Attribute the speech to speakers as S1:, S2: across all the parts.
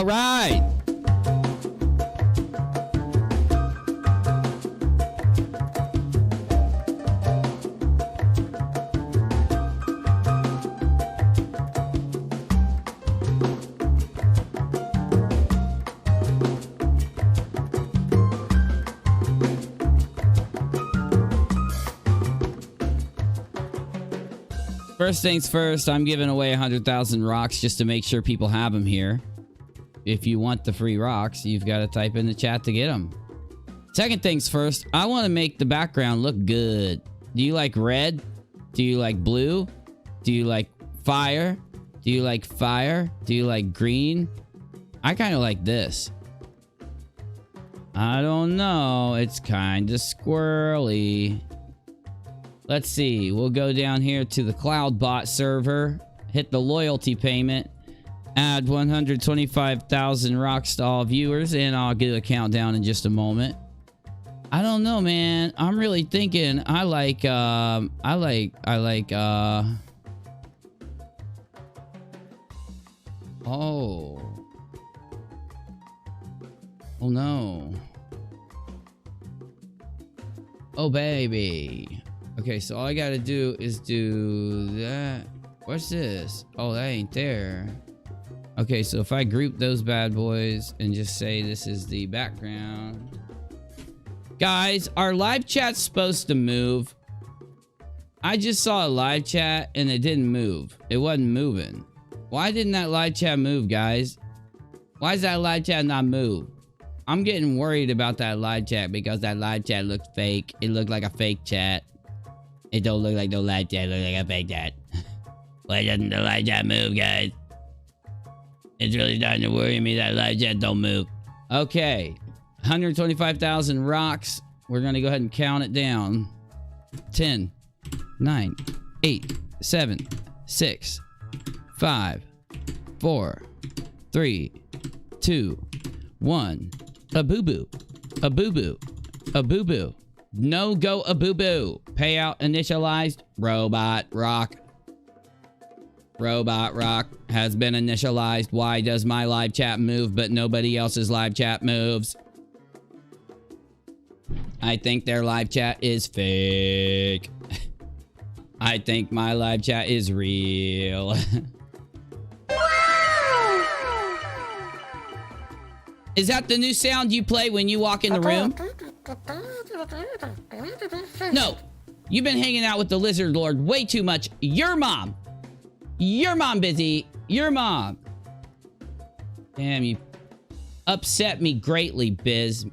S1: All right. First things first, I'm giving away 100,000 rocks just to make sure people have them here. If you want the free rocks, you've got to type in the chat to get them. Second things first, I want to make the background look good. Do you like red? Do you like blue? Do you like fire? Do you like fire? Do you like green? I kind of like this. I don't know. It's kind of squirrely. Let's see. We'll go down here to the CloudBot server. Hit the loyalty payment. Add 125,000 rocks to all viewers. And I'll get a countdown in just a moment. I don't know, man. I'm really thinking I like oh no. Oh baby. Okay, so all I gotta do is do that. What's this? Oh, that ain't there. Okay, so if I group those bad boys and just say this is the background. Guys, our live chat's supposed to move. I just saw a live chat and it didn't move. It wasn't moving. Why didn't that live chat move, guys? Why does that live chat not move? I'm getting worried about that live chat because that live chat looked fake. It looked like a fake chat. It don't look like no live chat. It look like a fake chat. Why doesn't the live chat move, guys? It's really starting to worry me that live chat don't move. Okay. 125,000 rocks. We're going to go ahead and count it down. 10, 9, 8, 7, 6, 5, 4, 3, 2, 1. A boo-boo. A boo-boo. A boo-boo. No go a boo-boo. Payout initialized. Robot rock. Robot rock has been initialized. Why does my live chat move but nobody else's live chat moves? I think their live chat is fake. I think my live chat is real. Is that the new sound you play when you walk in the room? No. You've been hanging out with the Lizard Lord way too much. Your mom. Your mom, busy. Your mom. Damn, you upset me greatly, Biz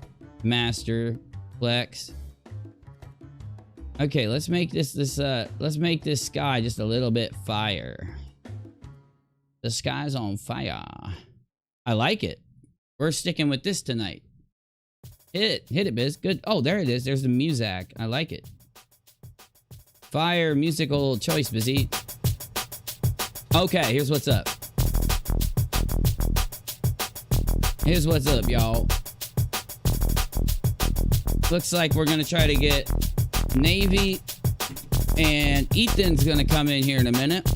S1: Master Flex. Okay, let's make let's make this sky just a little bit fire. The sky's on fire. I like it. We're sticking with this tonight. Hit it, Biz. Good. Oh, there it is. There's the music. I like it. Fire musical choice, Busy. Okay, here's what's up. Here's what's up, y'all. Looks like we're gonna try to get Navy and Ethan's gonna come in here in a minute.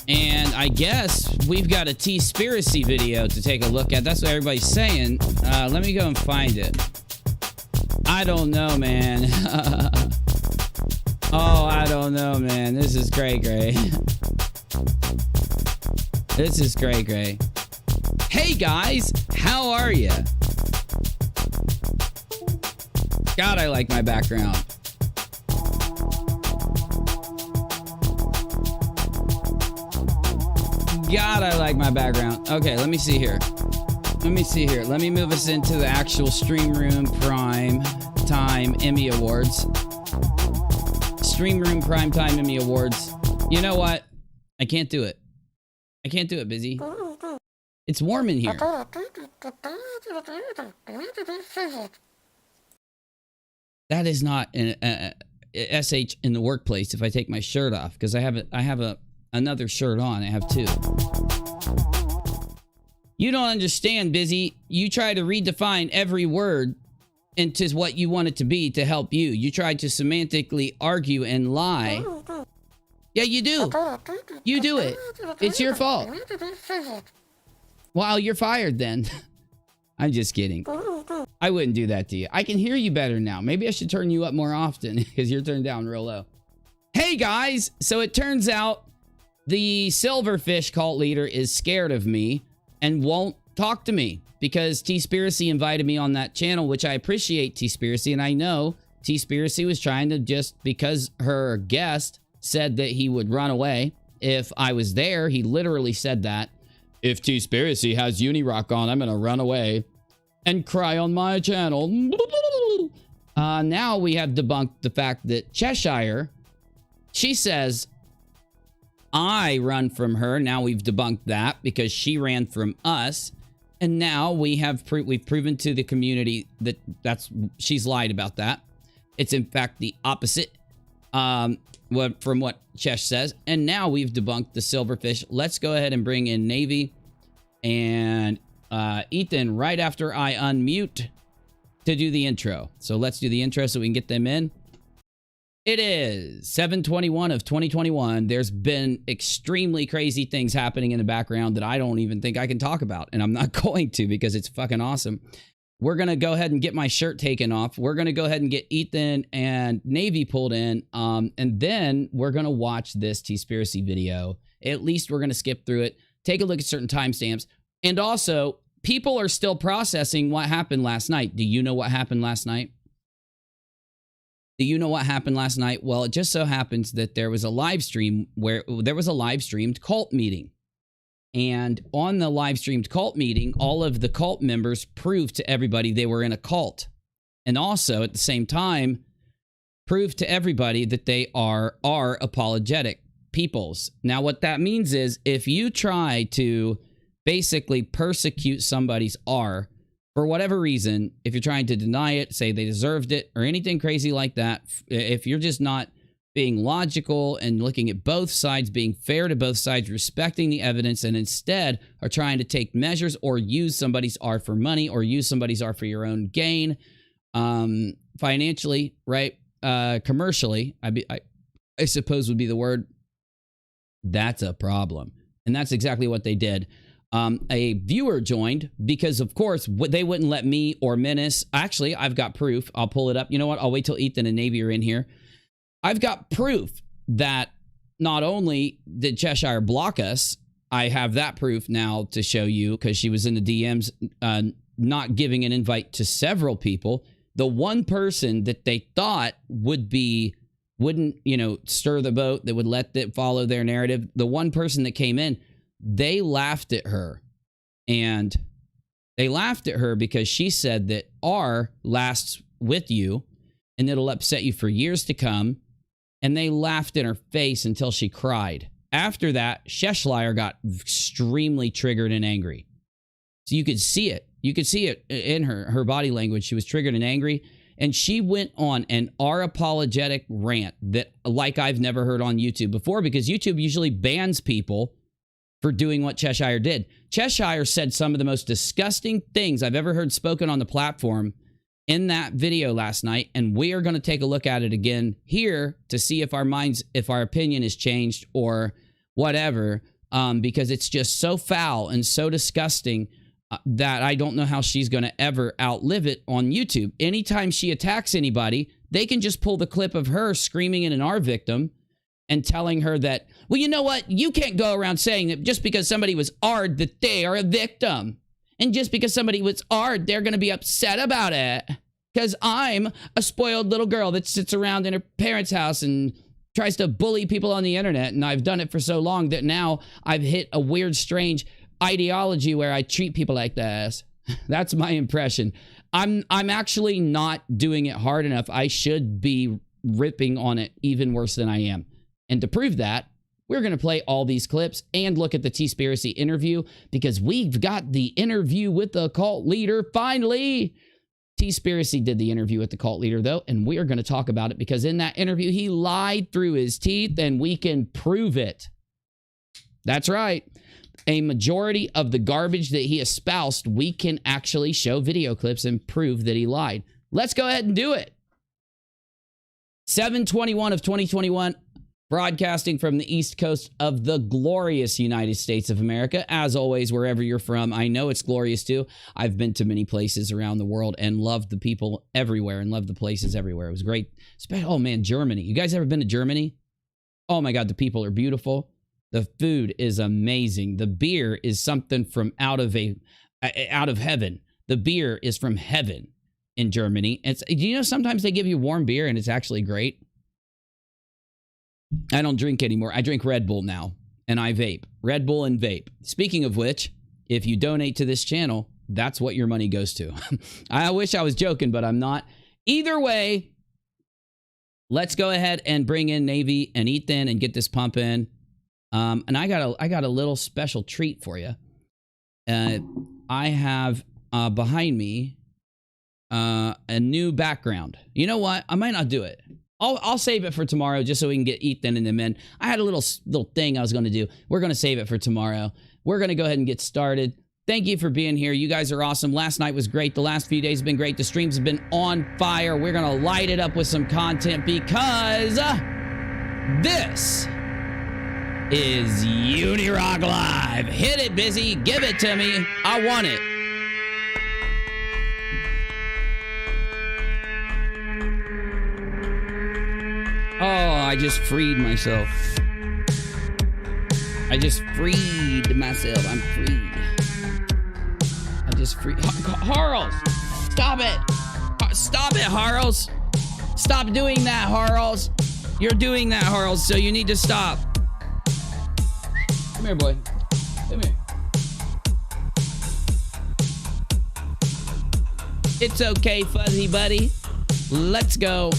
S1: And I guess we've got a TEASPIRACY video to take a look at. That's what everybody's saying. Let me go and find it. I don't know, man. Oh, I don't know, man. This is cray. This is cray. Hey, guys. How are you? God, I like my background. God, I like my background. Okay, let me see here. Let me move us into the actual Stream Room Prime Time Emmy Awards. Stream Room Prime Time Emmy Awards. You know what? I can't do it. I can't do it, Busy. It's warm in here. That is not an SH in the workplace if I take my shirt off, because I have another shirt on. I have two. You don't understand, Busy. You try to redefine every word into what you want it to be to help you. You try to semantically argue and lie. Yeah, you do. You do it. It's your fault. Well, you're fired then. I'm just kidding. I wouldn't do that to you. I can hear you better now. Maybe I should turn you up more often because you're turned down real low. Hey guys, so it turns out the silverfish cult leader is scared of me and won't talk to me because TEASPIRACY invited me on that channel, which I appreciate TEASPIRACY, and I know TEASPIRACY was trying to just, because her guest said that he would run away if I was there. He literally said that. If TEASPIRACY has Unirock on, I'm gonna run away and cry on my channel. Now we have debunked the fact that Cheshire, she says I run from her. Now we've debunked that because she ran from us. And now we have we've proven to the community that she's lied about that. It's in fact the opposite from what Chesh says. And now we've debunked the silverfish. Let's go ahead and bring in Navy and Ethan right after I unmute to do the intro. So let's do the intro so we can get them in. It is 7/21 of 2021. There's been extremely crazy things happening in the background that I don't even think I can talk about. And I'm not going to because it's fucking awesome. We're going to go ahead and get my shirt taken off. We're going to go ahead and get Ethan and Navy pulled in. And then we're going to watch this TEASPIRACY video. At least we're going to skip through it, take a look at certain timestamps. And also, people are still processing what happened last night. Do you know what happened last night? Do you know what happened last night? Well, it just so happens that there was a live stream where there was a live streamed cult meeting. And on the live streamed cult meeting, all of the cult members proved to everybody they were in a cult. And also, at the same time, proved to everybody that they are apologetic peoples. Now, what that means is if you try to basically persecute somebody's R, for whatever reason, if you're trying to deny it, say they deserved it, or anything crazy like that, if you're just not being logical and looking at both sides, being fair to both sides, respecting the evidence, and instead are trying to take measures or use somebody's R for money or use somebody's R for your own gain, financially, right? Commercially, I suppose would be the word. That's a problem. And that's exactly what they did. A viewer joined because, of course, they wouldn't let me or Menace. Actually, I've got proof. I'll pull it up. You know what? I'll wait till Ethan and Navy are in here. I've got proof that not only did Cheshire block us, I have that proof now to show you because she was in the DMs not giving an invite to several people. The one person that they thought wouldn't, you know, stir the boat, that would let it follow their narrative, the one person that came in, they laughed at her. And they laughed at her because she said that R lasts with you and it'll upset you for years to come. And they laughed in her face until she cried. After that, Cheshire got extremely triggered and angry. So you could see it. You could see it in her body language. She was triggered and angry. And she went on an R apologetic rant that, like, I've never heard on YouTube before, because YouTube usually bans people for doing what Cheshire did. Cheshire said some of the most disgusting things I've ever heard spoken on the platform in that video last night, and we are going to take a look at it again here to see if our opinion has changed or whatever, because it's just so foul and so disgusting that I don't know how she's going to ever outlive it on YouTube. Anytime she attacks anybody, they can just pull the clip of her screaming at an R victim and telling her that, well, you know what? You can't go around saying that just because somebody was R'd that they are a victim. And just because somebody was R'd, they're going to be upset about it. Because I'm a spoiled little girl that sits around in her parents' house and tries to bully people on the internet. And I've done it for so long that now I've hit a weird, strange ideology where I treat people like this. That's my impression. I'm actually not doing it hard enough. I should be ripping on it even worse than I am. And to prove that, we're going to play all these clips and look at the TEASPIRACY interview, because we've got the interview with the cult leader finally. TEASPIRACY did the interview with the cult leader, though, and we are going to talk about it because in that interview, he lied through his teeth, and we can prove it. That's right. A majority of the garbage that he espoused, we can actually show video clips and prove that he lied. Let's go ahead and do it. 7/21 of 2021. broadcasting from the East Coast of the glorious United States of America. As always, wherever you're from, I know it's glorious too. I've been to many places around the world and loved the people everywhere and loved the places everywhere. It was great. Oh man, Germany. You guys ever been to Germany? Oh my God, the people are beautiful. The food is amazing. The beer is something from out of heaven. The beer is from heaven in Germany. You know, sometimes they give you warm beer and it's actually great. I don't drink anymore. I drink Red Bull now, and I vape. Red Bull and vape. Speaking of which, if you donate to this channel, that's what your money goes to. I wish I was joking, but I'm not. Either way, let's go ahead and bring in Navy and Ethan and get this pumping. And I got a little special treat for you. I have behind me a new background. You know what? I might not do it. I'll save it for tomorrow just so we can get Ethan and them in. I had a little thing I was going to do. We're going to save it for tomorrow. We're going to go ahead and get started. Thank you for being here. You guys are awesome. Last night was great. The last few days have been great. The streams have been on fire. We're going to light it up with some content because this is Unirock Live. Hit it, Busy. Give it to me. I want it. Oh, I just freed myself. I just freed myself. I'm freed. I just freed. Harles! Stop it! Stop it, Harles! Stop doing that, Harles! You're doing that, Harles, so you need to stop. Come here, boy. Come here. It's okay, fuzzy buddy. Let's go.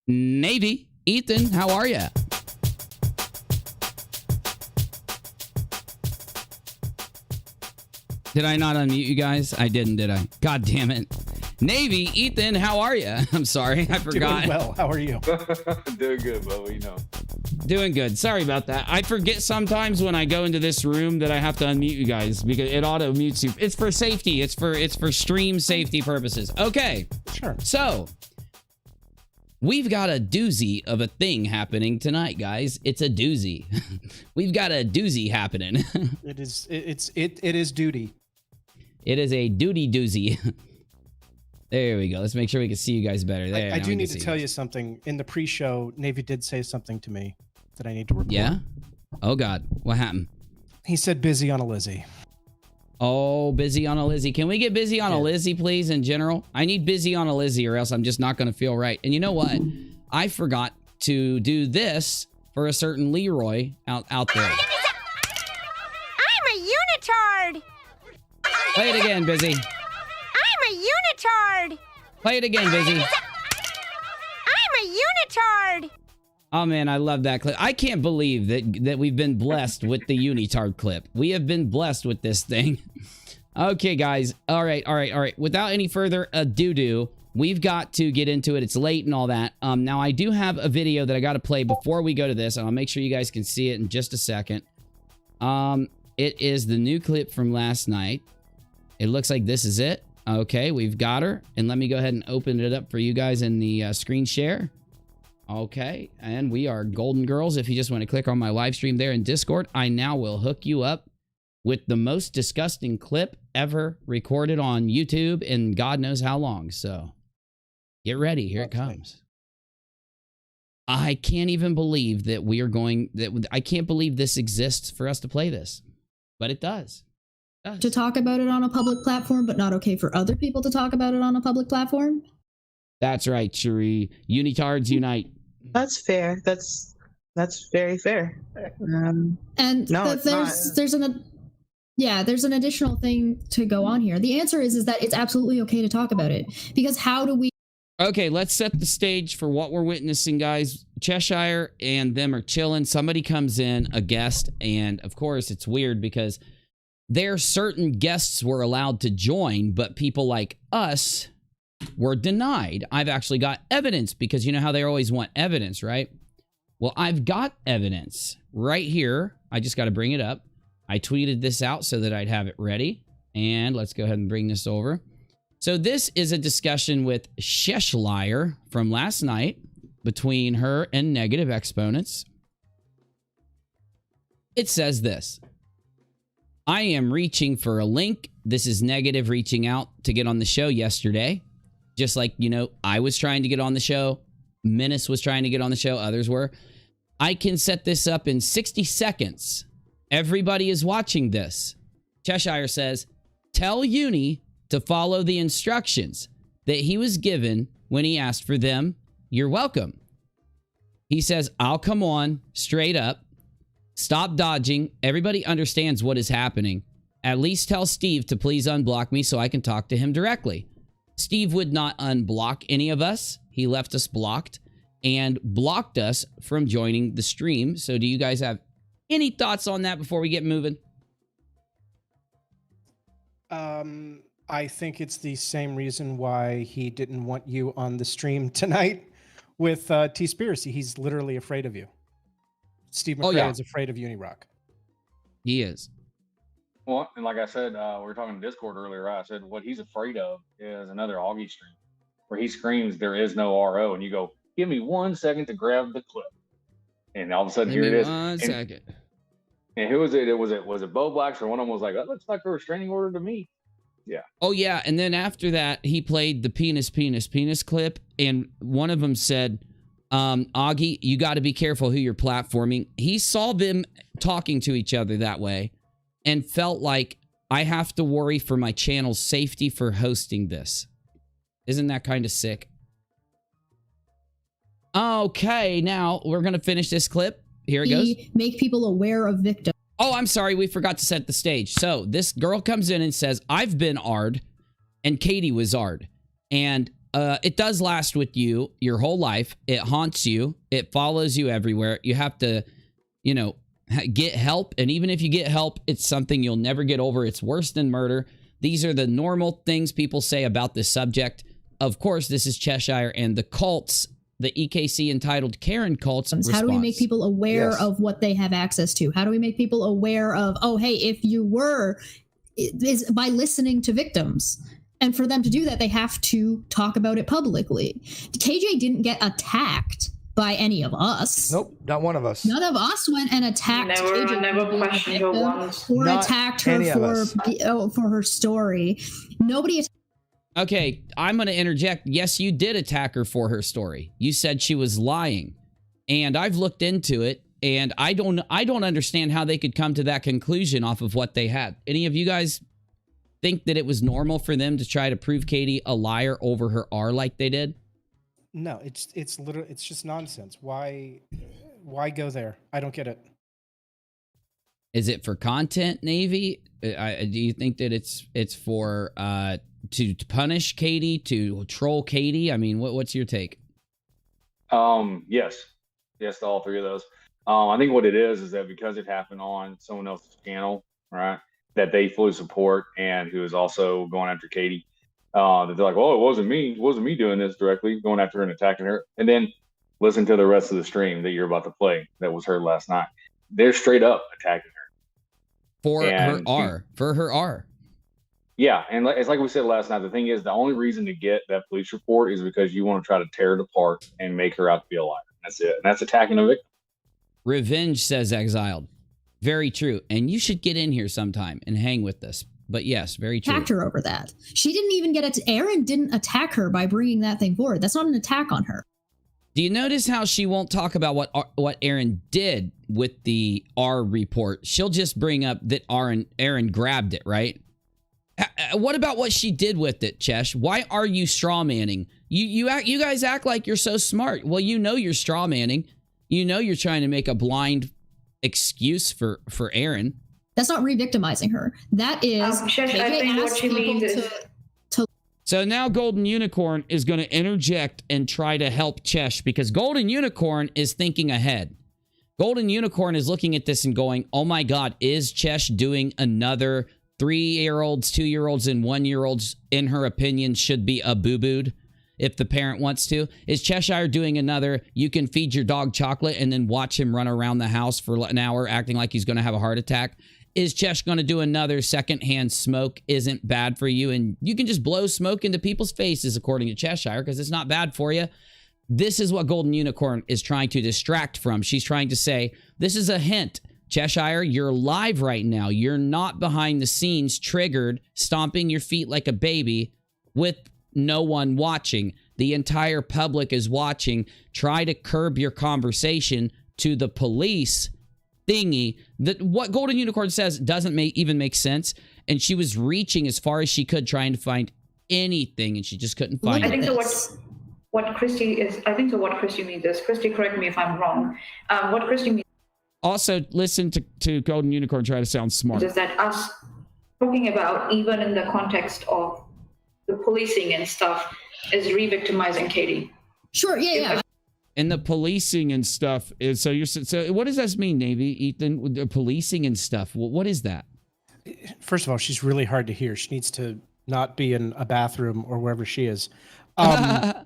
S1: Navy, Ethan, how are ya? Did I not unmute you guys? I didn't, did I? God damn it. Navy, Ethan, how are you? I'm sorry, I forgot.
S2: Doing well. How are you?
S3: Doing good, but you know.
S1: Doing good. Sorry about that. I forget sometimes when I go into this room that I have to unmute you guys because it auto mutes you. It's for safety. It's for stream safety purposes. Okay.
S2: Sure.
S1: So we've got a doozy of a thing happening tonight, guys. It's a doozy. We've got a doozy happening.
S2: It is duty.
S1: It is a duty doozy. There we go. Let's make sure we can see you guys better. There,
S2: I do need to tell you something. In the pre-show, Navy did say something to me that I need to report.
S1: Yeah? Oh, God. What happened?
S2: He said busy on a Lizzie.
S1: Oh, busy on a Lizzie. Can we get busy on a Lizzie, please, in general? I need busy on a Lizzie or else I'm just not going to feel right. And you know what? I forgot to do this for a certain Leroy out there.
S4: I'm a unitard.
S1: Play it again, Busy.
S4: I'm a unitard.
S1: Play it again, Busy.
S4: I'm a unitard.
S1: Oh, man, I love that clip. I can't believe that we've been blessed with the unitard clip. We have been blessed with this thing. Okay, guys. All right. Without any further ado, we've got to get into it. It's late and all that. Now, I do have a video that I got to play before we go to this, and I'll make sure you guys can see it in just a second. It is the new clip from last night. It looks like this is it. Okay, we've got her. And let me go ahead and open it up for you guys in the screen share. Okay, and we are golden girls. If you just want to click on my live stream there in Discord, I now will hook you up with the most disgusting clip ever recorded on YouTube in God knows how long. So get ready. Here it comes. I can't even believe that we are going, I can't believe this exists for us to play this, but it does.
S5: To talk about it on a public platform, but not okay for other people to talk about it on a public platform?
S1: That's right, Cherie. Unitards unite.
S6: That's fair. That's very fair.
S5: And
S6: No,
S5: there's an additional thing to go on here. The answer is that it's absolutely okay to talk about it, because how do we?
S1: Okay, let's set the stage for what we're witnessing, guys. Cheshire and them are chilling. Somebody comes in, a guest, and of course it's weird because there certain guests were allowed to join, but people like us were denied. I've actually got evidence, because you know how they always want evidence, right? Well, I've got evidence right here. I just got to bring it up. I tweeted this out so that I'd have it ready. And let's go ahead and bring this over. So this is a discussion with Cheshire from last night between her and Negative Exponents. It says this: I am reaching for a link. This is Negative reaching out to get on the show yesterday. Just like, you know, I was trying to get on the show. Menace was trying to get on the show. Others were. I can set this up in 60 seconds. Everybody is watching this. Cheshire says, tell Uni to follow the instructions that he was given when he asked for them. You're welcome. He says, I'll come on straight up. Stop dodging. Everybody understands what is happening. At least tell Steve to please unblock me so I can talk to him directly. Steve would not unblock any of us. He left us blocked and blocked us from joining the stream. So do you guys have any thoughts on that before we get moving?
S2: I think it's the same reason why he didn't want you on the stream tonight with TEASPIRACY. He's literally afraid of you. Steve McCrae is afraid of Unirock.
S1: He is.
S3: Well, and like I said, we were talking in Discord earlier, right? I said what he's afraid of is another Augie stream where he screams, there is no RO. And you go, give me 1 second to grab the clip. And all of a sudden, here it is.
S1: 1 second.
S3: And who was it? Was it Bo Blacks, or one of them was like, that looks like a restraining order to me. Yeah.
S1: Oh, yeah. And then after that, he played the penis clip. And one of them said, Augie, you got to be careful who you're platforming. He saw them talking to each other that way and felt like, I have to worry for my channel's safety for hosting this. Isn't that kind of sick? Okay, now we're going to finish this clip. Here it goes.
S5: Make people aware of victims.
S1: Oh, I'm sorry. We forgot to set the stage. So this girl comes in and says, I've been AR'd and Katie was AR'd. And it does last with you your whole life. It haunts you. It follows you everywhere. You have to, you know, get help. And even if you get help, it's something you'll never get over. It's worse than murder. These are the normal things people say about this subject. Of course, this is Cheshire and the cults, the EKC entitled Karen cults.
S5: How do we make people aware of what they have access to? How do we make people aware of, oh, hey, if you were, is by listening to victims. And for them to do that, they have to talk about it publicly. KJ didn't get attacked by any of us.
S7: Nope, not one of us.
S5: None of us went and attacked KJ.
S6: Never questioned her once.
S5: Or attacked her for her story. Nobody.
S1: Okay, I'm going to interject. Yes, you did attack her for her story. You said she was lying. And I've looked into it, and I don't understand how they could come to that conclusion off of what they had. Any of you guys think that it was normal for them to try to prove Katie a liar over her R like they did?
S2: No, it's literally, it's just nonsense. Why go there? I don't get it.
S1: Is it for content, Navy? Do you think that it's for to punish Katie, to troll Katie? I mean, what's your take?
S3: Yes to all three of those. I think what it is that because it happened on someone else's channel, right, that they fully support and who is also going after Katie, that they're like, oh, it wasn't me doing this directly, going after her and attacking her. And then listen to the rest of the stream that you're about to play that was heard last night. They're straight up attacking her
S1: for her R.
S3: Yeah, and it's like we said last night. The thing is, the only reason to get that police report is because you want to try to tear it apart and make her out to be a liar. That's it. And that's attacking a victim. Revenge,
S1: says Exiled. Very true. And you should get in here sometime and hang with us. But yes, very true.
S5: Attacked her over that. She didn't even get it. Aaron didn't attack her by bringing that thing forward. That's not an attack on her.
S1: Do you notice how she won't talk about what Aaron did with the R report? She'll just bring up that Aaron grabbed it, right? What about what she did with it, Chesh? Why are you strawmanning? You guys act like you're so smart. Well, you know you're strawmanning. You know you're trying to make a blind excuse for Aaron.
S5: That's not re-victimizing her. That is
S7: Chesh, I think what she means is...
S1: So now Golden Unicorn is going to interject and try to help Chesh because Golden Unicorn is thinking ahead. Golden Unicorn is looking at this and going, oh my God, is Chesh doing another 3-year-olds, 2-year-olds, and 1-year-olds, in her opinion, should be a boo-booed if the parent wants to? Is Cheshire doing another, you can feed your dog chocolate and then watch him run around the house for an hour acting like he's going to have a heart attack? Is Chesh going to do another secondhand smoke isn't bad for you and you can just blow smoke into people's faces, according to Cheshire, because it's not bad for you? This is what Golden Unicorn is trying to distract from. She's trying to say, this is a hint. Cheshire, you're live right now. You're not behind the scenes, triggered, stomping your feet like a baby with no one watching. The entire public is watching. Try to curb your conversation to the police thingy. That what Golden Unicorn says doesn't even make sense. And she was reaching as far as she could, trying to find anything, and she just couldn't find it.
S7: I think so what Christy is, I think so what Christy means is, Christy, correct me if I'm wrong. What Christy means
S1: also, listen to Golden Unicorn try to sound smart.
S7: is that us talking about, even in the context of the policing and stuff, is re-victimizing Katie.
S5: Sure, yeah.
S1: And the policing and stuff is, so what does that mean, Navy, Ethan? The policing and stuff, what is that?
S2: First of all, she's really hard to hear. She needs to not be in a bathroom or wherever she is. I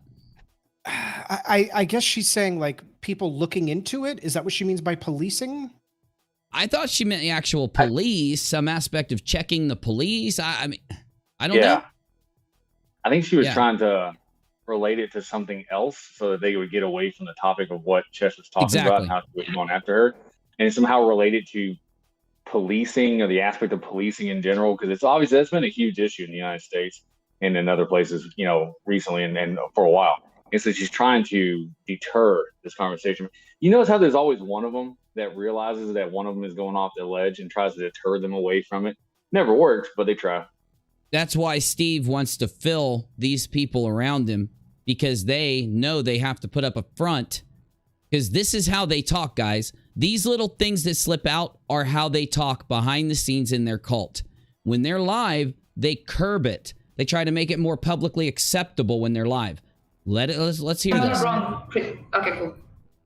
S2: guess she's saying like people looking into it. Is that what she means by policing?
S1: I thought she meant the actual police, some aspect of checking the police. I mean, I don't know.
S3: I think she was trying to relate it to something else so that they would get away from the topic of what Chesh was talking about and how she was going after her. And it's somehow related to policing or the aspect of policing in general, because it's obvious that's been a huge issue in the United States and in other places, you know, recently and for a while. And so she's trying to deter this conversation. You notice how there's always one of them that realizes that one of them is going off the ledge and tries to deter them away from it. Never works, but they try.
S1: That's why Steve wants to fill these people around him, because they know they have to put up a front, because this is how they talk, guys. These little things that slip out are how they talk behind the scenes in their cult. When they're live, they curb it. They try to make it more publicly acceptable when they're live. Let's hear this.
S7: Wrong. Okay, cool.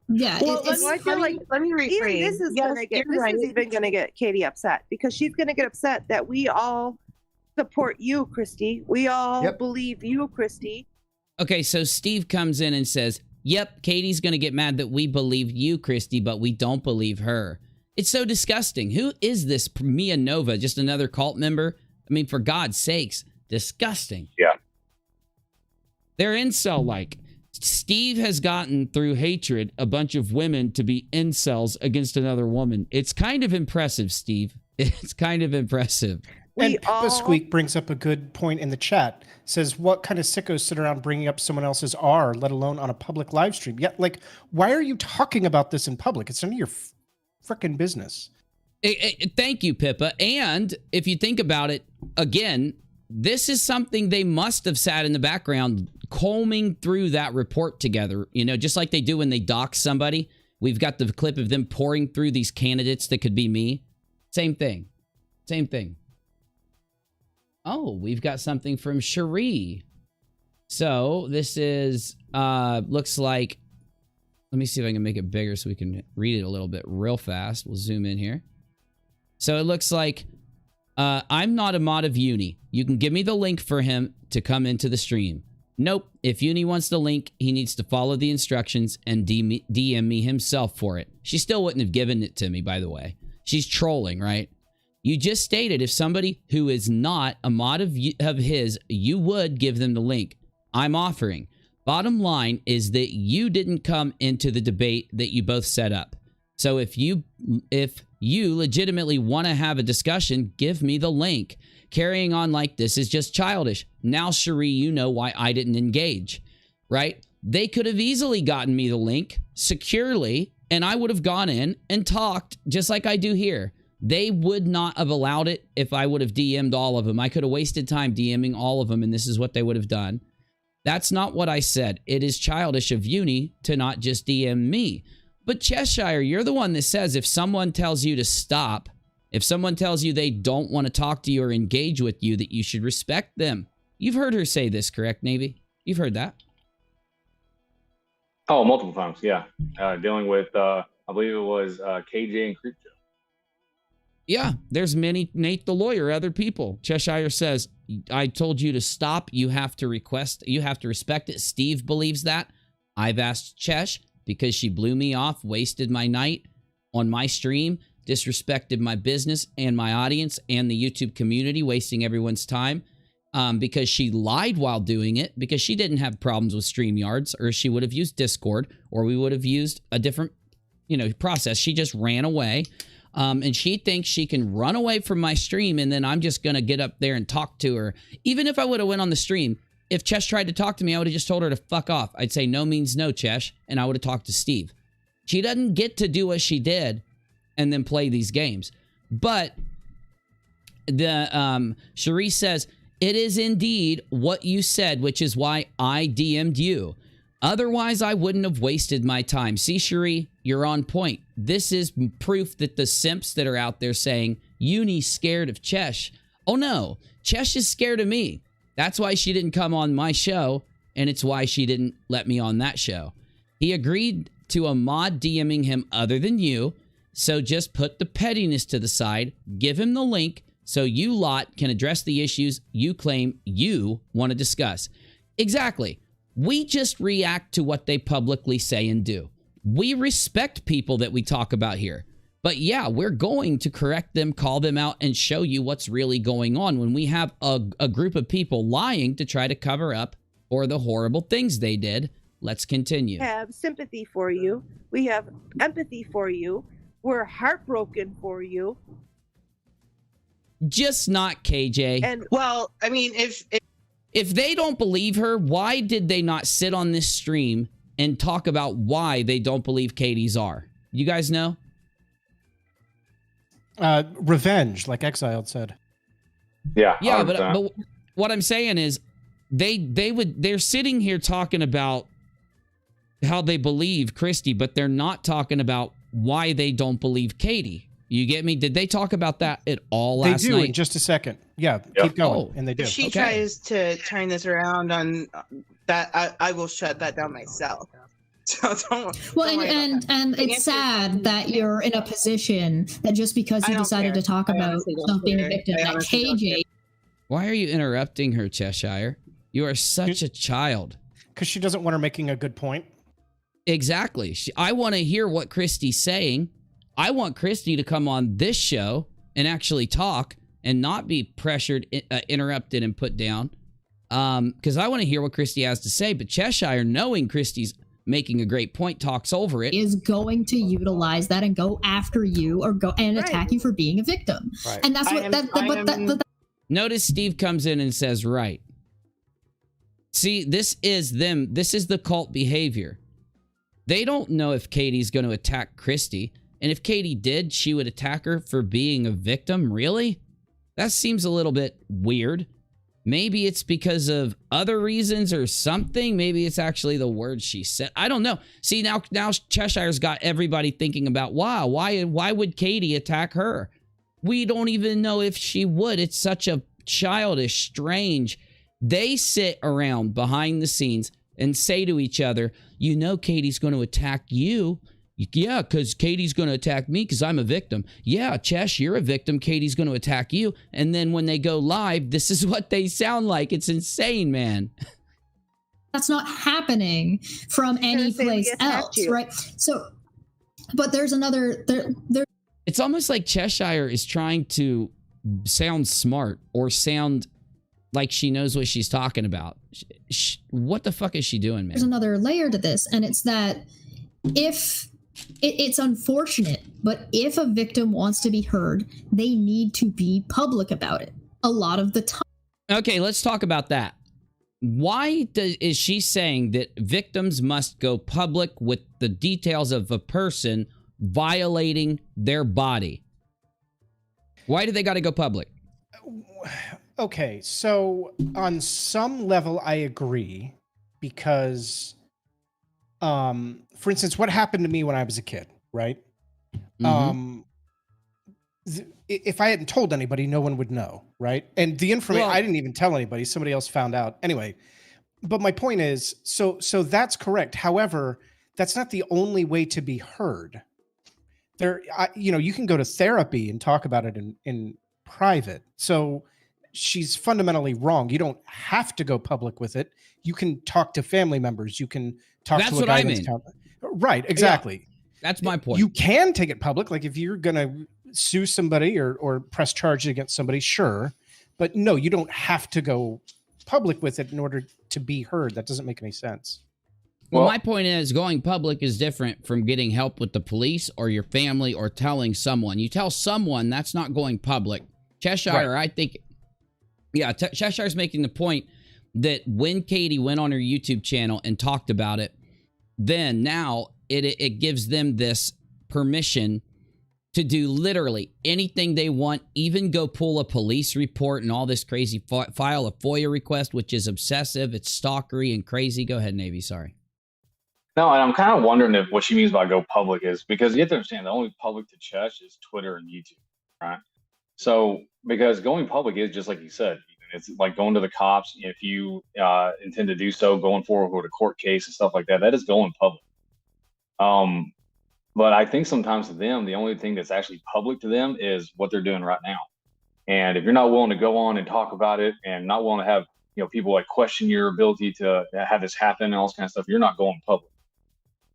S5: Yeah.
S8: Well, I feel like, let me rephrase. This is even going to get Katie upset, because she's going to get upset that we all support you, Christy. We all believe you, Christy.
S1: Okay, so Steve comes in and says, yep, Katie's going to get mad that we believe you, Christy, but we don't believe her. It's so disgusting. Who is this Mia Nova? Just another cult member? I mean, for God's sakes, disgusting.
S3: Yeah.
S1: They're incel-like. Steve has gotten, through hatred, a bunch of women to be incels against another woman. It's kind of impressive, Steve. It's kind of impressive.
S2: And Pippa Squeak brings up a good point in the chat. Says, what kind of sickos sit around bringing up someone else's R, let alone on a public live stream? Yeah, like, why are you talking about this in public? It's none of your frickin' business.
S1: Thank you, Pippa. And if you think about it, again, this is something they must have sat in the background combing through that report together. You know, just like they do when they dox somebody. We've got the clip of them pouring through these candidates that could be me. Same thing. Same thing. Oh, we've got something from Cherie. So this is, looks like, let me see if I can make it bigger so we can read it a little bit real fast. We'll zoom in here. So it looks like, I'm not a mod of Uni. You can give me the link for him to come into the stream. Nope. If Uni wants the link, he needs to follow the instructions and DM me himself for it. She still wouldn't have given it to me, by the way. She's trolling, right? You just stated if somebody who is not a mod of his, you would give them the link. I'm offering. Bottom line is that you didn't come into the debate that you both set up. So if you legitimately want to have a discussion, give me the link. Carrying on like this is just childish. Now, Cherie, you know why I didn't engage, right? They could have easily gotten me the link securely, and I would have gone in and talked just like I do here. They would not have allowed it if I would have DM'd all of them. I could have wasted time DMing all of them, and this is what they would have done. That's not what I said. It is childish of Uni to not just DM me. But Cheshire, you're the one that says if someone tells you to stop, if someone tells you they don't want to talk to you or engage with you, that you should respect them. You've heard her say this, correct, Navy? You've heard that?
S3: Oh, multiple times, yeah. Dealing with, I believe it was KJ and Crypto.
S1: Yeah, there's many, Nate the lawyer, other people. Cheshire says, I told you to stop. You have to request, you have to respect it. Steve believes that. I've asked Chesh because she blew me off, wasted my night on my stream, disrespected my business and my audience and the YouTube community, wasting everyone's time. Because she lied while doing it, because she didn't have problems with StreamYards, or she would have used Discord, or we would have used a different, process. She just ran away. And she thinks she can run away from my stream, and then I'm just going to get up there and talk to her. Even if I would have went on the stream, if Chesh tried to talk to me, I would have just told her to fuck off. I'd say no means no, Chesh, and I would have talked to Steve. She doesn't get to do what she did and then play these games. But the Cherie says, it is indeed what you said, which is why I DM'd you. Otherwise, I wouldn't have wasted my time. See, Cherie, you're on point. This is proof that the simps that are out there saying, Uni's scared of Chesh. Oh no, Chesh is scared of me. That's why she didn't come on my show, and it's why she didn't let me on that show. He agreed to a mod DMing him other than you, so just put the pettiness to the side, give him the link, so you lot can address the issues you claim you want to discuss. Exactly. We just react to what they publicly say and do. We respect people that we talk about here. But yeah, we're going to correct them, call them out, and show you what's really going on when we have a group of people lying to try to cover up for the horrible things they did. Let's continue.
S8: We have sympathy for you. We have empathy for you. We're heartbroken for you.
S1: Just not KJ.
S8: And
S6: well, I mean,
S1: if they don't believe her, why did they not sit on this stream and talk about why they don't believe Katie's are? You guys know?
S2: Revenge, like Exiled said.
S3: Yeah.
S1: Yeah, but what I'm saying is they're sitting here talking about how they believe Christy, but they're not talking about why they don't believe Katie. You get me? Did they talk about that at all last night?
S2: They do in just a second. Yeah, keep going. And they do.
S6: If she tries to turn this around on that, I will shut that down myself. So don't.
S5: Well, and it's sad that you're in a position that just because you decided to talk about not being a victim, that KJ.
S1: Why are you interrupting her, Cheshire? You are such a child.
S2: Because she doesn't want her making a good point.
S1: Exactly. I want to hear what Christy's saying. I want Christy to come on this show and actually talk and not be pressured, interrupted, and put down. Because I want to hear what Christy has to say. But Cheshire, knowing Christy's making a great point, talks over it.
S5: Is going to utilize that and go after you or go and attack you for being a victim.
S2: Right.
S5: And that's what
S1: Notice Steve comes in and says, right. See, this is them. This is the cult behavior. They don't know if Katie's going to attack Christy. And if Katie did, she would attack her for being a victim? Really? That seems a little bit weird. Maybe it's because of other reasons or something. Maybe it's actually the words she said. I don't know. See, now Cheshire's got everybody thinking about, wow, why would Katie attack her? We don't even know if she would. It's such a childish, strange. They sit around behind the scenes and say to each other, you know Katie's going to attack you. Yeah, because Katie's going to attack me because I'm a victim. Yeah, Chesh, you're a victim. Katie's going to attack you. And then when they go live, this is what they sound like. It's insane, man.
S5: That's not happening from any place else, right? So, but there's another...
S1: It's almost like Cheshire is trying to sound smart or sound like she knows what she's talking about. What the fuck is she doing, man?
S5: There's another layer to this, and it's that if... It's unfortunate, but if a victim wants to be heard, they need to be public about it a lot of the time.
S1: Okay, let's talk about that. why is she saying that victims must go public with the details of a person violating their body? Why do they got to go public?
S2: Okay, so on some level, I agree because, for instance, what happened to me when I was a kid, right? If I hadn't told anybody, no one would know, right? And the information, I didn't even tell anybody. Somebody else found out. Anyway, but my point is, so that's correct. However, that's not the only way to be heard. You can go to therapy and talk about it in private. So she's fundamentally wrong. You don't have to go public with it. You can talk to family members. You can talk to a guidance counselor. Right, exactly.
S1: Yeah, that's my point.
S2: You can take it public. Like if you're going to sue somebody or press charges against somebody, sure. But no, you don't have to go public with it in order to be heard. That doesn't make any sense.
S1: Well, my point is going public is different from getting help with the police or your family or telling someone. You tell someone, that's not going public. Cheshire, right. I think, Cheshire's making the point that when Katie went on her YouTube channel and talked about it, then now it gives them this permission to do literally anything they want, even go pull a police report and all this crazy, file a FOIA request, which is obsessive, it's stalkery and crazy. Go ahead, Navy, sorry.
S3: No, and I'm kind of wondering if what she means by go public is because you have to understand the only public to Chesh is Twitter and YouTube, right? So because going public is just like you said, it's like going to the cops. If you intend to do so, going forward with a court case and stuff like that, that is going public. But I think sometimes to them, the only thing that's actually public to them is what they're doing right now. And if you're not willing to go on and talk about it and not willing to have, people like question your ability to have this happen and all this kind of stuff, you're not going public.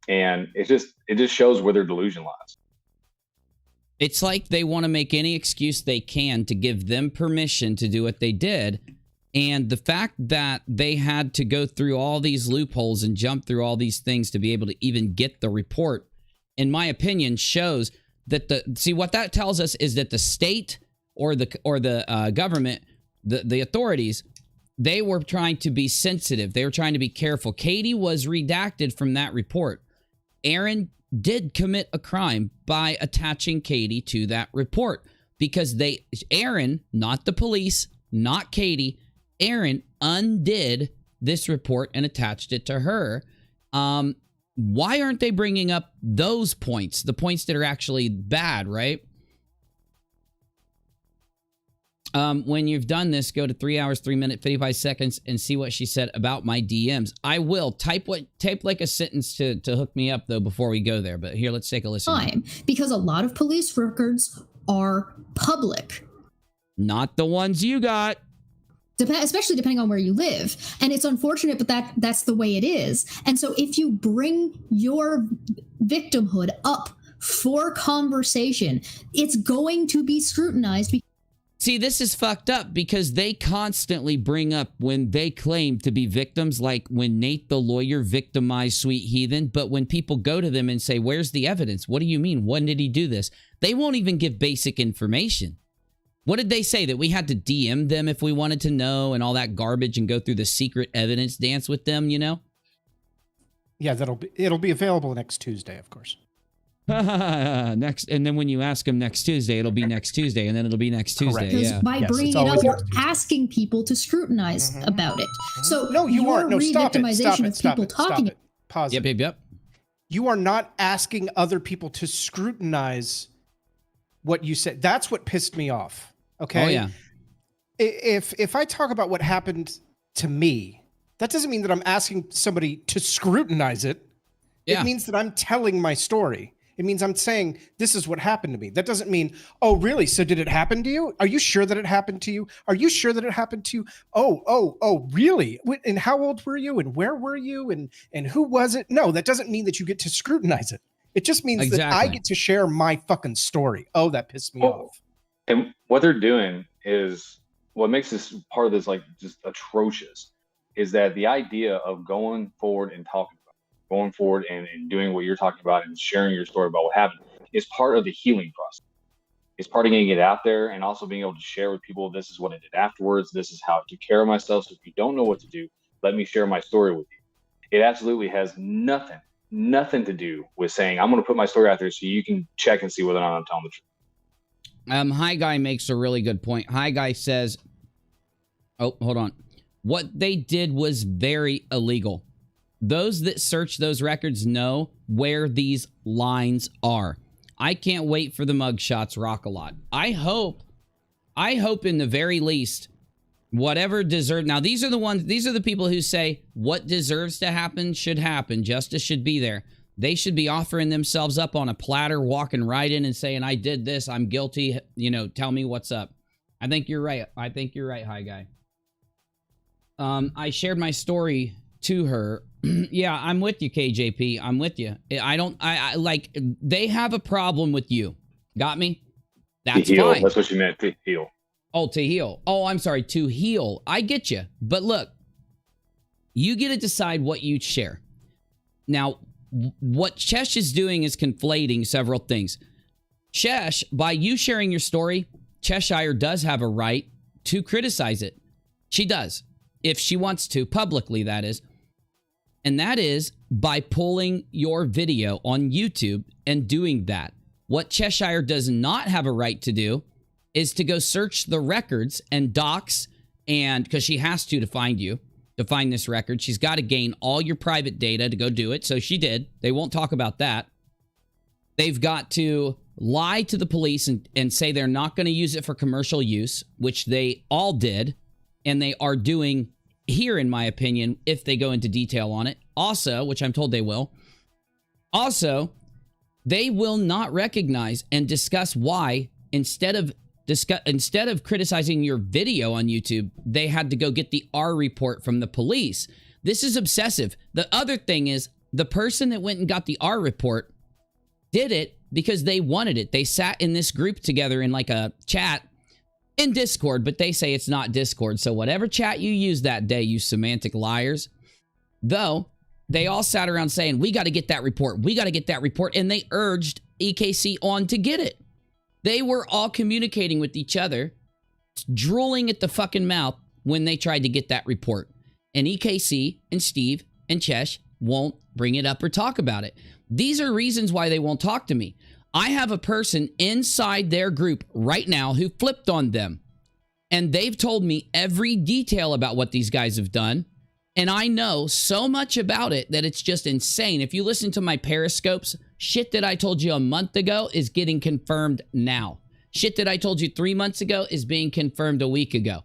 S3: And it just shows where their delusion lies.
S1: It's like they want to make any excuse they can to give them permission to do what they did. And the fact that they had to go through all these loopholes and jump through all these things to be able to even get the report, in my opinion, shows that what that tells us is that the state or the government, the authorities, they were trying to be sensitive. They were trying to be careful. Katie was redacted from that report. Aaron did commit a crime by attaching Katie to that report because Aaron, not the police, not Katie, Aaron undid this report and attached it to her. Why aren't they bringing up those points, the points that are actually bad, right? When you've done this, go to 3 hours, 3 minutes, 55 seconds and see what she said about my DMs. I will type like a sentence to hook me up though before we go there. But here, let's take a listen.
S5: Because a lot of police records are public.
S1: Not the ones you got.
S5: Especially depending on where you live. And it's unfortunate, but that's the way it is. And so if you bring your victimhood up for conversation, it's going to be scrutinized.
S1: See, this is fucked up because they constantly bring up when they claim to be victims, like when Nate the lawyer victimized Sweet Heathen. But when people go to them and say, where's the evidence? What do you mean? When did he do this? They won't even give basic information. What did they say? That we had to DM them if we wanted to know and all that garbage and go through the secret evidence dance with them, Yeah,
S2: it'll be available next Tuesday, of course.
S1: Next, and then when you ask them next Tuesday, it'll be next Tuesday, and then it'll be next Tuesday.
S5: Because by bringing it up, you're asking people to scrutinize about it. So
S2: no, you aren't. No, stop it.
S5: Stop it. Stop it.
S2: Stop it. Pause.
S1: Yep.
S2: You are not asking other people to scrutinize what you said. That's what pissed me off. Okay.
S1: Oh yeah.
S2: If I talk about what happened to me, that doesn't mean that I'm asking somebody to scrutinize it. Yeah. It means that I'm telling my story. It means I'm saying, this is what happened to me. That doesn't mean, oh, really? So did it happen to you? Are you sure that it happened to you? Are you sure that it happened to you? Oh, really? And how old were you? And where were you? And who was it? No, that doesn't mean that you get to scrutinize it. It just means that I get to share my fucking story. Oh, that pissed me off.
S3: And what they're doing is what makes this part of this like just atrocious is that the idea of going forward and going forward and doing what you're talking about and sharing your story about what happened is part of the healing process. It's part of getting it out there and also being able to share with people, this is what I did afterwards. This is how I took care of myself. So if you don't know what to do, let me share my story with you. It absolutely has nothing to do with saying, I'm going to put my story out there so you can check and see whether or not I'm telling the truth.
S1: Hi Guy makes a really good point. Hi Guy says, oh, hold on. What they did was very illegal. Those that search those records know where these lines are. I can't wait for the mugshots, rockAlot. I hope in the very least, whatever deserve. Now, these are the people who say what deserves to happen should happen. Justice should be there. They should be offering themselves up on a platter, walking right in and saying, I did this, I'm guilty, you know, tell me what's up. I think you're right. I think you're right, Hi Guy. I shared my story to her. Yeah, I'm with you, KJP. I'm with you. I like, they have a problem with you. Got me? That's
S3: to heal.
S1: fine.
S3: That's what you meant, to heal.
S1: Oh, to heal. Oh, I'm sorry, to heal. I get you. But look, you get to decide what you share. Now, what Chesh is doing is conflating several things. Chesh, by you sharing your story, Cheshire does have a right to criticize it. She does. If she wants to, publicly, that is. And that is by pulling your video on YouTube and doing that. What Cheshire does not have a right to do is to go search the records and docs, and because she has to find you, to find this record. She's got to gain all your private data to go do it. So she did. They won't talk about that. They've got to lie to the police and say they're not going to use it for commercial use, which they all did. And they are doing here, in my opinion, if they go into detail on it. Also, which I'm told they will. Also, they will not recognize and discuss why, instead of criticizing your video on YouTube, they had to go get the R report from the police. This is obsessive. The other thing is, the person that went and got the R report did it because they wanted it. They sat in this group together in like a chat in Discord, but they say it's not Discord. So whatever chat you used that day, you semantic liars. Though, they all sat around saying, we got to get that report. We got to get that report. And they urged EKC on to get it. They were all communicating with each other, drooling at the fucking mouth when they tried to get that report. And EKC and Steve and Chesh won't bring it up or talk about it. These are reasons why they won't talk to me. I have a person inside their group right now who flipped on them. And they've told me every detail about what these guys have done. And I know so much about it that it's just insane. If you listen to my periscopes, shit that I told you a month ago is getting confirmed now. Shit that I told you 3 months ago is being confirmed a week ago.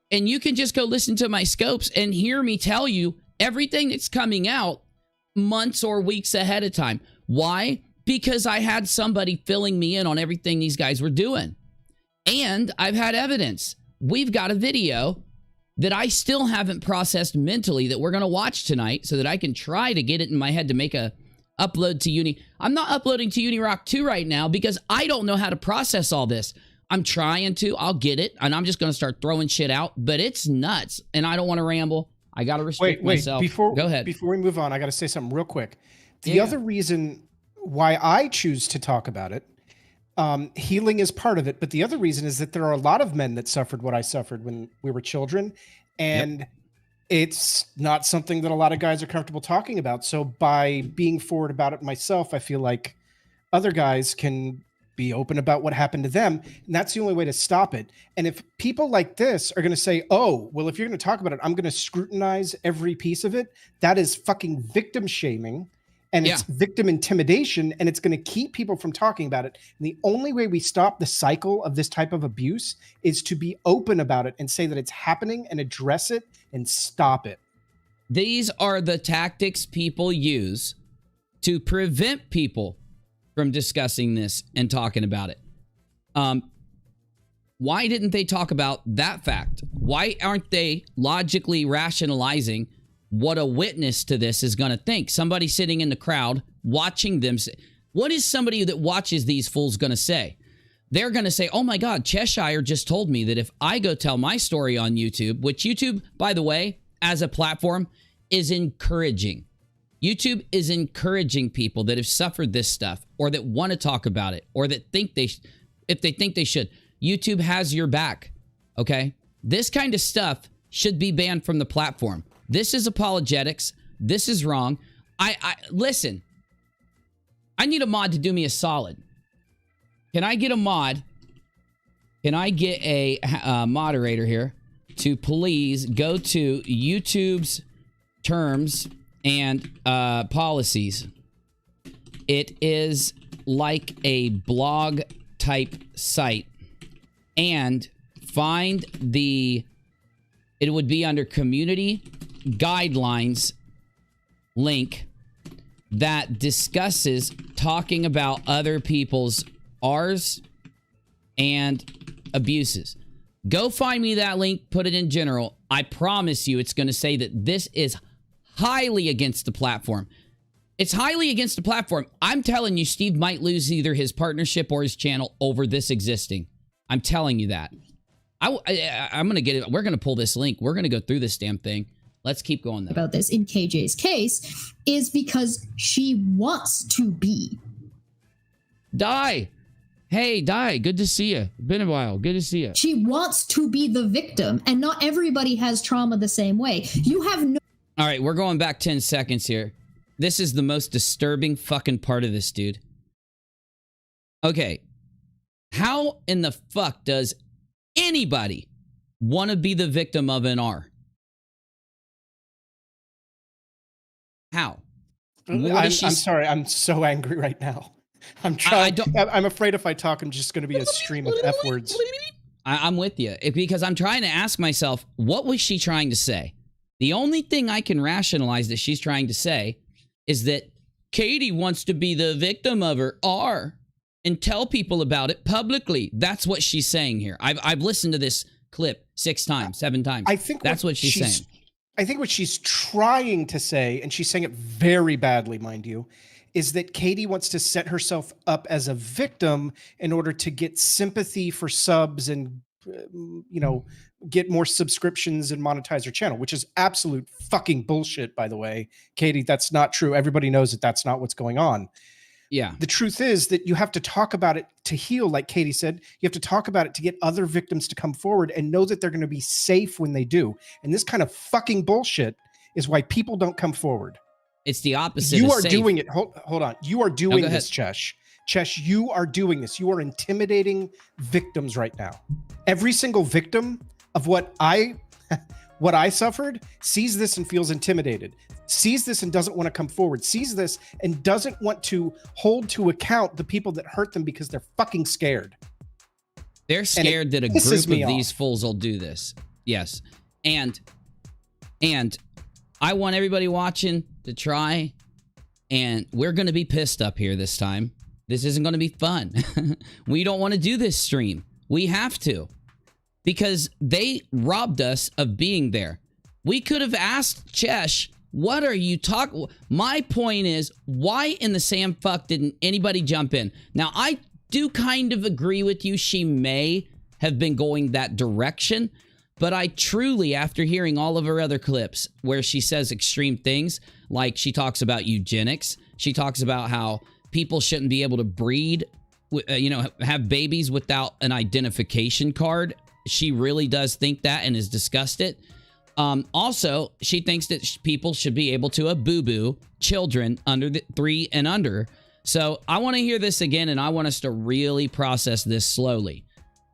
S1: And you can just go listen to my scopes and hear me tell you everything that's coming out months or weeks ahead of time. Why? Because I had somebody filling me in on everything these guys were doing. And I've had evidence. We've got a video that I still haven't processed mentally that we're going to watch tonight so that I can try to get it in my head to make a upload to Uni. I'm not uploading to UniRock 2 right now because I don't know how to process all this. I'm trying to. I'll get it. And I'm just going to start throwing shit out. But it's nuts. And I don't want to ramble. I got to restrict myself. Go ahead.
S2: Before we move on, I got to say something real quick. The other reason why I choose to talk about it, healing is part of it. But the other reason is that there are a lot of men that suffered what I suffered when we were children. And it's not something that a lot of guys are comfortable talking about. So by being forward about it myself, I feel like other guys can be open about what happened to them. And that's the only way to stop it. And if people like this are going to say, oh, well, if you're going to talk about it, I'm going to scrutinize every piece of it. That is fucking victim shaming. And it's victim intimidation, and it's going to keep people from talking about it. And the only way we stop the cycle of this type of abuse is to be open about it and say that it's happening and address it and stop it.
S1: These are the tactics people use to prevent people from discussing this and talking about it. Why didn't they talk about that fact? Why aren't they logically rationalizing what a witness to this is going to think? Somebody sitting in the crowd watching them say, what is somebody that watches these fools going to say? They're going to say, oh my God, Cheshire just told me that if I go tell my story on YouTube, which YouTube, by the way, as a platform is encouraging. YouTube is encouraging people that have suffered this stuff or that want to talk about it or that think if they think they should. YouTube has your back, okay? This kind of stuff should be banned from the platform. This is apologetics. This is wrong. Listen. I need a mod to do me a solid. Can I get a mod? Can I get a moderator here to please go to YouTube's terms and policies? It is like a blog type site, and find the, it would be under community guidelines link that discusses talking about other people's R's and abuses. Go find me that link, put it in general. I promise you it's going to say that this is highly against the platform. It's highly against the platform. I'm telling you, Steve might lose either his partnership or his channel over this existing. I'm telling you that. I'm going to get it. We're going to pull this link. We're going to go through this damn thing. Let's keep going though.
S5: About this in KJ's case is because she wants to be.
S1: Die. Hey, Die. Good to see you. Been a while. Good to see you.
S5: She wants to be the victim, and not everybody has trauma the same way. You have no...
S1: All right, we're going back 10 seconds here. This is the most disturbing fucking part of this, dude. Okay. How in the fuck does anybody want to be the victim of an R? How?
S2: I'm sorry. I'm so angry right now. I'm trying. I'm afraid if I talk, I'm just going to be a stream of F words.
S1: I'm with you because I'm trying to ask myself, what was she trying to say? The only thing I can rationalize that she's trying to say is that Katie wants to be the victim of her R and tell people about it publicly. That's what she's saying here. I've listened to this clip 6 times, 7 times.
S2: I think
S1: that's what she's saying.
S2: I think what she's trying to say, and she's saying it very badly, mind you, is that Katie wants to set herself up as a victim in order to get sympathy for subs and, get more subscriptions and monetize her channel, which is absolute fucking bullshit, by the way. Katie, that's not true. Everybody knows that that's not what's going on.
S1: Yeah.
S2: The truth is that you have to talk about it to heal, like Katie said. You have to talk about it to get other victims to come forward and know that they're going to be safe when they do. And this kind of fucking bullshit is why people don't come forward.
S1: It's the opposite.
S2: You are doing it. Hold on. You are doing this, Chesh. Chesh, you are doing this. You are intimidating victims right now. Every single victim of what I suffered sees this and feels intimidated. Sees this and doesn't want to come forward. Sees this and doesn't want to hold to account the people that hurt them because they're fucking scared.
S1: They're scared that a group of these fools will do this. Yes. And I want everybody watching to try, and we're going to be pissed up here this time. This isn't going to be fun. We don't want to do this stream. We have to, because they robbed us of being there. We could have asked Chesh, what are you talking? My point is, why in the Sam fuck didn't anybody jump in? Now, I do kind of agree with you. She may have been going that direction, but I truly, after hearing all of her other clips where she says extreme things, like she talks about eugenics, she talks about how people shouldn't be able to breed, have babies without an identification card. She really does think that and has discussed it. Also, she thinks that people should be able to boo-boo children under 3 and under. So I want to hear this again, and I want us to really process this slowly.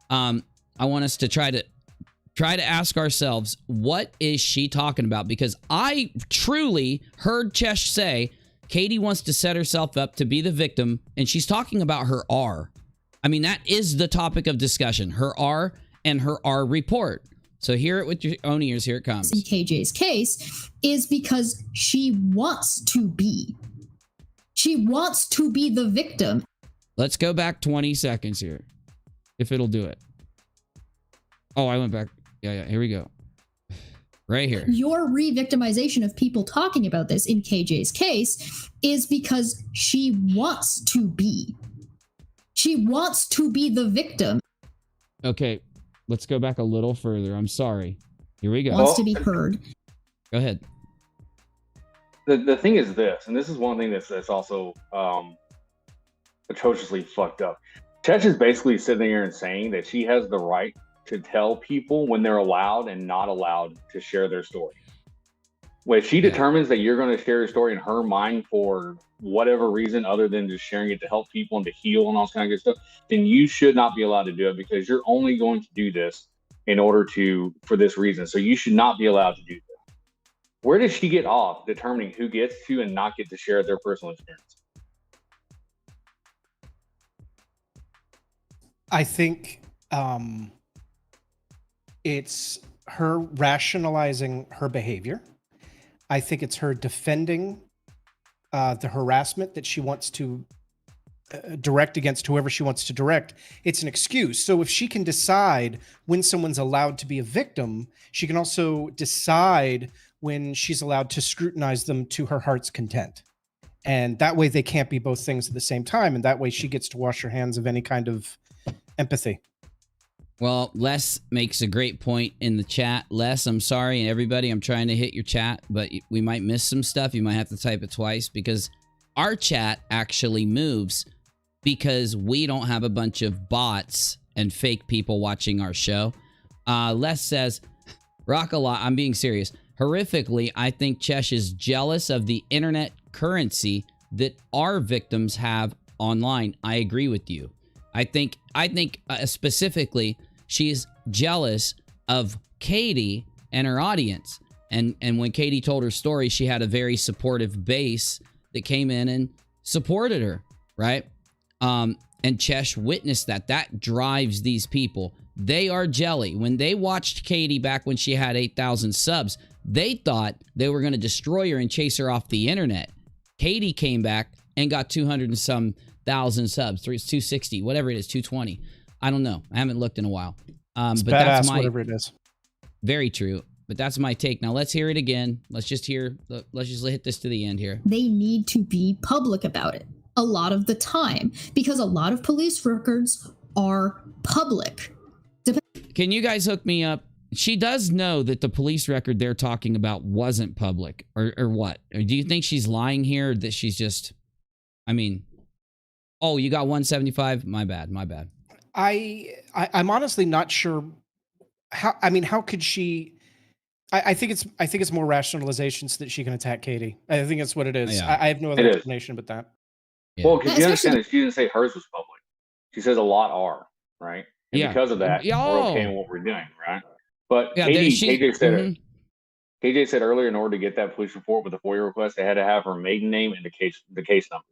S1: I want us to try to ask ourselves, what is she talking about? Because I truly heard Chesh say Katie wants to set herself up to be the victim, and she's talking about her R. I mean, that is the topic of discussion, her R and her R report. So hear it with your own ears. Here it comes.
S5: In KJ's case is because she wants to be. She wants to be the victim.
S1: Let's go back 20 seconds here, if it'll do it. Oh, I went back. Yeah, here we go. Right here.
S5: Your re-victimization of people talking about this in KJ's case is because she wants to be. She wants to be the victim.
S1: Okay, let's go back a little further. I'm sorry. Here we go.
S5: Wants to be heard.
S1: Go ahead.
S3: The thing is this, and this is one thing that's also atrociously fucked up. Chesh is basically sitting here and saying that she has the right to tell people when they're allowed and not allowed to share their story. Well, if she determines that you're going to share a story in her mind for whatever reason other than just sharing it to help people and to heal and all this kind of good stuff, then you should not be allowed to do it, because you're only going to do this in order to, for this reason. So you should not be allowed to do that. Where does she get off determining who gets to and not get to share their personal experience?
S2: I think it's her rationalizing her behavior. I think it's her defending the harassment that she wants to direct against whoever she wants to direct. It's an excuse. So if she can decide when someone's allowed to be a victim, she can also decide when she's allowed to scrutinize them to her heart's content. And that way they can't be both things at the same time. And that way she gets to wash her hands of any kind of empathy.
S1: Well, Les makes a great point in the chat. Les, I'm sorry, and everybody, I'm trying to hit your chat, but we might miss some stuff. You might have to type it twice, because our chat actually moves because we don't have a bunch of bots and fake people watching our show. Les says, rockAlot, I'm being serious. Horrifically, I think Chesh is jealous of the internet currency that our victims have online. I agree with you. I think specifically, she's jealous of Katie and her audience. And when Katie told her story, she had a very supportive base that came in and supported her, right? And Chesh witnessed that. That drives these people. They are jelly. When they watched Katie back when she had 8,000 subs, they thought they were going to destroy her and chase her off the internet. Katie came back and got 200 and some thousand subs, 260, whatever it is, 220. I don't know. I haven't looked in a while.
S2: It's
S1: but
S2: badass,
S1: that's my,
S2: whatever it is.
S1: Very true. But that's my take. Now let's hear it again. Let's just hit this to the end here.
S5: They need to be public about it a lot of the time, because a lot of police records are public.
S1: Can you guys hook me up? She does know that the police record they're talking about wasn't public, or what? Or do you think she's lying here, or that she's just, I mean, oh, you got 175? My bad.
S2: I'm honestly not sure how could she? I think it's more rationalization so that she can attack Katie. I think that's what it is.
S1: Yeah.
S2: I have no other explanation but that.
S1: Yeah.
S3: Well, because you understand that she didn't say hers was public. She says a lot are, right? And because of that, we're okay in what we're doing, right? But KJ said KJ said earlier, in order to get that police report with a FOIA request, they had to have her maiden name and the case number.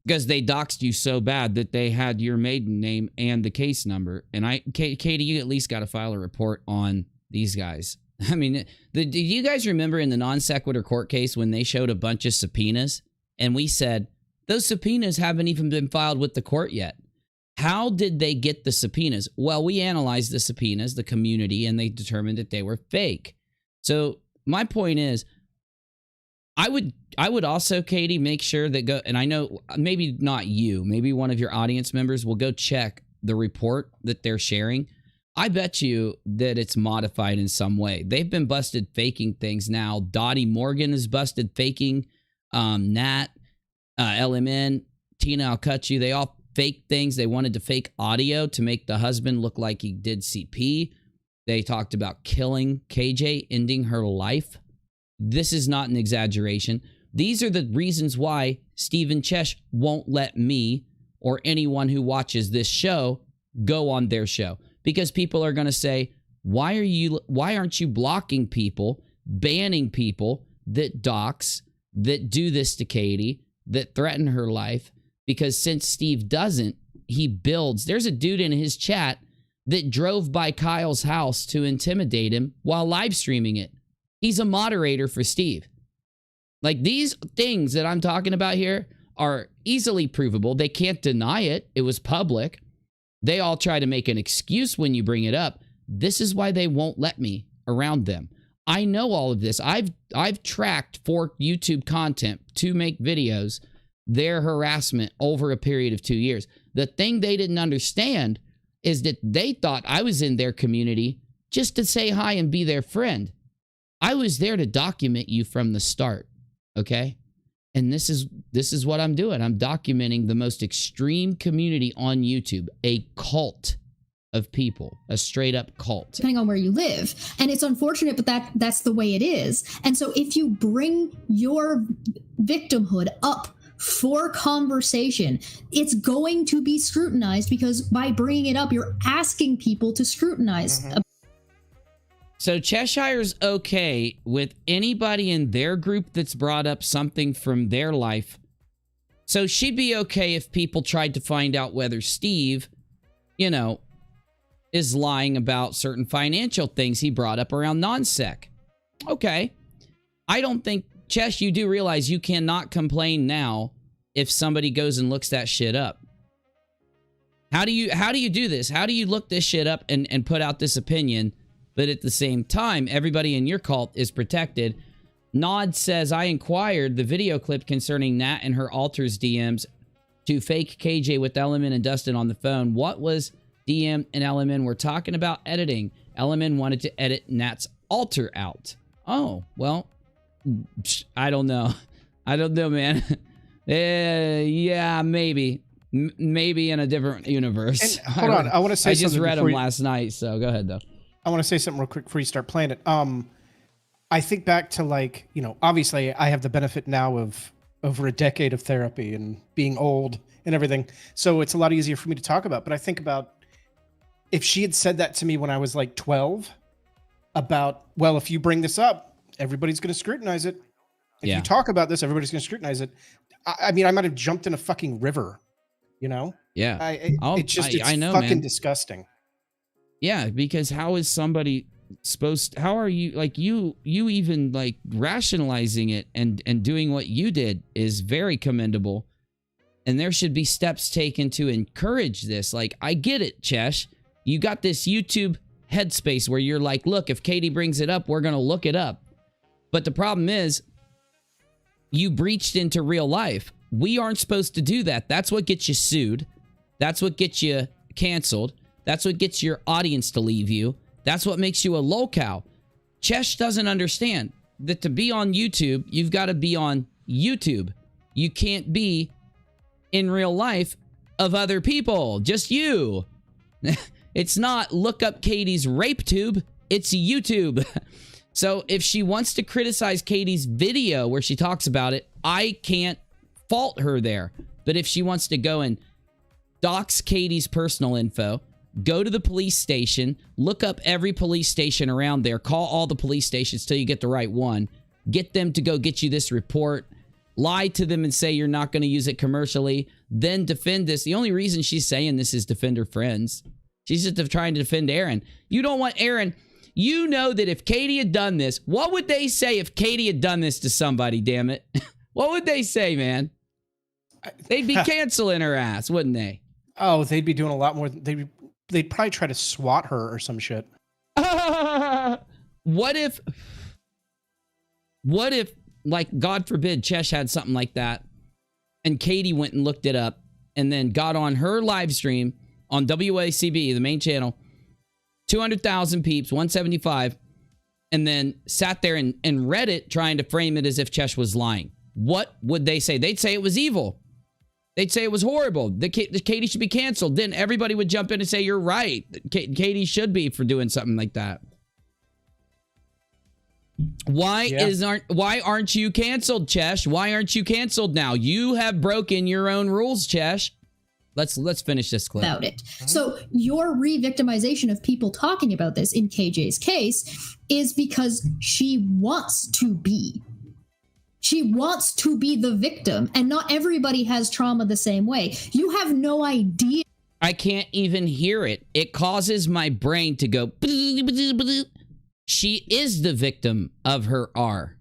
S1: Because they doxed you so bad that they had your maiden name and the case number. And Katie, you at least got to file a report on these guys. I mean, do you guys remember in the non sequitur court case when they showed a bunch of subpoenas and we said, those subpoenas haven't even been filed with the court yet? How did they get the subpoenas? Well, we analyzed the subpoenas, the community, and they determined that they were fake. So my point is, I would also, Katie, make sure that and I know maybe not you, maybe one of your audience members will go check the report that they're sharing. I bet you that it's modified in some way. They've been busted faking things now. Dottie Morgan is busted faking. Nat, LMN, Tina, I'll cut you. They all fake things. They wanted to fake audio to make the husband look like he did CP. They talked about killing KJ, ending her life. This is not an exaggeration. These are the reasons why Stephen Chesh won't let me or anyone who watches this show go on their show. Because people are going to say, why aren't you blocking people, banning people that dox, that do this to Katie, that threaten her life? Because since Steve doesn't, he builds. There's a dude in his chat that drove by Kyle's house to intimidate him while live streaming it. He's a moderator for Steve. Like, these things that I'm talking about here are easily provable. They can't deny it. It was public. They all try to make an excuse when you bring it up. This is why they won't let me around them. I know all of this. I've tracked for YouTube content to make videos, their harassment over a period of 2 years. The thing they didn't understand is that they thought I was in their community just to say hi and be their friend. I was there to document you from the start, okay? And this is what I'm doing. I'm documenting the most extreme community on YouTube, a cult, of people, a straight up cult.
S5: Depending on where you live. And it's unfortunate, but that's the way it is. And so if you bring your victimhood up for conversation, it's going to be scrutinized, because by bringing it up, you're asking people to scrutinize.
S1: So Cheshire's okay with anybody in their group that's brought up something from their life. So she'd be okay if people tried to find out whether Steve, you know, is lying about certain financial things he brought up around non-sec. Okay. I don't think, Chesh, you do realize you cannot complain now if somebody goes and looks that shit up. How do you do this? How do you look this shit up and put out this opinion, but at the same time, everybody in your cult is protected? Nod says, I inquired the video clip concerning Nat and her alters DMs to fake KJ with Element and Dustin on the phone. What was DM and Element were talking about editing? Element wanted to edit Nat's alter out. Oh, well, I don't know. I don't know, man. Yeah, maybe. Maybe in a different universe.
S2: And, hold on, I want to say something.
S1: I just read them last night, so go ahead, though.
S2: I want to say something real quick before you start playing it. I think back to, like, you know, obviously I have the benefit now of over a decade of therapy and being old and everything. So it's a lot easier for me to talk about. But I think about if she had said that to me when I was like 12 about, well, if you bring this up, everybody's going to scrutinize it. If you talk about this, everybody's going to scrutinize it. I mean, I might have jumped in a fucking river, you know?
S1: Yeah.
S2: It's
S1: I know,
S2: fucking
S1: man.
S2: Disgusting.
S1: Yeah, because how is somebody supposed to, how are you, like, you even like rationalizing it and doing what you did is very commendable. And there should be steps taken to encourage this. Like, I get it, Chesh. You got this YouTube headspace where you're like, look, if Katie brings it up, we're going to look it up. But the problem is, you breached into real life. We aren't supposed to do that. That's what gets you sued. That's what gets you canceled. That's what gets your audience to leave you. That's what makes you a lolcow. Chesh doesn't understand that to be on YouTube, you've got to be on YouTube. You can't be in real life of other people, just you. It's not look up Katie's rape tube, it's YouTube. So if she wants to criticize Katie's video where she talks about it, I can't fault her there. But if she wants to go and dox Katie's personal info, go to the police station, look up every police station around there, call all the police stations till you get the right one, get them to go get you this report, lie to them and say you're not going to use it commercially, then defend this. The only reason she's saying this is defend her friends. She's just trying to defend Aaron. You don't want Aaron. You know that if Katie had done this, what would they say if Katie had done this to somebody, damn it? What would they say, man? They'd be canceling her ass, wouldn't they?
S2: Oh, they'd be doing a lot more. They'd probably try to swat her or some shit.
S1: What if, like, God forbid, Chesh had something like that, and Katie went and looked it up, and then got on her live stream on WACB, the main channel, 200,000 peeps, 175, and then sat there and read it, trying to frame it as if Chesh was lying. What would they say? They'd say it was evil. They'd say it was horrible. Katie should be canceled. Then everybody would jump in and say, you're right. Katie should be for doing something like that. Why aren't you canceled, Chesh? Why aren't you canceled now? You have broken your own rules, Chesh. Let's finish this clip.
S5: About it. So your re-victimization of people talking about this in KJ's case is because she wants to be. She wants to be the victim, and not everybody has trauma the same way. You have no idea.
S1: I can't even hear it. It causes my brain to go. She is the victim of her R.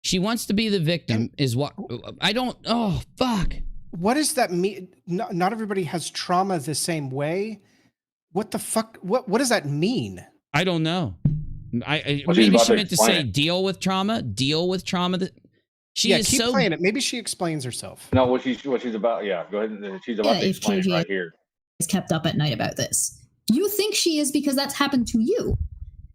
S1: She wants to be the victim, is what I don't. Oh, fuck.
S2: What does that mean? Not everybody has trauma the same way. What the fuck? What does that mean?
S1: I don't know. Maybe she meant to say deal with trauma. Deal with trauma. She is
S2: keep
S1: so
S2: playing it. Maybe she explains herself.
S3: No, what she's about. Yeah, go ahead. She's about to explain it right here.
S5: Is kept up at night about this. You think she is because that's happened to you.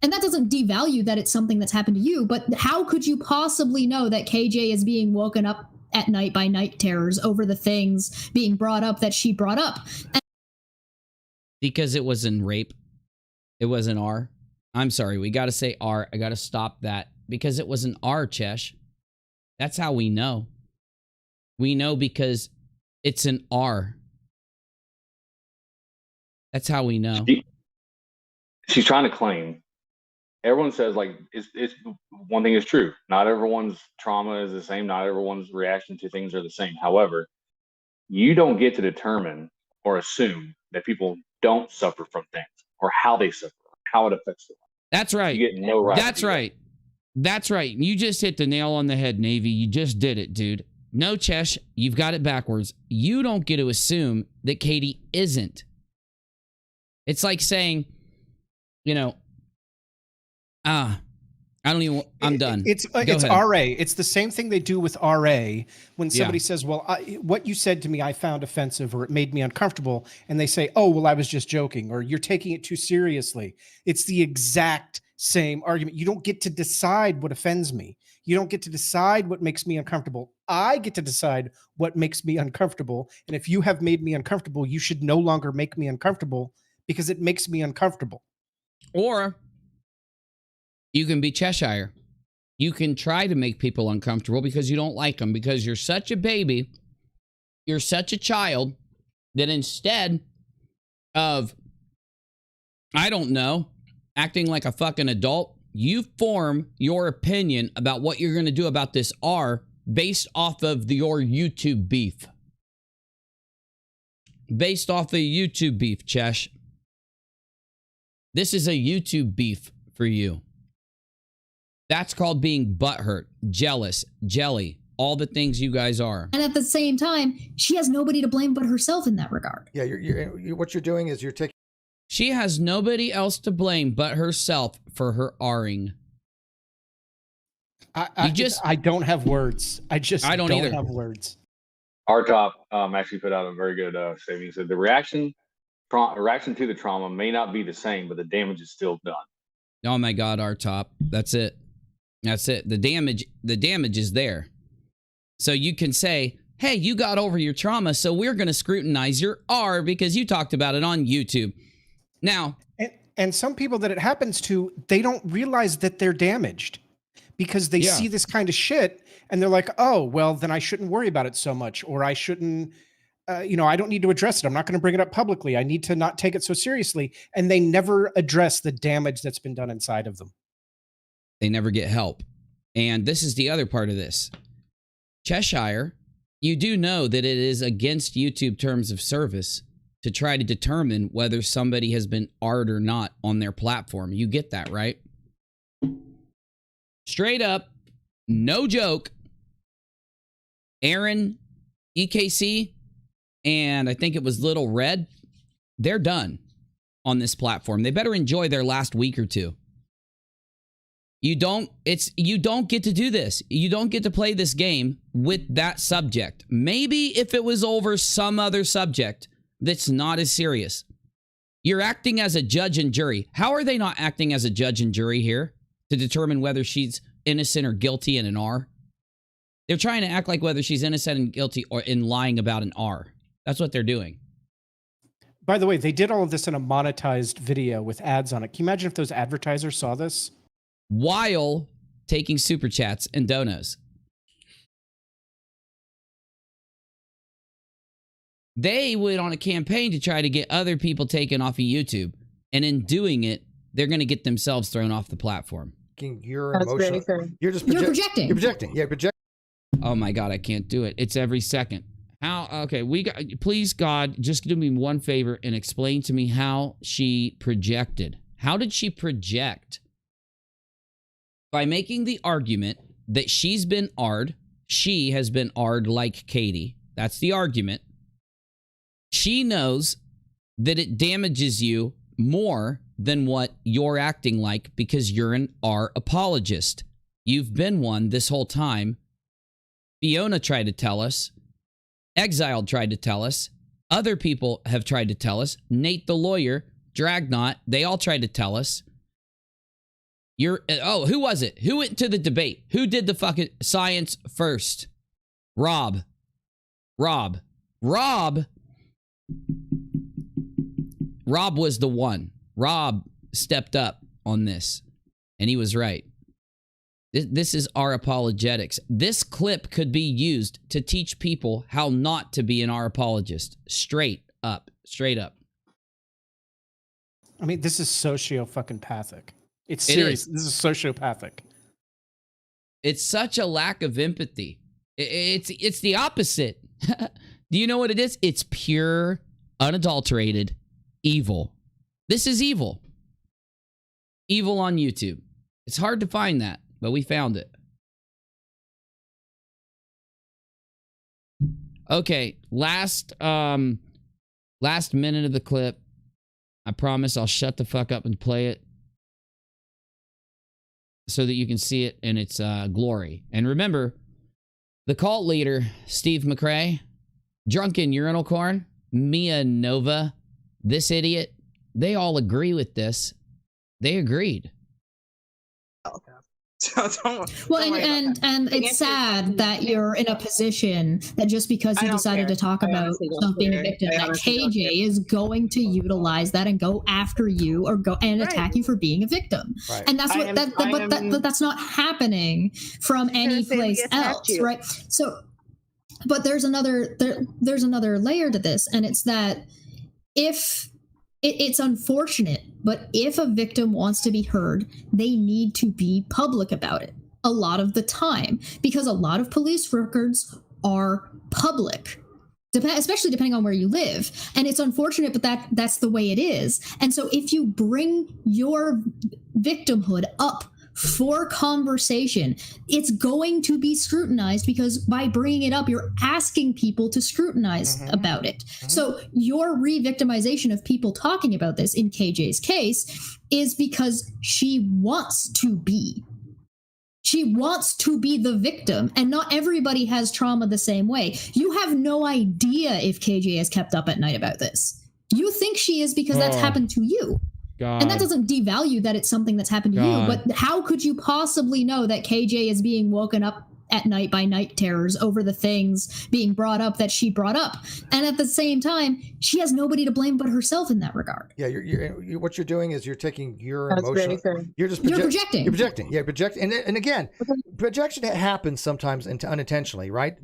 S5: And that doesn't devalue that it's something that's happened to you, but how could you possibly know that KJ is being woken up at night by night terrors over the things being brought up that she brought up?
S1: Because it was in rape. It was an R. I'm sorry, we got to say R. I got to stop that. Because it was an R, Chesh. That's how we know. We know because it's an R. That's how we know.
S3: She's trying to claim. Everyone says, like, it's one thing is true. Not everyone's trauma is the same. Not everyone's reaction to things are the same. However, you don't get to determine or assume that people don't suffer from things or how they suffer, how it affects them.
S1: That's right.
S3: You get no right.
S1: That's right. That's right. You just hit the nail on the head, Navy. You just did it, dude. No, Chesh, you've got it backwards. You don't get to assume that Katie isn't. It's like saying, you know, I don't even, I'm done.
S2: It's RA. It's the same thing they do with RA when somebody says, well, what you said to me, I found offensive or it made me uncomfortable. And they say, oh, well, I was just joking, or you're taking it too seriously. It's the exact same argument. You don't get to decide what offends me. You don't get to decide what makes me uncomfortable. I get to decide what makes me uncomfortable. And if you have made me uncomfortable, you should no longer make me uncomfortable because it makes me uncomfortable.
S1: Or you can be Cheshire. You can try to make people uncomfortable because you don't like them, because you're such a baby, you're such a child, that instead of, I don't know, acting like a fucking adult, you form your opinion about what you're going to do about this R based off of your YouTube beef. Based off of YouTube beef, Chesh. This is a YouTube beef for you. That's called being butthurt, jealous, jelly, all the things you guys are.
S5: And at the same time, she has nobody to blame but herself in that regard.
S9: Yeah, what you're doing is you're taking...
S1: She has nobody else to blame but herself for her R-ing.
S2: I don't have words. I don't
S1: either.
S2: have words.
S3: Our top actually put out a very good statement. He said the reaction to the trauma may not be the same, but the damage is still done.
S1: Oh my God, our top. That's it. That's it. The damage is there. So you can say, hey, you got over your trauma, so we're going to scrutinize your R because you talked about it on YouTube. Now,
S2: and some people that it happens to, they don't realize that they're damaged because they see this kind of shit and they're like, oh, well, then I shouldn't worry about it so much, or I shouldn't, I don't need to address it. I'm not going to bring it up publicly. I need to not take it so seriously. And they never address the damage that's been done inside of them.
S1: They never get help. And this is the other part of this. Cheshire, you do know that it is against YouTube terms of service to try to determine whether somebody has been R'd or not on their platform. You get that, right? Straight up, no joke. Aaron, EKC, and I think it was Little Red, they're done on this platform. They better enjoy their last week or two. You don't get to do this. You don't get to play this game with that subject. Maybe if it was over some other subject that's not as serious. You're acting as a judge and jury. How are they not acting as a judge and jury here to determine whether she's innocent or guilty in an R? They're trying to act like whether she's innocent and guilty or in lying about an R. That's what they're doing.
S2: By the way, they did all of this in a monetized video with ads on it. Can you imagine if those advertisers saw this?
S1: While taking super chats and donos. They went on a campaign to try to get other people taken off of YouTube. And in doing it, they're going to get themselves thrown off the platform.
S9: You're emotional. You're projecting. You're projecting. Yeah, projecting.
S1: Oh my God, I can't do it. It's every second. How? Okay, please, God, just do me one favor and explain to me how she projected. How did she project? By making the argument that she's been R'd, she has been R'd like Katie. That's the argument. She knows that it damages you more than what you're acting like because you're an R apologist. You've been one this whole time. Fiona tried to tell us. Exiled tried to tell us. Other people have tried to tell us. Nate the lawyer, Dragnot, they all tried to tell us. Who was it? Who went to the debate? Who did the fucking science first? Rob. Rob was the one. Rob stepped up on this, and he was right. This is our apologetics. This clip could be used to teach people how not to be an R apologist. Straight up. Straight up.
S2: I mean, this is socio-fucking-pathic. It's serious. This is sociopathic.
S1: It's such a lack of empathy. It's the opposite. Do you know what it is? It's pure, unadulterated evil. This is evil. Evil on YouTube. It's hard to find that, but we found it. Okay, last minute of the clip. I promise I'll shut the fuck up and play it so that you can see it in its glory. And remember, the cult leader, Steve McCrae, Drunken Urinal Corn, Mia Nova, this idiot, they all agree with this. They agreed.
S5: Well, and it's sad that you're in a position that just because you decided to talk about not being a victim, that KJ is going to utilize that and go after you or go and attack you for being a victim. Right. And that's what but that's not happening from any place else, right? So, but there's another layer to this, and it's that if it's unfortunate, but if a victim wants to be heard, they need to be public about it a lot of the time, because a lot of police records are public, especially depending on where you live. And it's unfortunate, but that's the way it is. And so if you bring your victimhood up for conversation, it's going to be scrutinized, because by bringing it up, you're asking people to scrutinize about it. So your re-victimization of people talking about this in KJ's case is because she wants to be. She wants to be the victim, and not everybody has trauma the same way. You have no idea if KJ has kept up at night about this. You think she is because that's happened to you. God. And that doesn't devalue that it's something that's happened to you, but how could you possibly know that KJ is being woken up at night by night terrors over the things being brought up that she brought up? And at the same time, she has nobody to blame but herself in that regard.
S9: Yeah, you're what you're doing is you're taking your emotion. You're projecting. You're projecting. Yeah, projecting. And again, projection happens sometimes unintentionally, right?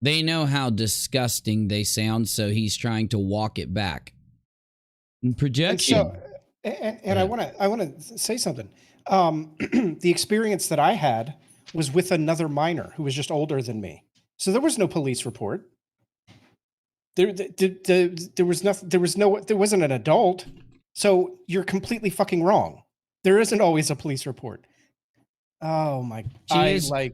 S1: They know how disgusting they sound, so he's trying to walk it back. Projection.
S2: And I want to say something. The experience that I had was with another minor who was just older than me. So there was no police report. There was nothing. There wasn't an adult. So you're completely fucking wrong. There isn't always a police report. Oh my!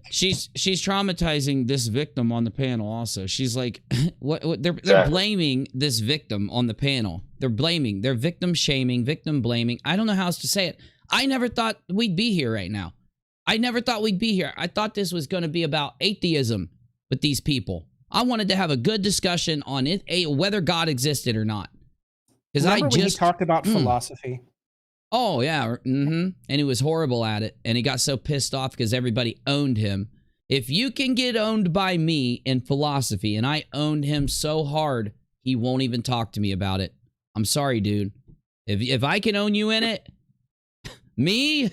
S2: She's
S1: traumatizing this victim on the panel. Also, she's like, what? They're blaming this victim on the panel. They're victim shaming, victim blaming. I don't know how else to say it. I never thought we'd be here right now. I thought this was going to be about atheism with these people. I wanted to have a good discussion on it, whether God existed or not. Because
S2: when he talked about philosophy.
S1: Oh, yeah. And he was horrible at it. And he got so pissed off because everybody owned him. If you can get owned by me in philosophy, and I owned him so hard, he won't even talk to me about it. I'm sorry, dude. If I can own you in it, me,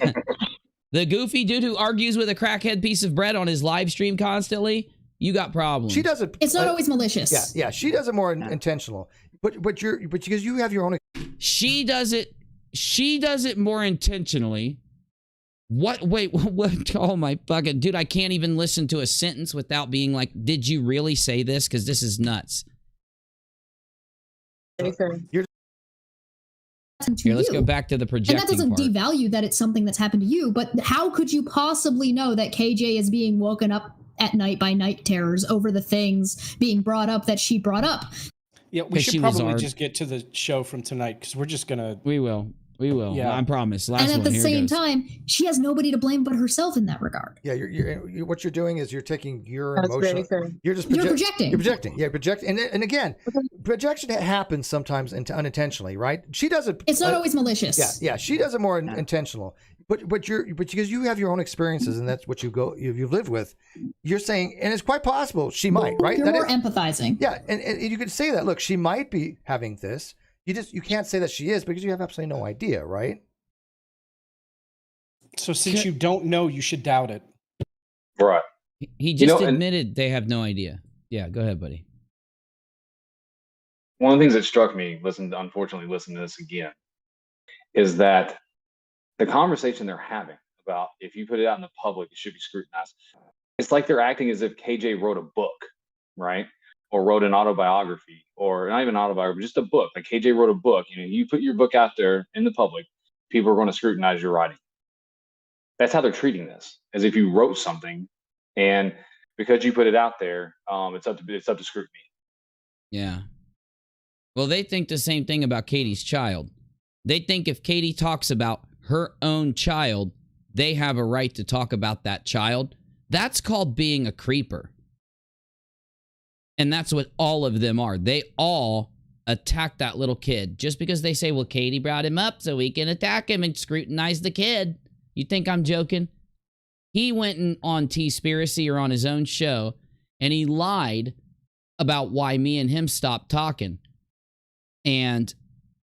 S1: the goofy dude who argues with a crackhead piece of bread on his live stream constantly, you got problems.
S9: She does it.
S5: It's not always malicious.
S9: Yeah. She does it more intentional. But because you have your own.
S1: She does it more intentionally. What? Wait, what? Oh my fucking dude! I can't even listen to a sentence without being like, "Did you really say this?" Because this is nuts. Here, let's go back to the projecting.
S5: And that doesn't
S1: part.
S5: Devalue that it's something that's happened to you. But how could you possibly know that KJ is being woken up at night by night terrors over the things being brought up that she brought up?
S2: Yeah, we should probably just get to the show from tonight, because we're just gonna.
S1: We will. Yeah, I promise. Last
S5: and at
S1: one.
S5: the same time, she has nobody to blame but herself in that regard.
S9: Yeah, what you're doing is you're taking your emotion. You're projecting. You're projecting. Yeah, projecting. And again, projection happens sometimes unintentionally, right? She does it.
S5: It's not always malicious.
S9: Yeah. She does it more intentional. But because you have your own experiences, and that's what you've lived with. You're saying, and it's quite possible she might, right?
S5: You're more empathizing.
S9: Yeah, and you could say that. Look, she might be having this. You can't say that she is because you have absolutely no idea, right?
S2: So since you don't know, you should doubt it.
S3: Right.
S1: He just admitted they have no idea. Yeah, go ahead, buddy.
S3: One of the things that struck me, unfortunately listening to this again, is that the conversation they're having about if you put it out in the public, it should be scrutinized. It's like they're acting as if KJ wrote a book, right? Or wrote an autobiography, or not even autobiography, just a book. Like KJ wrote a book. You put your book out there in the public, people are going to scrutinize your writing. That's how they're treating this, as if you wrote something, and because you put it out there, it's up to scrutiny.
S1: Yeah. Well, they think the same thing about Katie's child. They think if Katie talks about her own child, they have a right to talk about that child. That's called being a creeper. And that's what all of them are. They all attack that little kid just because they say, well, Katie brought him up so we can attack him and scrutinize the kid. You think I'm joking? He went on TEASPIRACY or on his own show, and he lied about why me and him stopped talking. And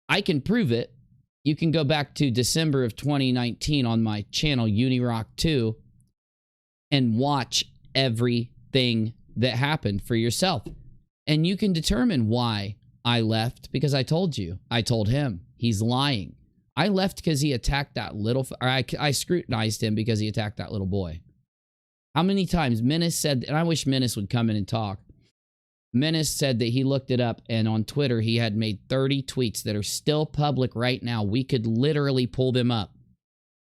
S1: I can prove it. You can go back to December of 2019 on my channel, Unirock 2, and watch everything that happened for yourself. And you can determine why I left, because I told you. I told him. He's lying. I left because he attacked that little... Or I scrutinized him because he attacked that little boy. How many times Menace said... And I wish Menace would come in and talk. Menace said that he looked it up, and on Twitter he had made 30 tweets that are still public right now. We could literally pull them up,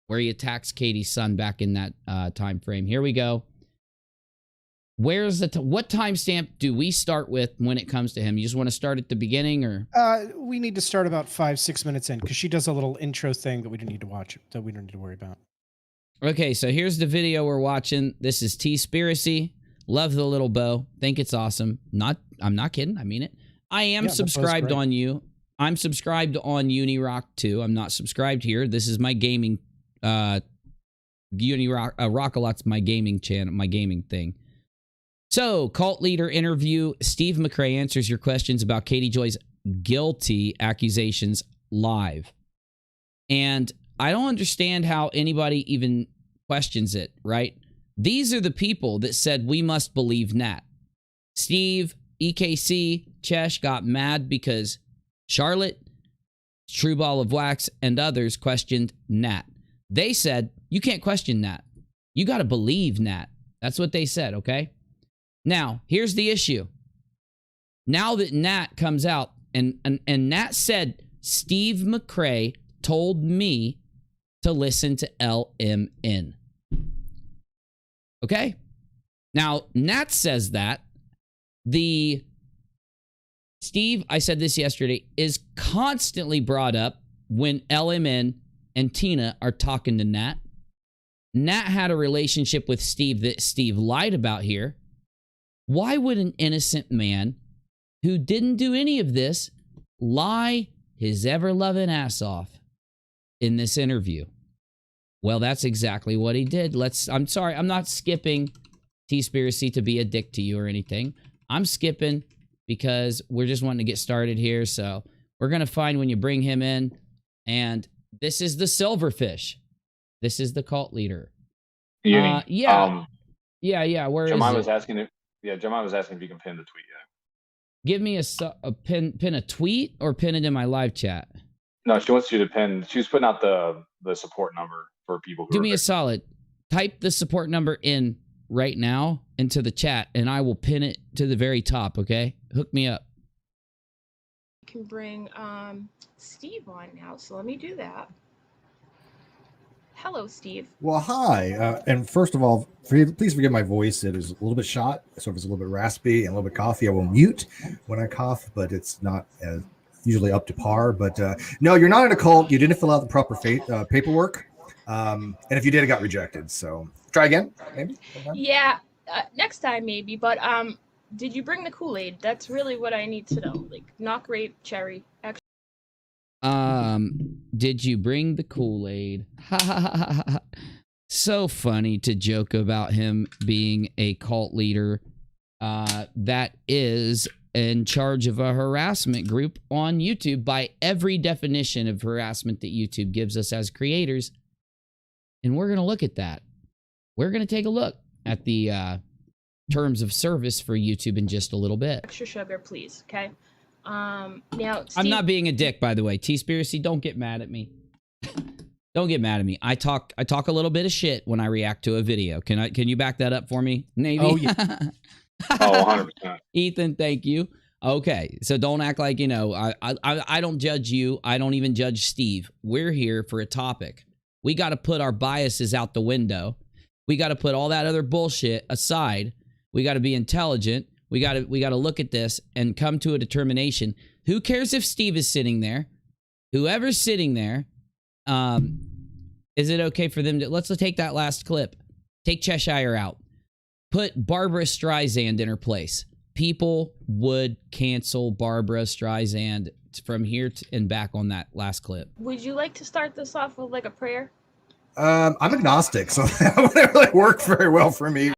S1: where he attacks Katie's son back in that time frame. Here we go. Where's the... what timestamp do we start with when it comes to him? You just want to start at the beginning, or...
S2: we need to start about 5-6 minutes in, because she does a little intro thing that we don't need to watch, that we don't need to worry about.
S1: Okay, so here's the video we're watching. This is TEASPIRACY. Love the little bow. Think it's awesome. I'm not kidding. I mean it. I am subscribed on you. I'm subscribed on Unirock 2. I'm not subscribed here. This is my gaming... rockAlot's my gaming channel, my gaming thing. So, cult leader interview. Steve McCrae answers your questions about Katie Joy's guilty accusations live. And I don't understand how anybody even questions it, right? These are the people that said we must believe Nat. Steve, EKC, Chesh got mad because Charlotte, True Ball of Wax, and others questioned Nat. They said, you can't question Nat. You got to believe Nat. That's what they said, okay? Now, here's the issue. Now that Nat comes out, and Nat said, Steve McCrae told me to listen to LMN. Okay? Now, Nat says that. Steve, I said this yesterday, is constantly brought up when LMN and Tina are talking to Nat. Nat had a relationship with Steve that Steve lied about here. Why would an innocent man who didn't do any of this lie his ever-loving ass off in this interview? Well, that's exactly what he did. I'm sorry, I'm not skipping TEASPIRACY to be a dick to you or anything. I'm skipping because we're just wanting to get started here. So we're going to find when you bring him in. And this is the Silverfish. This is the cult leader.
S3: Yeah.
S1: Where
S3: Jemima
S1: is it?
S3: Jemima was asking if you can pin the tweet. Yeah.
S1: Give me a pin a tweet or pin it in my live chat.
S3: No, she wants you to pin. She was putting out the support number for people.
S1: Do me a solid. Type the support number in right now into the chat, and I will pin it to the very top. Okay, hook me up.
S10: You can bring Steve on now, so let me do that. Hello, Steve.
S11: Well, hi. And first of all, please forgive my voice. It is a little bit shot, so if it's a little bit raspy and a little bit coughy, I will mute when I cough, but it's not as usually up to par. But no, you're not in a cult. You didn't fill out the proper paperwork. And if you did, it got rejected. So try again, maybe?
S10: Yeah, next time maybe. But did you bring the Kool-Aid? That's really what I need to know. Like, not grape, cherry. Actually.
S1: Did you bring the Kool-Aid? So funny to joke about him being a cult leader. That is in charge of a harassment group on YouTube by every definition of harassment that YouTube gives us as creators. And we're going to look at that. We're going to take a look at the terms of service for YouTube in just a little bit.
S10: Extra sugar, please. Okay. Now, Steve,
S1: I'm not being a dick, by the way. TEASPIRACY, don't get mad at me. Don't get mad at me. I talk a little bit of shit when I react to a video. Can you back that up for me, Navy?
S2: Oh, yeah.
S3: Oh, 100%.
S1: Ethan, thank you. Okay, so don't act like, I don't judge you. I don't even judge Steve. We're here for a topic. We got to put our biases out the window. We got to put all that other bullshit aside. We got to be intelligent. We got to look at this and come to a determination. Who cares if Steve is sitting there? Whoever's sitting there, is it okay for them to... Let's take that last clip. Take Cheshire out. Put Barbara Streisand in her place. People would cancel Barbara Streisand from here and back on that last clip.
S10: would you like to start this off with like a prayer?
S11: I'm agnostic, so that wouldn't really work very well for me.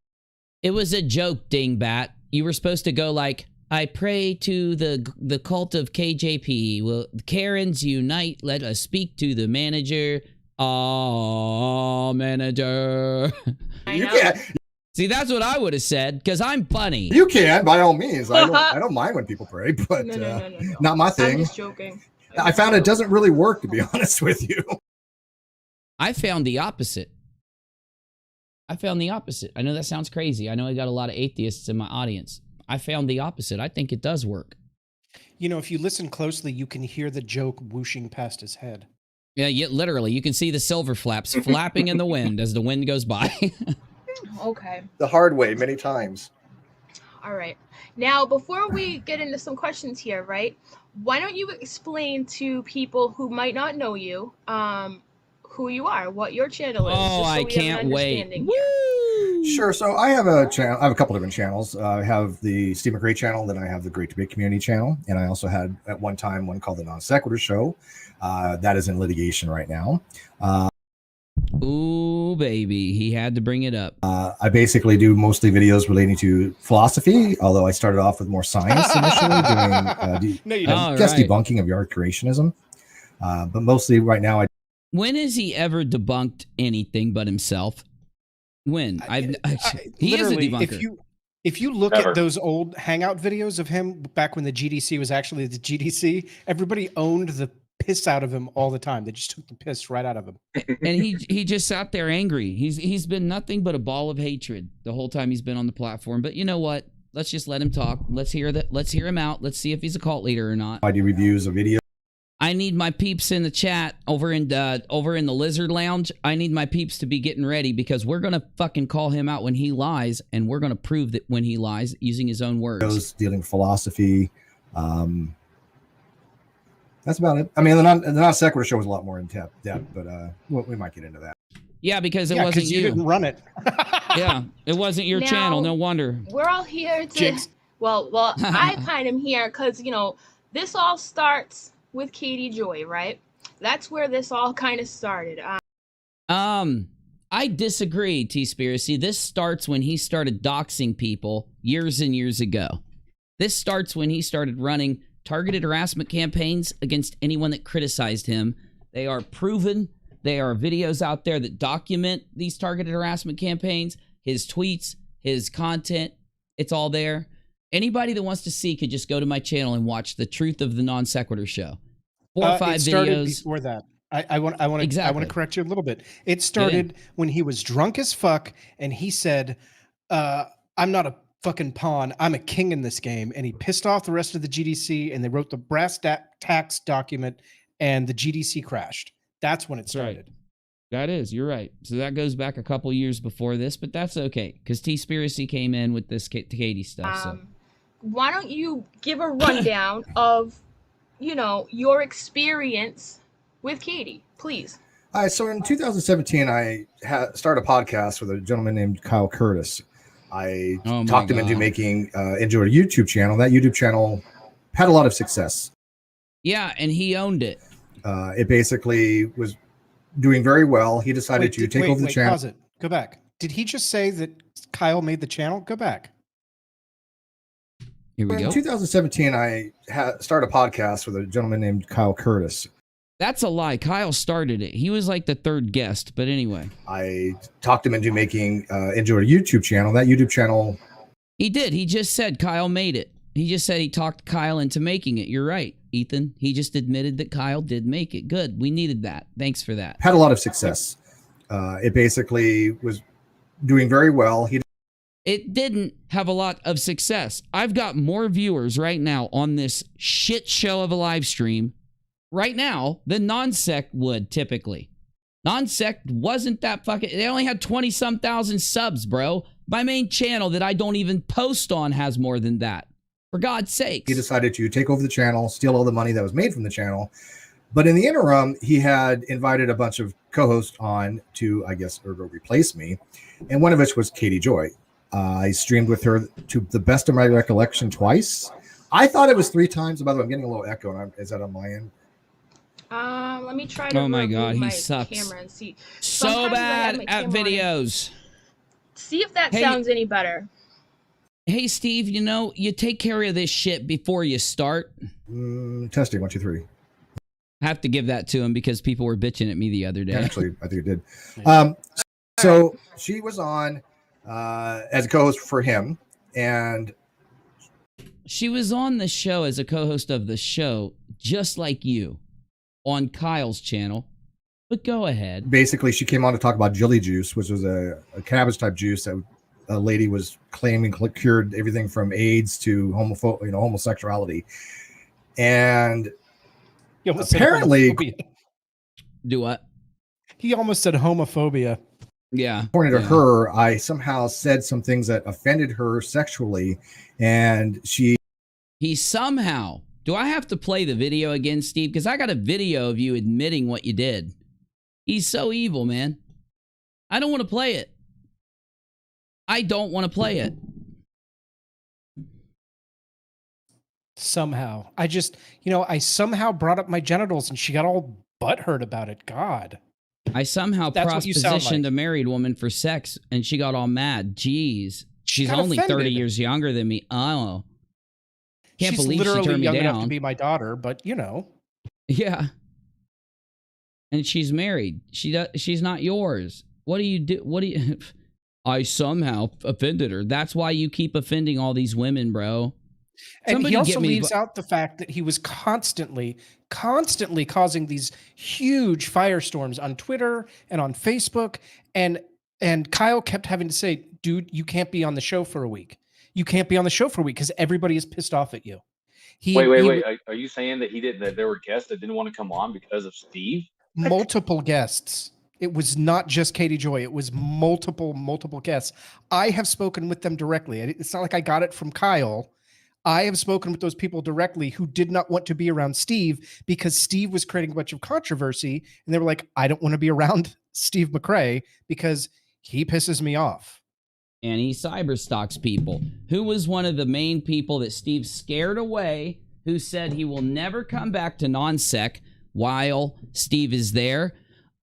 S1: It was a joke, dingbat. You were supposed to go like, I pray to the cult of KJP. Will Karens unite? Let us speak to the manager. Oh, manager.
S11: You can't.
S1: See, that's what I would have said, because I'm funny.
S11: You can, by all means. I don't mind when people pray, but no. Not my thing.
S10: I'm just joking.
S11: I found it doesn't really work, to be honest with you.
S1: I found the opposite. I know that sounds crazy. I know I got a lot of atheists in my audience. I found the opposite. I think it does work.
S2: If you listen closely, you can hear the joke whooshing past his head.
S1: Yeah, literally. You can see the silver flaps flapping in the wind as the wind goes by.
S10: Okay.
S11: The hard way, many times.
S10: All right. Now, before we get into some questions here, right? Why don't you explain to people who might not know you, who you are, what your channel is?
S1: Oh, I can't wait.
S11: Sure. So I have a channel. I have a couple different channels. I have the Steve McRae channel, then I have the Great Debate Community channel, and I also had at one time one called the Non Sequitur Show. That is in litigation right now.
S1: Ooh, baby, he had to bring it up.
S11: I basically do mostly videos relating to philosophy, although I started off with more science initially, doing debunking of yard creationism. But mostly right now,
S1: when has he ever debunked anything but himself? When? He is a debunker.
S2: If you look at those old Hangout videos of him back when the GDC was actually the GDC, everybody owned the piss out of him all the time. They just took the piss right out of him.
S1: And he just sat there angry. He's been nothing but a ball of hatred the whole time he's been on the platform. But you know what? Let's just let him talk. Let's hear him out. Let's see if he's a cult leader or not.
S11: I do reviews of videos.
S1: I need my peeps in the chat over in the Lizard Lounge. I need my peeps to be getting ready, because we're gonna fucking call him out when he lies, and we're gonna prove that when he lies using his own words.
S11: Dealing with philosophy. That's about it. I mean, the non sequitur show was a lot more in depth, but we might get into that.
S1: Yeah, because it wasn't you.
S2: You didn't run it.
S1: Yeah, it wasn't your channel. No wonder.
S10: We're all here to. Well, I kind of am here because this all starts with Katie Joy, right? That's where this all kind of started.
S1: I disagree, TEASPIRACY. This starts when he started doxing people years and years ago. This starts when he started running targeted harassment campaigns against anyone that criticized him. They are proven. There are videos out there that document these targeted harassment campaigns, his tweets, his content. It's all there. Anybody that wants to see could just go to my channel and watch The Truth of the Non Sequitur Show. 4 or 5
S2: it started
S1: videos
S2: before that. I want to correct you a little bit. It started when he was drunk as fuck and he said, "I'm not a fucking pawn. I'm a king in this game." And he pissed off the rest of the GDC, and they wrote the brass tacks document, and the GDC crashed. That's when it started.
S1: Right. That is, you're right. So that goes back a couple years before this, but that's okay, because TEASPIRACY came in with this Katie stuff. So
S10: why don't you give a rundown of, your experience with Katie, please?
S11: All right, so in 2017, I started a podcast with a gentleman named Kyle Curtis. I talked him into making into a YouTube channel. That YouTube channel had a lot of success.
S1: Yeah, and he owned it.
S11: It basically was doing very well. He decided to take over the channel.
S2: Pause it. Go back. Did he just say that Kyle made the channel? Go back.
S1: Here we go.
S11: In 2017, I started a podcast with a gentleman named Kyle Curtis.
S1: That's a lie. Kyle started it. He was like the third guest, but anyway.
S11: I talked him into making into a YouTube channel. That YouTube channel.
S1: He did. He just said Kyle made it. He just said he talked Kyle into making it. You're right, Ethan. He just admitted that Kyle did make it. Good. We needed that. Thanks for that.
S11: Had a lot of success. It basically was doing very well.
S1: It didn't have a lot of success. I've got more viewers right now on this shit show of a live stream right now than non-sec would typically. Non-sec wasn't that fucking... They only had 20-some thousand subs, bro. My main channel that I don't even post on has more than that. For God's sake.
S11: He decided to take over the channel, steal all the money that was made from the channel. But in the interim, he had invited a bunch of co-hosts on to, I guess, or to replace me. And one of which was Katie Joy. I streamed with her to the best of my recollection twice. I thought it was 3 times. By the way, I'm getting a little echo. Is that on my end?
S10: Let me try to
S1: oh my God, he sucks.
S10: Camera and see.
S1: So bad at videos.
S10: See if that sounds any better.
S1: Hey, Steve, you know, you take care of this shit before you start.
S11: Testing, 1, 2, 3.
S1: I have to give that to him because people were bitching at me the other day.
S11: Actually, I think it did. So she was on as a co-host for him, and
S1: she was on the show as a co-host of the show, just like you, on Kyle's channel. But go ahead.
S11: Basically, she came on to talk about Jilly Juice, which was a cabbage type juice that a lady was claiming cured everything from AIDS to homosexuality, and apparently,
S1: do what?
S2: He almost said homophobia.
S1: Yeah.
S11: According to her, I somehow said some things that offended her sexually, and
S1: he somehow. Do I have to play the video again, Steve? Because I got a video of you admitting what you did. He's so evil, man. I don't want to play it. I don't want to play it.
S2: Somehow. I somehow brought up my genitals and she got all butthurt about it. God.
S1: I somehow propositioned a married woman for sex and she got all mad. Jeez. She's only offended. 30 years younger than me. Oh. Can't believe she turned me down. She's literally young enough
S2: to be my daughter, but you know.
S1: Yeah. And she's married. She's not yours. What do you do? I somehow offended her. That's why you keep offending all these women, bro.
S2: And he also leaves out the fact that he was constantly causing these huge firestorms on Twitter and on Facebook. And Kyle kept having to say, dude, you can't be on the show for a week. You can't be on the show for a week because everybody is pissed off at you.
S3: Wait. Are you saying that there were guests that didn't want to come on because of Steve?
S2: Multiple guests. It was not just Katie Joy. It was multiple guests. I have spoken with them directly. It's not like I got it from Kyle. I have spoken with those people directly who did not want to be around Steve because Steve was creating a bunch of controversy. And they were like, I don't want to be around Steve McCrae because he pisses me off.
S1: And he cyberstalks people. Who was one of the main people that Steve scared away, who said he will never come back to non-sec while Steve is there?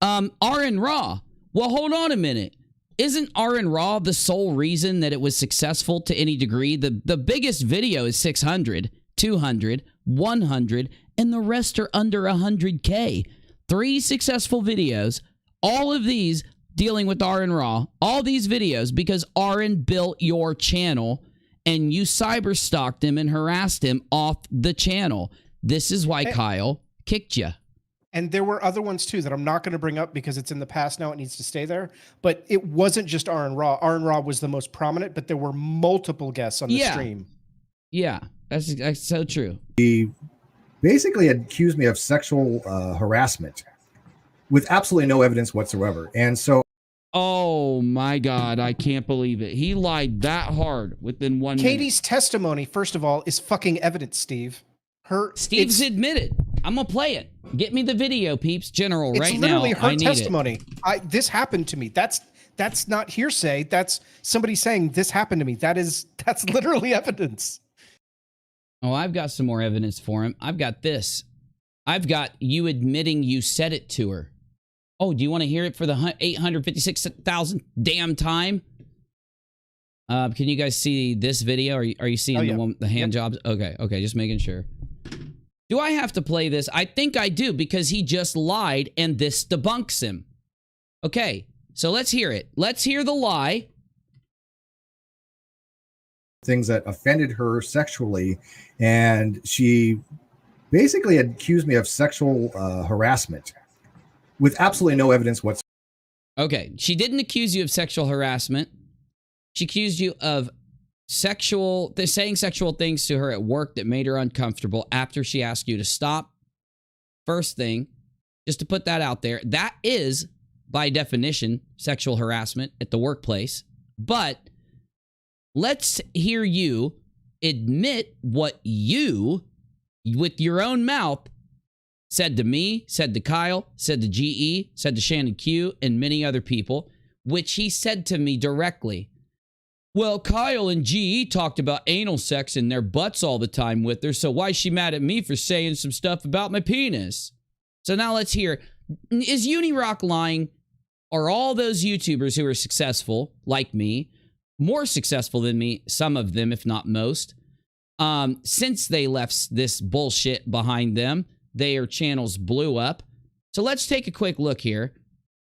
S1: Aaron Raw. Well, hold on a minute. Isn't Aaron Raw the sole reason that it was successful to any degree? The biggest video is 600, 200, 100, and the rest are under 100K. 3 successful videos. All of these dealing with Aaron Raw. All these videos because Aaron built your channel and you cyberstalked him and harassed him off the channel. This is why Kyle kicked you.
S2: And there were other ones too that I'm not going to bring up because it's in the past now. It needs to stay there. But it wasn't just Aaron Raw. Aaron Raw was the most prominent, but there were multiple guests on the stream.
S1: Yeah, that's so true.
S11: He basically accused me of sexual harassment with absolutely no evidence whatsoever. And so...
S1: Oh my God, I can't believe it. He lied that hard within 1 minute.
S2: Katie's testimony, first of all, is fucking evidence, Steve.
S1: Steve's admitted. I'm gonna play it. Get me the video, peeps. General, right now.
S2: It's literally her testimony. This happened to me. That's not hearsay. That's somebody saying this happened to me. That's literally evidence.
S1: Oh, I've got some more evidence for him. I've got this. I've got you admitting you said it to her. Oh, do you want to hear it for the 856,000th damn time? Can you guys see this video? Are you seeing the hand jobs? Okay, just making sure. Do I have to play this? I think I do, because he just lied and this debunks him. Okay, so let's hear it. Let's hear the lie.
S11: Things that offended her sexually, and she basically accused me of sexual harassment with absolutely no evidence whatsoever.
S1: Okay, she didn't accuse you of sexual harassment. She accused you of saying sexual things to her at work that made her uncomfortable after she asked you to stop. First thing, just to put that out there, that is, by definition, sexual harassment at the workplace. But let's hear you admit what you, with your own mouth, said to me, said to Kyle, said to GE, said to Shannon Q, and many other people, which he said to me directly. Well, Kyle and GE talked about anal sex in their butts all the time with her, so why is she mad at me for saying some stuff about my penis? So now let's hear, is Unirock lying? Are all those YouTubers who are successful, like me, more successful than me, some of them, if not most, since they left this bullshit behind them, their channels blew up. So let's take a quick look here,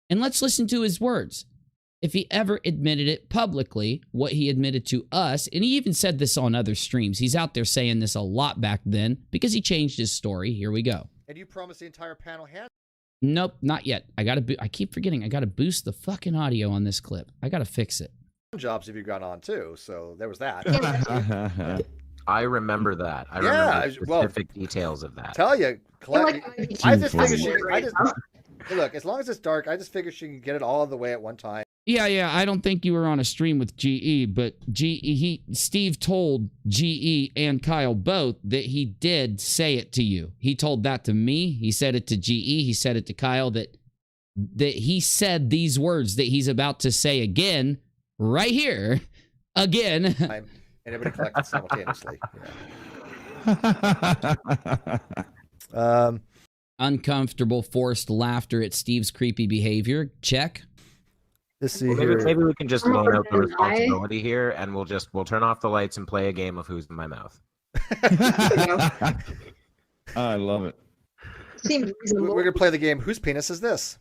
S1: and let's listen to his words. If he ever admitted it publicly, what he admitted to us, and he even said this on other streams. He's out there saying this a lot back then because he changed his story. Here we go.
S9: And you promised the entire panel had.
S1: Nope, not yet. I keep forgetting. I gotta boost the fucking audio on this clip. I gotta fix it.
S9: Jobs have you gone on too? So there was that.
S12: I remember that. I remember the specific details of that.
S9: Tell you, I just figured look, as long as it's dark, I just figured she can get it all the way at one time.
S1: Yeah, I don't think you were on a stream with GE, but Steve told GE and Kyle both that he did say it to you. He told that to me. He said it to GE. He said it to Kyle that he said these words that he's about to say again, right here, again.
S9: And everybody collected simultaneously.
S1: Uncomfortable, forced laughter at Steve's creepy behavior. Check.
S9: Let's see
S12: maybe we can just loan out the responsibility here, and we'll turn off the lights and play a game of Who's in My Mouth.
S13: I love it.
S8: Seems reasonable.
S9: We're gonna play the game. Whose penis is this?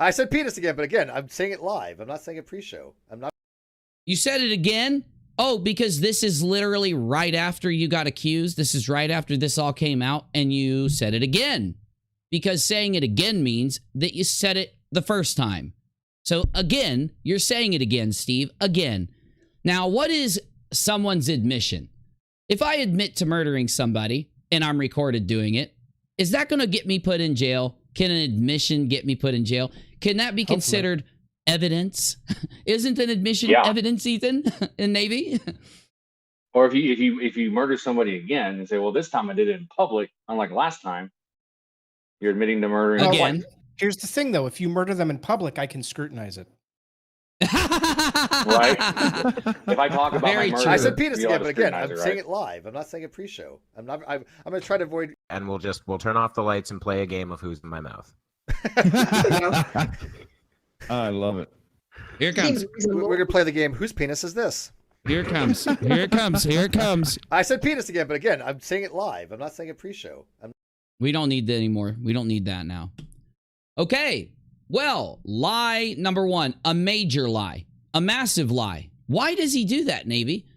S9: I said penis again, but again, I'm saying it live. I'm not saying it pre-show. I'm not.
S1: You said it again? Oh, because this is literally right after you got accused. This is right after this all came out, and you said it again. Because saying it again means that you said it the first time. So again, you're saying it again, Steve, again. Now, what is someone's admission? If I admit to murdering somebody and I'm recorded doing it, is that going to get me put in jail? Can an admission get me put in jail? Can that be considered evidence? Isn't an admission evidence, Ethan, in Navy?
S3: Or if you murder somebody again and say, well, this time I did it in public, unlike last time, you're admitting to murdering
S1: again.
S2: Here's the thing, though. If you murder them in public, I can scrutinize it.
S3: Right? If I talk about my murder,
S9: I said penis again, but again, I'm saying it live. I'm not saying it pre-show. I'm going to try to avoid.
S12: And we'll turn off the lights and play a game of Who's in My Mouth.
S13: I love it.
S1: Here it comes.
S9: We're going to play the game. Whose penis is this?
S1: Here it comes. Here it comes. Here it comes.
S9: I said penis again, but again, I'm saying it live. I'm not saying it pre-show.
S1: We don't need that anymore. We don't need that now. Okay. Well, lie number one, a major lie, a massive lie. Why does he do that, Navy?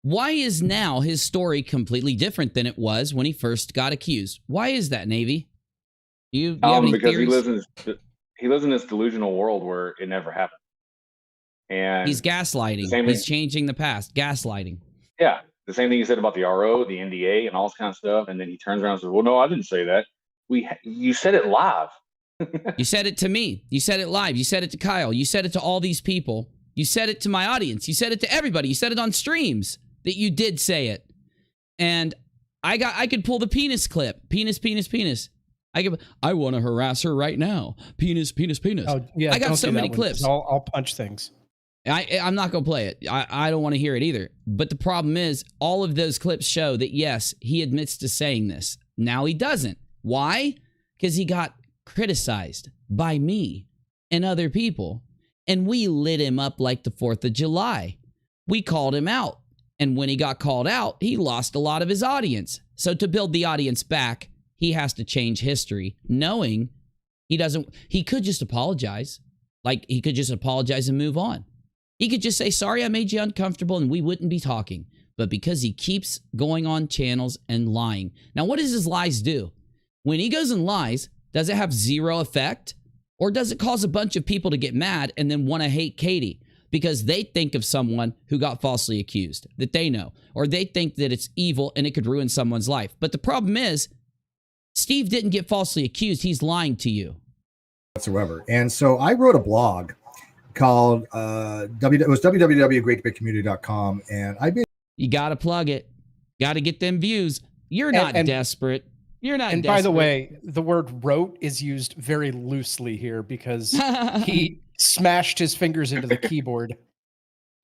S1: Why is now his story completely different than it was when he first got accused? Why is that, Navy? Do you have any
S3: because
S1: theories?
S3: he lives in this delusional world where it never happened. And
S1: he's gaslighting. He's changing the past. Gaslighting.
S3: Yeah. The same thing you said about the RO, the NDA, and all this kind of stuff. And then he turns around and says, well, no, I didn't say that. You said it live.
S1: You said it to me. You said it live. You said it to Kyle. You said it to all these people. You said it to my audience. You said it to everybody. You said it on streams that you did say it. And I could pull the penis clip. Penis. I want to harass her right now. Penis.
S2: Oh, yeah,
S1: I got so many clips.
S2: I'll punch things.
S1: I'm not going to play it. I don't want to hear it either. But the problem is, all of those clips show that, yes, he admits to saying this. Now he doesn't. Why? Because he got criticized by me and other people. And we lit him up like the 4th of July. We called him out. And when he got called out, he lost a lot of his audience. So to build the audience back, he has to change history, knowing he could just apologize. Like, he could just apologize and move on. He could just say, sorry, I made you uncomfortable, and we wouldn't be talking. But because he keeps going on channels and lying. Now, what does his lies do? When he goes and lies, does it have zero effect? Or does it cause a bunch of people to get mad and then want to hate Katie? Because they think of someone who got falsely accused that they know. Or they think that it's evil and it could ruin someone's life. But the problem is, Steve didn't get falsely accused. He's lying to you.
S11: Whatsoever. And so I wrote a blog called it was www.greatdebatecommunity.com, and I
S1: you got to plug it. Got to get them views. You're not desperate. You're not.
S2: And
S1: desperate.
S2: By the way, the word wrote is used very loosely here because he smashed his fingers into the keyboard,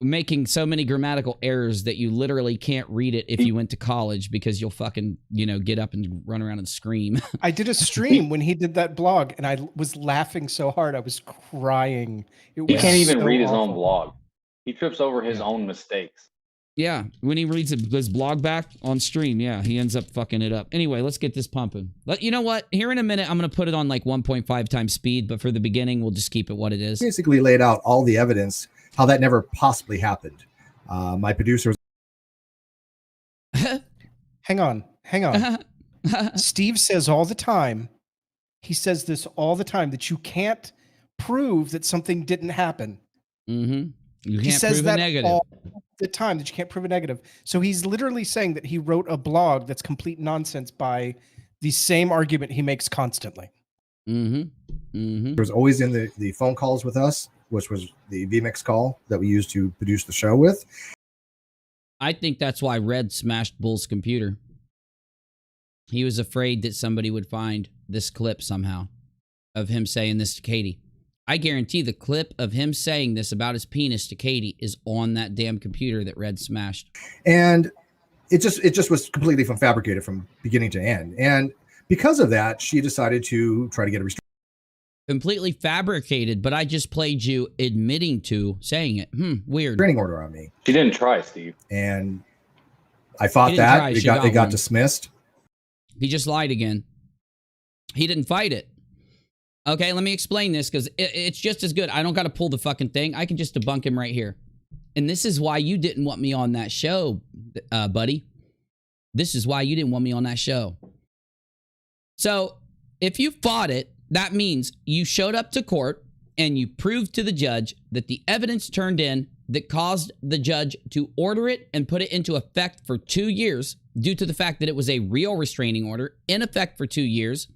S1: making so many grammatical errors that you literally can't read it if you went to college, because you'll fucking, get up and run around and scream.
S2: I did a stream when he did that blog, and I was laughing so hard I was crying.
S3: He can't even read his own blog. He trips over his own mistakes.
S1: Yeah, when he reads his blog back on stream, he ends up fucking it up. Anyway, let's get this pumping. You know what? Here in a minute, I'm going to put it on like 1.5 times speed, but for the beginning, we'll just keep it what it is.
S11: Basically laid out all the evidence, how that never possibly happened. My producers.
S2: Hang on. Steve says all the time, he says this all the time, that you can't prove that something didn't happen.
S1: Mm-hmm. You can't
S2: he says
S1: prove
S2: that
S1: a negative.
S2: all the time, that you can't prove a negative. So he's literally saying that he wrote a blog that's complete nonsense by the same argument he makes constantly.
S1: Mm-hmm. Mm-hmm.
S11: There was always in the phone calls with us, which was the vMix call that we used to produce the show with.
S1: I think that's why Red smashed Bull's computer. He was afraid that somebody would find this clip somehow of him saying this to Katie. I guarantee the clip of him saying this about his penis to Katie is on that damn computer that Red smashed.
S11: And it just was completely fabricated from beginning to end. And because of that, she decided to try to get a restraining.
S1: Completely fabricated, but I just played you admitting to saying it. Weird.
S11: Restraining order on me.
S3: She didn't try, Steve.
S11: And I fought that. It got dismissed.
S1: He just lied again. He didn't fight it. Okay, let me explain this, because it's just as good. I don't got to pull the fucking thing. I can just debunk him right here. And this is why you didn't want me on that show, buddy. This is why you didn't want me on that show. So, if you fought it, that means you showed up to court and you proved to the judge that the evidence turned in that caused the judge to order it and put it into effect for 2 years due to the fact that it was a real restraining order in effect for 2 years.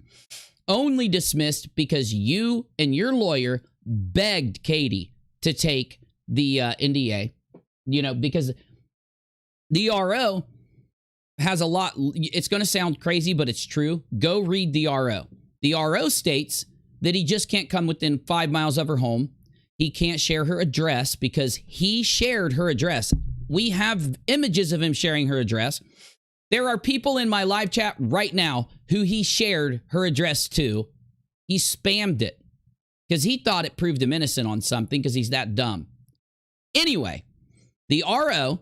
S1: Only dismissed because you and your lawyer begged Katie to take the NDA, because the RO has a lot. It's going to sound crazy, but it's true. Go read the RO. The RO states that he just can't come within 5 miles of her home. He can't share her address because he shared her address. We have images of him sharing her address. There are people in my live chat right now who he shared her address to. He spammed it because he thought it proved him innocent on something because he's that dumb. Anyway, the RO,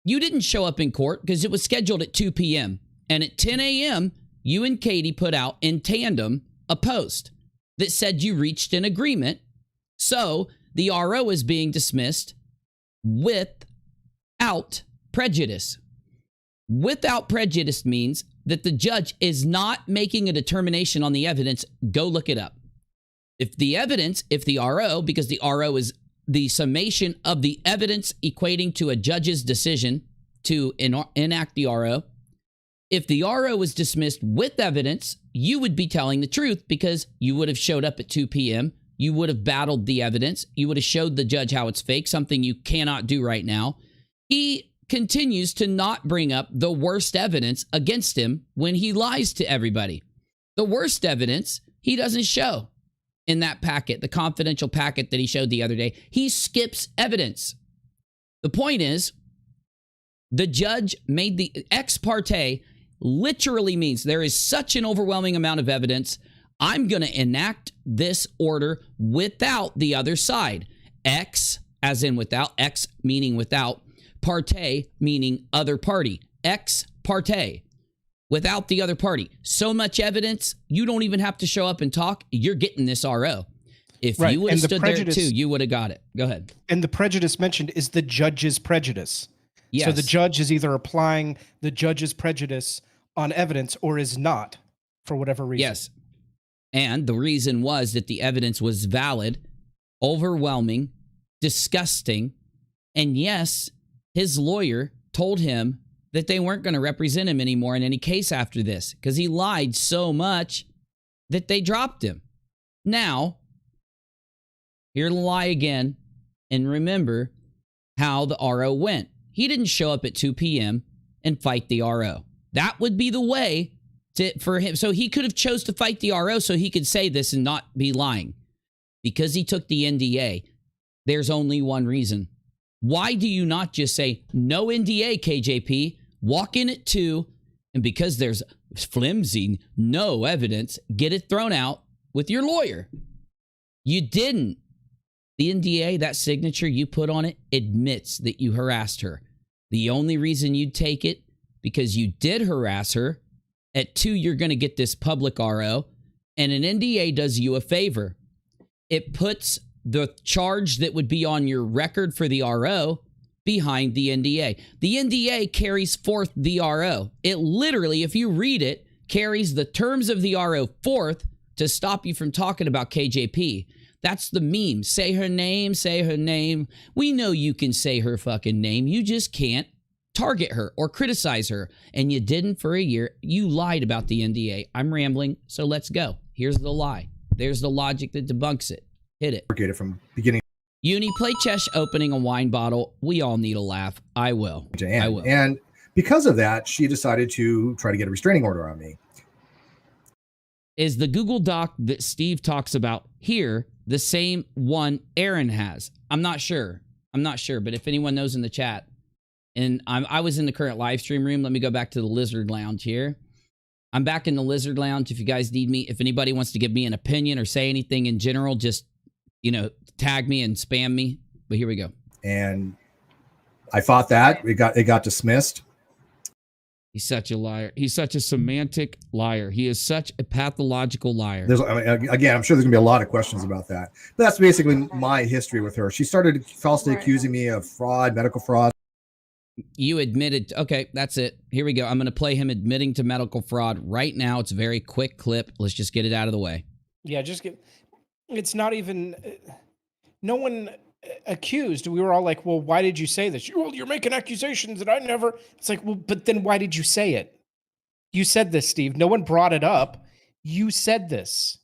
S1: you didn't show up in court because it was scheduled at 2 p.m. And at 10 a.m., you and Katie put out in tandem a post that said you reached an agreement. So the RO is being dismissed without prejudice. Without prejudice means that the judge is not making a determination on the evidence. Go look it up. If the RO, because the RO is the summation of the evidence equating to a judge's decision to enact the RO. If the RO is dismissed with evidence, you would be telling the truth because you would have showed up at 2 p.m. You would have battled the evidence. You would have showed the judge how it's fake, something you cannot do right now. He continues to not bring up the worst evidence against him when he lies to everybody. The worst evidence he doesn't show in that packet, the confidential packet that he showed the other day. He skips evidence. The point is, the judge made the ex parte literally means there is such an overwhelming amount of evidence. I'm going to enact this order without the other side. Ex, as in without, ex meaning without, parte meaning other party, ex parte, without the other party. So much evidence, you don't even have to show up and talk. You're getting this RO. If you would have stood there too, you would have got it. Go ahead.
S2: And the prejudice mentioned is the judge's prejudice.
S1: Yes.
S2: So the judge is either applying the judge's prejudice on evidence or is not, for whatever reason.
S1: Yes. And the reason was that the evidence was valid, overwhelming, disgusting, and yes, his lawyer told him that they weren't going to represent him anymore in any case after this because he lied so much that they dropped him. Now, here to lie again, and remember how the RO went. He didn't show up at 2 p.m. and fight the RO. That would be the way for him. So he could have chose to fight the RO so he could say this and not be lying. Because he took the NDA, there's only one reason. Why do you not just say, no NDA, KJP, walk in at 2, and because there's flimsy, no evidence, get it thrown out with your lawyer? You didn't. The NDA, that signature you put on it, admits that you harassed her. The only reason you'd take it, because you did harass her. At 2, you're going to get this public RO, and an NDA does you a favor. It puts the charge that would be on your record for the RO behind the NDA. The NDA carries forth the RO. It literally, if you read it, carries the terms of the RO forth to stop you from talking about KJP. That's the meme. Say her name, say her name. We know you can say her fucking name. You just can't target her or criticize her. And you didn't for a year. You lied about the NDA. I'm rambling, so let's go. Here's the lie. There's the logic that debunks it. Hit it.
S11: Get it from beginning.
S1: Uni, play Chesh opening a wine bottle. We all need a laugh. I will. I will.
S11: And because of that, she decided to try to get a restraining order on me.
S1: Is the Google Doc that Steve talks about here the same one Aaron has? I'm not sure. But if anyone knows in the chat, and I was in the current live stream room. Let me go back to the Lizard Lounge here. I'm back in the Lizard Lounge. If you guys need me, if anybody wants to give me an opinion or say anything in general, just, tag me and spam me. But here we go.
S11: And I fought that. It got dismissed.
S1: He's such a liar. He's such a semantic liar. He is such a pathological liar.
S11: Again, I'm sure there's going to be a lot of questions about that. But that's basically my history with her. She started falsely accusing me of fraud, medical fraud.
S1: You admitted. Okay, that's it. Here we go. I'm going to play him admitting to medical fraud right now. It's a very quick clip. Let's just get it out of the way.
S2: Yeah, it's not even, no one accused. We were all like, well, why did you say this? Well, you're making accusations that I never. It's like, well, but then why did you say it? You said this, Steve. No one brought it up. You said this.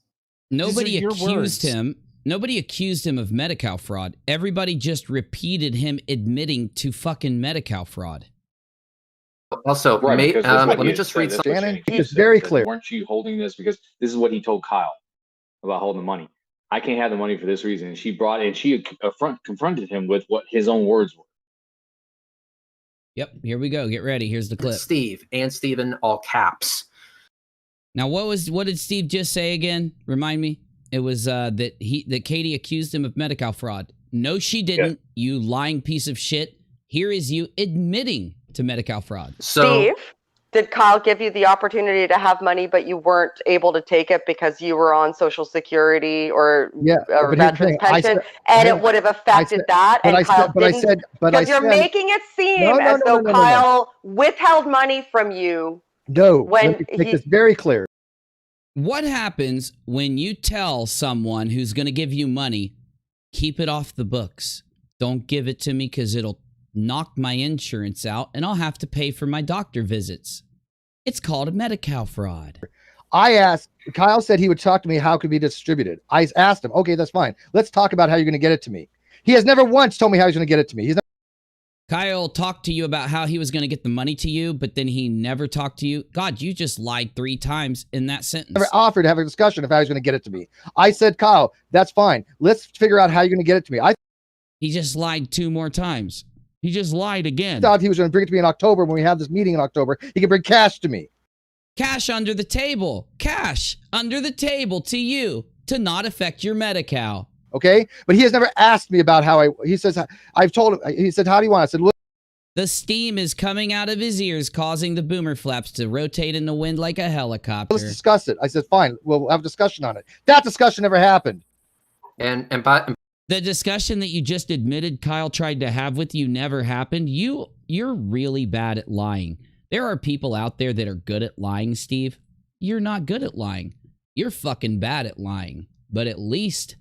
S1: Nobody accused him. Nobody accused him of Medi-Cal fraud. Everybody just repeated him admitting to fucking Medi-Cal fraud.
S14: Also,
S3: right,
S14: let me just read something.
S9: Shannon, it's very clear.
S3: Weren't you holding this? Because this is what he told Kyle about holding the money. I can't have the money for this reason. And she confronted him with what his own words were.
S1: Yep, here we go. Get ready. Here's the clip.
S14: Steve and Steven, all caps.
S1: Now, what did Steve just say again? Remind me. It was that Katie accused him of Medi-Cal fraud. No, she didn't. Yeah. You lying piece of shit. Here is you admitting to Medi-Cal fraud.
S15: Steve, did Kyle give you the opportunity to have money, but you weren't able to take it because you were on Social Security or veterans pension, it would have affected that? And Kyle didn't. Because you're making it seem as though Kyle withheld money from you.
S9: No, let me make this very clear.
S1: What happens when you tell someone who's going to give you money, keep it off the books? Don't give it to me because it'll knock my insurance out and I'll have to pay for my doctor visits. It's called a Medi-Cal fraud.
S9: I asked, Kyle said he would talk to me how it could be distributed. I asked him, okay, that's fine. Let's talk about how you're going to get it to me. He has never once told me how he's going to get it to me.
S1: Kyle talked to you about how he was going to get the money to you, but then he never talked to you. God, you just lied 3 times in that sentence.
S9: Never offered to have a discussion of how he's going to get it to me. I said, Kyle, that's fine. Let's figure out how you're going to get it to me.
S1: He just lied 2 more times. He just lied again.
S9: I thought he was going to bring it to me in October when we have this meeting in October. He can bring cash to me.
S1: Cash under the table. Cash under the table to you to not affect your Medi-Cal.
S9: Okay. But he has never asked me about how he says, I've told him, he said, how do you want it? I said, look.
S1: The steam is coming out of his ears, causing the boomer flaps to rotate in the wind like a helicopter.
S9: Let's discuss it. I said, fine, we'll have a discussion on it. That discussion never happened.
S14: And
S1: the discussion that you just admitted Kyle tried to have with you never happened. You're really bad at lying. There are people out there that are good at lying, Steve. You're not good at lying. You're fucking bad at lying. But at least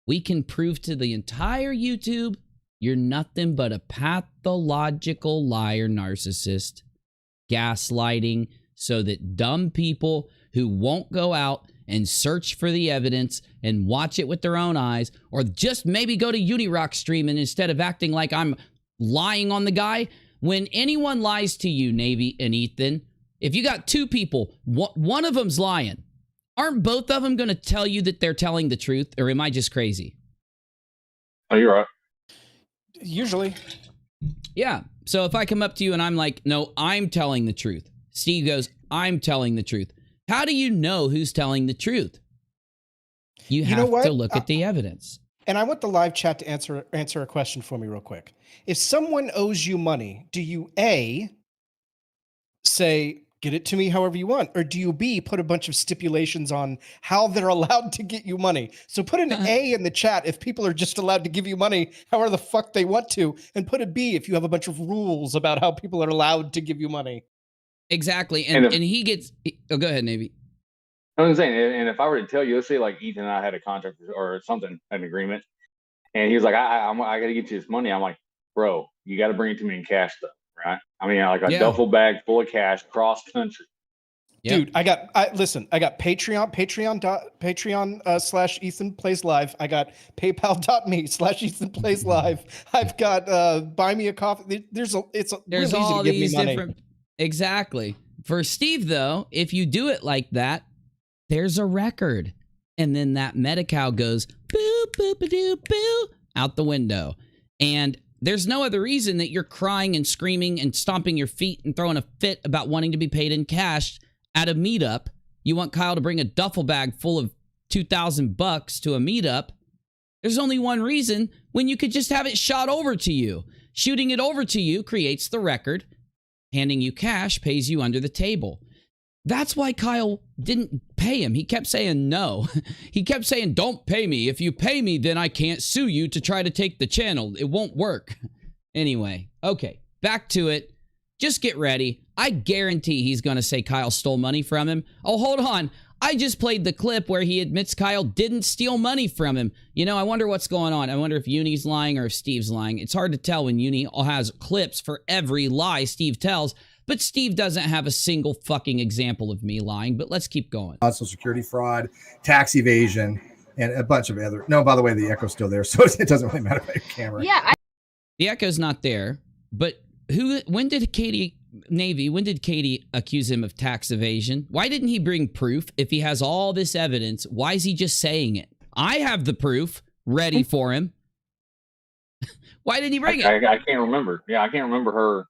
S1: we can prove to the entire YouTube you're nothing but a pathological liar narcissist, gaslighting so that dumb people who won't go out and search for the evidence and watch it with their own eyes, or just maybe go to UniRockStream and instead of acting like I'm lying on the guy. When anyone lies to you, Navy and Ethan, if you got two people, one of them's lying, aren't both of them going to tell you that they're telling the truth, or am I just crazy?
S3: Oh, you're right.
S2: Usually.
S1: Yeah. So if I come up to you and I'm like, no, I'm telling the truth. Steve goes, I'm telling the truth. How do you know who's telling the truth? You have to look at the evidence.
S2: And I want the live chat to answer a question for me real quick. If someone owes you money, do you A, say, get it to me however you want, or do you B, put a bunch of stipulations on how they're allowed to get you money? So put an A in the chat if people are just allowed to give you money however the fuck they want to, and put a B if you have a bunch of rules about how people are allowed to give you money.
S1: Exactly. And he gets, oh, go ahead, Navy.
S3: I'm saying, and if I were to tell you, let's say like Ethan and I had a contract or something, an agreement, and he was like, I got to get you this money. I'm like, bro, you got to bring it to me in cash though, right? I mean, like a duffel bag full of cash cross country.
S2: Dude, I got Patreon / Ethan Plays Live. I got PayPal.me / Ethan Plays Live. I've got Buy Me a Coffee. There's all
S1: these
S2: different.
S1: Exactly. For Steve, though, if you do it like that, there's a record. And then that Medi-Cal goes boo, boo, ba doo, boo, out the window. And there's no other reason that you're crying and screaming and stomping your feet and throwing a fit about wanting to be paid in cash at a meetup. You want Kyle to bring a duffel bag full of $2,000 to a meetup. There's only one reason, when you could just have it shot over to you. Shooting it over to you creates the record. Handing you cash pays you under the table. That's why Kyle didn't pay him. He kept saying no. He kept saying, don't pay me. If you pay me, then I can't sue you to try to take the channel. It won't work. Anyway, okay, back to it. Just get ready. I guarantee he's going to say Kyle stole money from him. Oh, hold on. I just played the clip where he admits Kyle didn't steal money from him. You know, I wonder what's going on. I wonder if Uni's lying or if Steve's lying. It's hard to tell when Uni has clips for every lie Steve tells. But Steve doesn't have a single fucking example of me lying, but let's keep going.
S11: Social security fraud, tax evasion, and a bunch of other. No, by the way, the echo's still there, so it doesn't really matter about your camera.
S10: Yeah.
S1: The echo's not there, but when did Katie accuse him of tax evasion? Why didn't he bring proof if he has all this evidence? Why is he just saying it? I have the proof ready for him. Why didn't he bring it?
S3: I can't remember. Yeah, I can't remember her.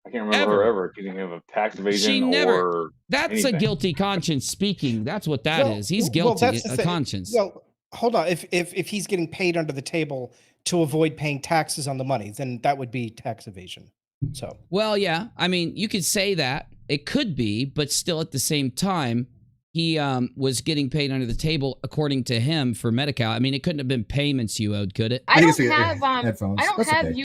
S3: I can't remember her ever accusing him of tax evasion or
S1: That's
S3: anything.
S1: a guilty conscience speaking. That's what that is. He's guilty of conscience.
S2: Well, hold on. If he's getting paid under the table to avoid paying taxes on the money, then that would be tax evasion. So.
S1: Well, yeah. I mean, you could say that. It could be, but still at the same time, he was getting paid under the table, according to him, for Medi-Cal. I mean, it couldn't have been payments you owed, could it?
S10: I don't have
S11: headphones.
S10: I don't have you.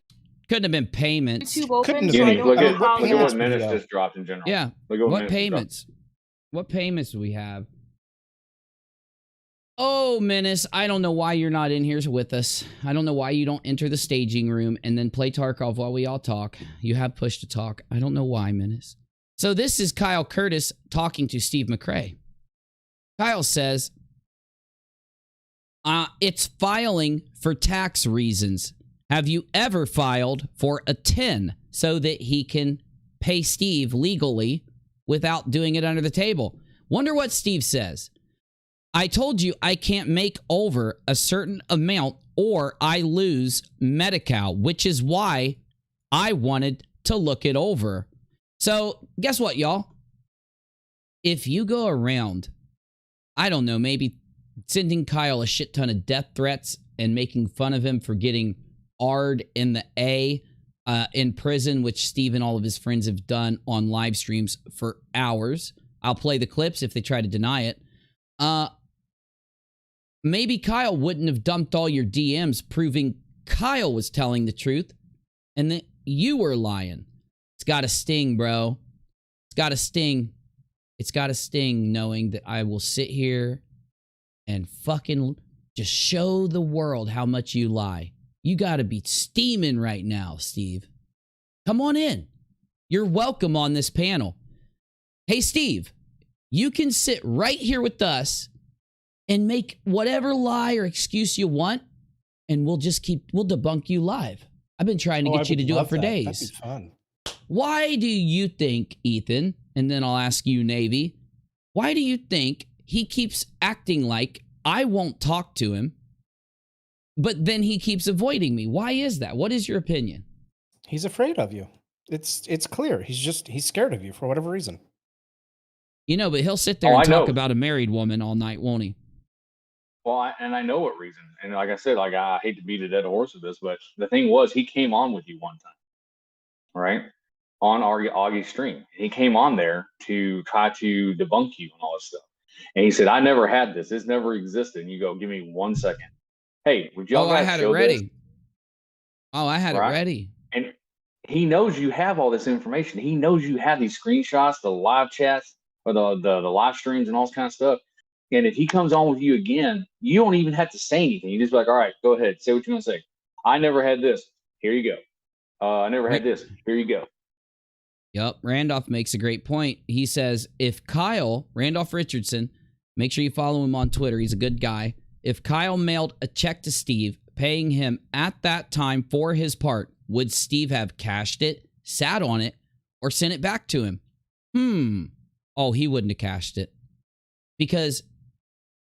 S1: Couldn't have been payments.
S10: YouTube open,
S3: Look at what minutes just dropped in general.
S1: Yeah. What payments? What payments do we have? Oh, Menace, I don't know why you're not in here with us. I don't know why you don't enter the staging room and then play Tarkov while we all talk. You have push to talk. I don't know why, Menace. So this is Kyle Curtis talking to Steve McCrae. Kyle says, it's filing for tax reasons. Have you ever filed for a 10 so that he can pay Steve legally without doing it under the table? Wonder what Steve says. I told you I can't make over a certain amount or I lose Medi-Cal, which is why I wanted to look it over. So guess what, y'all? If you go around, I don't know, maybe sending Kyle a shit ton of death threats and making fun of him for getting R'd in the A in prison, which Steve and all of his friends have done on live streams for hours. I'll play the clips if they try to deny it. Maybe Kyle wouldn't have dumped all your DMs, proving Kyle was telling the truth and that you were lying. It's got to sting, bro. It's got to sting. It's got to sting knowing that I will sit here and fucking just show the world how much you lie. You got to be steaming right now, Steve. Come on in. You're welcome on this panel. Hey, Steve, you can sit right here with us and make whatever lie or excuse you want, and we'll debunk you live. I've been trying to get you to do it for days.
S2: That'd be fun.
S1: Why do you think, Ethan, and then I'll ask you, Navy, why do you think he keeps acting like I won't talk to him, but then he keeps avoiding me? Why is that? What is your opinion?
S2: He's afraid of you. It's clear. He's scared of you for whatever reason.
S1: You know, but he'll sit there and talk about a married woman all night, won't he?
S3: Well, I know what reason. And like I said, like I hate to beat a dead horse with this, but the thing was, he came on with you one time, right? On Augie's stream. He came on there to try to debunk you and all this stuff. And he said, I never had this. This never existed. And you go, give me 1 second. Hey, would y'all guys show this?
S1: Oh, I had it ready.
S3: And he knows you have all this information. He knows you have these screenshots, the live chats, or the live streams and all this kind of stuff. And if he comes on with you again, you don't even have to say anything. You just be like, all right, go ahead. Say what you're going to say. I never had this. Here you go. I never had this. Here you go.
S1: Yep. Randolph makes a great point. He says, if Kyle, Randolph Richardson, make sure you follow him on Twitter. He's a good guy. If Kyle mailed a check to Steve, paying him at that time for his part, would Steve have cashed it, sat on it, or sent it back to him? Oh, he wouldn't have cashed it. Because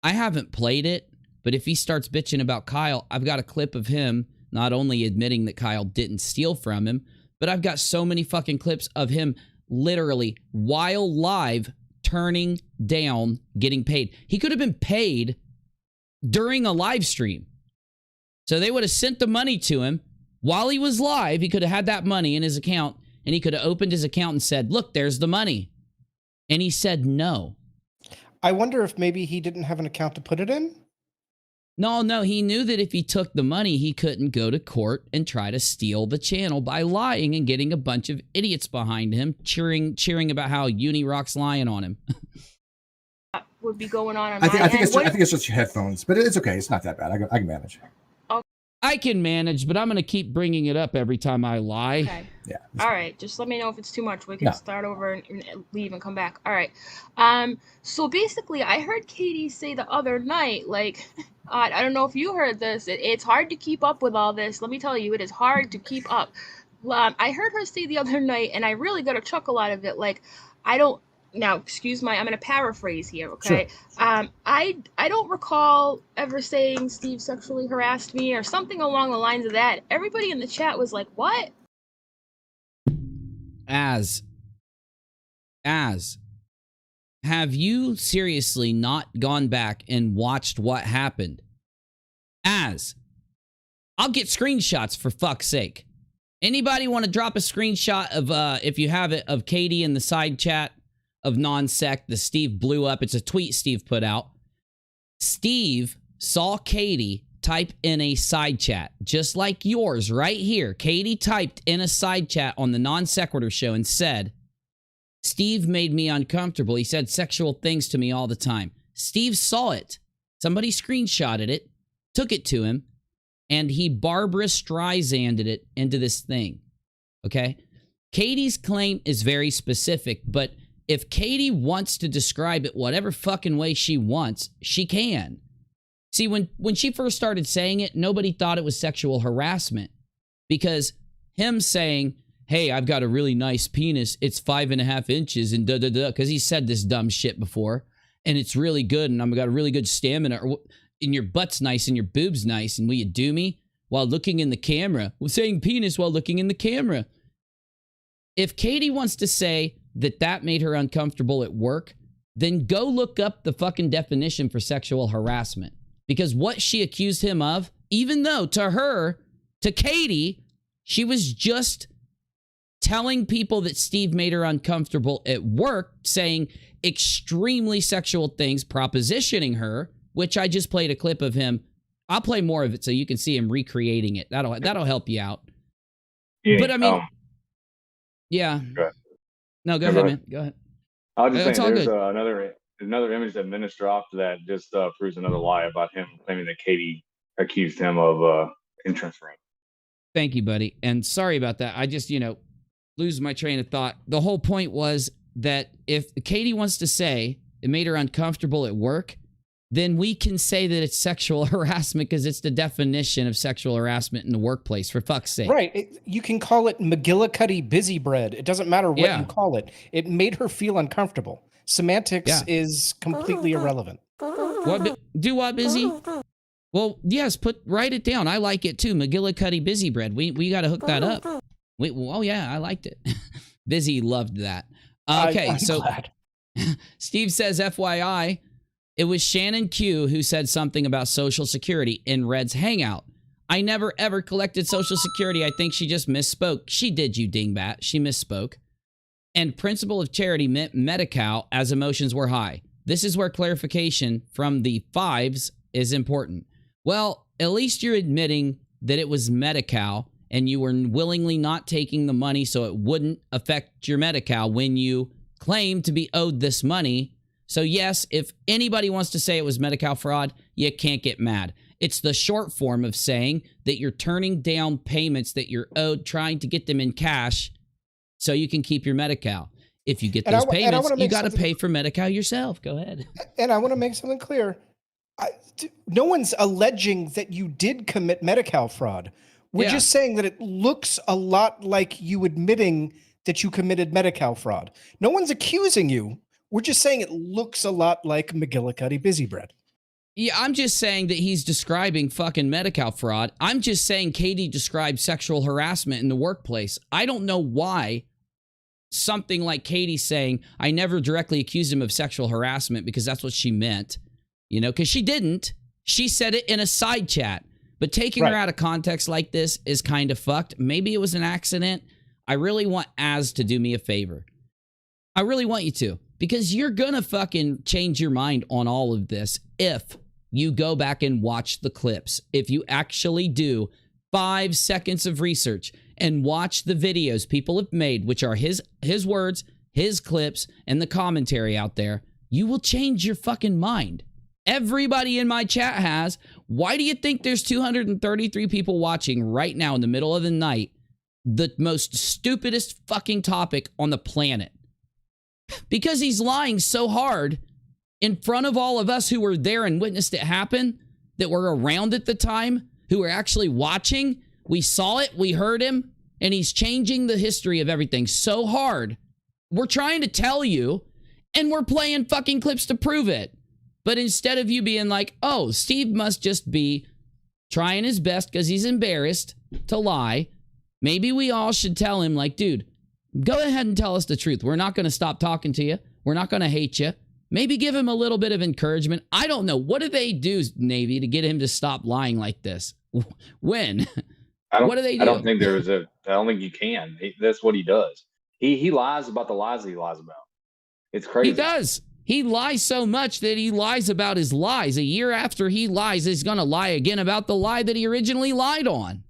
S1: I haven't played it, but if he starts bitching about Kyle, I've got a clip of him not only admitting that Kyle didn't steal from him, but I've got so many fucking clips of him literally, while live, turning down getting paid. He could have been paid during a live stream. So they would have sent the money to him while he was live. He could have had that money in his account, and he could have opened his account and said, look, there's the money. And he said no.
S2: I wonder if maybe he didn't have an account to put it in?
S1: No, he knew that if he took the money, he couldn't go to court and try to steal the channel by lying and getting a bunch of idiots behind him cheering about how Unirock's lying on him.
S10: Would be going on
S11: I think it's just your headphones, but it's okay. It's not that bad. I can manage.
S1: I can manage, but I'm going to keep bringing it up every time I lie.
S10: Okay.
S11: Yeah.
S10: All right. Just let me know if it's too much. We can start over and leave and come back. All right. So basically, I heard Katie say the other night, like, I don't know if you heard this. It's hard to keep up with all this. Let me tell you, it is hard to keep up. I heard her say the other night, and I really got a chuckle out of it. Like, now, excuse I'm going to paraphrase here, okay? Sure. I don't recall ever saying Steve sexually harassed me or something along the lines of that. Everybody in the chat was like, what?
S1: As have you seriously not gone back and watched what happened? I'll get screenshots for fuck's sake. Anybody want to drop a screenshot of, if you have it, of Katie in the side chat of non-sec the Steve blew up? It's a tweet Steve put out. Steve saw Katie type in a side chat, just like yours right here. Katie typed in a side chat on the non-sequitur show and said, Steve made me uncomfortable. He said sexual things to me all the time. Steve saw it. Somebody screenshotted it, took it to him, and he Barbara Streisanded it into this thing. Okay? Katie's claim is very specific, but if Katie wants to describe it whatever fucking way she wants, she can. See, when she first started saying it, nobody thought it was sexual harassment. Because him saying, hey, I've got a really nice penis, it's 5.5 inches, and da-da-da, because he said this dumb shit before, and it's really good, and I've got a really good stamina, and your butt's nice, and your boob's nice, and will you do me while looking in the camera? Well, saying penis while looking in the camera. If Katie wants to say that made her uncomfortable at work, then go look up the fucking definition for sexual harassment. Because what she accused him of, even though to her, to Katie, she was just telling people that Steve made her uncomfortable at work, saying extremely sexual things, propositioning her, which I just played a clip of him. I'll play more of it so you can see him recreating it. That'll help you out.
S3: Yeah,
S1: but I mean, yeah. No, go ahead, man. Go ahead.
S3: I was just saying, there's another image that Menace dropped that just proves another lie about him claiming that Katie accused him of entrance fraud.
S1: Thank you, buddy. And sorry about that. I just, lose my train of thought. The whole point was that if Katie wants to say it made her uncomfortable at work, then we can say that it's sexual harassment because it's the definition of sexual harassment in the workplace, for fuck's sake.
S2: Right. You can call it McGillicuddy busy bread. It doesn't matter what you call it. It made her feel uncomfortable. Semantics is completely irrelevant.
S1: Do what, busy? Well, yes, write it down. I like it too. McGillicuddy busy bread. We got to hook that up. Oh yeah, I liked it. Busy loved that. Okay,
S2: I'm
S1: so
S2: glad.
S1: Steve says, FYI, it was Shannon Q who said something about Social Security in Red's Hangout. I never ever collected Social Security. I think she just misspoke. She did, you dingbat. She misspoke. And principle of charity meant Medi-Cal as emotions were high. This is where clarification from the fives is important. Well, at least you're admitting that it was Medi-Cal and you were willingly not taking the money so it wouldn't affect your Medi-Cal when you claim to be owed this money. So yes, if anybody wants to say it was Medi-Cal fraud, you can't get mad. It's the short form of saying that you're turning down payments that you're owed, trying to get them in cash so you can keep your Medi-Cal. If you get those payments, you got to pay for Medi-Cal yourself. Go ahead.
S2: And I want to make something clear. No one's alleging that you did commit Medi-Cal fraud. We're just saying that it looks a lot like you admitting that you committed Medi-Cal fraud. No one's accusing you. We're just saying it looks a lot like McGillicuddy busy bread.
S1: Yeah, I'm just saying that he's describing fucking Medi-Cal fraud. I'm just saying Katie described sexual harassment in the workplace. I don't know why something like Katie saying, I never directly accused him of sexual harassment because that's what she meant, because she didn't. She said it in a side chat. But taking her out of context like this is kind of fucked. Maybe it was an accident. I really want Az to do me a favor. I really want you to. Because you're going to fucking change your mind on all of this if you go back and watch the clips. If you actually do 5 seconds of research and watch the videos people have made, which are his words, his clips, and the commentary out there, you will change your fucking mind. Everybody in my chat has. Why do you think there's 233 people watching right now in the middle of the night? The most stupidest fucking topic on the planet. Because he's lying so hard in front of all of us who were there and witnessed it happen, that were around at the time, who were actually watching. We saw it, we heard him, and he's changing the history of everything so hard. We're trying to tell you, and we're playing fucking clips to prove it. But instead of you being like, oh, Steve must just be trying his best because he's embarrassed to lie, maybe we all should tell him, like, dude, go ahead and tell us the truth. We're not going to stop talking to you. We're not going to hate you. Maybe give him a little bit of encouragement. I don't know. What do they do, Navy, to get him to stop lying like this? When? What do they do?
S3: I don't think I don't think you can. That's what he does. He lies about the lies that he lies about. It's crazy.
S1: He does. He lies so much that he lies about his lies. A year after he lies, he's going to lie again about the lie that he originally lied on.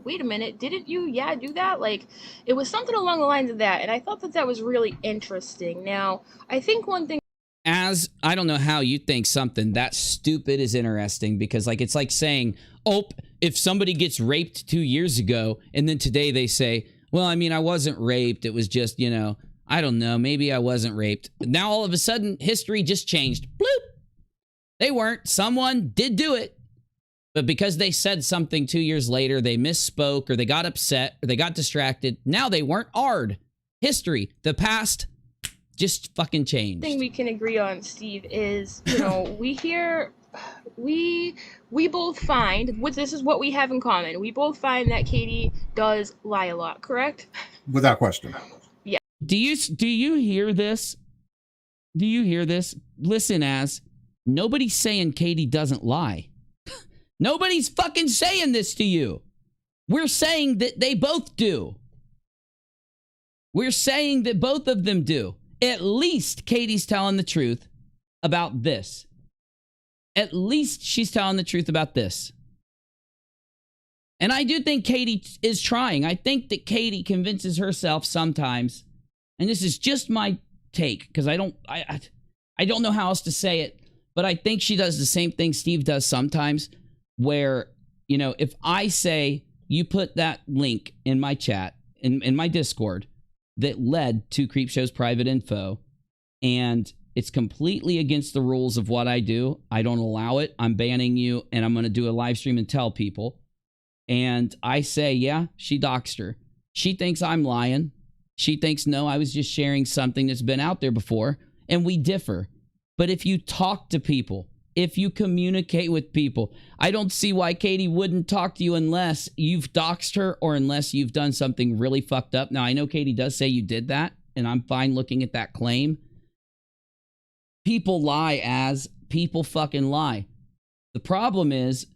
S10: Wait a minute, didn't you, do that? Like, it was something along the lines of that, and I thought that was really interesting. Now, I think one thing...
S1: Az, I don't know how you think something that stupid is interesting, because, like, it's like saying, oh, if somebody gets raped 2 years ago, and then today they say, well, I mean, I wasn't raped, it was just, I don't know, maybe I wasn't raped. Now, all of a sudden, history just changed. Bloop! They weren't. Someone did do it. But because they said something 2 years later, they misspoke, or they got upset, or they got distracted, now they weren't ARD. History, the past, just fucking changed.
S10: The thing we can agree on, Steve, is, we both find, this is what we have in common, we both find that Katie does lie a lot, correct?
S11: Without question.
S1: Do you hear this? Do you hear this? Listen, nobody's saying Katie doesn't lie. Nobody's fucking saying this to you. We're saying that they both do. We're saying that both of them do. At least Katie's telling the truth about this. At least she's telling the truth about this. And I do think Katie is trying. I think that Katie convinces herself sometimes, and this is just my take, because I don't know how else to say it, but I think she does the same thing Steve does sometimes, where, you know, if I say, you put that link in my chat, in my Discord, that led to Creepshow's private info, and it's completely against the rules of what I do. I don't allow it. I'm banning you, and I'm going to do a live stream and tell people. And I say, yeah, she doxed her. She thinks I'm lying. She thinks, no, I was just sharing something that's been out there before, and we differ. But if you talk to people, if you communicate with people, I don't see why Katie wouldn't talk to you unless you've doxed her or unless you've done something really fucked up. Now, I know Katie does say you did that, and I'm fine looking at that claim. People lie, people fucking lie. The problem is,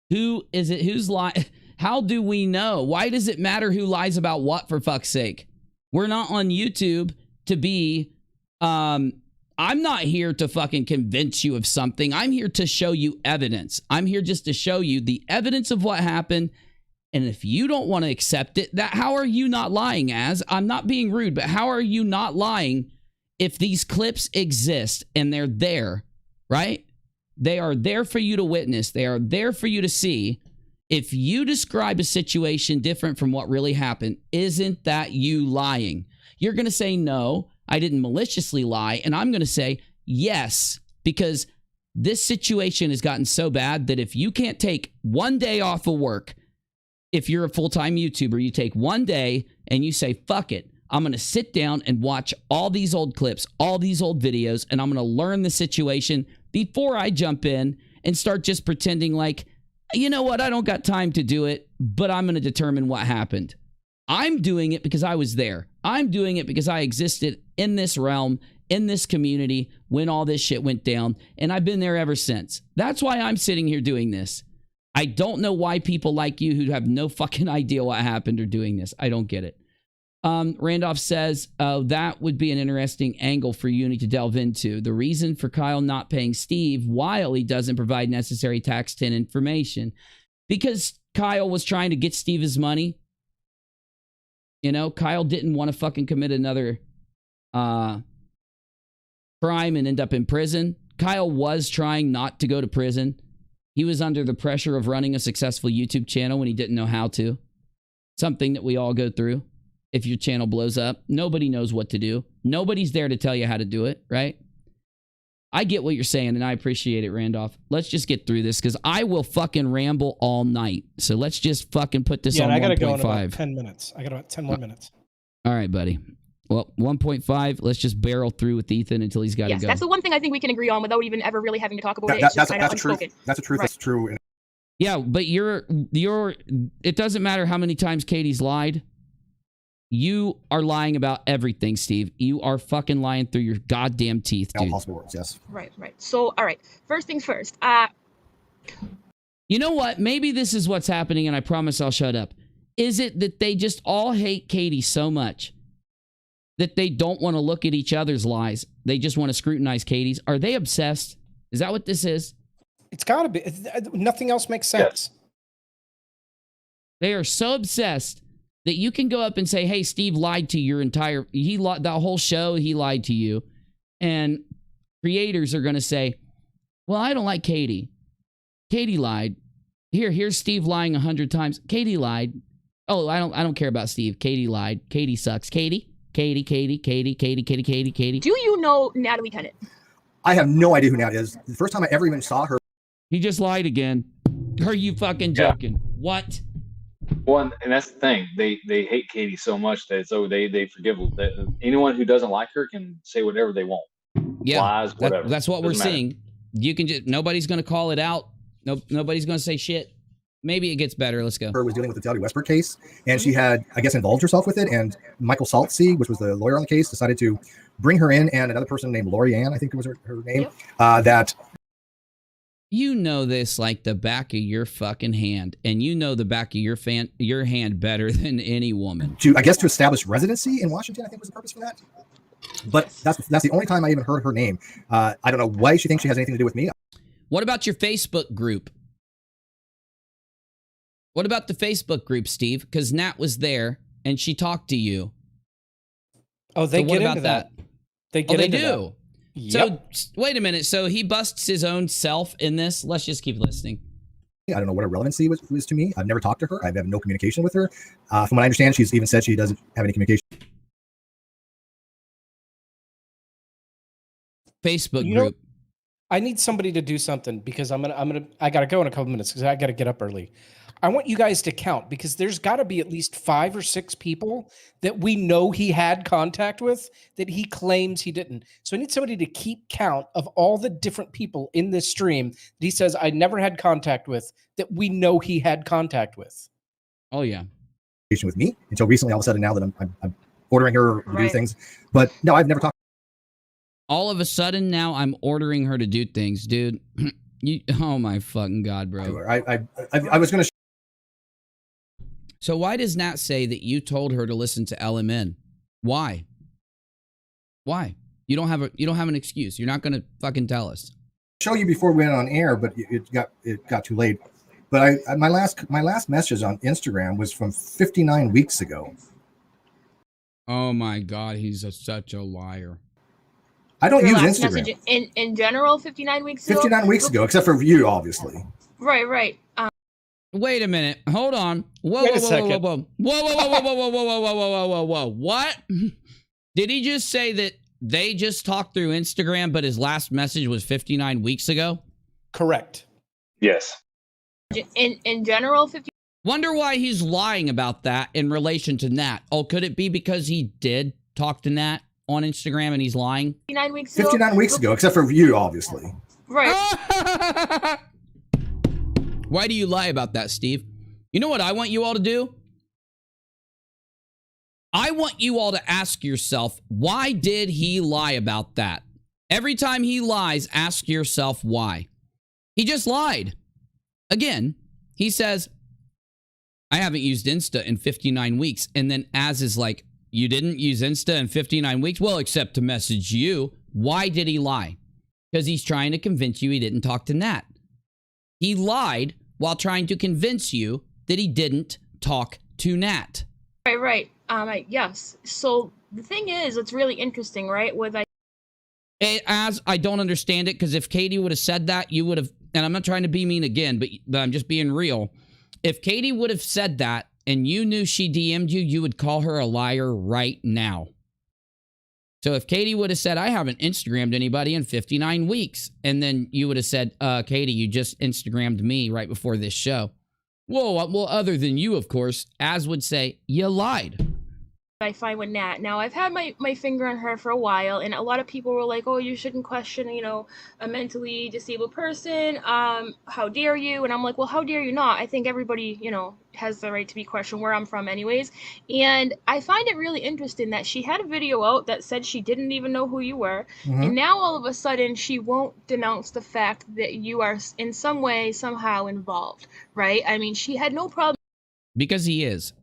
S1: who is it? Who's lying? How do we know? Why does it matter who lies about what, for fuck's sake? We're not on YouTube to be, I'm not here to fucking convince you of something. I'm here to show you evidence. I'm here just to show you the evidence of what happened. And if you don't want to accept it, how are you not lying? I'm not being rude, but how are you not lying if these clips exist and they're there, right? They are there for you to witness. They are there for you to see. If you describe a situation different from what really happened, isn't that you lying? You're going to say, no, I didn't maliciously lie. And I'm going to say, yes, because this situation has gotten so bad that if you can't take one day off of work, if you're a full-time YouTuber, you take one day and you say, fuck it. I'm going to sit down and watch all these old clips, all these old videos, and I'm going to learn the situation before I jump in and start just pretending like, you know what, I don't got time to do it, but I'm going to determine what happened. I'm doing it because I was there. I'm doing it because I existed in this realm, in this community, when all this shit went down, and I've been there ever since. That's why I'm sitting here doing this. I don't know why people like you who have no fucking idea what happened are doing this. I don't get it. Randolph says, that would be an interesting angle for Uni to delve into. The reason for Kyle not paying Steve while he doesn't provide necessary tax 10 information. Because Kyle was trying to get Steve his money. You know, Kyle didn't want to fucking commit another crime and end up in prison. Kyle was trying not to go to prison. He was under the pressure of running a successful YouTube channel when he didn't know how to. Something that we all go through. If your channel blows up, nobody knows what to do. Nobody's there to tell you how to do it, right? I get what you're saying, and I appreciate it, Randolph. Let's just get through this, because I will fucking ramble all night. So let's just fucking put this on 1.5. Yeah, I gotta go in about
S2: 10 minutes. I got about 10 more minutes.
S1: All right, buddy. Well, 1.5, let's just barrel through with Ethan until he's got to go.
S10: That's the one thing I think we can agree on without even ever really having to talk about it.
S11: That's a truth. That's a truth. Right. That's true.
S1: Yeah, but it doesn't matter how many times Katie's lied. You are lying about everything, Steve. You are fucking lying through your goddamn teeth, dude.
S11: All possible words, yes.
S10: Right. So, all right. First things first.
S1: You know what? Maybe this is what's happening, and I promise I'll shut up. Is it that they just all hate Katie so much that they don't want to look at each other's lies? They just want to scrutinize Katie's? Are they obsessed? Is that what this is?
S2: It's got to be. Nothing else makes sense.
S1: Yes. They are so obsessed that you can go up and say, hey, Steve lied to your entire, that whole show, he lied to you. And creators are going to say, well, I don't like Katie. Katie lied. Here's Steve lying 100 times. Katie lied. Oh, I don't care about Steve. Katie lied. Katie sucks. Katie. Do
S10: you know Natalie Tennant?
S11: I have no idea who Natalie is. The first time I ever even saw her.
S1: He just lied again. Are you fucking joking? What?
S3: Well, and that's the thing. They hate Katie so much that they forgive anyone who doesn't like her can say whatever they want.
S1: Yeah,
S3: lies, whatever.
S1: That's what we're seeing. You can just nobody's going to call it out. Nobody's going to say shit. Maybe it gets better. Let's go.
S11: Her was dealing with the Teddy Westbrook case, and she had, I guess, involved herself with it. And Michael Saltsy, which was the lawyer on the case, decided to bring her in, and another person named Lori Ann, I think it was her name, that.
S1: You know this like the back of your fucking hand, and you know the back of your hand better than any woman.
S11: To establish residency in Washington, I think was the purpose for that. But that's the only time I even heard her name. I don't know why she thinks she has anything to do with me.
S1: What about your Facebook group? What about the Facebook group, Steve? Because Nat was there and she talked to you.
S2: Oh, they get into that. They get into
S1: do.
S2: That. Yep.
S1: So wait a minute. So he busts his own self in this. Let's just keep listening.
S11: I don't know what her relevancy was to me. I've never talked to her. I have no communication with her. From what I understand, she's even said she doesn't have any communication.
S1: Facebook group.
S2: I need somebody to do something because I gotta go in a couple minutes because I gotta get up early. I want you guys to count because there's got to be at least 5 or 6 people that we know he had contact with that he claims he didn't. So I need somebody to keep count of all the different people in this stream that he says I never had contact with that we know he had contact with.
S1: Oh yeah.
S11: With me until recently, all of a sudden now that I'm ordering her to do things, but no, I've never talked.
S1: All of a sudden now I'm ordering her to do things, dude. Oh my fucking God, bro.
S11: I was going to.
S1: So why does Nat say that you told her to listen to LMN? Why? Why? You don't have an excuse. You're not going to fucking tell us.
S11: Show you before we went on air, but it got too late. But my last message on Instagram was from 59 weeks ago.
S1: Oh my God, he's such a liar.
S11: I don't use
S10: last
S11: Instagram.
S10: Message in general, 59 weeks ago?
S11: 59 weeks ago, except for you, obviously.
S10: Right.
S1: Wait a minute. Hold on. Whoa. What? Did he just say that they just talked through Instagram, but his last message was 59 weeks ago?
S2: Correct.
S3: Yes.
S10: In general, 50.
S1: Wonder why he's lying about that in relation to Nat. Oh, could it be because he did talk to Nat on Instagram and he's lying?
S10: 59 weeks ago.
S11: 59 weeks ago, except for you, obviously.
S10: Right.
S1: Why do you lie about that, Steve? You know what I want you all to do? I want you all to ask yourself, why did he lie about that? Every time he lies, ask yourself why. He just lied. Again, he says, I haven't used Insta in 59 weeks. And then Az is like, you didn't use Insta in 59 weeks? Well, except to message you. Why did he lie? Because he's trying to convince you he didn't talk to Nat. He lied while trying to convince you that he didn't talk to Nat.
S10: Right. Yes. So the thing is, it's really interesting, right?
S1: As I don't understand it, because if Katie would have said that, you would have, and I'm not trying to be mean again, but I'm just being real. If Katie would have said that and you knew she DM'd you, you would call her a liar right now. So if Katie would have said, I haven't Instagrammed anybody in 59 weeks, and then you would have said, Katie, you just Instagrammed me right before this show. Whoa, well, other than you, of course, Az would say, you lied.
S10: I find with Nat. Now, I've had my finger on her for a while, and a lot of people were like, oh, you shouldn't question, a mentally disabled person. How dare you? And I'm like, well, how dare you not? I think everybody, has the right to be questioned where I'm from anyways. And I find it really interesting that she had a video out that said she didn't even know who you were. Mm-hmm. And now all of a sudden she won't denounce the fact that you are in some way, somehow involved, right? I mean, she had no problem.
S1: Because he is.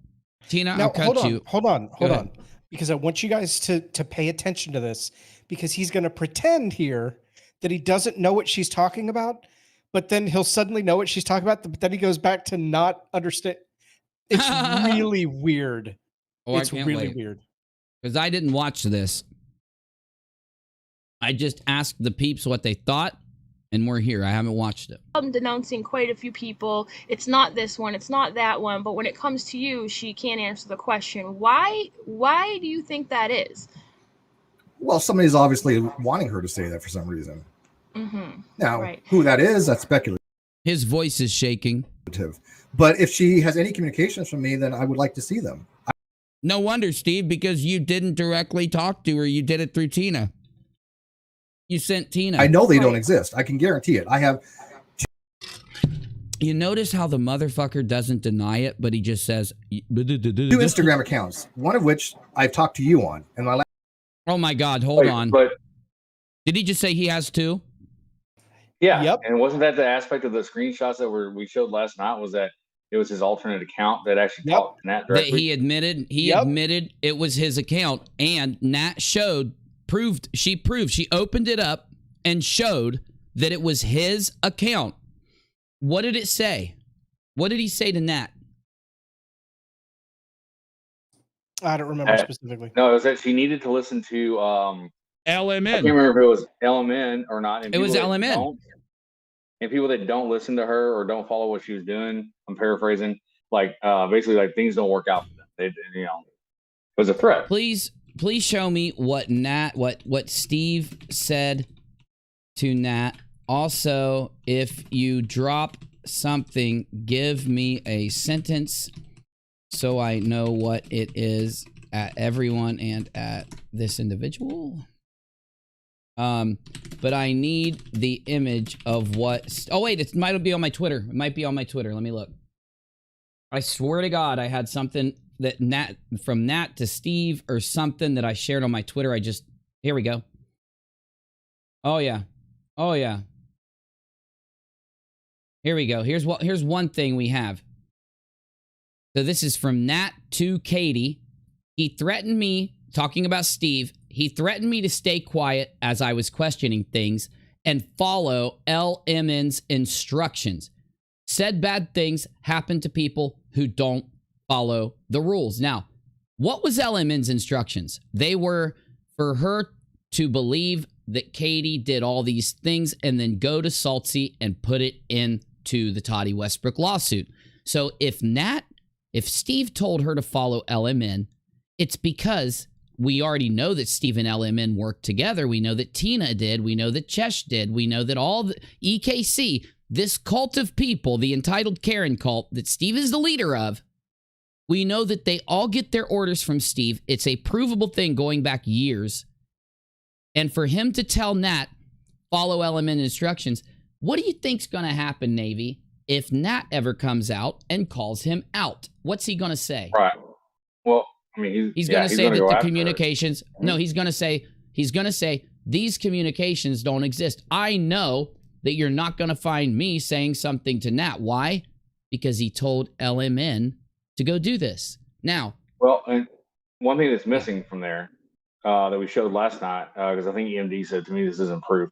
S1: Tina,
S2: now,
S1: I'll cut you.
S2: Hold on. Because I want you guys to pay attention to this, because he's going to pretend here that he doesn't know what she's talking about, but then he'll suddenly know what she's talking about, but then he goes back to not understand. It's really weird. It's really weird.
S1: Because I didn't watch this. I just asked the peeps what they thought, and we're here. I haven't watched it.
S10: I'm denouncing quite a few people. It's not this one. It's not that one. But when it comes to you, she can't answer the question. Why do you think that is?
S11: Well, somebody's obviously wanting her to say that for some reason.
S10: Mm-hmm.
S11: Now, who that is, that's speculative.
S1: His voice is shaking.
S11: But if she has any communications from me, then I would like to see them.
S1: No wonder, Steve, because you didn't directly talk to her. You did it through Tina. You sent Tina.
S11: I know they don't exist. I can guarantee it. I have.
S1: You notice how the motherfucker doesn't deny it, but he just says...
S11: 2 Instagram accounts, one of which I've talked to you on. And
S1: oh my God, hold on.
S3: But
S1: did he just say he has 2?
S3: Yeah.
S2: Yep.
S3: And wasn't that the aspect of the screenshots that we showed last night, was that it was his alternate account that actually talked to Nat directly?
S1: That he admitted it was his account, and Nat she opened it up and showed that it was his account. What did it say? What did he say to Nat?
S2: I don't remember specifically.
S3: No, it was that she needed to listen to LMN. I can't remember if it was LMN or not. And
S1: it was LMN.
S3: And people that don't listen to her or don't follow what she was doing, I'm paraphrasing, like basically like things don't work out for them. They, you know, it was a threat.
S1: Please show me what Steve said to Nat. Also, if you drop something, give me a sentence so I know what it is at everyone and at this individual. But I need the image of what... Oh, wait, it might be on my Twitter. It might be on my Twitter. Let me look. I swear to God, I had something that from Nat to Steve or something that I shared on my Twitter. Here we go. Oh, yeah. Oh, yeah. Here we go. Here's one thing we have. So this is from Nat to Katie. He threatened me, talking about Steve, he threatened me to stay quiet as I was questioning things and follow LMN's instructions. Said bad things happen to people who don't follow the rules. Now, what was LMN's instructions? They were for her to believe that Katie did all these things and then go to Saltsy and put it into the Toddy Westbrook lawsuit. So if Steve told her to follow LMN, it's because we already know that Steve and LMN worked together. We know that Tina did. We know that Chesh did. We know that all the EKC, this cult of people, the entitled Karen cult that Steve is the leader of, we know that they all get their orders from Steve. It's a provable thing going back years. And for him to tell Nat, follow LMN instructions, what do you think's going to happen, Navy, if Nat ever comes out and calls him out? What's he going to say?
S3: Right. Well, I mean,
S1: he's going to say that the communications... No, he's going to say these communications don't exist. I know that you're not going to find me saying something to Nat. Why? Because he told LMN to go do this. Now...
S3: Well, and one thing that's missing from there that we showed last night, because I think EMD said to me this isn't proof,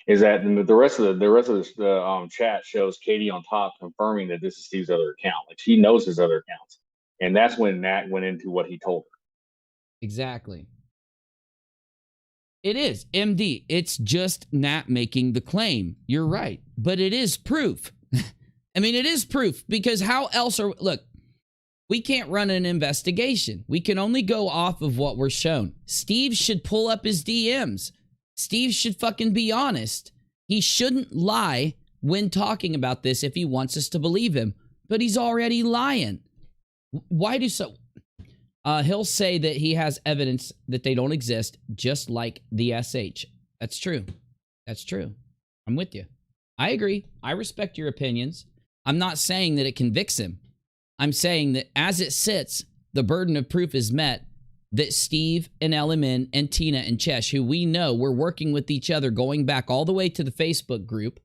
S3: is that the rest of the chat shows Katie on top confirming that this is Steve's other account. Like, she knows his other accounts. And that's when Nat went into what he told her.
S1: Exactly. It is. MD, it's just Nat making the claim. You're right. But it is proof. I mean, it is proof, because how else are... Look, we can't run an investigation. We can only go off of what we're shown. Steve should pull up his DMs. Steve should fucking be honest. He shouldn't lie when talking about this if he wants us to believe him. But he's already lying. Why do so? He'll say that he has evidence that they don't exist, just like the SH. That's true. That's true. I'm with you. I agree. I respect your opinions. I'm not saying that it convicts him. I'm saying that as it sits, the burden of proof is met that Steve and LMN and Tina and Chesh, who we know were working with each other going back all the way to the Facebook group,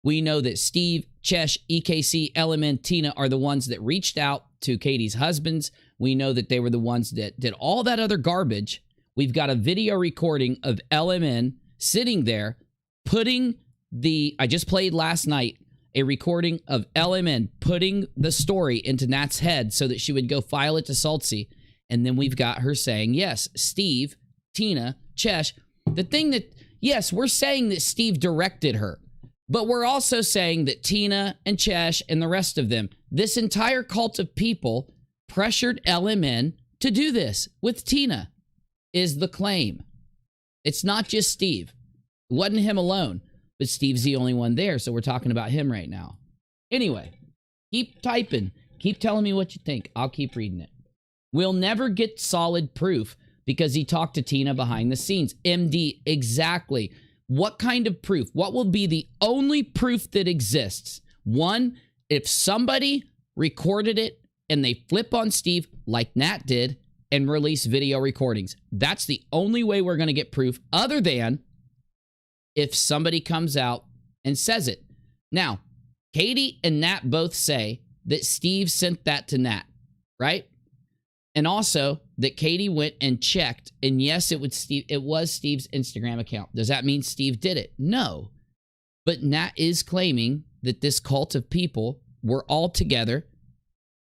S1: we know that Steve, Chesh, EKC, LMN, Tina are the ones that reached out to Katie's husbands. We know that they were the ones that did all that other garbage. We've got a video recording of LMN sitting there putting I just played last night a recording of LMN putting the story into Nat's head so that she would go file it to Saltsy. And then we've got her saying, yes, Steve, Tina, Chesh, the thing that, yes, we're saying that Steve directed her. But we're also saying that Tina and Chesh and the rest of them, this entire cult of people pressured LMN to do this with Tina, is the claim. It's not just Steve. It wasn't him alone, but Steve's the only one there, so we're talking about him right now. Anyway, keep typing. Keep telling me what you think. I'll keep reading it. We'll never get solid proof because he talked to Tina behind the scenes. MD, exactly. What kind of proof? What will be the only proof that exists? One, if somebody recorded it and they flip on Steve like Nat did and release video recordings. That's the only way we're going to get proof, other than if somebody comes out and says it. Now, Katie and Nat both say that Steve sent that to Nat, right? And also that Katie went and checked, and yes, it was Steve's Instagram account. Does that mean Steve did it? No. But Nat is claiming that this cult of people were all together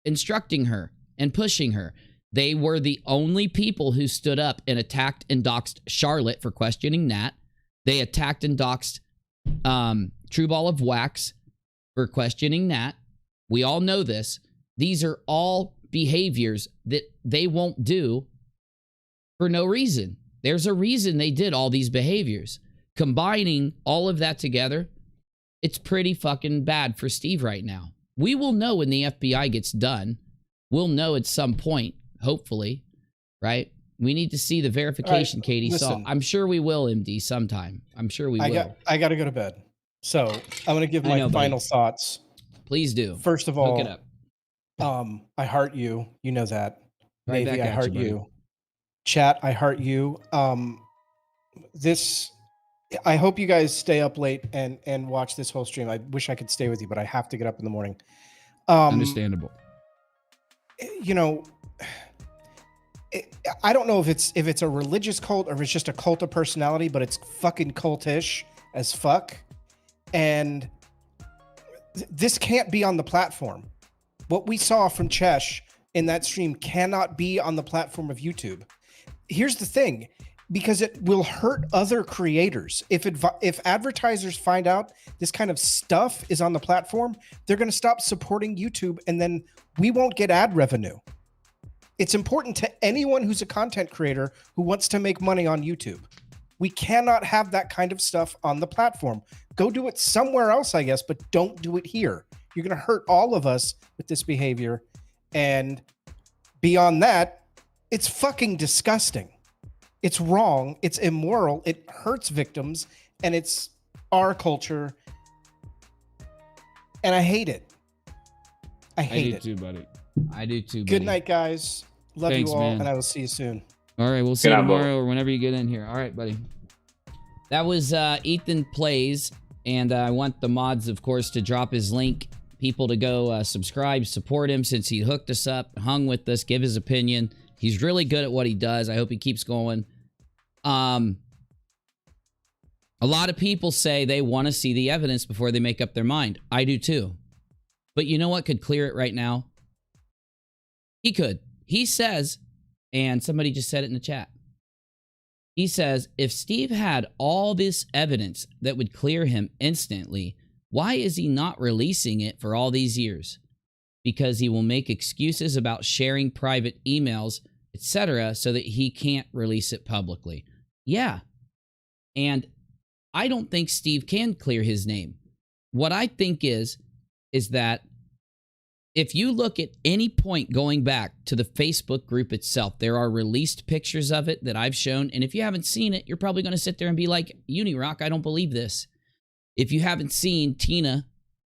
S1: instructing her and pushing her. They were the only people who stood up and attacked and doxed Charlotte for questioning Nat. They attacked and doxed True Ball of Wax for questioning Nat. We all know this. These are all behaviors that they won't do for no reason. There's a reason they did all these behaviors. Combining all of that together, it's pretty fucking bad for Steve right now. We will know when the FBI gets done. We'll know at some point, hopefully, right? We need to see the verification, right, Katie. So I'm sure we will, MD, sometime. I'm sure we will.
S2: I got to go to bed. So I'm going to give my final thoughts.
S1: Please do.
S2: First of all,
S1: hook it up.
S2: I heart you. You know that.
S1: Right,
S2: Navy, I heart you. Chat, I heart you. I hope you guys stay up late and watch this whole stream. I wish I could stay with you, but I have to get up in the morning.
S1: Understandable.
S2: You know, I don't know if it's a religious cult or if it's just a cult of personality, but it's fucking cultish as fuck. And this can't be on the platform. What we saw from Chesh in that stream cannot be on the platform of YouTube. Here's the thing, because it will hurt other creators. If advertisers find out this kind of stuff is on the platform, they're going to stop supporting YouTube, and then we won't get ad revenue. It's important to anyone who's a content creator who wants to make money on YouTube. We cannot have that kind of stuff on the platform. Go do it somewhere else, I guess, but don't do it here. You're going to hurt all of us with this behavior. And beyond that, it's fucking disgusting. It's wrong. It's immoral. It hurts victims. And it's our culture. And I hate it. I hate it.
S1: I do too, buddy. I do too, buddy.
S2: Good night, guys. Love
S1: Thanks,
S2: you all,
S1: man.
S2: and I will see you soon.
S1: All right, we'll see you tomorrow or whenever you get in here. All right, buddy. That was Ethan Plays, and I want the mods, of course, to drop his link. People to go subscribe, support him since he hooked us up, hung with us, give his opinion. He's really good at what he does. I hope he keeps going. A lot of people say they want to see the evidence before they make up their mind. I do too. But you know what could clear it right now? He could. He says, and somebody just said it in the chat. He says, if Steve had all this evidence that would clear him instantly, why is he not releasing it for all these years? Because he will make excuses about sharing private emails, etc., so that he can't release it publicly. Yeah. And I don't think Steve can clear his name. What I think is that if you look at any point going back to the Facebook group itself, there are released pictures of it that I've shown. And if you haven't seen it, you're probably going to sit there and be like, Unirock, I don't believe this. If you haven't seen Tina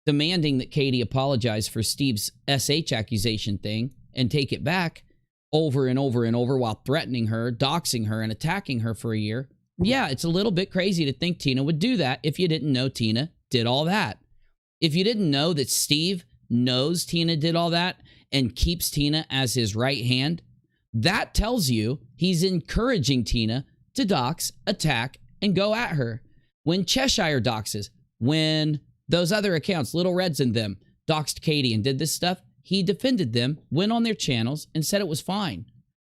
S1: demanding that Katie apologize for Steve's SH accusation thing and take it back over and over and over while threatening her, doxing her, and attacking her for a year, yeah, it's a little bit crazy to think Tina would do that if you didn't know Tina did all that. If you didn't know that Steve knows Tina did all that and keeps Tina as his right hand, that tells you he's encouraging Tina to dox, attack, and go at her. When Cheshire doxes, when those other accounts, Little Reds and them, doxed Katie and did this stuff, he defended them, went on their channels, and said it was fine.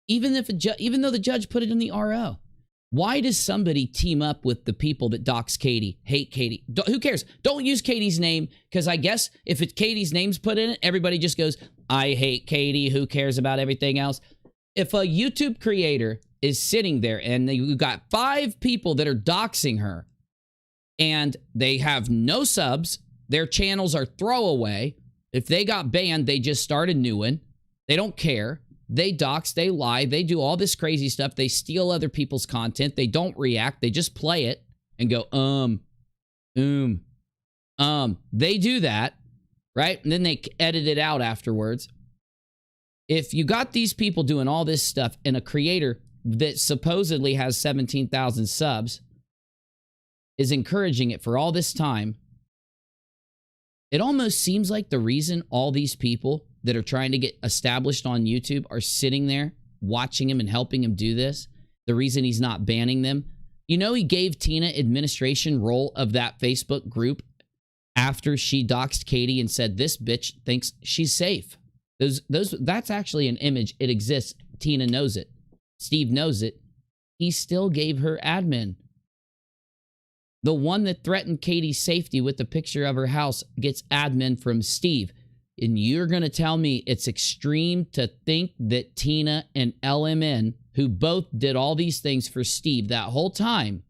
S1: Even though the judge put it in the RO. Why does somebody team up with the people that dox Katie, hate Katie? Who cares? Don't use Katie's name, because I guess if it's Katie's name's put in it, everybody just goes, I hate Katie. Who cares about everything else? If a YouTube creator is sitting there and you got 5 people that are doxing her and they have no subs, their channels are throwaway. If they got banned, they just start a new one. They don't care. They dox, they lie, they do all this crazy stuff. They steal other people's content. They don't react. They just play it and go, They do that. right? And then they edit it out afterwards. If you got these people doing all this stuff and a creator that supposedly has 17,000 subs is encouraging it for all this time, it almost seems like the reason all these people that are trying to get established on YouTube are sitting there watching him and helping him do this, the reason he's not banning them. You know, he gave Tina administration role of that Facebook group after she doxed Katie and said, this bitch thinks she's safe. That's actually an image. It exists. Tina knows it. Steve knows it. He still gave her admin. The one that threatened Katie's safety with the picture of her house gets admin from Steve. And you're going to tell me it's extreme to think that Tina and LMN, who both did all these things for Steve that whole time,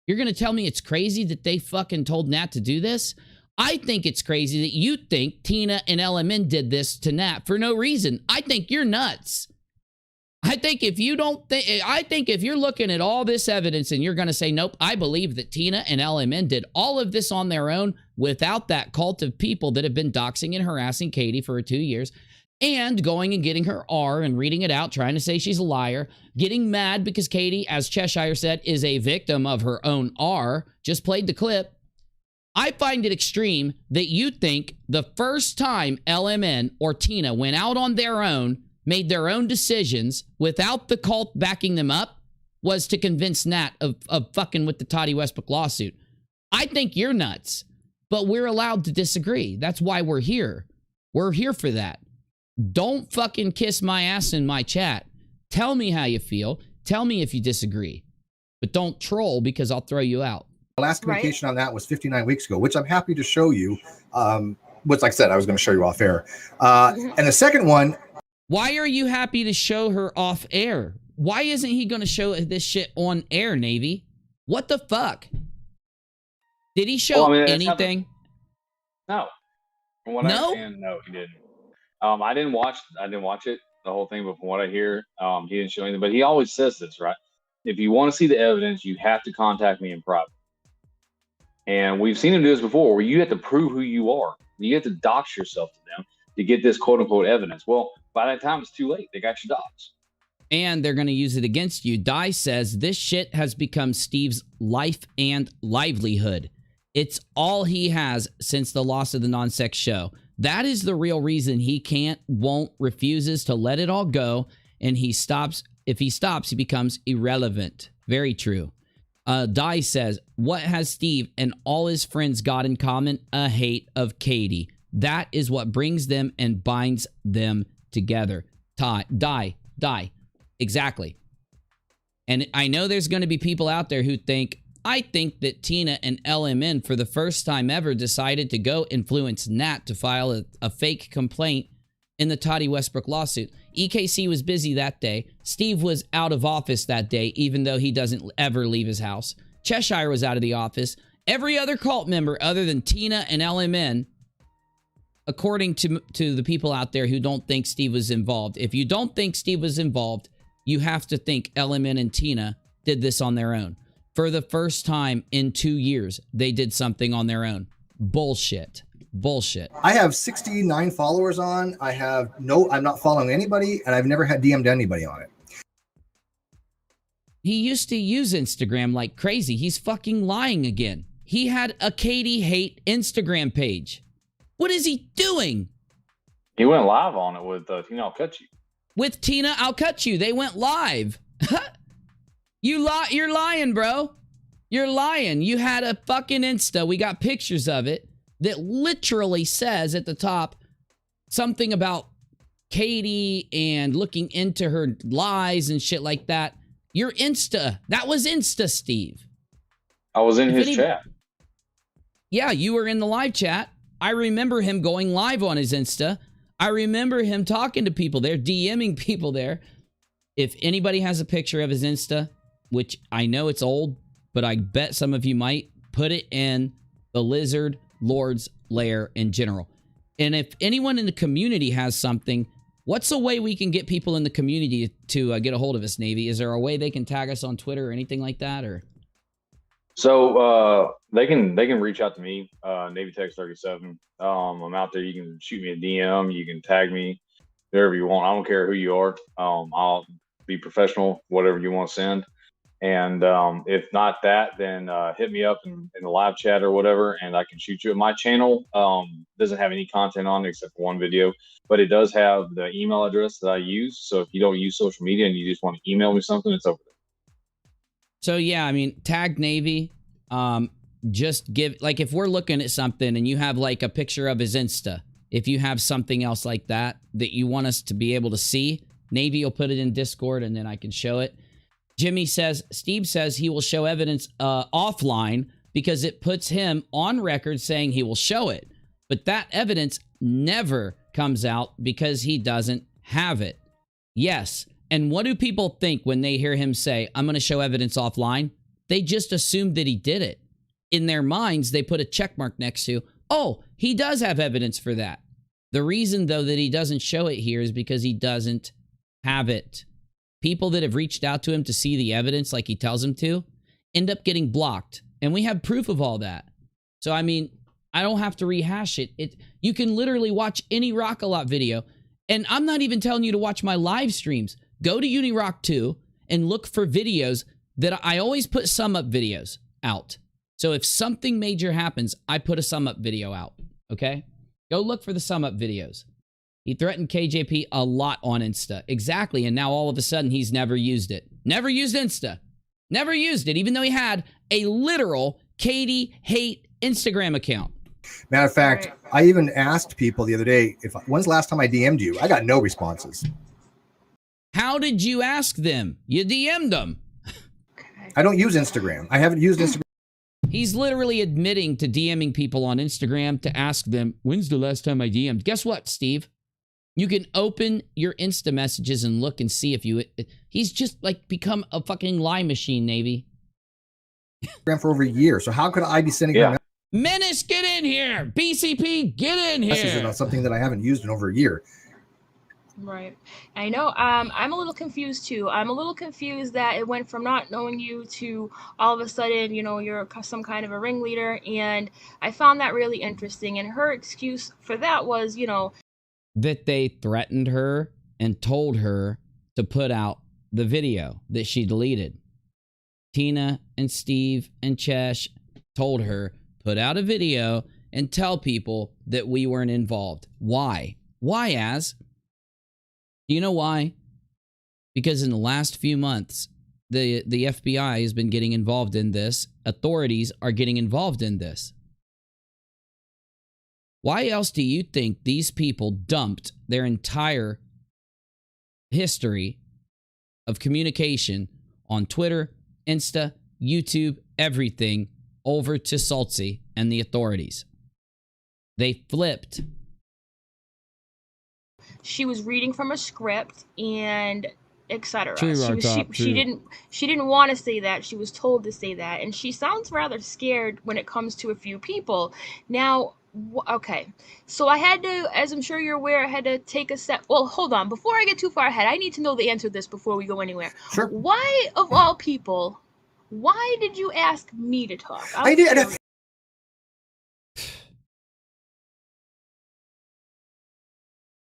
S1: you're going to tell me it's crazy that they fucking told Nat to do this? I think it's crazy that you think Tina and LMN did this to Nat for no reason. I think you're nuts. I think if you're looking at all this evidence and you're going to say, nope, I believe that Tina and LMN did all of this on their own without that cult of people that have been doxing and harassing Katie for 2 years and going and getting her R and reading it out, trying to say she's a liar, getting mad because Katie, as Cheshire said, is a victim of her own R, just played the clip. I find it extreme that you think the first time LMN or Tina went out on their own, made their own decisions without the cult backing them up, was to convince Nat of fucking with the Toddy Westbrook lawsuit. I think you're nuts, but we're allowed to disagree. That's why we're here. We're here for that. Don't fucking kiss my ass in my chat. Tell me how you feel. Tell me if you disagree, but don't troll because I'll throw you out.
S11: The last communication on that was 59 weeks ago, which I'm happy to show you. Which, like I said, I was going to show you off air. And the second one.
S1: Why are you happy to show her off air? Why isn't he going to show this shit on air, Navy? What the fuck? Did he show anything?
S3: No. From what I understand, no, he didn't. I didn't watch it, the whole thing, but from what I hear, he didn't show anything. But he always says this, right? If you want to see the evidence, you have to contact me in private. And we've seen him do this before, where you have to prove who you are. You have to dox yourself to them to get this quote-unquote evidence. Well, by that time, it's too late. They got your docs.
S1: And they're going to use it against you. Di says, this shit has become Steve's life and livelihood. It's all he has since the loss of the non-sex show. That is the real reason he can't, won't, refuses to let it all go. And he stops. If he stops, he becomes irrelevant. Very true. Di says, what has Steve and all his friends got in common? A hate of Katie. That is what brings them and binds them together. Die. Exactly. And I know there's going to be people out there who think, I think that Tina and LMN for the first time ever decided to go influence Nat to file a fake complaint in the Toddy Westbrook lawsuit. EKC was busy that day. Steve was out of office that day, even though he doesn't ever leave his house. Cheshire was out of the office. Every other cult member other than Tina and LMN, according to the people out there who don't think Steve was involved. If you don't think Steve was involved, you have to think LMN and Tina did this on their own. For the first time in 2 years, they did something on their own. Bullshit.
S11: I have 69 followers on. I'm not following anybody, and I've never had DM'd anybody on it.
S1: He used to use Instagram like crazy. He's fucking lying again. He had a Katie hate Instagram page. What is he doing?
S3: He went live on it with Tina, I'll cut you.
S1: With Tina, I'll cut you. They went live. You're lying, bro. You're lying. You had a fucking Insta. We got pictures of it that literally says at the top something about Katie and looking into her lies and shit like that. Your Insta. That was Insta, Steve.
S3: I was in his chat.
S1: Yeah, you were in the live chat. I remember him going live on his Insta. I remember him talking to people there, DMing people there. If anybody has a picture of his Insta, which I know it's old, but I bet some of you might, put it in the Lizard Lord's Lair in general. And if anyone in the community has something, what's a way we can get people in the community to get a hold of us, Navy? Is there a way they can tag us on Twitter or anything like that? Or
S3: So they can reach out to me, Navy Text 37. I'm out there. You can shoot me a DM. You can tag me, wherever you want. I don't care who you are. I'll be professional, whatever you want to send. And if not that, then hit me up in the live chat or whatever, and I can shoot you. My channel doesn't have any content on it except for one video, but it does have the email address that I use. So if you don't use social media and you just want to email me something, it's over there.
S1: So yeah, I mean, tag Navy. Just give, like, if we're looking at something and you have like a picture of his Insta, if you have something else like that you want us to be able to see, Navy will put it in Discord and then I can show it. Jimmy says, Steve says he will show evidence offline because it puts him on record saying he will show it. But that evidence never comes out because he doesn't have it. Yes. And what do people think when they hear him say, I'm going to show evidence offline? They just assume that he did it. In their minds, they put a check mark next to, oh, he does have evidence for that. The reason, though, that he doesn't show it here is because he doesn't have it. People that have reached out to him to see the evidence like he tells them to end up getting blocked. And we have proof of all that. So, I mean, I don't have to rehash it. You can literally watch any rockAlot video. And I'm not even telling you to watch my live streams. Go to Unirock 2 and look for videos that I always put sum up videos out. So if something major happens, I put a sum up video out. Okay? Go look for the sum up videos. He threatened KJP a lot on Insta. Exactly. And now all of a sudden he's never used it. Never used Insta. Never used it, even though he had a literal Katie hate Instagram account.
S11: Matter of fact, I even asked people the other day, when's the last time I DM'd you? I got no responses.
S1: How did you ask them? You DM'd them.
S11: I don't use Instagram. I haven't used Instagram.
S1: He's literally admitting to DMing people on Instagram to ask them, when's the last time I DM'd? Guess what, Steve? You can open your Insta messages and look and see if you... He's just like become a fucking lie machine, Navy.
S11: For over a year. So how could I be sending him?
S1: Menace, get in here. BCP, get in here.
S11: On something that I haven't used in over a year.
S10: Right. I know. I'm a little confused too. I'm a little confused that it went from not knowing you to all of a sudden, you know, you're some kind of a ringleader. And I found that really interesting. And her excuse for that was, you know,
S1: that they threatened her and told her to put out the video that she deleted. Tina and Steve and Chesh told her, put out a video and tell people that we weren't involved. Why? Why, Az? Do you know why? Because in the last few months, the FBI has been getting involved in this. Authorities are getting involved in this. Why else do you think these people dumped their entire history of communication on Twitter, Insta, YouTube, everything over to Saltsy and the authorities? They flipped.
S10: She was reading from a script and etc. She didn't want to say that. She was told to say that, and she sounds rather scared when it comes to a few people. Now, okay, so I had to, as I'm sure you're aware, I had to take a step. Well, hold on. Before I get too far ahead, I need to know the answer to this before we go anywhere.
S11: Sure.
S10: Why, of all people, why did you ask me to talk?
S11: I did.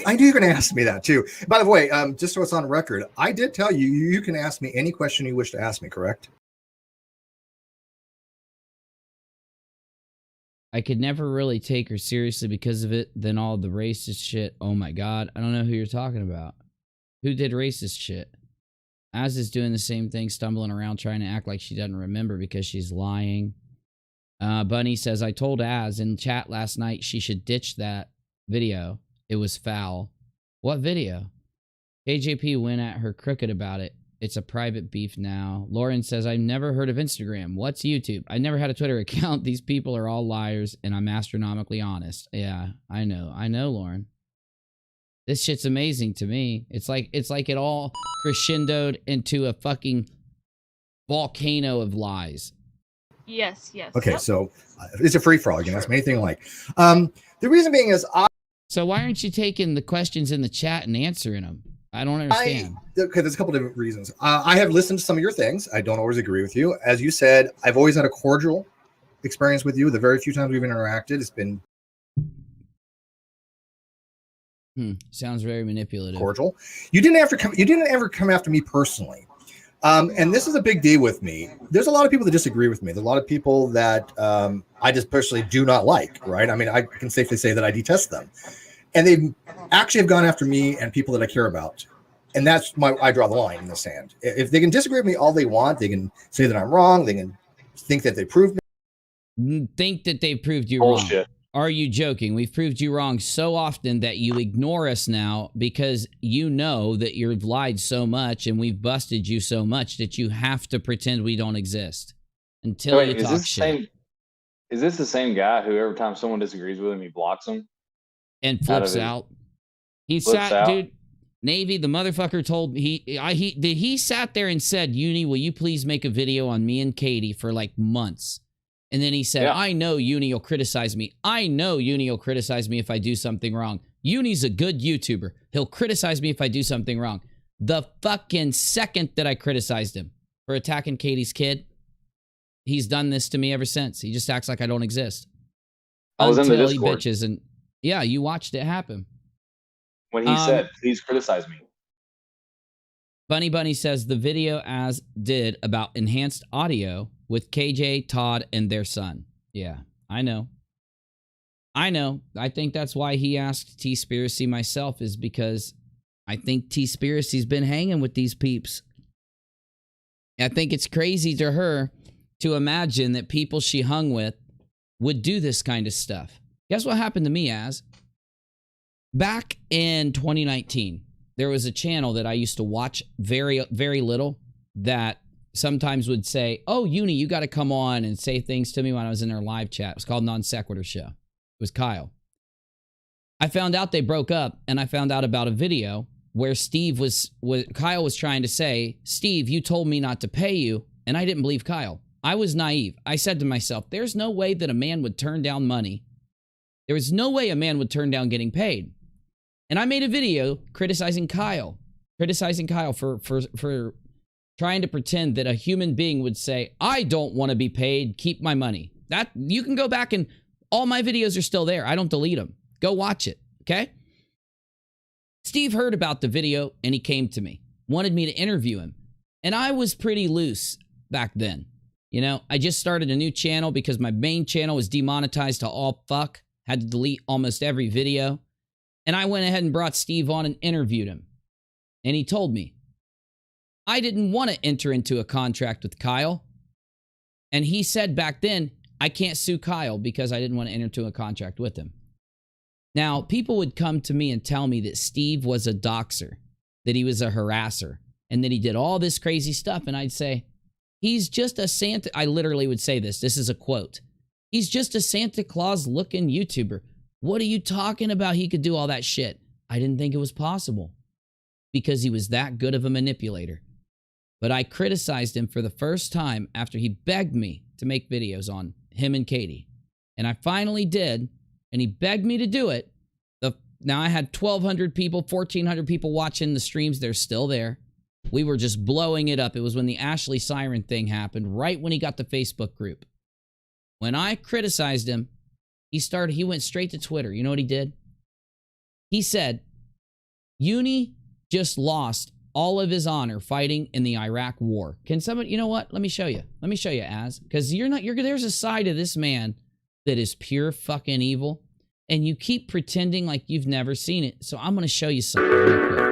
S11: I knew you were going to ask me that too. By the way, just so it's on record, I did tell you, you can ask me any question you wish to ask me, correct?
S1: I could never really take her seriously because of it. Then all the racist shit. Oh my God. I don't know who you're talking about. Who did racist shit? Az is doing the same thing, stumbling around trying to act like she doesn't remember because she's lying. Bunny says, I told Az in chat last night she should ditch that video. It was foul. What video? KJP went at her crooked about it. It's a private beef now. Lauren says, I've never heard of Instagram. What's YouTube? I never had a Twitter account. These people are all liars, and I'm astronomically honest. Yeah, I know. I know, Lauren. This shit's amazing to me. It's like it all crescendoed into a fucking volcano of lies.
S10: Yes, yes.
S11: Okay, so it's a free-for-all. You can ask me anything you like. The reason being is
S1: So why aren't you taking the questions in the chat and answering them? I don't understand.
S11: Okay, there's a couple different reasons. I have listened to some of your things. I don't always agree with you. As you said, I've always had a cordial experience with you. The very few times we've interacted, it's been
S1: sounds very manipulative.
S11: Cordial. You didn't ever come after me personally. And this is a big deal with me. There's a lot of people that disagree with me. There's a lot of people that I just personally do not like, right? I mean, I can safely say that I detest them. And they actually have gone after me and people that I care about. And that's I draw the line in the sand. If they can disagree with me all they want, they can say that I'm wrong. They can think that they proved me.
S1: Think that they proved you wrong. Are you joking? We've proved you wrong so often that you ignore us now because you know that you've lied so much and we've busted you so much that you have to pretend we don't exist until you talk shit.
S3: Is this the same guy who every time someone disagrees with him, he blocks them?
S1: And flips out. He sat, dude, Navy, the motherfucker told me, he sat there and said, Uni, will you please make a video on me and Katie for like months? And then he said, I know Uni will criticize me. I know Uni will criticize me if I do something wrong. Uni's a good YouTuber. He'll criticize me if I do something wrong. The fucking second that I criticized him for attacking Katie's kid, he's done this to me ever since. He just acts like I don't exist.
S3: I was in the Discord.
S1: He bitches and yeah, you watched it happen.
S3: When he said, please criticize me.
S1: Bunny says the video as did about enhanced audio with KJ, Todd, and their son. Yeah, I know. I think that's why he asked TEASPIRACY myself, is because I think TEASPIRACY's been hanging with these peeps. I think it's crazy to her to imagine that people she hung with would do this kind of stuff. Guess what happened to me, Az? Back in 2019, there was a channel that I used to watch very, very little that sometimes would say, oh, Uni, you got to come on and say things to me when I was in their live chat. It was called Non Sequitur Show. It was Kyle. I found out they broke up, and I found out about a video where Kyle was trying to say, Steve, you told me not to pay you, and I didn't believe Kyle. I was naive. I said to myself, there's no way that a man would turn down money. There was no way a man would turn down getting paid. And I made a video criticizing Kyle for trying to pretend that a human being would say, I don't want to be paid, keep my money. That you can go back and all my videos are still there. I don't delete them. Go watch it, okay? Steve heard about the video and he came to me, wanted me to interview him. And I was pretty loose back then. You know, I just started a new channel because my main channel was demonetized to all fuck. Had to delete almost every video. And I went ahead and brought Steve on and interviewed him. And he told me, I didn't want to enter into a contract with Kyle. And he said back then, I can't sue Kyle because I didn't want to enter into a contract with him. Now, people would come to me and tell me that Steve was a doxer, that he was a harasser, and that he did all this crazy stuff. And I'd say, he's just a Santa. I literally would say this. This is a quote. He's just a Santa Claus looking YouTuber. What are you talking about? He could do all that shit. I didn't think it was possible because he was that good of a manipulator. But I criticized him for the first time after he begged me to make videos on him and Katie. And I finally did. And he begged me to do it. Now I had 1,200 people, 1,400 people watching the streams. They're still there. We were just blowing it up. It was when the Ashley Siren thing happened, right when he got the Facebook group. When I criticized him, he went straight to Twitter. You know what he did? He said, Uni just lost all of his honor fighting in the Iraq war. Can somebody, you know what? Let me show you. Let me show you, Az. Because there's a side of this man that is pure fucking evil. And you keep pretending like you've never seen it. So I'm going to show you something real quick.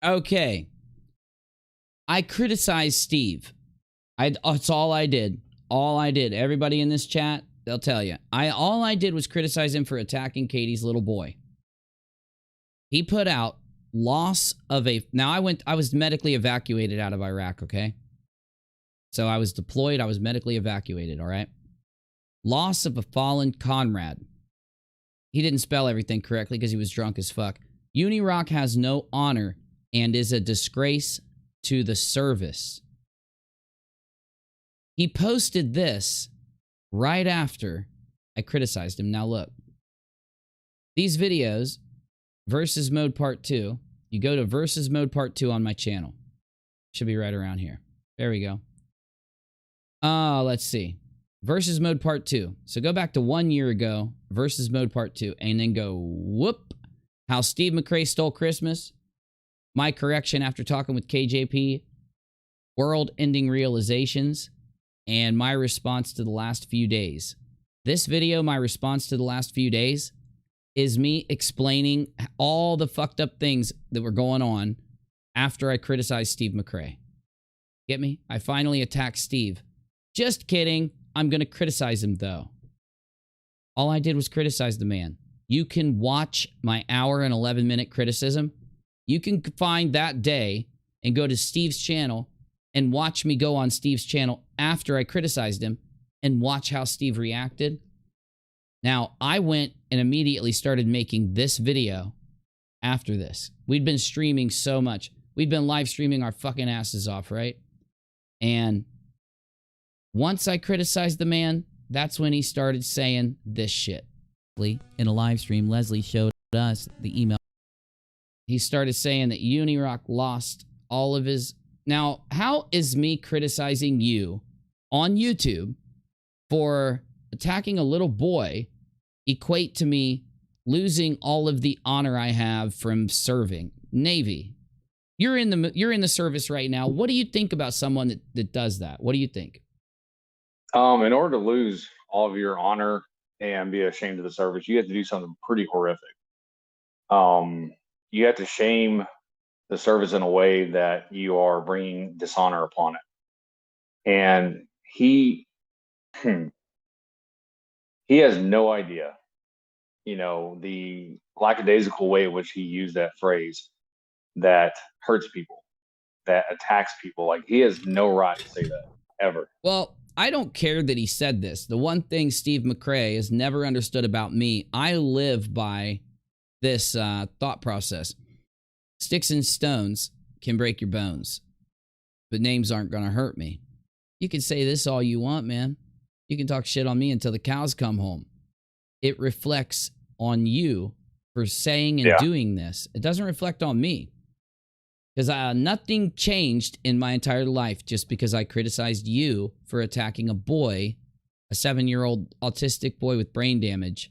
S1: Okay. I criticized Steve. That's all I did. All I did. Everybody in this chat, they'll tell you. All I did was criticize him for attacking Katie's little boy. He put out loss of a... Now, I was medically evacuated out of Iraq, okay? So I was deployed. I was medically evacuated, all right? Loss of a fallen comrade. He didn't spell everything correctly because he was drunk as fuck. Unirock has no honor and is a disgrace to the service. He posted this right after I criticized him. Now look. These videos, Versus Mode Part 2, you go to Versus Mode Part 2 on my channel. Should be right around here. There we go. Let's see. Versus Mode Part 2. So go back to 1 year ago, Versus Mode Part 2, and then go, whoop. How Steve McCrae stole Christmas. My correction after talking with KJP. World-ending realizations. And my response to the last few days. This video, my response to the last few days, is me explaining all the fucked up things that were going on after I criticized Steve McCrae. Get me? I finally attacked Steve. Just kidding. I'm going to criticize him, though. All I did was criticize the man. You can watch my hour and 11-minute criticism. You can find that day and go to Steve's channel and watch me go on Steve's channel after I criticized him and watch how Steve reacted. Now, I went and immediately started making this video after this. We'd been streaming so much. We'd been live streaming our fucking asses off, right? And once I criticized the man, that's when he started saying this shit. In a live stream, Leslie showed us the email. He started saying that Unirock lost all of his... Now, how is me criticizing you on YouTube for attacking a little boy equate to me losing all of the honor I have from serving? Navy, you're in the service right now. What do you think about someone that does that? What do you think?
S3: In order to lose all of your honor and be ashamed of the service, you have to do something pretty horrific. You have to shame the service in a way that you are bringing dishonor upon it. And he has no idea, you know, the lackadaisical way in which he used that phrase that hurts people, that attacks people. Like, he has no right to say that, ever.
S1: Well, I don't care that he said this. The one thing Steve McCrae has never understood about me, I live by this thought process. Sticks and stones can break your bones, but names aren't going to hurt me. You can say this all you want, man. You can talk shit on me until the cows come home. It reflects on you for saying and doing this. It doesn't reflect on me. Because nothing changed in my entire life just because I criticized you for attacking a boy, a 7-year-old autistic boy with brain damage,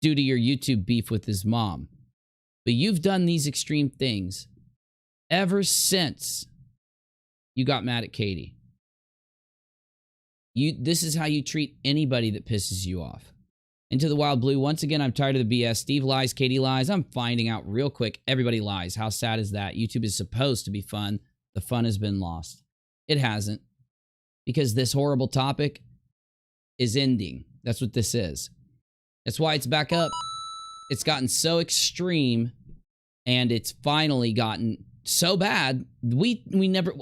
S1: due to your YouTube beef with his mom. But you've done these extreme things ever since you got mad at Katie. This is how you treat anybody that pisses you off. Into the Wild Blue, once again, I'm tired of the BS. Steve lies, Katie lies. I'm finding out real quick. Everybody lies. How sad is that? YouTube is supposed to be fun. The fun has been lost. It hasn't. Because this horrible topic is ending. That's what this is. That's why it's back up. It's gotten so extreme, and it's finally gotten so bad.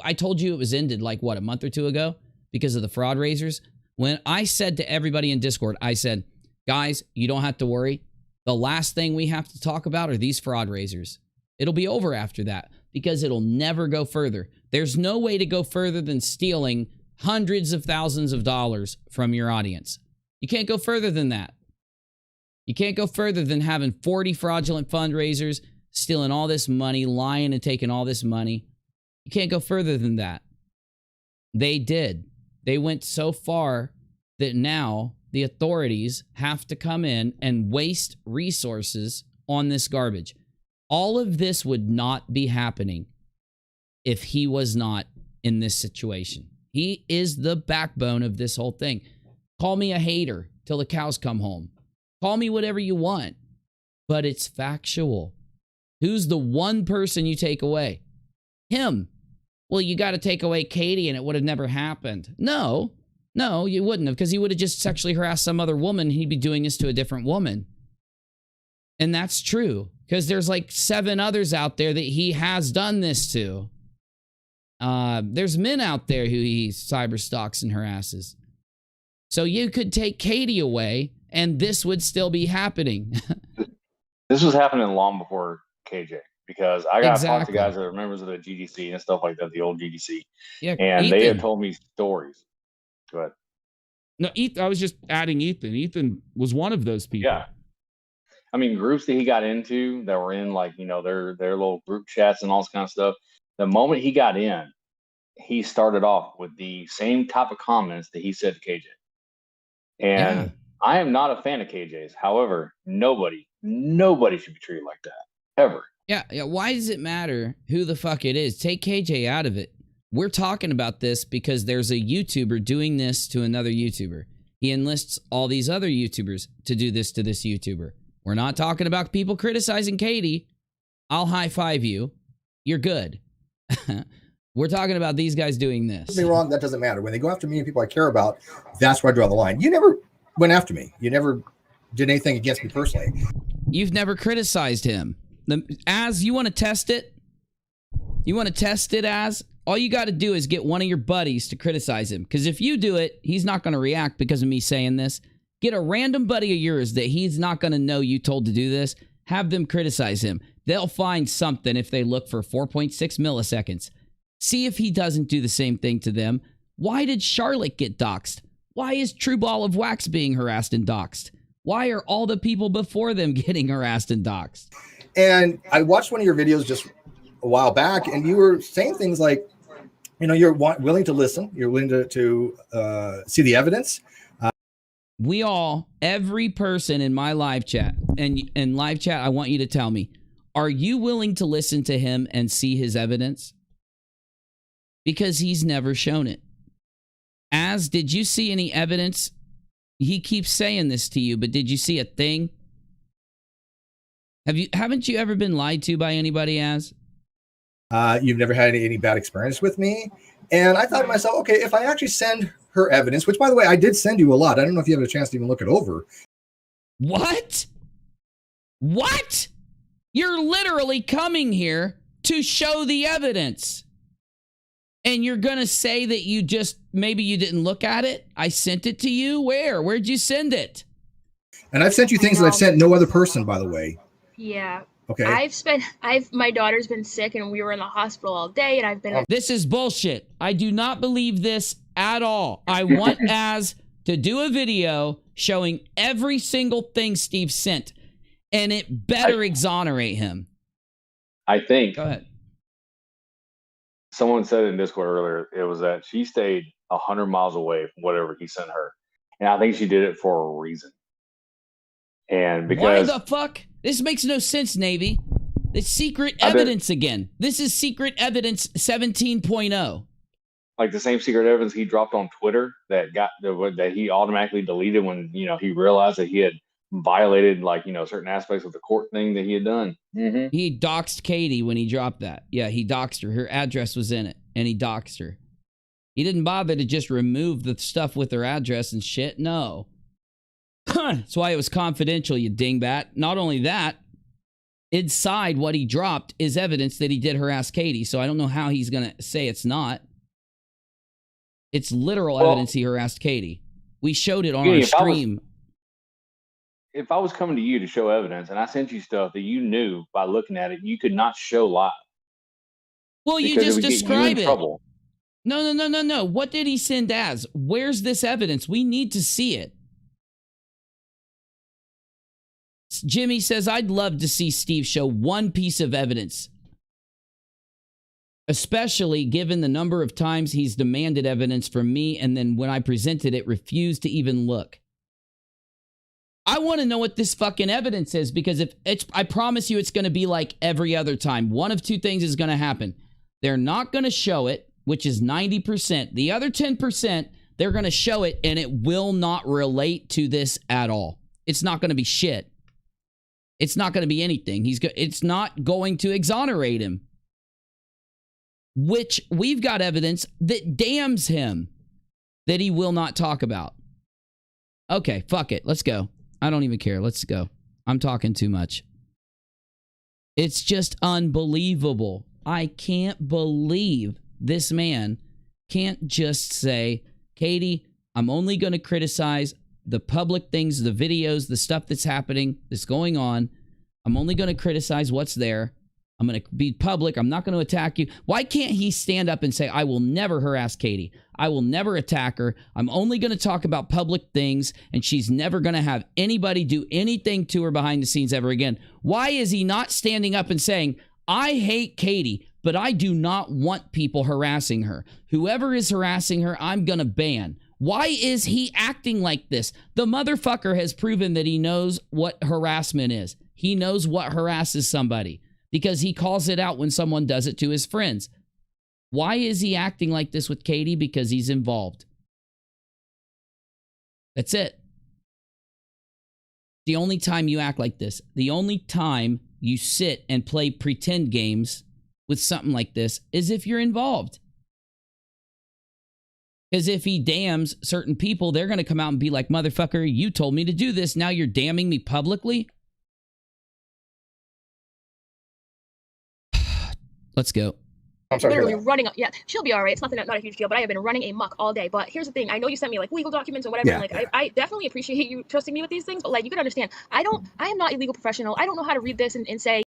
S1: I told you it was ended like, what, a month or two ago? Because of the fraud raisers. When I said to everybody in Discord, I said, guys, you don't have to worry. The last thing we have to talk about are these fraud raisers. It'll be over after that because it'll never go further. There's no way to go further than stealing hundreds of thousands of dollars from your audience. You can't go further than that. You can't go further than having 40 fraudulent fundraisers, stealing all this money, lying and taking all this money. You can't go further than that. They did. They went so far that now the authorities have to come in and waste resources on this garbage. All of this would not be happening if he was not in this situation. He is the backbone of this whole thing. Call me a hater till the cows come home. Call me whatever you want, but it's factual. Who's the one person you take away? Him. Well, you got to take away Katie and it would have never happened. No, you wouldn't have, because he would have just sexually harassed some other woman. He'd be doing this to a different woman. And that's true, because there's like 7 others out there that he has done this to. There's men out there who he cyber stalks and harasses. So you could take Katie away and this would still be happening.
S3: This was happening long before KJ, because I got to talk to guys that are members of the GDC and stuff like that, the old GDC.
S1: Yeah,
S3: and
S1: Ethan.
S3: they have told me stories. Go ahead.
S16: No, Ethan, I was just adding Ethan. Ethan was one of those people.
S3: Yeah. I mean, groups that he got into that were in, like, you know, their little group chats and all this kind of stuff. The moment he got in, he started off with the same type of comments that he said to KJ. And I am not a fan of KJ's. However, nobody should be treated like that, ever.
S1: Yeah. Why does it matter who the fuck it is? Take KJ out of it. We're talking about this because there's a YouTuber doing this to another YouTuber. He enlists all these other YouTubers to do this to this YouTuber. We're not talking about people criticizing Katie. I'll high five you. You're good. We're talking about these guys doing this.
S11: Don't get me wrong, that doesn't matter. When they go after me and people I care about, that's where I draw the line. You never went after me. You never did anything against me personally.
S1: You've never criticized him. As you want to test it? You want to test it as? All you got to do is get one of your buddies to criticize him. Because if you do it, he's not going to react because of me saying this. Get a random buddy of yours that he's not going to know you told to do this. Have them criticize him. They'll find something if they look for 4.6 milliseconds. See if he doesn't do the same thing to them. Why did Charlotte get doxxed? Why is True Ball of Wax being harassed and doxxed? Why are all the people before them getting harassed and doxxed?
S11: And I watched one of your videos just a while back, and you were saying things like, you know, you're willing to listen. You're willing to see the evidence.
S1: Every person in my live chat, and in live chat, I want you to tell me, are you willing to listen to him and see his evidence? Because he's never shown it. Did you see any evidence? He keeps saying this to you, but did you see a thing? Haven't you ever been lied to by anybody,
S11: You've never had any bad experience with me. And I thought to myself, okay, if I actually send her evidence, which by the way, I did send you a lot. I don't know if you have a chance to even look it over.
S1: What? What? You're literally coming here to show the evidence. And you're going to say that maybe you didn't look at it? I sent it to you? Where? Where'd you send it?
S11: And I've sent you things that I've sent no other person, by the way.
S10: Yeah.
S11: Okay.
S10: My daughter's been sick and we were in the hospital all day, and I've been.
S1: This is bullshit. I do not believe this at all. I want to do a video showing every single thing Steve sent, and it better exonerate him.
S3: I think.
S1: Go ahead.
S3: Someone said in Discord earlier, it was that she stayed 100 miles away from whatever he sent her. And I think she did it for a reason. And because...
S1: Why the fuck? This makes no sense, Navy. It's secret evidence again. This is secret evidence 17.0.
S3: Like the same secret evidence he dropped on Twitter that he automatically deleted when, you know, he realized that he had violated, like, you know, certain aspects of the court thing that he had done. Mm-hmm.
S1: He doxed Katie when he dropped that. Yeah, he doxed her. Her address was in it, and he doxed her. He didn't bother to just remove the stuff with her address and shit. No. That's why it was confidential, you dingbat. Not only that, inside what he dropped is evidence that he did harass Katie, so I don't know how he's going to say it's not. It's literal evidence he harassed Katie. We showed it on our stream.
S3: If I was coming to you to show evidence and I sent you stuff that you knew by looking at it, you could not show live.
S1: Well, you just describe it. No. What did he send as? Where's this evidence? We need to see it. Jimmy says, I'd love to see Steve show one piece of evidence, especially given the number of times he's demanded evidence from me, and then when I presented it, refused to even look. I want to know what this fucking evidence is, because I promise you it's going to be like every other time. One of two things is going to happen. They're not going to show it, which is 90%. The other 10%, they're going to show it, and it will not relate to this at all. It's not going to be shit. It's not going to be anything. It's not going to exonerate him. Which we've got evidence that damns him that he will not talk about. Okay, fuck it. Let's go. I don't even care. Let's go. I'm talking too much. It's just unbelievable. I can't believe this man can't just say, Katie, I'm only going to criticize the public things, the videos, the stuff that's happening, that's going on. I'm only going to criticize what's there. I'm going to be public. I'm not going to attack you. Why can't he stand up and say, I will never harass Katie. I will never attack her. I'm only going to talk about public things, and she's never going to have anybody do anything to her behind the scenes ever again. Why is he not standing up and saying, I hate Katie, but I do not want people harassing her. Whoever is harassing her, I'm going to ban. Why is he acting like this? The motherfucker has proven that he knows what harassment is. He knows what harasses somebody because he calls it out when someone does it to his friends. Why is he acting like this with Katie? Because he's involved. That's it. The only time you act like this, the only time you sit and play pretend games with something like this is if you're involved. Because if he damns certain people, they're going to come out and be like, motherfucker, you told me to do this. Now you're damning me publicly. Let's go.
S10: I'm sorry. Literally running. Yeah, she'll be all right. It's not a huge deal, but I have been running amok all day. But here's the thing. I know you sent me like legal documents or whatever.
S11: Yeah.
S10: And, like I definitely appreciate you trusting me with these things. But like you can understand, I am not a legal professional. I don't know how to read this and say.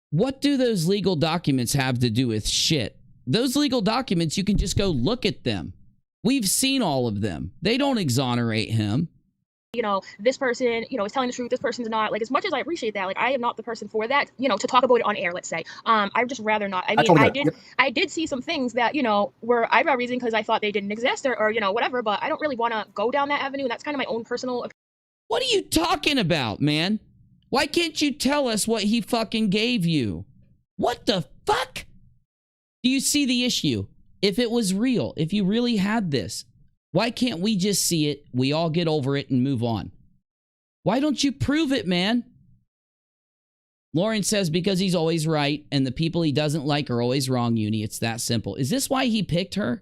S1: What do those legal documents have to do with shit? Those legal documents, you can just go look at them. We've seen all of them. They don't exonerate him.
S10: You know, this person, you know, is telling the truth. This person's not. Like, as much as I appreciate that, like, I am not the person for that, you know, to talk about it on air, let's say. I'd just rather not. I mean, I did see some things that, you know, were eyebrow raising because I thought they didn't exist or, you know, whatever, but I don't really want to go down that avenue. That's kind of my own personal.
S1: What are you talking about, man? Why can't you tell us what he fucking gave you? What the fuck? Do you see the issue? If it was real, if you really had this, why can't we just see it, we all get over it and move on? Why don't you prove it, man? Lauren says because he's always right and the people he doesn't like are always wrong, Uni. It's that simple. Is this why he picked her?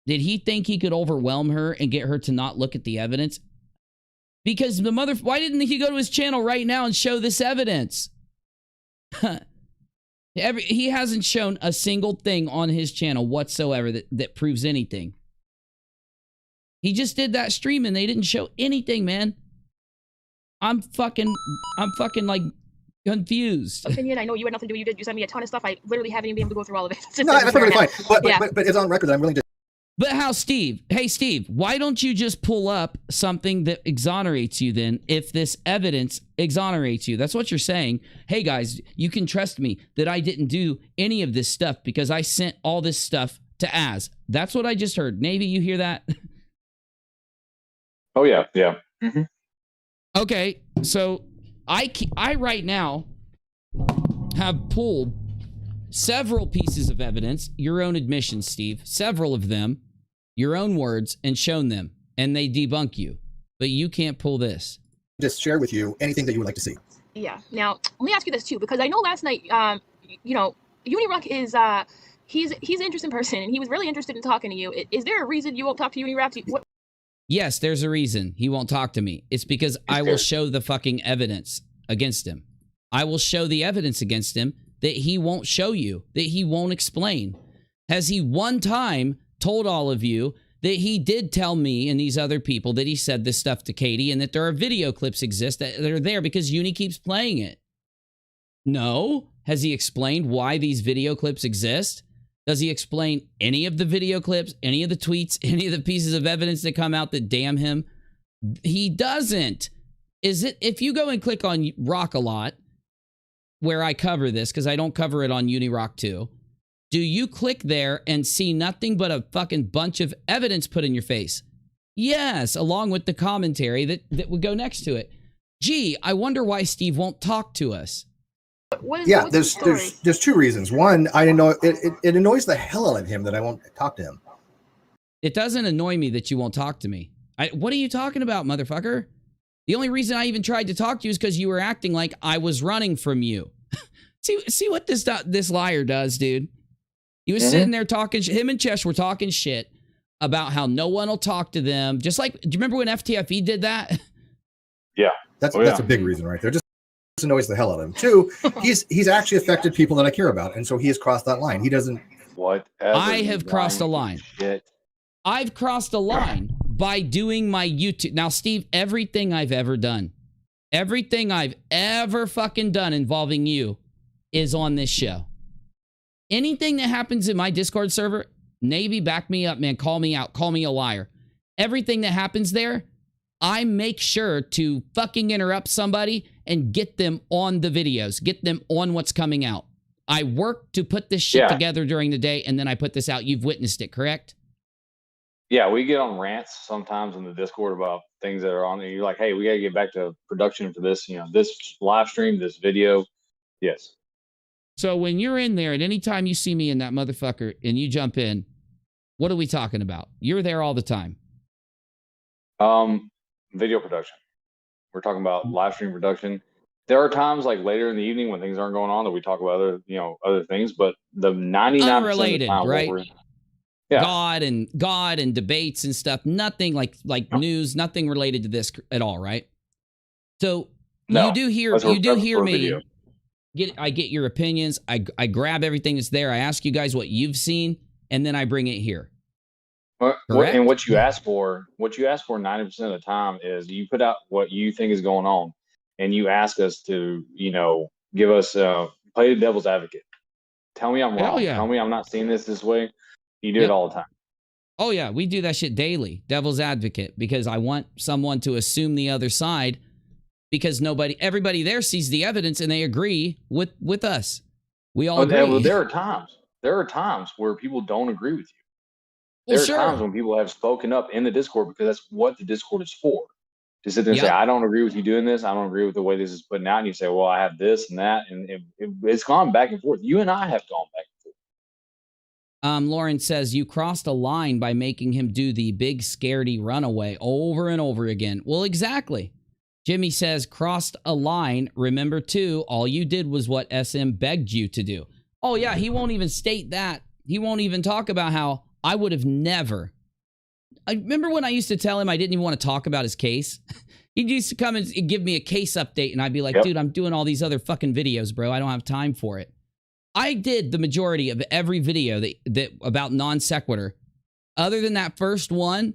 S1: Did he think he could overwhelm her and get her to not look at the evidence? Because why didn't he go to his channel right now and show this evidence? He hasn't shown a single thing on his channel whatsoever that proves anything. He just did that stream and they didn't show anything, man. I'm fucking like confused.
S10: Opinion. I know you had nothing to do. You sent me a ton of stuff. I literally haven't even been able to go through all of it.
S11: No, that's perfectly fine. But it's on record that I'm willing to.
S1: But how, Steve? Hey, Steve, why don't you just pull up something that exonerates you then if this evidence exonerates you? That's what you're saying. Hey, guys, you can trust me that I didn't do any of this stuff because I sent all this stuff to Az. That's what I just heard. Navy, you hear that?
S3: Oh, yeah. Yeah. Mm-hmm.
S1: Okay, so I right now have pulled several pieces of evidence, your own admission, Steve, several of them, your own words, and shown them, and they debunk you. But you can't pull this.
S11: Just share with you anything that you would like to see.
S10: Yeah. Now, let me ask you this too, because I know last night, you know, Unirock is he's an interesting person, and he was really interested in talking to you. Is there a reason you won't talk to Unirock?
S1: Yes, there's a reason he won't talk to me. It's because I will show the fucking evidence against him. I will show the evidence against him that he won't show you, that he won't explain. Has he one time told all of you that he did tell me and these other people that he said this stuff to Katie and that there are video clips exist that are there because Uni keeps playing it? No. Has he explained why these video clips exist? Does he explain any of the video clips, any of the tweets, any of the pieces of evidence that come out that damn him? He doesn't. Is it, if you go and click on rockAlot, where I cover this, because I don't cover it on Unirock 2, do you click there and see nothing but a fucking bunch of evidence put in your face? Yes, along with the commentary that would go next to it. Gee, I wonder why Steve won't talk to us.
S11: There's two reasons. One, I know it annoys the hell out of him that I won't talk to him.
S1: It doesn't annoy me that you won't talk to me. What are you talking about, motherfucker? The only reason I even tried to talk to you is because you were acting like I was running from you. see what this liar does, dude. He was sitting there talking, him and Chesh were talking shit about how no one will talk to them. Just like, do you remember when FTFE did that?
S3: Yeah.
S11: That's a big reason right there. Just annoys the hell out of him. Two, he's actually affected people that I care about. And so he has crossed that line. He doesn't.
S1: I have crossed a line. I've crossed a line by doing my YouTube. Now, Steve, everything I've ever done, everything I've ever fucking done involving you is on this show. Anything that happens in my Discord server, Navy, back me up, man. Call me out. Call me a liar. Everything that happens there, I make sure to fucking interrupt somebody and get them on the videos, get them on what's coming out. I work to put this shit together during the day, and then I put this out. You've witnessed it, correct?
S3: Yeah, we get on rants sometimes in the Discord about things that are on there. You're like, hey, we got to get back to production for this, this live stream, this video. Yes.
S1: So when you're in there, and anytime you see me in that motherfucker and you jump in, what are we talking about? You're there all the time.
S3: Video production. We're talking about live stream production. There are times like later in the evening when things aren't going on that we talk about other things, but the 99%
S1: unrelated,
S3: of the time,
S1: right? God and debates and stuff. Nothing like news. Nothing related to this at all, right? So you do hear me. I get your opinions. I grab everything that's there. I ask you guys what you've seen, and then I bring it here.
S3: And what you ask for 90% of the time is you put out what you think is going on, and you ask us to, give us play the devil's advocate. Tell me I'm wrong. Tell me I'm not seeing this way. You do it all the time.
S1: Oh yeah, we do that shit daily. Devil's advocate, because I want someone to assume the other side, because everybody there sees the evidence and they agree with us. We all agree.
S3: Well, there are times where people don't agree with you. There are times when people have spoken up in the Discord, because that's what the Discord is for. To sit there and say, I don't agree with you doing this. I don't agree with the way this is putting out. And you say, well, I have this and that. And it's gone back and forth. You and I have gone back and forth.
S1: Lauren says, you crossed a line by making him do the big scaredy runaway over and over again. Well, exactly. Jimmy says, crossed a line. Remember, too, all you did was what SM begged you to do. Oh, yeah, he won't even state that. He won't even talk about how I would have never. I remember when I used to tell him I didn't even want to talk about his case. He used to come and give me a case update, and I'd be like, dude, I'm doing all these other fucking videos, bro. I don't have time for it. I did the majority of every video that about non sequitur, other than that first one,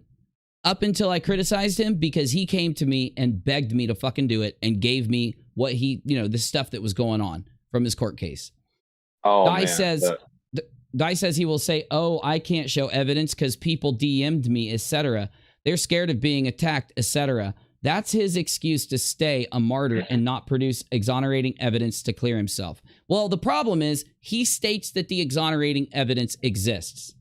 S1: up until I criticized him, because he came to me and begged me to fucking do it and gave me what he, the stuff that was going on from his court case.
S3: Oh,
S1: Dai says he will say, oh, I can't show evidence because people DM'd me, etc. They're scared of being attacked, etc. That's his excuse to stay a martyr and not produce exonerating evidence to clear himself. Well, the problem is he states that the exonerating evidence exists.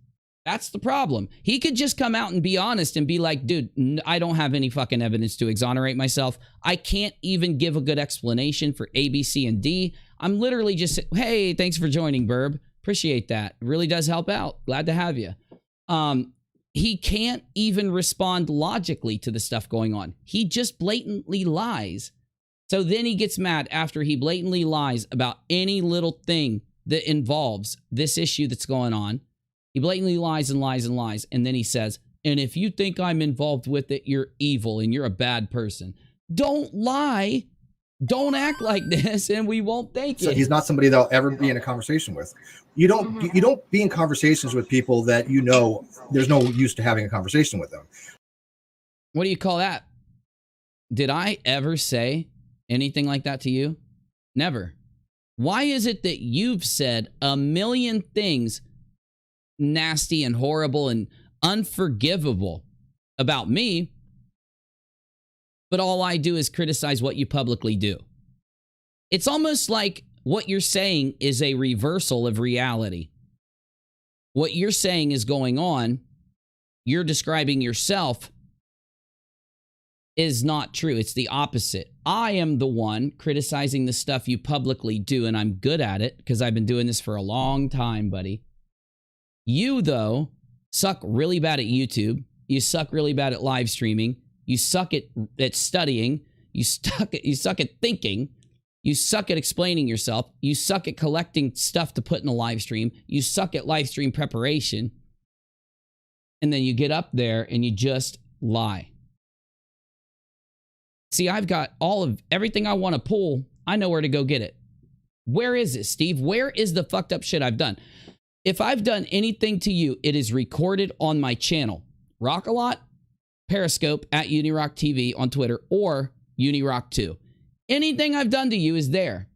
S1: That's the problem. He could just come out and be honest and be like, dude, I don't have any fucking evidence to exonerate myself. I can't even give a good explanation for A, B, C, and D. I'm literally just, hey, thanks for joining, Burb. Appreciate that. It really does help out. Glad to have you. He can't even respond logically to the stuff going on. He just blatantly lies. So then he gets mad after he blatantly lies about any little thing that involves this issue that's going on. He blatantly lies and lies and lies. And then he says, and if you think I'm involved with it, you're evil and you're a bad person. Don't lie. Don't act like this, and we won't thank you.
S11: He's not somebody that I'll ever be in a conversation with. You don't be in conversations with people that there's no use to having a conversation with them.
S1: What do you call that? Did I ever say anything like that to you? Never. Why is it that you've said a million things nasty and horrible and unforgivable about me, but all I do is criticize what you publicly do? It's almost like what you're saying is a reversal of reality. What you're saying is going on. You're describing yourself is not true. It's the opposite. I am the one criticizing the stuff you publicly do, and I'm good at it because I've been doing this for a long time, buddy. You, though, suck really bad at YouTube. You suck really bad at live streaming. You suck at studying. You suck at thinking. You suck at explaining yourself. You suck at collecting stuff to put in a live stream. You suck at live stream preparation. And then you get up there and you just lie. See, I've got everything I want to pull. I know where to go get it. Where is it, Steve? Where is the fucked up shit I've done? If I've done anything to you, it is recorded on my channel. rockAlot, Periscope, at Unirock TV on Twitter, or Unirock2. Anything I've done to you is there.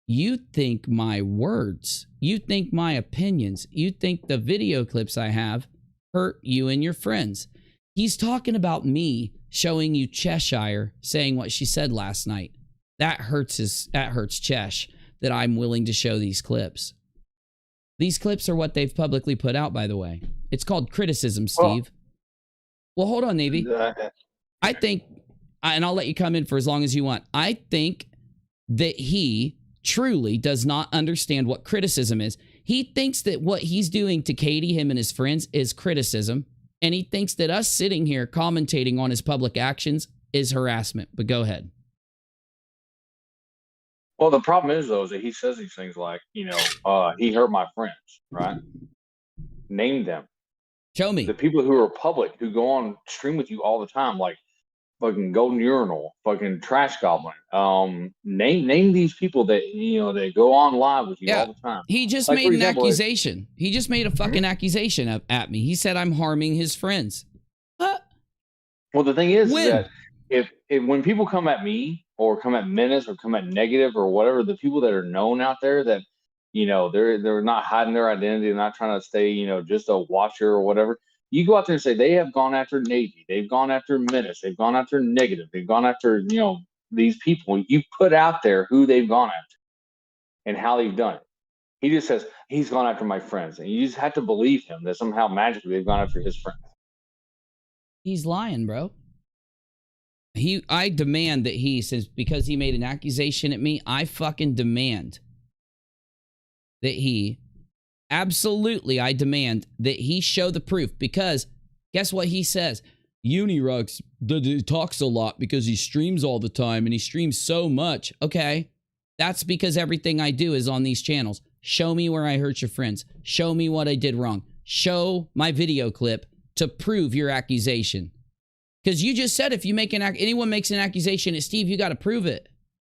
S1: You think my words, you think my opinions, you think the video clips I have hurt you and your friends. He's talking about me showing you Cheshire saying what she said last night. That hurts Chesh that I'm willing to show these clips. These clips are what they've publicly put out, by the way. It's called criticism, Steve. Well, hold on, Navy. I think, and I'll let you come in for as long as you want. I think that he truly does not understand what criticism is. He thinks that what he's doing to Katie, him and his friends, is criticism. And he thinks that us sitting here commentating on his public actions is harassment. But go ahead.
S3: Well, the problem is, though, is that he says these things like, he hurt my friends, right? Name them.
S1: Show me.
S3: The people who are public, who go on stream with you all the time, like fucking Golden Urinal, fucking Trash Goblin. Name these people that, they go on live with you all the time.
S1: He just made an accusation. He just made a fucking accusation at me. He said I'm harming his friends.
S3: Well, the thing is that if when people come at me or come at Menace or come at Negative or whatever, the people that are known out there that, they're not hiding their identity, they're not trying to stay, just a watcher or whatever. You go out there and say they have gone after Navy, they've gone after Menace, they've gone after Negative, they've gone after, these people. You put out there who they've gone after and how they've done it. He just says, he's gone after my friends. And you just have to believe him that somehow magically they've gone after his friends.
S1: He's lying, bro. I demand that he says, because he made an accusation at me, I fucking demand that he, I demand that he show the proof, because guess what he says? Unirox talks a lot because he streams all the time and he streams so much. Okay, that's because everything I do is on these channels. Show me where I hurt your friends. Show me what I did wrong. Show my video clip to prove your accusation. Because you just said if you make anyone makes an accusation at Steve, you got to prove it.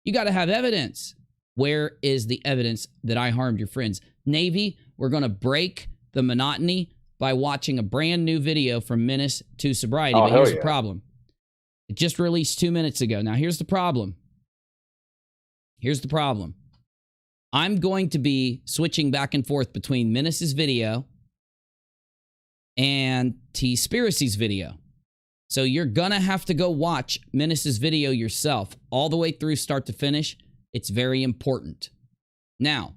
S1: You got to have evidence. Where is the evidence that I harmed your friends? Navy, we're going to break the monotony by watching a brand new video from Menace to Sobriety. But here's the problem. It just released 2 minutes ago. Now, here's the problem. I'm going to be switching back and forth between Menace's video and TEASPIRACY's video. So you're going to have to go watch Menace's video yourself all the way through start to finish. It's very important. Now,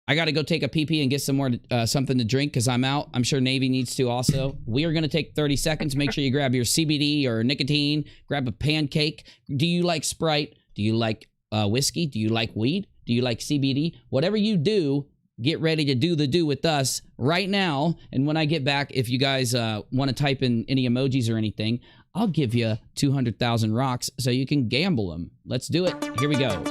S1: I got to go take a pee-pee and get some more something to drink because I'm out. I'm sure Navy needs to also. We are going to take 30 seconds. Make sure you grab your CBD or nicotine. Grab a pancake. Do you like Sprite? Do you like whiskey? Do you like weed? Do you like CBD? Whatever you do, get ready to do the do with us right now. And when I get back, if you guys want to type in any emojis or anything, I'll give you 200,000 rocks so you can gamble them. Let's do it. Here we go.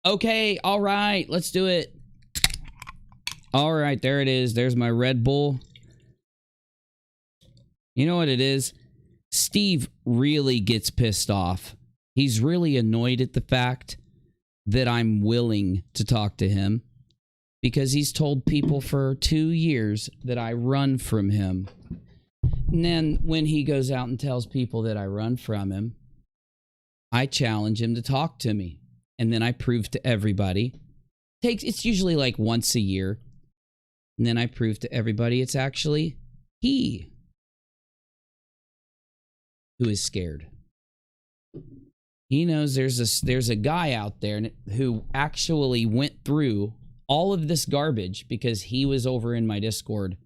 S1: Okay, all right, let's do it. All right, there it is. There's my Red Bull. You know what it is? Steve really gets pissed off. He's really annoyed at the fact that I'm willing to talk to him because he's told people for 2 years that I run from him. And then when he goes out and tells people that I run from him, I challenge him to talk to me. And then I prove to everybody. It's usually like once a year. And then I prove to everybody it's actually he who is scared. He knows there's a guy out there who actually went through all of this garbage because he was over in my Discord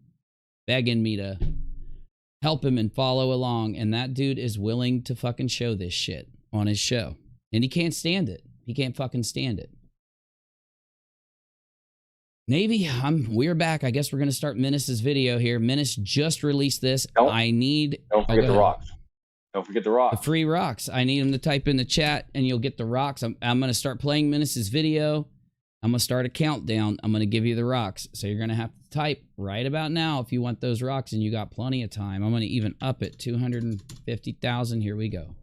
S1: begging me to help him and follow along. And that dude is willing to fucking show this shit on his show. And he can't stand it. He can't fucking stand it. Navy, we're back. I guess we're going to start Menace's video here. Menace just released this.
S3: Don't forget the rocks. Don't forget the rocks.
S1: The free rocks. I need him to type in the chat and you'll get the rocks. I'm going to start playing Menace's video. I'm going to start a countdown. I'm going to give you the rocks. So you're going to have to type right about now if you want those rocks, and you got plenty of time. I'm going to even up it. 250,000. Here we go.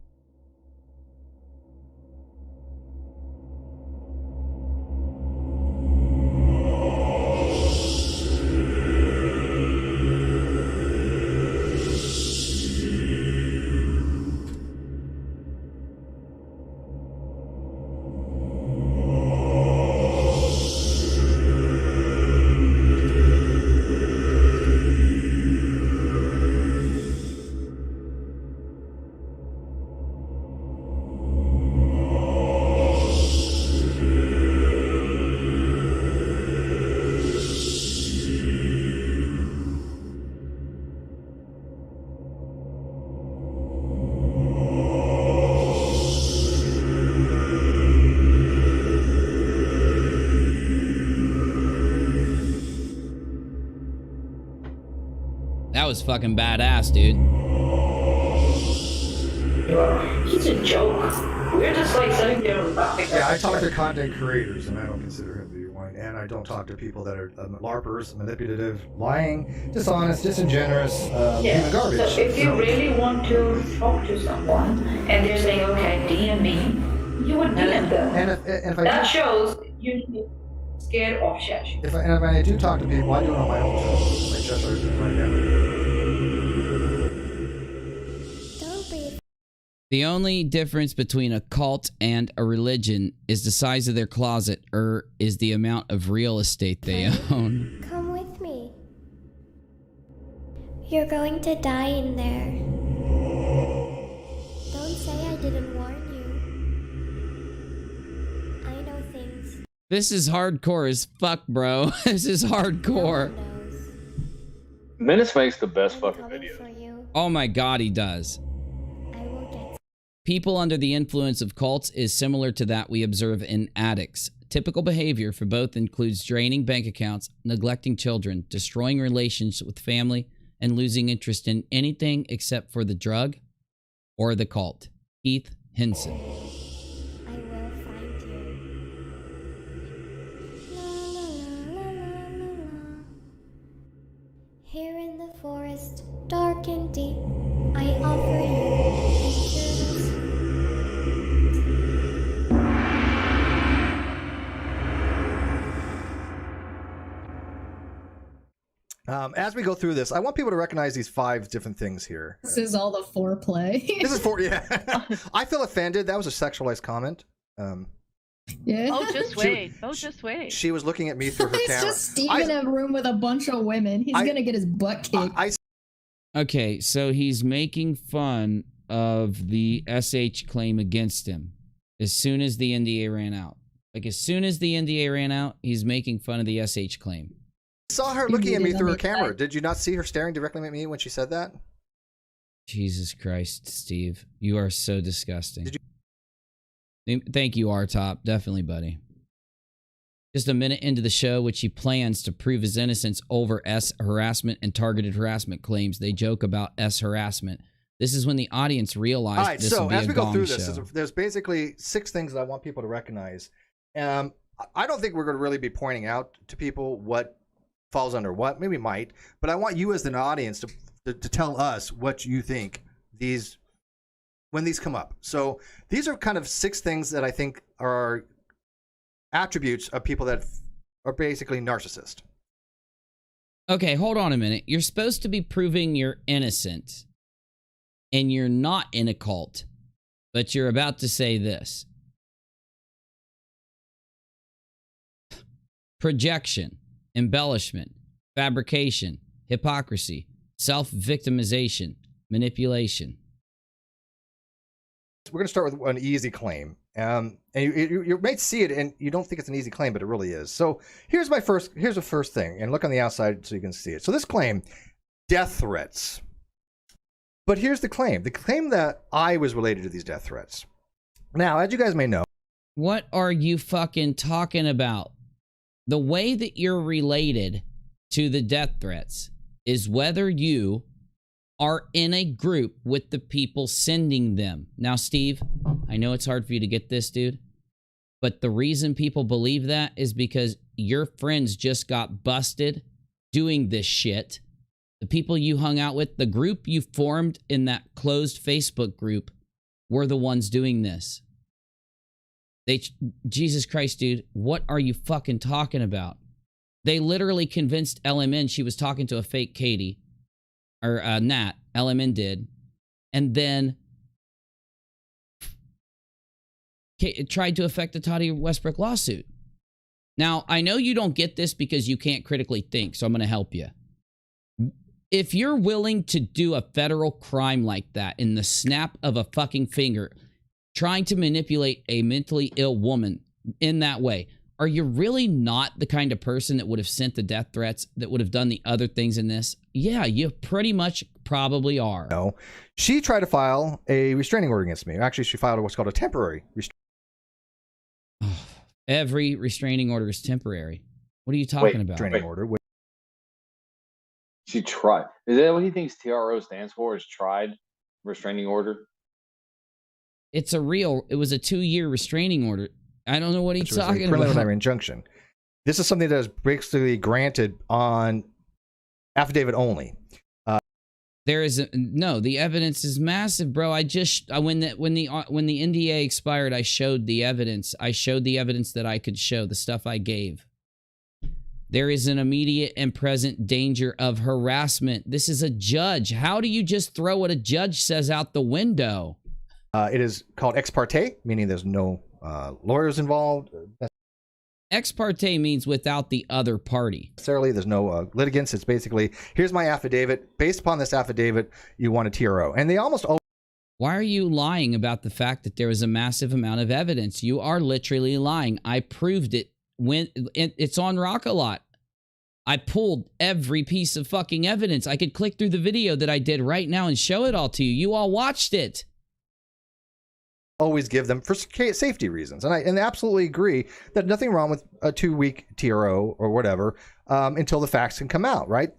S1: That was fucking badass, dude.
S7: He's a joke. We're just like sitting there with nothing.
S9: Yeah, I talk to content creators, and I don't consider him to be one. And I don't talk to people that are LARPers, manipulative, lying, dishonest, disingenuous, human garbage.
S7: So if you really want to talk to someone, and they're saying, "Okay, DM me," you would DM them.
S9: And if
S7: that shows you need to be scared of Shash.
S9: If I do talk to people, I do it on my own show. Like Shash is doing right now.
S1: The only difference between a cult and a religion is the size of their closet, or is the amount of real estate they own.
S17: Come with me. You're going to die in there. Don't say I didn't warn you. I know things.
S1: This is hardcore as fuck, bro. This is hardcore.
S3: Menace makes the best fucking videos.
S1: Oh my god, he does. People under the influence of cults is similar to that we observe in addicts. Typical behavior for both includes draining bank accounts, neglecting children, destroying relations with family, and losing interest in anything except for the drug or the cult. Keith Henson.
S17: I will find you. La, la, la, la, la, la. Here in the forest, dark and deep, I offer you pictures.
S9: As we go through this, I want people to recognize these 5 different things here.
S5: This is all the foreplay.
S9: This is yeah. I feel offended. That was a sexualized comment.
S5: Yeah.
S18: Oh, just wait. Just wait.
S9: She was looking at me through her
S5: It's
S9: camera.
S5: just Steve in a room with a bunch of women. He's gonna get his butt kicked.
S1: Okay, so he's making fun of the SH claim against him as soon as the NDA ran out. Like, as soon as the NDA ran out, he's making fun of the SH claim.
S9: I saw her looking at me through her camera. Did you not see her staring directly at me when she said that?
S1: Jesus Christ, Steve. You are so disgusting. Thank you, R-Top. Definitely, buddy. Just a minute into the show, which he plans to prove his innocence over S harassment and targeted harassment claims. They joke about S harassment. This is when the audience realized this would be a gong show.
S9: There's basically 6 things that I want people to recognize. I don't think we're going to really be pointing out to people what falls under what. Maybe we might, but I want you as an audience to tell us what you think when these come up. So these are kind of 6 things that I think are attributes of people that are basically narcissists.
S1: Okay, hold on a minute. You're supposed to be proving you're innocent, and you're not in a cult, but you're about to say this. Projection, embellishment, fabrication, hypocrisy, self-victimization, manipulation.
S9: We're going to start with an easy claim. And you may see it and you don't think it's an easy claim, but it really is. So here's the first thing, and look on the outside so you can see it. So this claim, death threats. But here's the claim that I was related to these death threats. Now, as you guys may know.
S1: What are you fucking talking about? The way that you're related to the death threats is whether you are in a group with the people sending them. Now, Steve, I know it's hard for you to get this, dude, but the reason people believe that is because your friends just got busted doing this shit. The people you hung out with, the group you formed in that closed Facebook group were the ones doing this. Jesus Christ, dude, what are you fucking talking about? They literally convinced LMN she was talking to a fake Katie. Or Nat, LMN did, and then tried to affect the Toddy Westbrook lawsuit. Now, I know you don't get this because you can't critically think, so I'm going to help you. If you're willing to do a federal crime like that in the snap of a fucking finger, trying to manipulate a mentally ill woman in that way, are you really not the kind of person that would have sent the death threats, that would have done the other things in this? Yeah, you pretty much probably are.
S9: No. She tried to file a restraining order against me. Actually, she filed what's called a temporary
S1: Every restraining order is temporary. What are you talking about?
S9: Restraining order.
S3: She tried. Is that what he thinks TRO stands for? Is tried restraining order?
S1: It was a 2-year restraining order. I don't know what he's talking about.
S9: Preliminary injunction. This is something that is basically granted on affidavit only.
S1: The evidence is massive, bro. When the NDA expired, I showed the evidence. I showed the evidence that I could show, the stuff I gave. There is an immediate and present danger of harassment. This is a judge. How do you just throw what a judge says out the window?
S9: It is called ex parte, meaning there's no lawyers involved.
S1: Ex parte means without the other party.
S9: Necessarily, there's no litigants. It's basically, here's my affidavit. Based upon this affidavit, you want a TRO. And they almost always...
S1: Why are you lying about the fact that there was a massive amount of evidence? You are literally lying. I proved it. It's on rockAlot. I pulled every piece of fucking evidence. I could click through the video that I did right now and show it all to you. You all watched it.
S9: Always give them for safety reasons. And I absolutely agree that nothing wrong with a 2-week TRO or whatever until the facts can come out, right?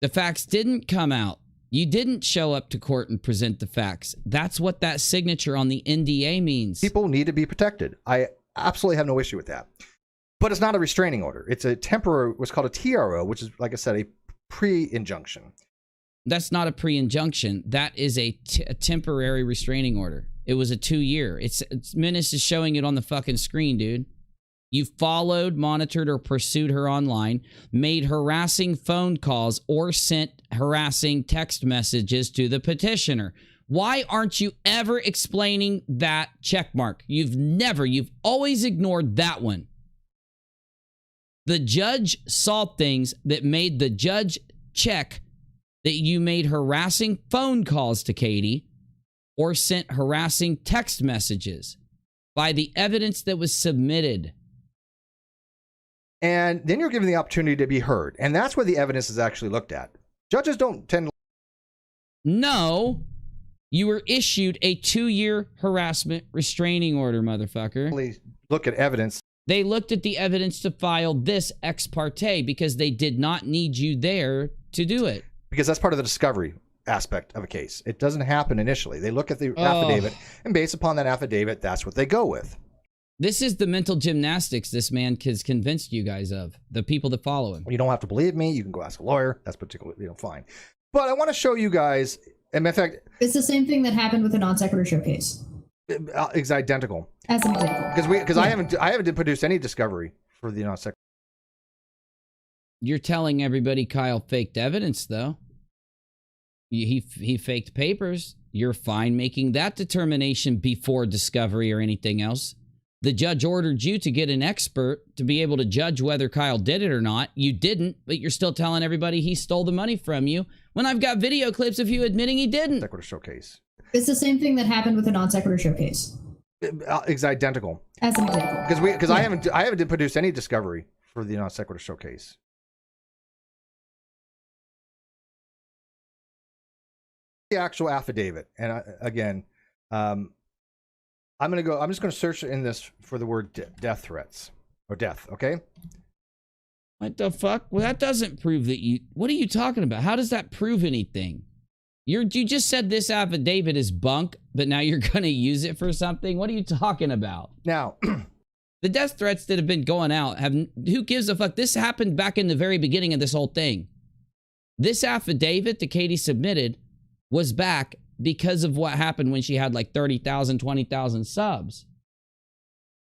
S1: The facts didn't come out. You didn't show up to court and present the facts. That's what that signature on the NDA means.
S9: People need to be protected. I absolutely have no issue with that. But it's not a restraining order. It's a temporary, what's called a TRO, which is, like I said, a pre-injunction.
S1: That's not a pre-injunction. That is a temporary restraining order. It was a 2-year. Menace is showing it on the fucking screen, dude. You followed, monitored, or pursued her online, made harassing phone calls, or sent harassing text messages to the petitioner. Why aren't you ever explaining that checkmark? You've always ignored that one. The judge saw things that made the judge check that you made harassing phone calls to Katie or sent harassing text messages by the evidence that was submitted.
S9: And then you're given the opportunity to be heard. And that's where the evidence is actually looked at. Judges don't tend to...
S1: No, you were issued a 2-year harassment restraining order, motherfucker.
S9: Look at evidence.
S1: They looked at the evidence to file this ex parte because they did not need you there to do it.
S9: Because that's part of the discovery aspect of a case. It doesn't happen initially. They look at the affidavit, and based upon that affidavit, that's what they go with.
S1: This is the mental gymnastics this man has convinced you guys of, the people that follow him.
S9: You don't have to believe me. You can go ask a lawyer. That's particularly, fine. But I want to show you guys, and in fact,
S5: It's the same thing that happened with the non sequitur showcase.
S9: It's identical.
S5: As an example.
S9: Because I haven't produced any discovery for the non sequitur.
S1: You're telling everybody Kyle faked evidence, though. He faked papers. You're fine making that determination before discovery or anything else. The judge ordered you to get an expert to be able to judge whether Kyle did it or not. You didn't, but you're still telling everybody he stole the money from you when I've got video clips of you admitting he didn't.
S9: Sequitur showcase.
S5: It's the same thing that happened with the non sequitur showcase.
S9: It's identical.
S5: As an example.
S9: Because I haven't produced any discovery for the non sequitur showcase. The actual affidavit, and again, I'm just gonna search in this for the word death threats or death. Okay.
S1: What the fuck? Well, that doesn't prove that you. What are you talking about? How does that prove anything? You just said this affidavit is bunk, but now you're gonna use it for something. What are you talking about?
S9: Now,
S1: the death threats that have been going out have. Who gives a fuck? This happened back in the very beginning of this whole thing. This affidavit that Katie submitted was back because of what happened when she had like 30,000, 20,000 subs.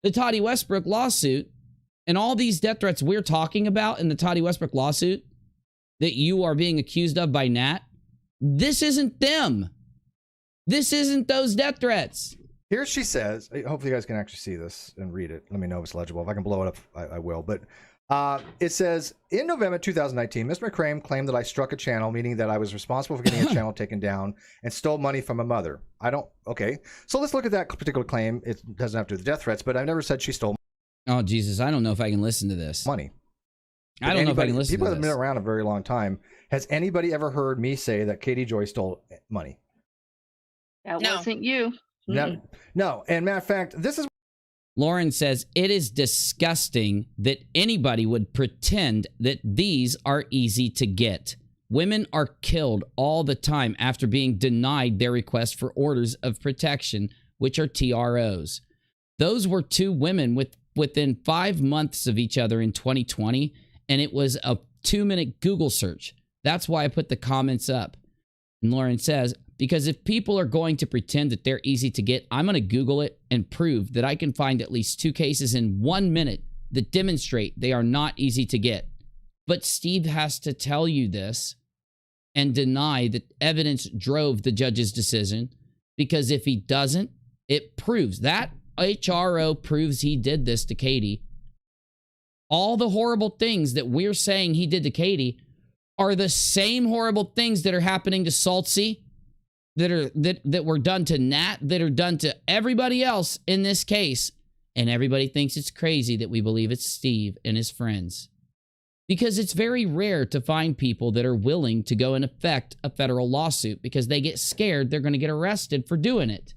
S1: The Toddy Westbrook lawsuit and all these death threats we're talking about in the Toddy Westbrook lawsuit that you are being accused of by Nat, this isn't them. This isn't those death threats.
S9: Here she says, hopefully you guys can actually see this and read it. Let me know if it's legible. If I can blow it up, I will. But it says, in November 2019, Mr. McCrae claimed that I struck a channel, meaning that I was responsible for getting a channel taken down and stole money from a mother. Okay. So let's look at that particular claim. It doesn't have to do with the death threats, but I've never said she stole
S1: Oh, Jesus. I don't know if I can listen to this.
S9: money.
S1: I don't know if I can listen to
S9: People
S1: this.
S9: have been around a very long time. Has anybody ever heard me say that Katie Joy stole money?
S18: That wasn't you.
S9: No. And matter of fact, this is
S1: Lauren says, it is disgusting that anybody would pretend that these are easy to get. Women are killed all the time after being denied their request for orders of protection, which are TROs. Those were two women within 5 months of each other in 2020, and it was a 2-minute Google search. That's why I put the comments up. And Lauren says, because if people are going to pretend that they're easy to get, I'm going to Google it and prove that I can find at least 2 cases in 1 minute that demonstrate they are not easy to get. But Steve has to tell you this and deny that evidence drove the judge's decision, because if he doesn't, it proves that HRO proves he did this to Katie. All the horrible things that we're saying he did to Katie are the same horrible things that are happening to Saltsy, that were done to Nat, that are done to everybody else in this case. And everybody thinks it's crazy that we believe it's Steve and his friends. Because it's very rare to find people that are willing to go and effect a federal lawsuit because they get scared they're going to get arrested for doing it.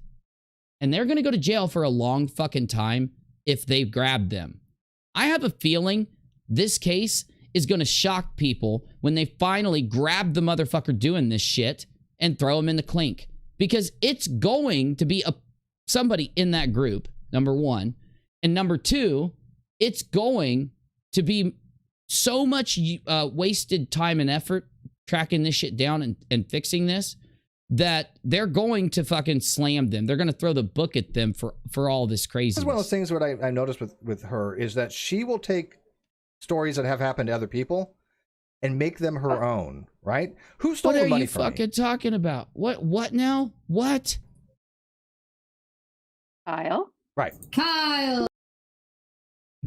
S1: And they're going to go to jail for a long fucking time if they grab them. I have a feeling this case is going to shock people when they finally grab the motherfucker doing this shit and throw him in the clink, because it's going to be somebody in that group, number one. And number two, it's going to be so much wasted time and effort tracking this shit down and fixing this that they're going to fucking slam them. They're going to throw the book at them for all this craziness.
S9: This is one of those things what I noticed with her is that she will take stories that have happened to other people and make them her own, right? Who stole the money from me?
S1: What are you fucking talking about? What now? What?
S18: Kyle?
S9: Right.
S5: Kyle!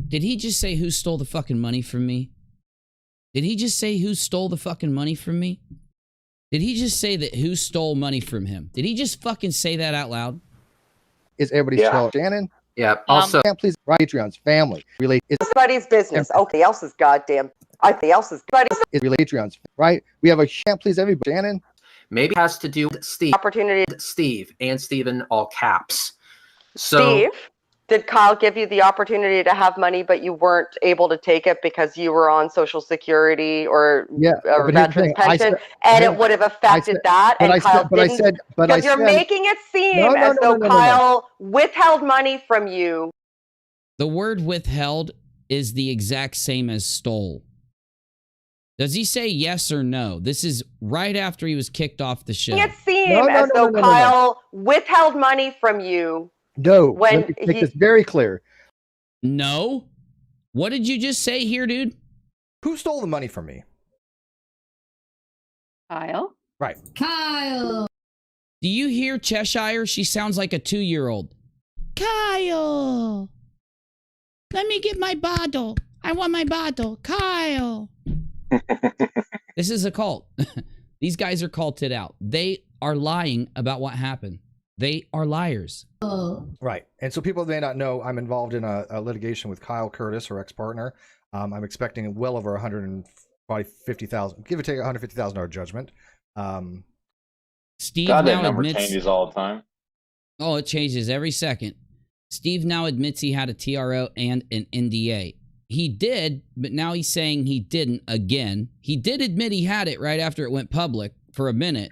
S1: Did he just say who stole the fucking money from me? Did he just say who stole the fucking money from me? Did he just say that who stole money from him? Did he just fucking say that out loud?
S9: Is everybody still Shannon?
S14: Yeah. Also,
S9: please, Patreon's family relate.
S15: It's somebody's business. Okay, else's goddamn. Everybody else's.
S9: It's Patreon's right. We have a can't please everybody. Shannon.
S14: Maybe it has to do with Steve.
S15: Opportunity.
S14: Steve and Steven, all caps. So,
S15: Steve, did Kyle give you the opportunity to have money, but you weren't able to take it because you were on Social Security or veterans pension, and it would have affected that? And Kyle didn't. Because you're making it seem as though Kyle withheld money from you.
S1: The word withheld is the exact same as stole. Does he say yes or no? This is right after he was kicked off the show.
S15: It seems as though Kyle withheld money from you.
S19: No,
S15: when
S19: let me make this very clear.
S1: No? What did you just say here, dude?
S9: Who stole the money from me?
S18: Kyle?
S9: Right.
S5: Kyle!
S1: Do you hear Cheshire? She sounds like a 2-year-old. Kyle! Let me get my bottle. I want my bottle. Kyle! This is a cult. These guys are culted out. They are lying about what happened. They are liars.
S9: Right. And so people may not know I'm involved in a litigation with Kyle Curtis, her ex-partner. I'm expecting well over $150,000, give or take $150,000 judgment.
S1: Steve
S3: God, that
S1: now
S3: number
S1: admits,
S3: changes all the time.
S1: Oh, it changes every second. Steve now admits he had a TRO and an NDA. He did, but now he's saying he didn't again. He did admit he had it right after it went public for a minute,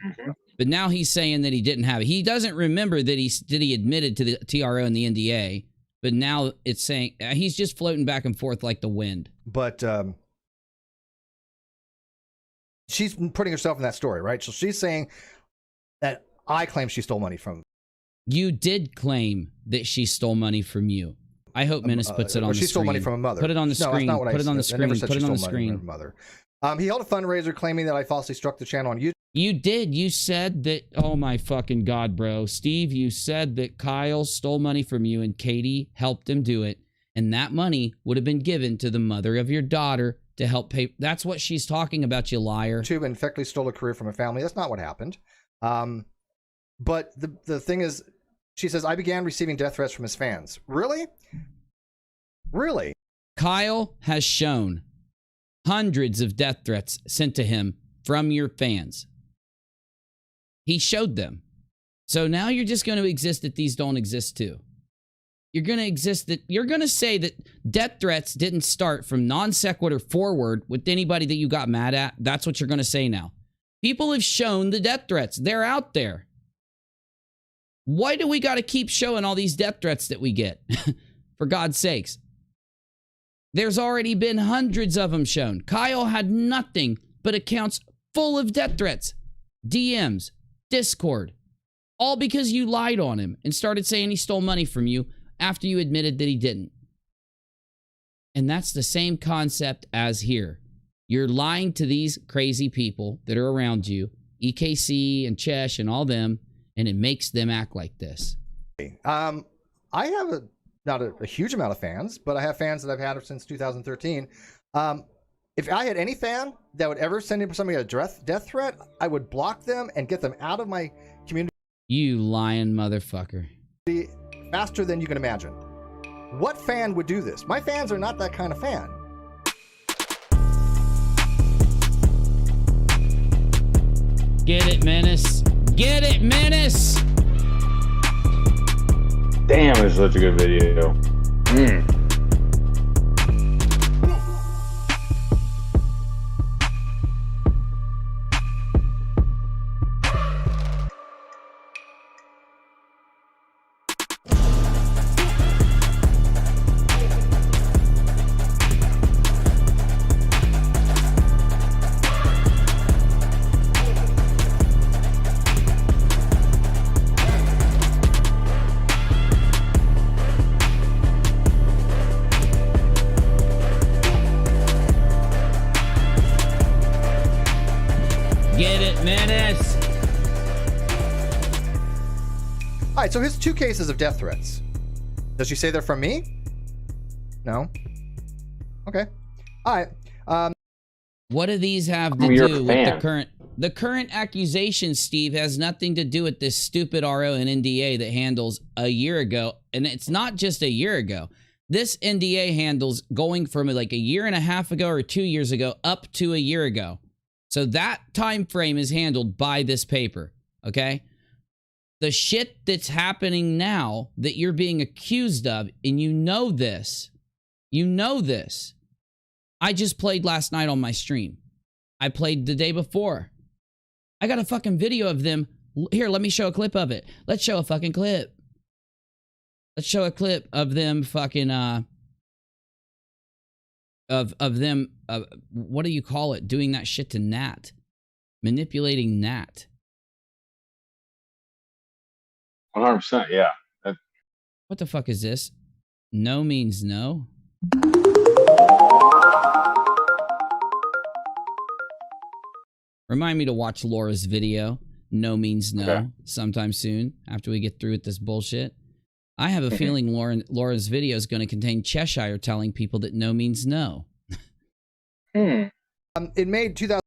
S1: but now he's saying that he didn't have it. He doesn't remember that he admitted to the TRO and the NDA, but now it's saying he's just floating back and forth like the wind.
S9: But she's putting herself in that story, right? So she's saying that I claim she stole money from.
S1: You did claim that she stole money from you. I hope Menace puts it on the screen.
S9: She stole money from a mother.
S1: Put it on the screen.
S9: No, that's not what
S1: Put it on the
S9: I never
S1: screen.
S9: said
S1: Put
S9: she
S1: it on the
S9: stole money from
S1: screen.
S9: her mother. He held a fundraiser claiming that I falsely struck the channel on YouTube.
S1: You did. You said that. Oh my fucking God, bro. Steve, you said that Kyle stole money from you and Katie helped him do it. And that money would have been given to the mother of your daughter to help pay. That's what she's talking about, you liar.
S9: YouTube and effectively stole a career from a family. That's not what happened. But the thing is, she says, I began receiving death threats from his fans. Really? Really?
S1: Kyle has shown hundreds of death threats sent to him from your fans. He showed them. So now you're just going to exist that these don't exist too. You're going to exist that you're going to say that death threats didn't start from non sequitur forward with anybody that you got mad at. That's what you're going to say now. People have shown the death threats. They're out there. Why do we got to keep showing all these death threats that we get? For God's sakes. There's already been hundreds of them shown. Kyle had nothing but accounts full of death threats, DMs, Discord, all because you lied on him and started saying he stole money from you after you admitted that he didn't. And that's the same concept as here. You're lying to these crazy people that are around you, EKC and Chesh and all them, and it makes them act like this.
S9: I have not a huge amount of fans, but I have fans that I've had since 2013. If I had any fan that would ever send somebody a death threat, I would block them and get them out of my community.
S1: You lying motherfucker.
S9: Faster than you can imagine. What fan would do this? My fans are not that kind of fan.
S1: Get it, Menace. Get it, Menace.
S3: Damn, it's such a good video.
S1: Get it, Menace.
S9: All right, so here's 2 cases of death threats. Does she say they're from me? No. Okay. All right.
S1: What do these have to do with the current accusation, Steve, has nothing to do with this stupid RO and NDA that handles a year ago. And it's not just a year ago. This NDA handles going from like a year and a half ago or 2 years ago up to a year ago. So that time frame is handled by this paper, okay? The shit that's happening now that you're being accused of, and you know this. I just played last night on my stream. I played the day before. I got a fucking video of them. Here, let me show a clip of it. Let's show a fucking clip. Let's show a clip of them fucking of them. What do you call it? Doing that shit to Nat, manipulating Nat.
S3: 100%. Yeah.
S1: What the fuck is this? No means no. Remind me to watch Laura's video. No means no. Sometime soon after we get through with this bullshit. I have a feeling Laura's video is going to contain Cheshire telling people that no means no.
S9: In May 2000.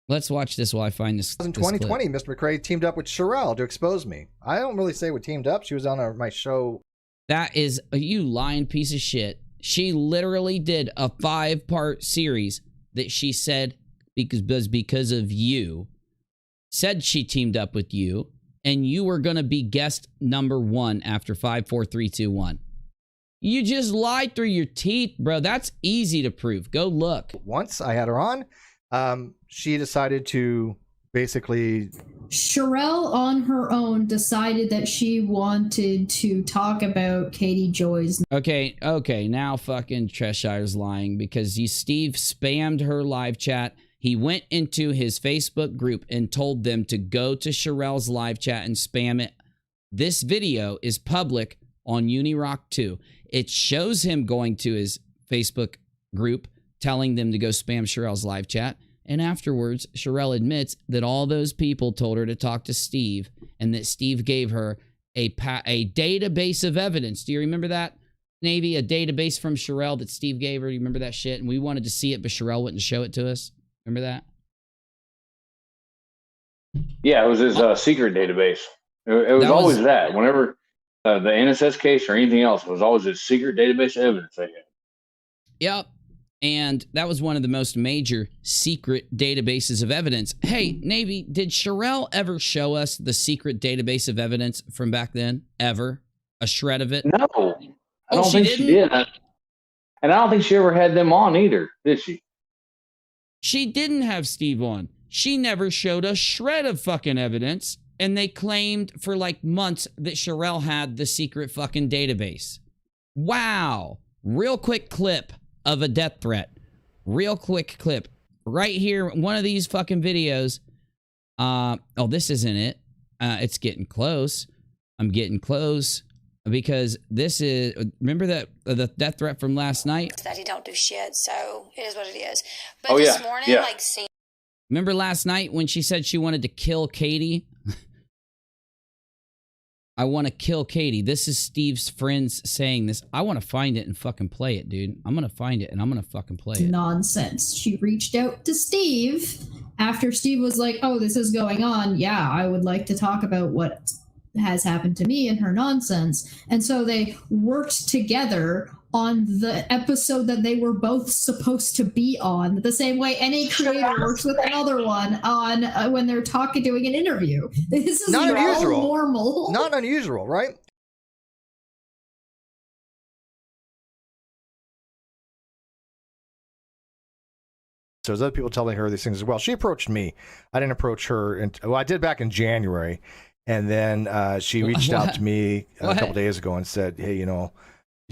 S1: Let's watch this while I find this.
S9: In 2020, Mr. McCrae teamed up with Sherelle to expose me. I don't really say we teamed up. She was on my show.
S1: That is you lying piece of shit. She literally did a 5-part series that she said because of you. Said she teamed up with you, and you were going to be guest number 1 after 5, 4, 3, 2, 1. You just lied through your teeth, bro. That's easy to prove. Go look.
S9: Once I had her on, she decided to basically...
S5: Sherelle on her own decided that she wanted to talk about Katie Joy's...
S1: Okay, now fucking Cheshire's lying because Steve spammed her live chat. He went into his Facebook group and told them to go to Sherelle's live chat and spam it. This video is public on Unirock 2. It shows him going to his Facebook group, telling them to go spam Sherelle's live chat. And afterwards, Sherelle admits that all those people told her to talk to Steve and that Steve gave her a database of evidence. Do you remember that, Navy? A database from Sherelle that Steve gave her. Do you remember that shit? And we wanted to see it, but Sherelle wouldn't show it to us. Remember that?
S3: Yeah, it was his secret database. It was always that. Whenever the NSS case or anything else, it was always a secret database of evidence they had.
S1: Yep. And that was one of the most major secret databases of evidence. Hey, Navy, did Sherelle ever show us the secret database of evidence from back then? Ever? A shred of it?
S3: No. I don't think she did. And I don't think she ever had them on either, did she?
S1: She didn't have Steve on. She never showed a shred of fucking evidence. And they claimed for like months that Sherelle had the secret fucking database. Wow. Real quick clip of a death threat. Real quick clip. Right here, one of these fucking videos. Oh, this isn't it. It's getting close. I'm getting close. Because this is, remember that the death threat from last night?
S19: That he don't do shit, so it is what it is. But this morning, like,
S1: remember last night when she said she wanted to kill Katie? I want to kill Katie. This is Steve's friends saying this. I want to find it and fucking play it, dude. I'm going to find it and I'm going to fucking play it.
S5: Nonsense. She reached out to Steve after Steve was like, oh, this is going on. Yeah, I would like to talk about what has happened to me and her nonsense. And so they worked together on the episode that they were both supposed to be on, the same way any creator works with another one on when they're doing an interview. This is
S9: not unusual.
S5: Normal.
S9: Not unusual, right? So there's other people telling her these things as well. She approached me. I didn't approach her. Well, I did back in January. And then she reached out to me a couple days ago and said, hey, you know,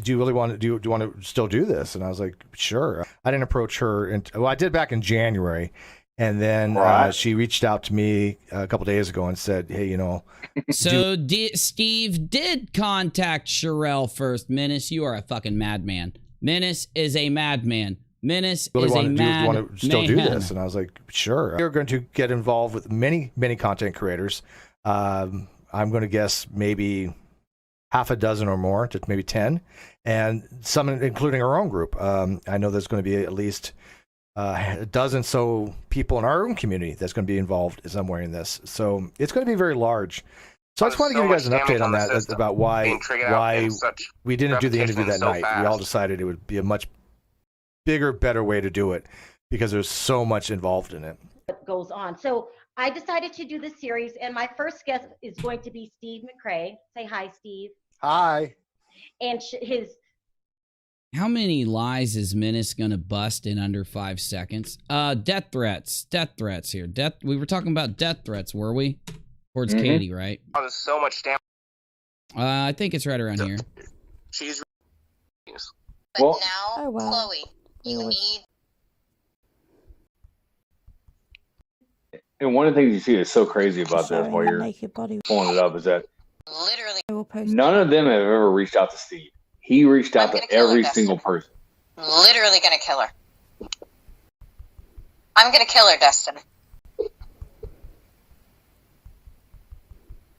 S9: do you really want to do you want to still do this? And I was like, sure. I didn't approach her. Well, I did back in January. And then she reached out to me a couple days ago and said, hey, you know.
S1: So Steve did contact Sherelle first. Menace, you are a fucking madman. Menace is a madman. Menace
S9: really
S1: is a madman.
S9: Want to still do this? And I was like, sure. We're going to get involved with many, many content creators. I'm going to guess maybe half a dozen or more, to maybe 10, and some including our own group. I know there's going to be at least a dozen so people in our own community that's going to be involved somewhere in this. So it's going to be very large. So I just want to give you guys an update on that about why we didn't do the interview that night. We all decided it would be a much bigger, better way to do it because there's so much involved in it.
S20: What goes on. So I decided to do this series, and my first guest is going to be Steve McCrae. Say hi, Steve.
S9: Hi.
S20: And
S1: how many lies is Menace gonna bust in under 5 seconds? Death threats here. We were talking about death threats, were we? Towards Katie, right?
S21: Oh, there's so much damage.
S1: I think it's right around here.
S21: She's.
S3: Well,
S19: now, Chloe,
S3: And one of the things you see that's so crazy about this while you're pulling it up is that none of them have ever reached out to Steve. He reached out to every single person.
S19: Literally gonna kill her. I'm gonna kill her, Dustin.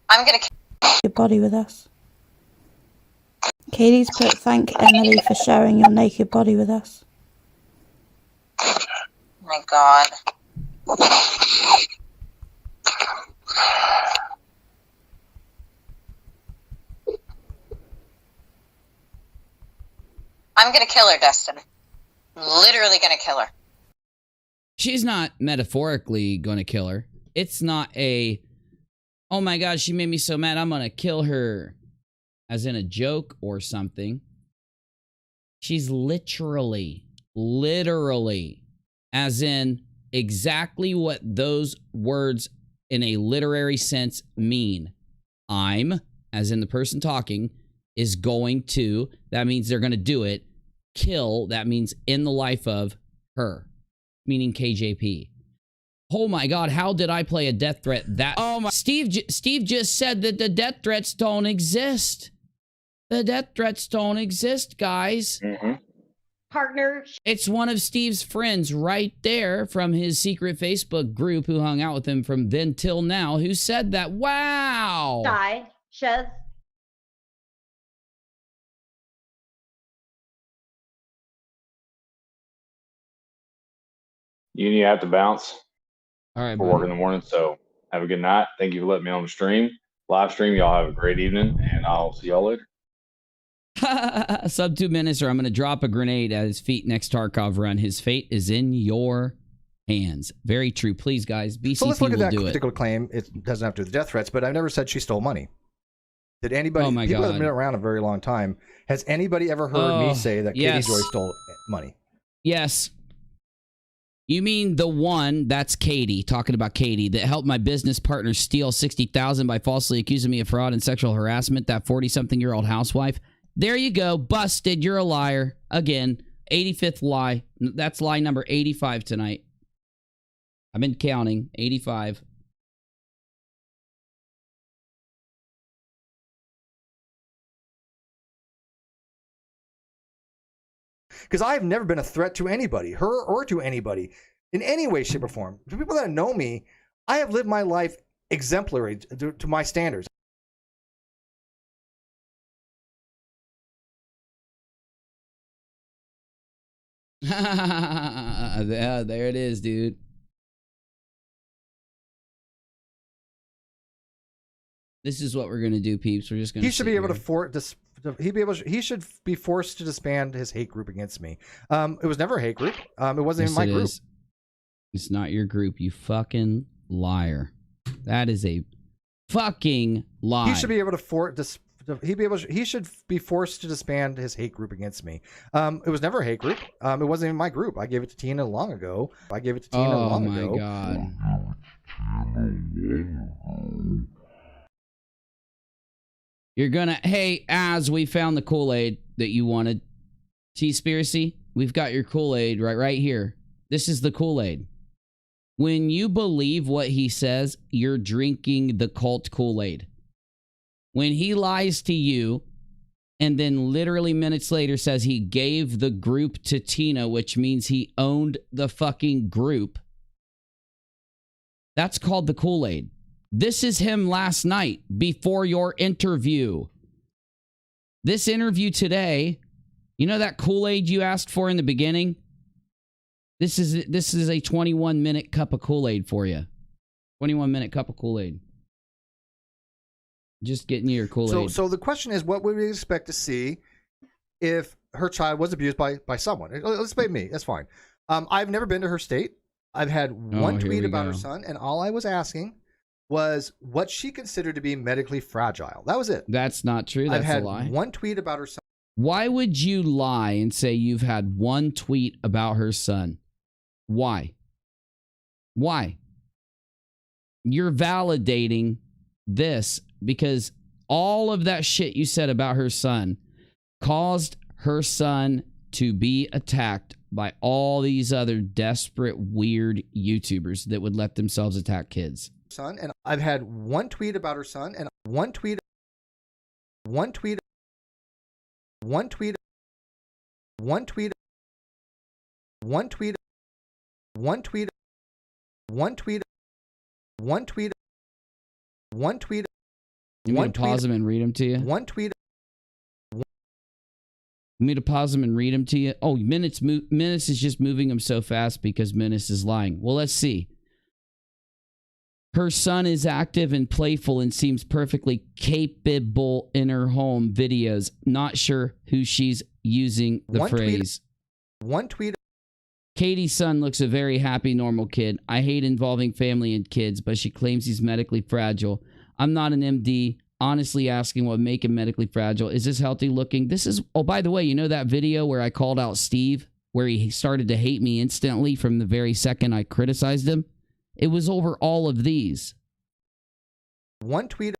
S19: I'm gonna kill
S21: your body with us. Katie's put thank Emily for sharing your naked body with us.
S19: Oh my God. I'm gonna kill her, Dustin. Literally gonna kill her.
S1: She's not metaphorically gonna kill her. It's not a, oh my God, she made me so mad, I'm gonna kill her, as in a joke or something. She's literally, as in exactly what those words in a literary sense mean. I'm, as in the person talking, is going to, that means they're going to do it. Kill, that means in the life of her, meaning KJP. Oh my God, how did I play a death threat that? Oh my, Steve just said that the death threats don't exist. The death threats don't exist, guys.
S20: Partner.
S1: It's one of Steve's friends right there from his secret Facebook group who hung out with him from then till now who said that. Wow.
S20: Die. Shez.
S3: You have to bounce.
S1: All right,
S3: for work in the morning. So have a good night. Thank you for letting me on the stream. Live stream. Y'all have a great evening, and I'll see y'all later.
S1: Sub 2 minutes, or I'm going to drop a grenade at his feet next Tarkov run. His fate is in your hands. Very true. Please, guys, BCP
S9: So let's look at that
S1: will do
S9: particular claim. It doesn't have to do with death threats, but I've never said she stole money. Did anybody,
S1: Oh my
S9: people that
S1: God.
S9: have been around a very long time, has anybody ever heard me say that
S1: yes.
S9: Katie Joy stole money?
S1: Yes. You mean the one, that's Katie, talking about Katie, that helped my business partner steal $60,000 by falsely accusing me of fraud and sexual harassment, that 40-something-year-old housewife? There you go. Busted. You're a liar. Again, 85th lie. That's lie number 85 tonight. I've been counting. 85.
S9: Because I've never been a threat to anybody, her or to anybody, in any way, shape, or form. To people that know me, I have lived my life exemplary to my standards.
S1: Yeah, there it is, dude. This is what we're gonna do, peeps. We're just gonna.
S9: He should be able to he should be forced to disband his hate group against me. It was never a hate group. It wasn't even my group.
S1: It's not your group, you fucking liar. That is a fucking lie.
S9: He should be able to he should be forced to disband his hate group against me. It was never a hate group. It wasn't even my group. I gave it to Tina long ago.
S1: Oh my God. You're gonna, hey, as we found the Kool-Aid that you wanted, TEASPIRACY, we've got your Kool-Aid right here. This is the Kool-Aid. When you believe what he says, you're drinking the cult Kool-Aid. When he lies to you and then literally minutes later says he gave the group to Tina, which means he owned the fucking group, that's called the Kool-Aid. This is him last night before your interview. This interview today, you know that Kool-Aid you asked for in the beginning? This is a 21-minute cup of Kool-Aid for you. 21-minute cup of Kool-Aid. Just getting you your Kool-Aid.
S9: So the question is, what would we expect to see if her child was abused by someone? Let's blame me. That's fine. I've never been to her state. I've had one tweet about her son, and all I was asking was what she considered to be medically fragile. That was it.
S1: That's not true. That's a lie.
S9: I've had one tweet about her son.
S1: Why would you lie and say you've had one tweet about her son? Why? Why? You're validating this because all of that shit you said about her son caused her son to be attacked by all these other desperate, weird YouTubers that would let themselves attack kids.
S9: Son, and I've had one tweet about her son, and one tweet, one tweet, one tweet, one tweet, one tweet, one tweet, one tweet, one tweet, one tweet.
S1: You want me to pause them and read them to you?
S9: One tweet.
S1: You want me to pause them and read them to you? Oh, Menace is just moving them so fast because Menace is lying. Well, let's see. Her son is active and playful and seems perfectly capable in her home videos. Not sure who she's using the phrase.
S9: One tweet.
S1: Katie's son looks a very happy, normal kid. I hate involving family and kids, but she claims he's medically fragile. I'm not an MD. Honestly asking what would make him medically fragile. Is this healthy looking? This is, oh, by the way, you know that video where I called out Steve, where he started to hate me instantly from the very second I criticized him? It was over all of these.
S9: One tweet.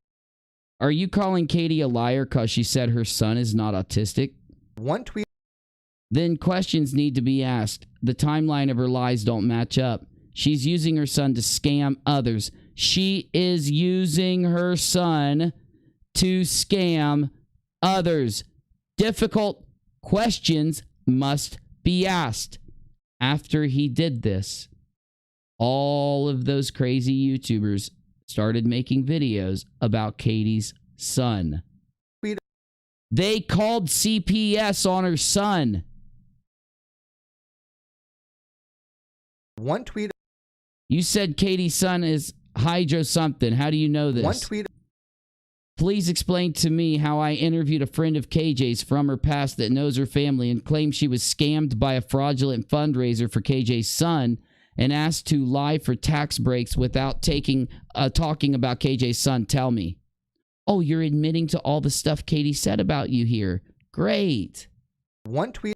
S1: Are you calling Katie a liar because she said her son is not autistic?
S9: One tweet.
S1: Then questions need to be asked. The timeline of her lies don't match up. She's using her son to scam others. She is using her son to scam others. Difficult questions must be asked. After he did this, all of those crazy YouTubers started making videos about Katie's son. They called CPS on her son.
S9: One tweet.
S1: You said Katie's son is hydro something. How do you know this?
S9: One tweet.
S1: Please explain to me how I interviewed a friend of KJ's from her past that knows her family and claimed she was scammed by a fraudulent fundraiser for KJ's son and asked to lie for tax breaks without talking about KJ's son. Tell me. Oh, you're admitting to all the stuff Katie said about you here. Great.
S9: One tweet.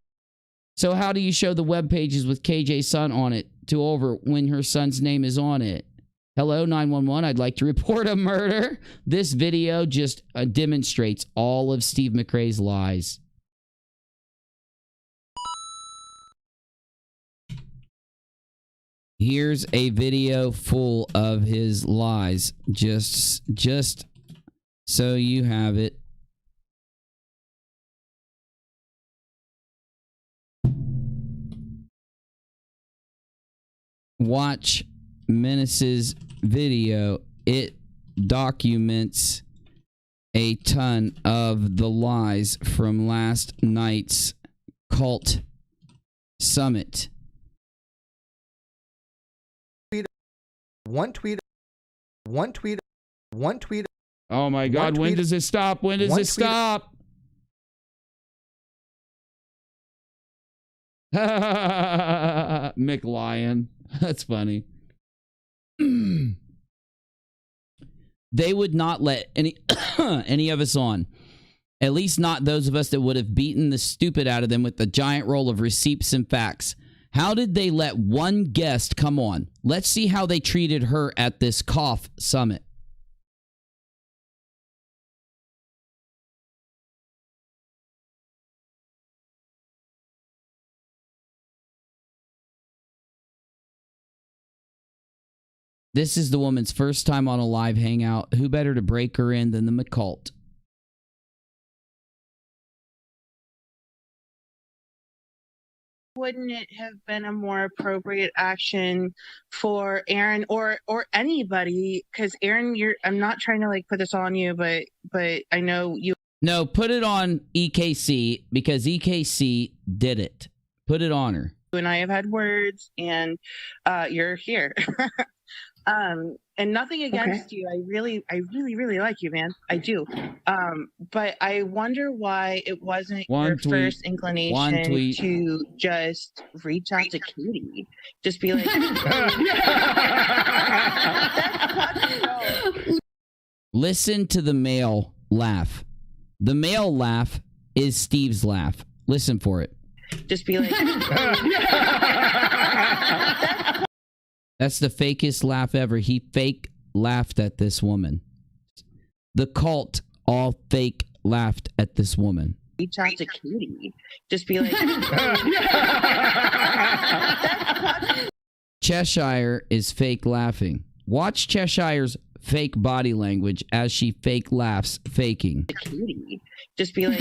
S1: So how do you show the web pages with KJ's son on it to over when her son's name is on it? Hello, 911. I'd like to report a murder. This video just demonstrates all of Steve McCrae's lies. Here's a video full of his lies. Just so you have it. Watch Menace's video. It documents a ton of the lies from last night's cult summit.
S9: One tweet. One tweet. One tweet.
S16: Oh my God, when does it stop? When does it stop? McLion. That's funny. They would not let any of us on. At least not those of us that would have beaten the stupid out of them with the giant roll of receipts and facts. How did they let one guest come on? Let's see how they treated her at this cough summit. This is the woman's first time on a live hangout. Who better to break her in than the McCult?
S6: Wouldn't it have been a more appropriate action for Aaron or anybody? Because Aaron, I'm not trying to like put this on you, but I know you.
S1: No, put it on EKC because EKC did it. Put it on her.
S6: You and I have had words, and you're here. And nothing against you. I really like you, man. I do. But I wonder why it wasn't your first inclination to just reach out to Katie. Just be like,
S1: listen to the male laugh. The male laugh is Steve's laugh. Listen for it.
S6: Just be like,
S1: that's the fakest laugh ever. He fake laughed at this woman. The cult all fake laughed at this woman.
S6: reach out to Katie. Just be like,
S16: Cheshire is fake laughing. Watch Cheshire's fake body language as she fake laughs, faking.
S6: Katie. Just be like,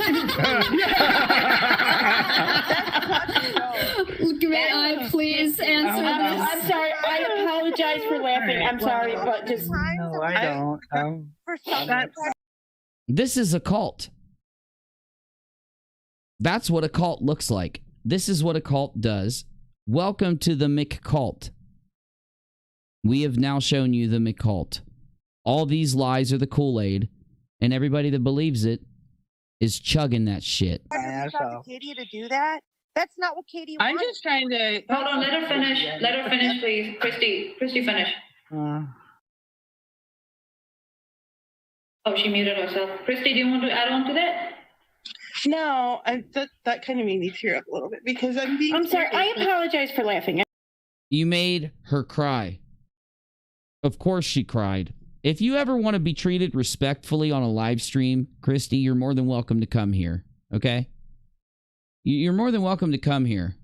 S4: May I please answer this?
S22: I'm sorry. I apologize for laughing. I'm sorry, but just
S23: No, I don't.
S16: This is a cult. That's what a cult looks like. This is what a cult does. Welcome to the McCult. We have now shown you the McCult. All these lies are the Kool-Aid, and everybody that believes it is chugging that shit.
S8: Katie to do that? That's not what Katie wants.
S6: I'm just trying to.
S7: Hold on, let her finish. Let her finish, please. Christy, finish. Oh, she muted herself. Christy, do you want to add on to that?
S6: No, that kind of made me tear up a little bit because I'm
S22: sorry. I apologize for laughing.
S16: You made her cry. Of course she cried. If you ever want to be treated respectfully on a live stream, Christy, you're more than welcome to come here, okay? You're more than welcome to come here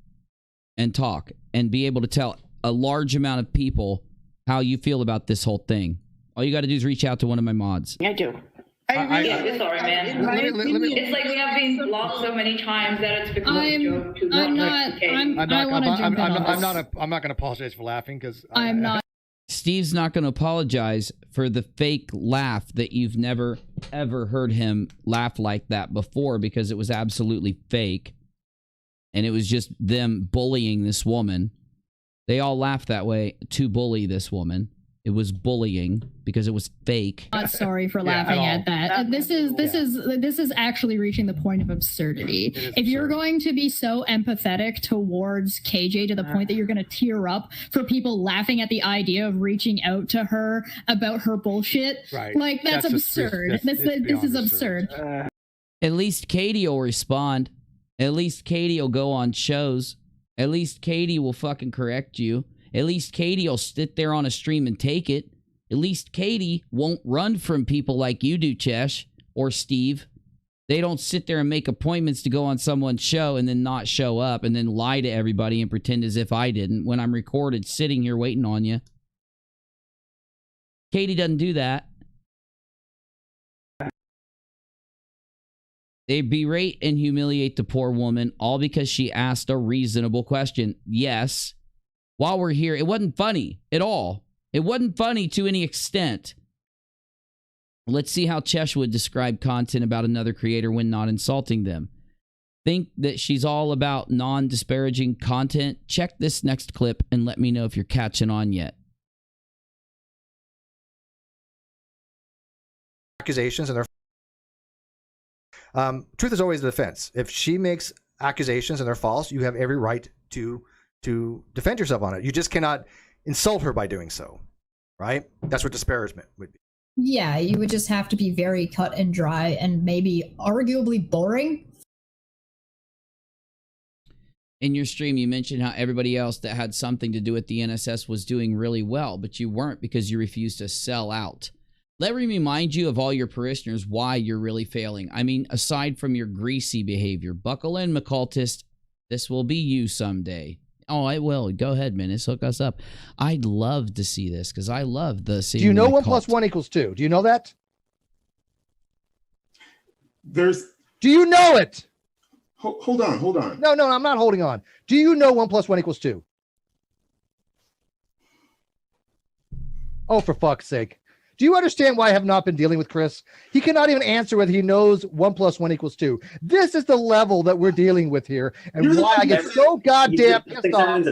S16: and talk and be able to tell a large amount of people how you feel about this whole thing. All you got to do is reach out to one of my mods.
S22: I do.
S7: Yeah, sorry, man. It's like we have been blocked so many times that it's become a joke to
S21: I'm not going to apologize for laughing because
S5: I'm not.
S16: Steve's not going to apologize for the fake laugh that you've never, ever heard him laugh like that before because it was absolutely fake. And it was just them bullying this woman. They all laughed that way to bully this woman. It was bullying because it was fake.
S5: Not sorry for laughing at that. This is actually reaching the point of absurdity. If you're going to be so empathetic towards KJ to the point that you're going to tear up for people laughing at the idea of reaching out to her about her bullshit, like that's absurd. This is absurd.
S16: At least Katie will respond. At least Katie will go on shows. At least Katie will fucking correct you. At least Katie will sit there on a stream and take it. At least Katie won't run from people like you do, Chesh or Steve. They don't sit there and make appointments to go on someone's show and then not show up and then lie to everybody and pretend as if I didn't when I'm recorded sitting here waiting on you. Katie doesn't do that. They berate and humiliate the poor woman all because she asked a reasonable question. Yes. While we're here, it wasn't funny at all. It wasn't funny to any extent. Let's see how Chesh would describe content about another creator when not insulting them. Think that she's all about non-disparaging content? Check this next clip and let me know if you're catching on yet.
S9: Accusations and they're truth is always the defense. If she makes accusations and they're false, you have every right to defend yourself on it. You just cannot insult her by doing so, right? That's what disparagement would be.
S5: Yeah, you would just have to be very cut and dry and maybe arguably boring.
S16: In your stream, you mentioned how everybody else that had something to do with the NSS was doing really well, but you weren't because you refused to sell out. Let me remind you of all your parishioners why you're really failing. I mean, aside from your greasy behavior, buckle in, McCultist. This will be you someday. Oh, I will. Go ahead, Menace. Hook us up. I'd love to see this because I love the scene.
S21: Do you know 1 + 1 = 2? Do you know that? Do you know it?
S24: Hold on.
S21: No, I'm not holding on. Do you know 1 + 1 = 2? Oh, for fuck's sake. Do you understand why I have not been dealing with Chris? He cannot even answer whether he knows 1 + 1 = 2. This is the level that we're dealing with here, and why I get so goddamn pissed off.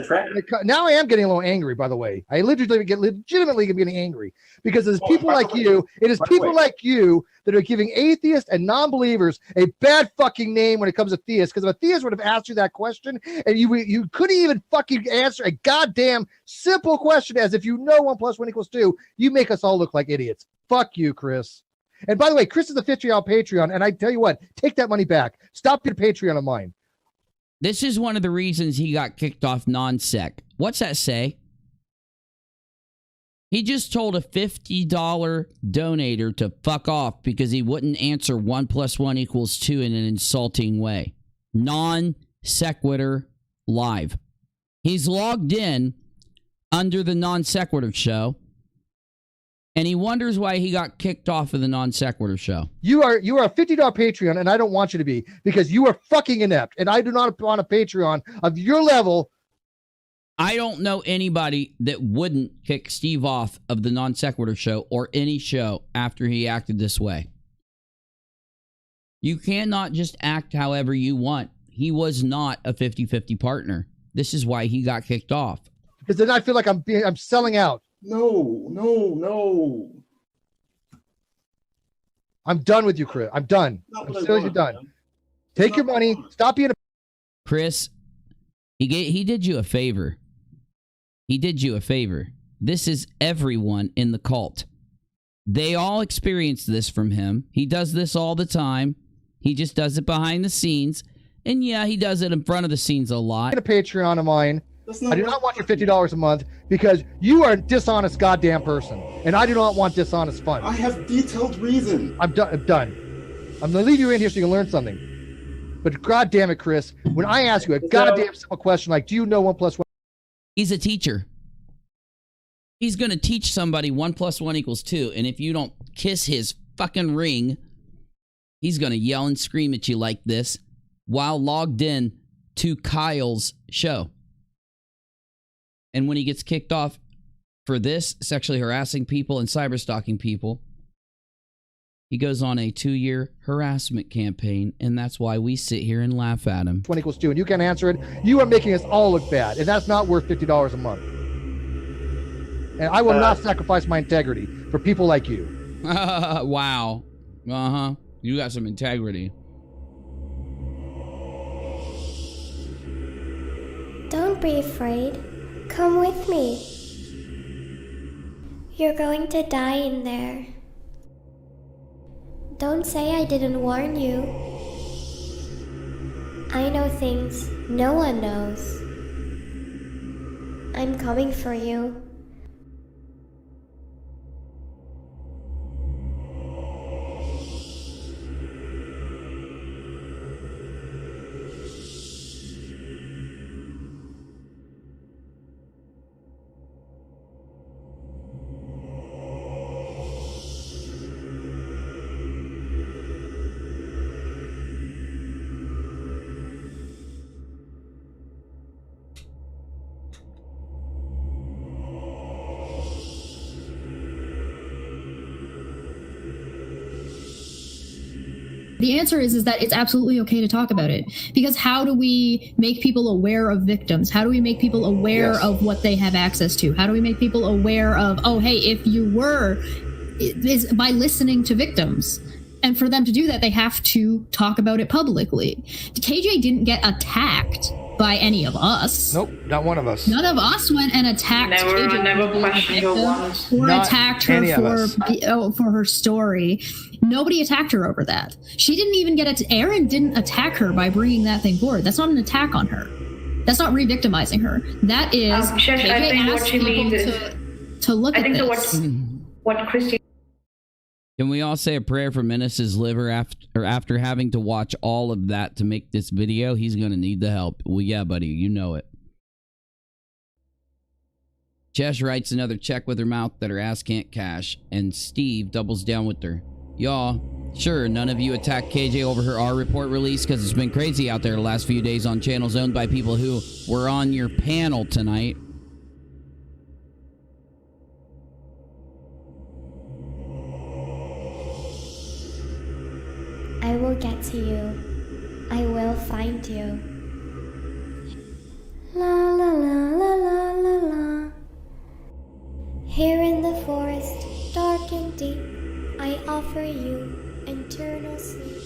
S21: Now I am getting a little angry, by the way. I legitimately am getting angry because it's people like you. It is people like you that are giving atheists and non-believers a bad fucking name when it comes to theists. Because if a theist would have asked you that question and you couldn't even fucking answer a goddamn simple question as if you know 1 + 1 = 2, you make us all look like idiots. Fuck you, Chris. And by the way, Chris is a $50 Patreon, and I tell you what, take that money back. Stop your Patreon of mine.
S16: This is one of the reasons he got kicked off non-sec. What's that say? He just told a $50 donator to fuck off because he wouldn't answer 1 + 1 = 2 in an insulting way. Non sequitur live. He's logged in under the non sequitur show, and he wonders why he got kicked off of the non sequitur show.
S21: You are a $50 Patreon, and I don't want you to be, because you are fucking inept, and I do not want a Patreon of your level.
S16: I don't know anybody that wouldn't kick Steve off of the non sequitur show or any show after he acted this way. You cannot just act however you want. He was not a 50-50 partner. This is why he got kicked off.
S21: Because then I feel like I'm selling out.
S24: No.
S21: I'm done with you, Chris. I'm done. I'm seriously done. Take your money. Stop being a...
S16: Chris, he did you a favor. He did you a favor. This is everyone in the cult. They all experience this from him. He does this all the time. He just does it behind the scenes. And yeah, he does it in front of the scenes a lot.
S21: A Patreon of mine. I do not want your $50 a month because you are a dishonest goddamn person. And I do not want dishonest fun.
S24: I have detailed reason.
S21: I'm done. I'm going to leave you in here so you can learn something. But God damn it, Chris, when I ask you a goddamn simple question like, do you know 1 + 1?
S16: He's a teacher. He's going to teach somebody 1 + 1 = 2. And if you don't kiss his fucking ring, he's going to yell and scream at you like this while logged in to Kyle's show. And when he gets kicked off for this, sexually harassing people and cyber stalking people, he goes on a 2-year harassment campaign, and that's why we sit here and laugh at him.
S21: 1 = 2, and you can't answer it. You are making us all look bad, and that's not worth $50 a month. And I will not sacrifice my integrity for people like you.
S16: Wow. Uh-huh. You got some integrity.
S17: Don't be afraid. Come with me. You're going to die in there. Don't say I didn't warn you. I know things no one knows. I'm coming for you.
S5: The answer is that it's absolutely okay to talk about it, because how do we make people aware of victims? How do we make people aware of what they have access to? How do we make people aware of, oh, hey, if you were, is by listening to victims. And for them to do that, they have to talk about it publicly. KJ didn't get attacked by any of us.
S9: Nope, not one of us.
S5: None of us went and attacked KJ.
S7: Never questioned her once.
S5: Or attacked her for her story. Nobody attacked her over that. She didn't even get it. Aaron didn't attack her by bringing that thing forward. That's not an attack on her. That's not re-victimizing her. That is
S7: KJ I think what she means is
S5: to look at
S7: this. What Christy.
S16: Can we all say a prayer for Menace's liver after having to watch all of that to make this video? He's going to need the help. Well, yeah, buddy, you know it. Jess writes another check with her mouth that her ass can't cash, and Steve doubles down with her. Y'all, sure, none of you attacked KJ over her R report release because it's been crazy out there the last few days on channels owned by people who were on your panel tonight.
S17: I will get to you. I will find you. La la la la la la la. Here in the forest, dark and deep, I offer you eternal sleep.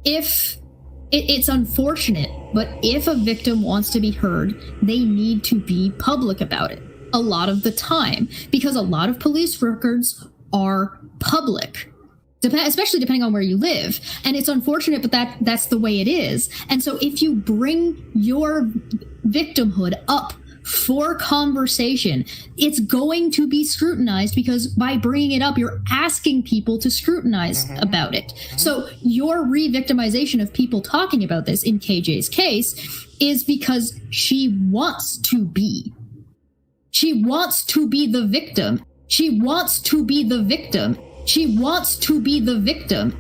S5: If It's unfortunate, but if a victim wants to be heard, they need to be public about it a lot of the time, because a lot of police records are public, especially depending on where you live. And it's unfortunate, but that's the way it is. And so if you bring your victimhood up for conversation, it's going to be scrutinized, because by bringing it up, you're asking people to scrutinize about it. So your re-victimization of people talking about this in KJ's case is because she wants to be. She wants to be the victim. She wants to be the victim. She wants to be the victim.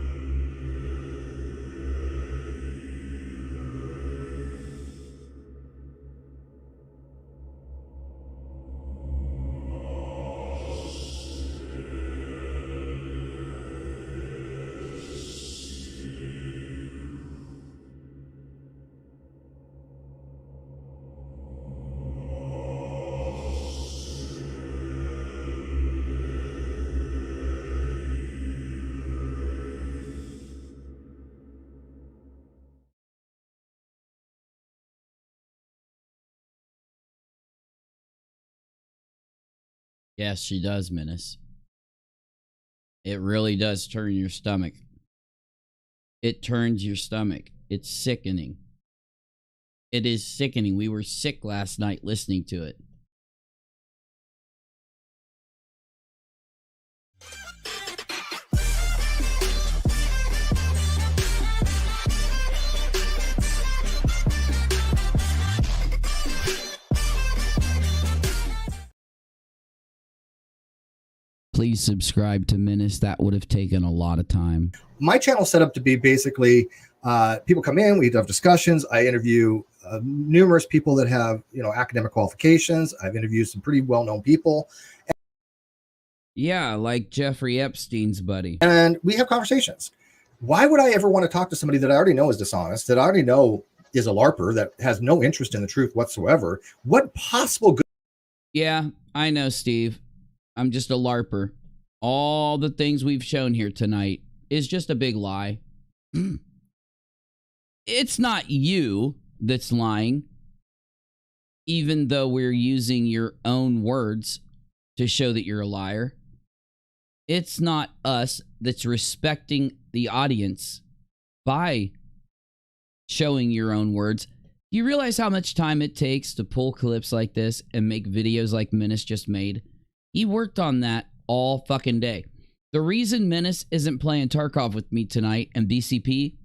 S16: Yes, she does, Menace. It really does turn your stomach. It turns your stomach. It's sickening. It is sickening. We were sick last night listening to it. Please subscribe to Menace. That would have taken a lot of time.
S11: My channel's set up to be basically people come in, we have discussions. I interview numerous people that have, academic qualifications. I've interviewed some pretty well-known people.
S16: Yeah, like Jeffrey Epstein's buddy.
S11: And we have conversations. Why would I ever want to talk to somebody that I already know is dishonest, that I already know is a LARPer, that has no interest in the truth whatsoever? What possible good?
S16: Yeah, I know, Steve. I'm just a LARPer. All the things we've shown here tonight is just a big lie. It's not you that's lying, even though we're using your own words to show that you're a liar. It's not us that's respecting the audience by showing your own words. Do you realize how much time it takes to pull clips like this and make videos like Menace just made? He worked on that all fucking day. The reason Menace isn't playing Tarkov with me tonight and BCP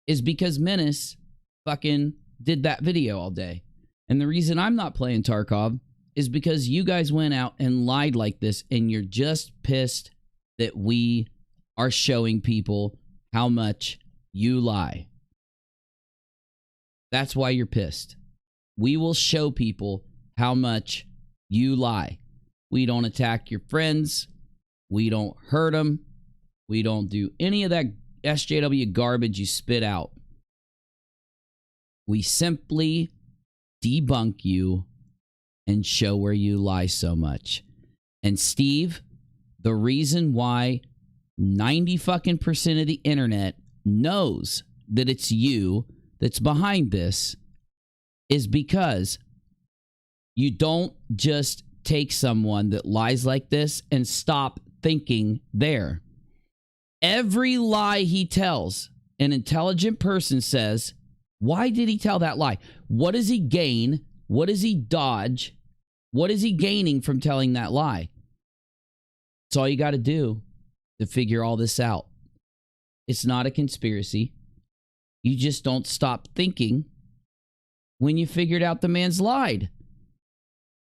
S16: is because Menace fucking did that video all day. And the reason I'm not playing Tarkov is because you guys went out and lied like this, and you're just pissed that we are showing people how much you lie. That's why you're pissed. We will show people how much you lie. We don't attack your friends. We don't hurt them. We don't do any of that SJW garbage you spit out. We simply debunk you and show where you lie so much. And Steve, the reason why 90% of the internet knows that it's you that's behind this is because you don't just take someone that lies like this and stop thinking there. Every lie he tells, an intelligent person says, why did he tell that lie? What does he gain? What does he dodge? What is he gaining from telling that lie? It's all you got to do to figure all this out. It's not a conspiracy. You just don't stop thinking when you figured out the man's lied.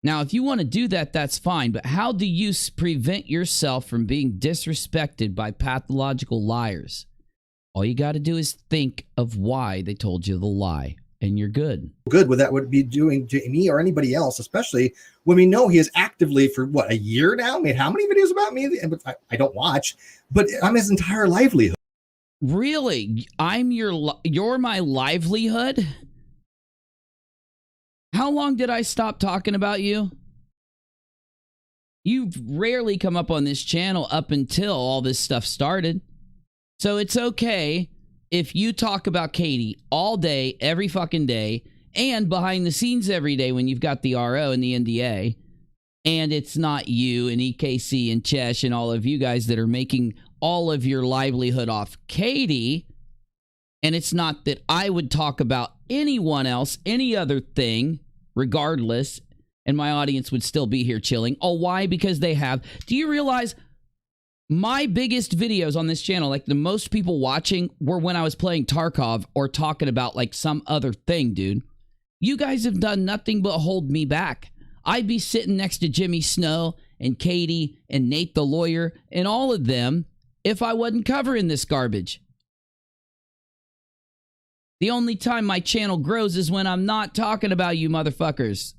S16: Now, if you want to do that, that's fine. But how do you prevent yourself from being disrespected by pathological liars? All you got to do is think of why they told you the lie, and you're good.
S11: Good what that would be doing to me or anybody else, especially when we know he has actively for what, a year now made how many videos about me? I don't watch, but I'm his entire livelihood.
S16: Really? You're my livelihood? How long did I stop talking about you? You've rarely come up on this channel up until all this stuff started. So it's okay if you talk about Katie all day, every fucking day, and behind the scenes every day when you've got the RO and the NDA, and it's not you and EKC and Chesh and all of you guys that are making all of your livelihood off Katie, and it's not that I would talk about anyone else, any other thing, regardless, and my audience would still be here chilling. Oh, why? Because they have. Do you realize my biggest videos on this channel, like the most people watching, were when I was playing Tarkov or talking about like some other thing, dude. You guys have done nothing but hold me back. I'd be sitting next to Jimmy Snow and Katie and Nate the lawyer and all of them if I wasn't covering this garbage. The only time my channel grows is when I'm not talking about you motherfuckers.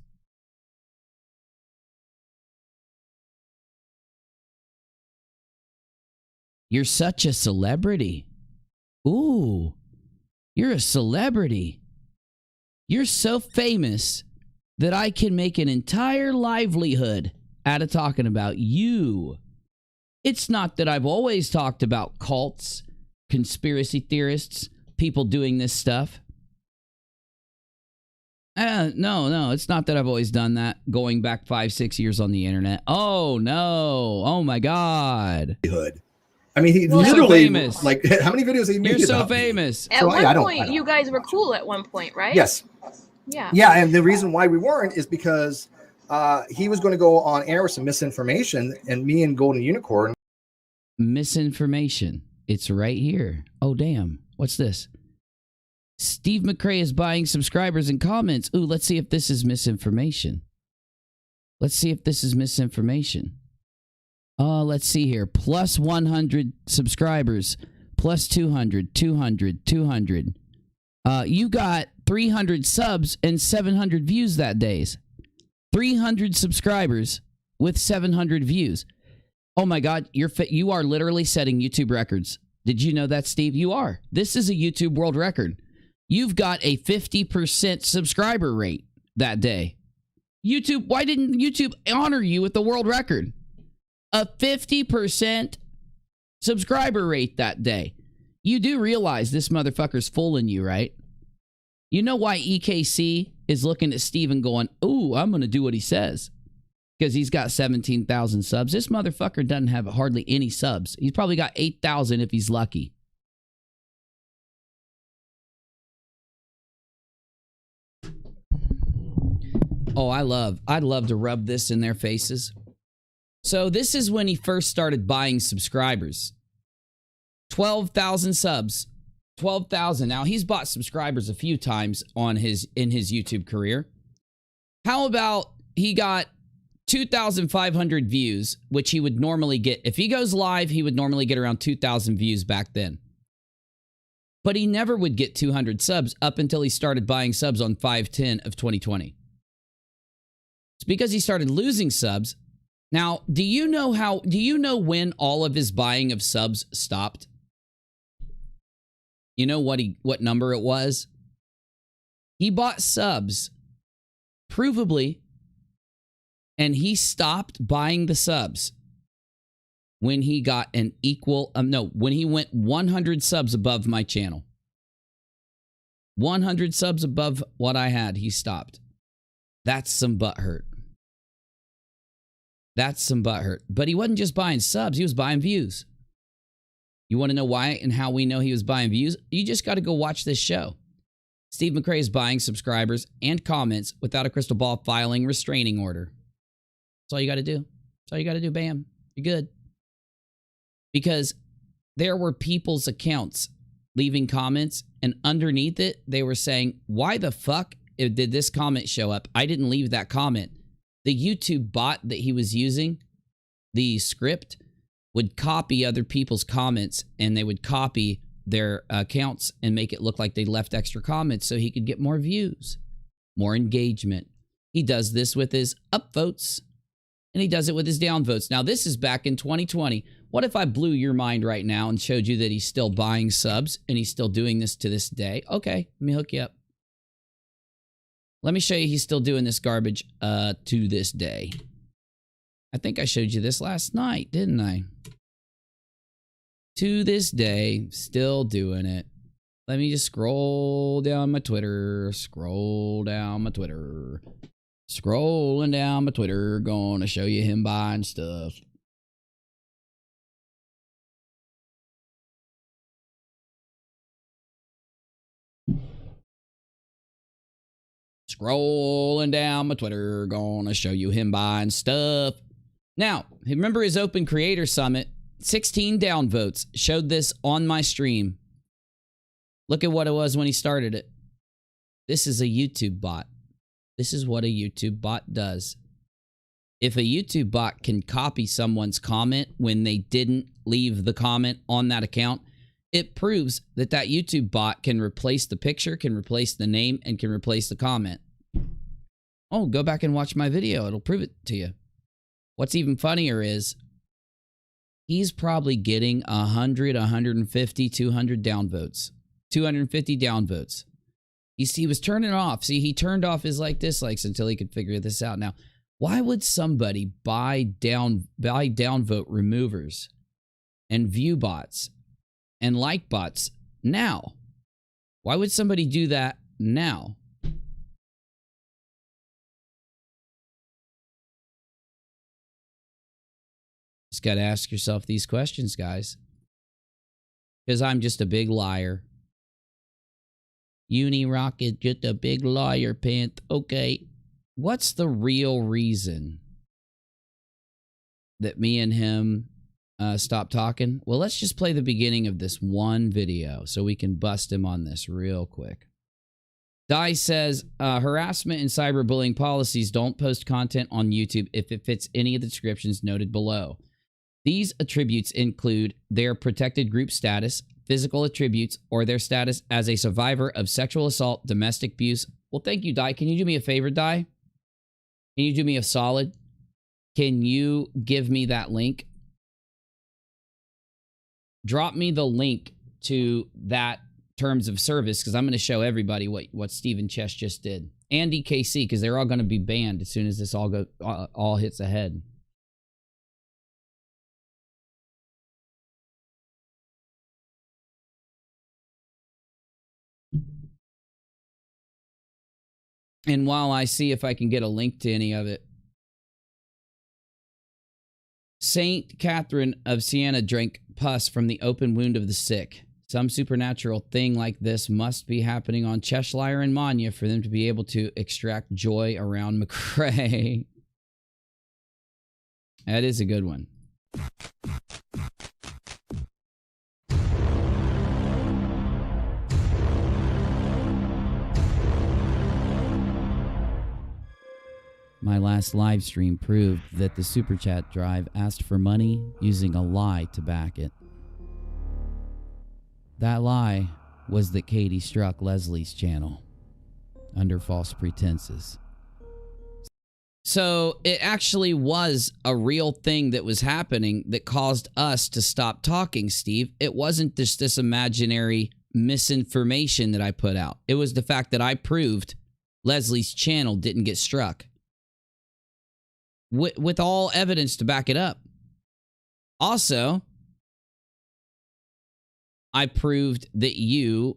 S16: You're such a celebrity. Ooh, you're a celebrity. You're so famous that I can make an entire livelihood out of talking about you. It's not that I've always talked about cults, conspiracy theorists, people doing this stuff. No, it's not that I've always done that, going back 5-6 years on the internet. Oh, no. Oh, my God.
S11: I mean, he's literally famous. Like, how many videos have he made?
S16: You're so famous.
S2: At one point, you guys were cool at one point, right?
S11: Yes.
S2: Yeah.
S11: Yeah, and the reason why we weren't is because he was going to go on air with some misinformation, and me and Golden Unicorn.
S16: Misinformation. It's right here. Oh, damn. What's this? Steve McCrae is buying subscribers and comments. Ooh, let's see if this is misinformation. Let's see if this is misinformation. Let's see here. Plus 100 subscribers. Plus 200, 200, 200. You got 300 subs and 700 views that day. 300 subscribers with 700 views. Oh my God, you are literally setting YouTube records. Did you know that, Steve? You are. This is a YouTube world record. You've got a 50% subscriber rate that day. YouTube, why didn't YouTube honor you with the world record? A 50% subscriber rate that day. You do realize this motherfucker's fooling you, right? You know why EKC is looking at Steven going, ooh, I'm going to do what he says. Because he's got 17,000 subs. This motherfucker doesn't have hardly any subs. He's probably got 8,000 if he's lucky. Oh, I'd love to rub this in their faces. So this is when he first started buying subscribers. 12,000 subs. 12,000. Now, he's bought subscribers a few times in his YouTube career. How about he got 2,500 views, which he would normally get. If he goes live, he would normally get around 2,000 views back then. But he never would get 200 subs up until he started buying subs on 5/10 of 2020. It's because he started losing subs. Now, do you know when all of his buying of subs stopped? You know what number it was? He bought subs, provably, and he stopped buying the subs when he got an equal, when he went 100 subs above my channel. 100 subs above what I had, he stopped. That's some butthurt. That's some butthurt. But he wasn't just buying subs, he was buying views. You want to know why and how we know he was buying views? You just got to go watch this show. Steve McCrae is buying subscribers and comments without a crystal ball filing restraining order. That's all you got to do. That's all you got to do. Bam. You're good. Because there were people's accounts leaving comments, and underneath it, they were saying, why the fuck did this comment show up? I didn't leave that comment. The YouTube bot that he was using, the script, would copy other people's comments, and they would copy their accounts and make it look like they left extra comments so he could get more views, more engagement. He does this with his upvotes, and he does it with his downvotes. Now, this is back in 2020. What if I blew your mind right now and showed you that he's still buying subs and he's still doing this to this day? Okay, let me hook you up. Let me show you he's still doing this garbage to this day. I think I showed you this last night, didn't I? To this day, still doing it.
S1: Let me just scroll down my Twitter. Scroll down my Twitter. Scrolling down my Twitter. Gonna show you him buying stuff. Scrolling down my Twitter. Gonna show you him buying stuff. Now, remember his Open Creator Summit? 16 downvotes. Showed this on my stream. Look at what it was when he started it. This is a YouTube bot. This is what a YouTube bot does. If a YouTube bot can copy someone's comment when they didn't leave the comment on that account, it proves that that YouTube bot can replace the picture, can replace the name, and can replace the comment. Oh, go back and watch my video. It'll prove it to you. What's even funnier is he's probably getting 100, 150, 200 downvotes. 250 downvotes. He was turning off. See, he turned off his dislikes until he could figure this out. Now, why would somebody buy downvote removers and view bots and like bots now? Why would somebody do that now? Just got to ask yourself these questions, guys. Because I'm just a big liar. Unirock is just a big liar, Pant. Okay. What's the real reason that me and him stopped talking? Well, let's just play the beginning of this one video so we can bust him on this real quick. Di says, harassment and cyberbullying policies don't post content on YouTube if it fits any of the descriptions noted below. These attributes include their protected group status, physical attributes, or their status as a survivor of sexual assault, domestic abuse. Well, thank you, Di. Can you do me a favor, Di? Can you do me a solid? Can you give me that link? Drop me the link to that terms of service, because I'm going to show everybody what Stephen Chess just did. And DKC, because they're all going to be banned as soon as this all hits ahead. And while I see if I can get a link to any of it, Saint Catherine of Siena drank pus from the open wound of the sick. Some supernatural thing like this must be happening on Cheshire and Manya for them to be able to extract joy around McCrae. That is a good one. My last live stream proved that the Super Chat drive asked for money using a lie to back it. That lie was that Katie struck Leslie's channel under false pretenses. So it actually was a real thing that was happening that caused us to stop talking, Steve. It wasn't just this imaginary misinformation that I put out. It was the fact that I proved Leslie's channel didn't get struck. With all evidence to back it up. Also, I proved that you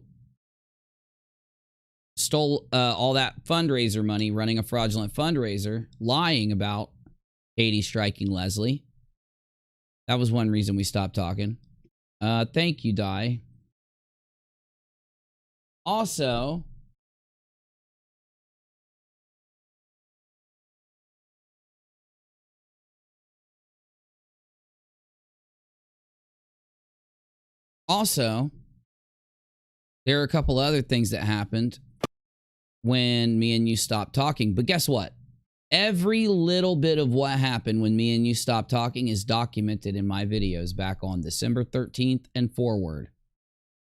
S1: stole all that fundraiser money running a fraudulent fundraiser, lying about Katie striking Leslie. That was one reason we stopped talking. Thank you, Di. Also, there are a couple other things that happened when me and you stopped talking. But guess what? Every little bit of what happened when me and you stopped talking is documented in my videos back on December 13th and forward.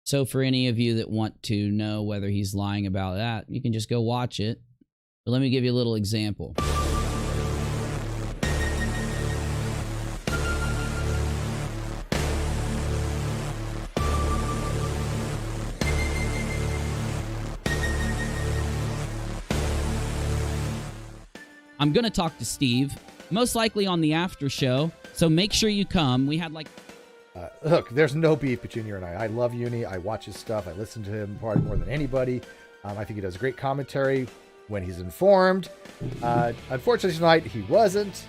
S1: So for any of you that want to know whether he's lying about that, you can just go watch it. But let me give you a little example. I'm going to talk to Steve, most likely on the after show, so make sure you come. We had like
S21: Look, there's no beef between you and I. I love Uni. I watch his stuff. I listen to him probably more than anybody. I think he does great commentary when he's informed. Unfortunately, tonight he wasn't.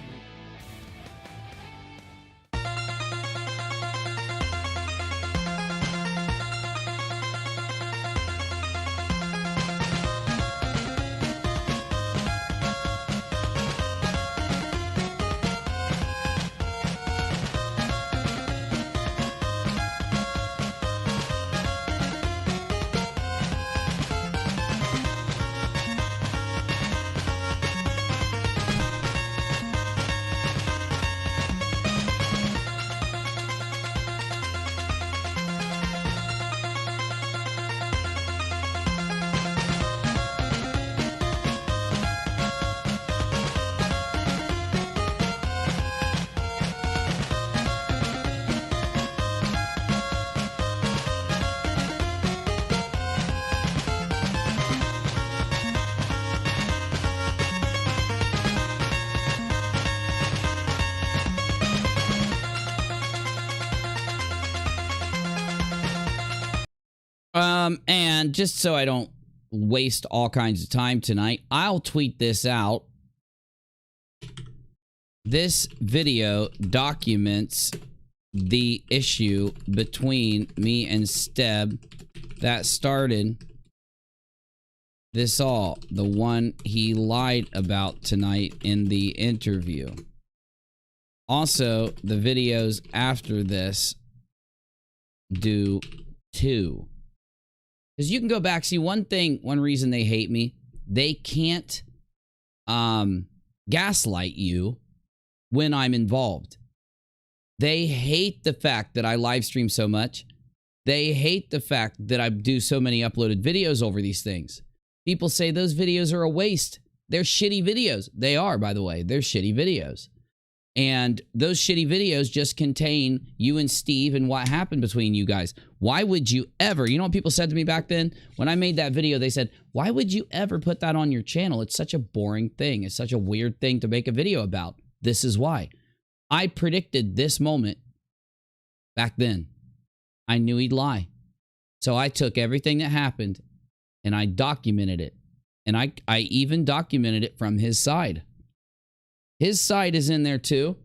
S16: And just so I don't waste all kinds of time tonight, I'll tweet this out. This video documents the issue between me and Steb that started this all, the one he lied about tonight in the interview. Also, the videos after this do too. Because you can go back, see one reason they hate me, they can't gaslight you when I'm involved. They hate the fact that I live stream so much. They hate the fact that I do so many uploaded videos over these things. People say those videos are a waste. They're shitty videos. They are, by the way. They're shitty videos. And those shitty videos just contain you and Steve and what happened between you guys. Why would you ever, you know what people said to me back then? When I made that video, they said, why would you ever put that on your channel? It's such a boring thing. It's such a weird thing to make a video about. This is why. I predicted this moment back then. I knew he'd lie. So I took everything that happened and I documented it. And I even documented it from his side. His side is in there too,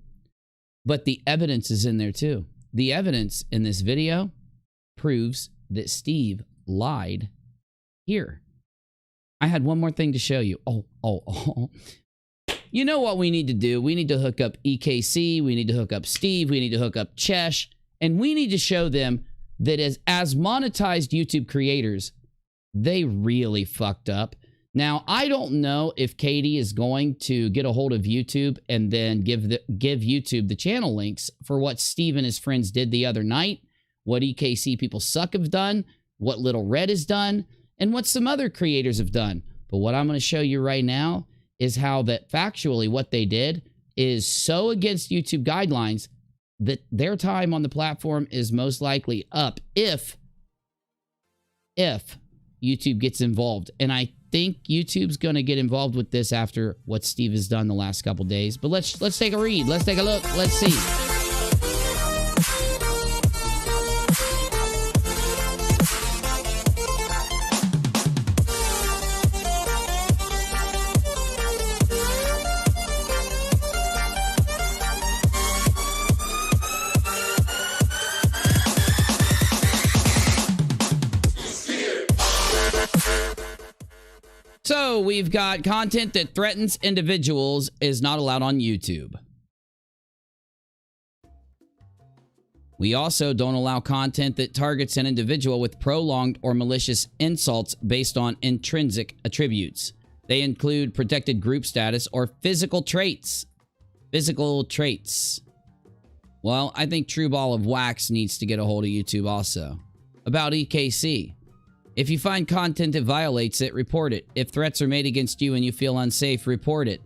S16: but the evidence is in there too. The evidence in this video proves that Steve lied here. I had one more thing to show you. Oh. You know what we need to do? We need to hook up EKC. We need to hook up Steve. We need to hook up Chesh. And we need to show them that as monetized YouTube creators, they really fucked up. Now, I don't know if Katie is going to get a hold of YouTube and then give YouTube the channel links for what Steve and his friends did the other night, what EKC People Suck have done, what Little Red has done, and what some other creators have done. But what I'm going to show you right now is how that factually what they did is so against YouTube guidelines that their time on the platform is most likely up if YouTube gets involved. And I think YouTube's going to get involved with this after what Steve has done the last couple days. But let's take a read. Let's take a look. Let's see. So we've got content that threatens individuals is not allowed on YouTube. We also don't allow content that targets an individual with prolonged or malicious insults based on intrinsic attributes. They include protected group status or physical traits. Physical traits. Well, I think True Ball of Wax needs to get a hold of YouTube also. About EKC. If you find content that violates it, report it. If threats are made against you and you feel unsafe, report it.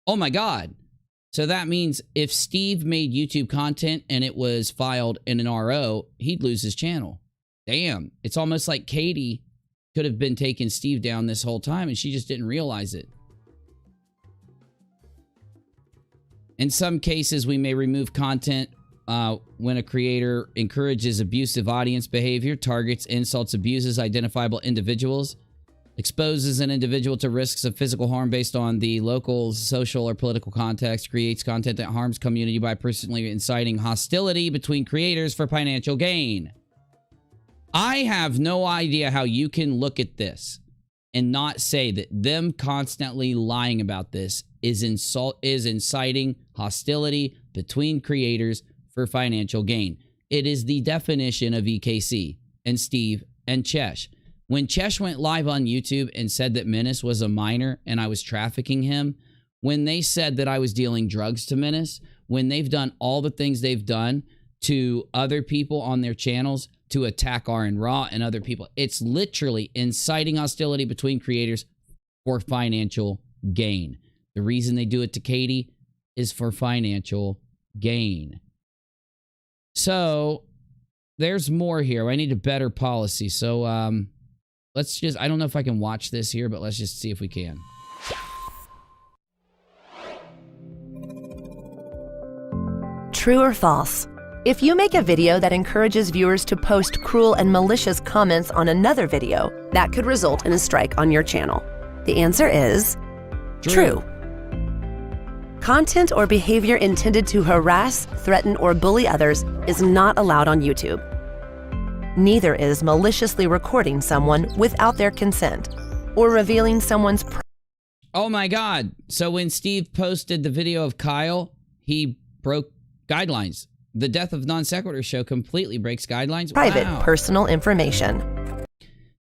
S16: Oh my God. So that means if Steve made YouTube content and it was filed in an RO, he'd lose his channel. Damn. It's almost like Katie could have been taking Steve down this whole time and she just didn't realize it. In some cases, we may remove content when a creator encourages abusive audience behavior, targets, insults, abuses identifiable individuals, exposes an individual to risks of physical harm based on the local, social, or political context, creates content that harms community by personally inciting hostility between creators for financial gain. I have no idea how you can look at this and not say that them constantly lying about this is inciting hostility between creators for financial gain. It is the definition of EKC and Steve and Chesh. When Chesh went live on YouTube and said that Menace was a minor and I was trafficking him, when they said that I was dealing drugs to Menace, when they've done all the things they've done to other people on their channels to attack RN Raw and other people, it's literally inciting hostility between creators for financial gain. The reason they do it to Katie is for financial gain. So there's more here. I need a better policy. So let's just, I don't know if I can watch this here, but let's just see if we can.
S10: True or false? If you make a video that encourages viewers to post cruel and malicious comments on another video, that could result in a strike on your channel. The answer is true. Content or behavior intended to harass, threaten, or bully others is not allowed on YouTube. Neither is maliciously recording someone without their consent or revealing someone's
S16: Oh my God. So when Steve posted the video of Kyle, he broke guidelines. The Death of Non Sequitur show completely breaks guidelines.
S10: private personal information.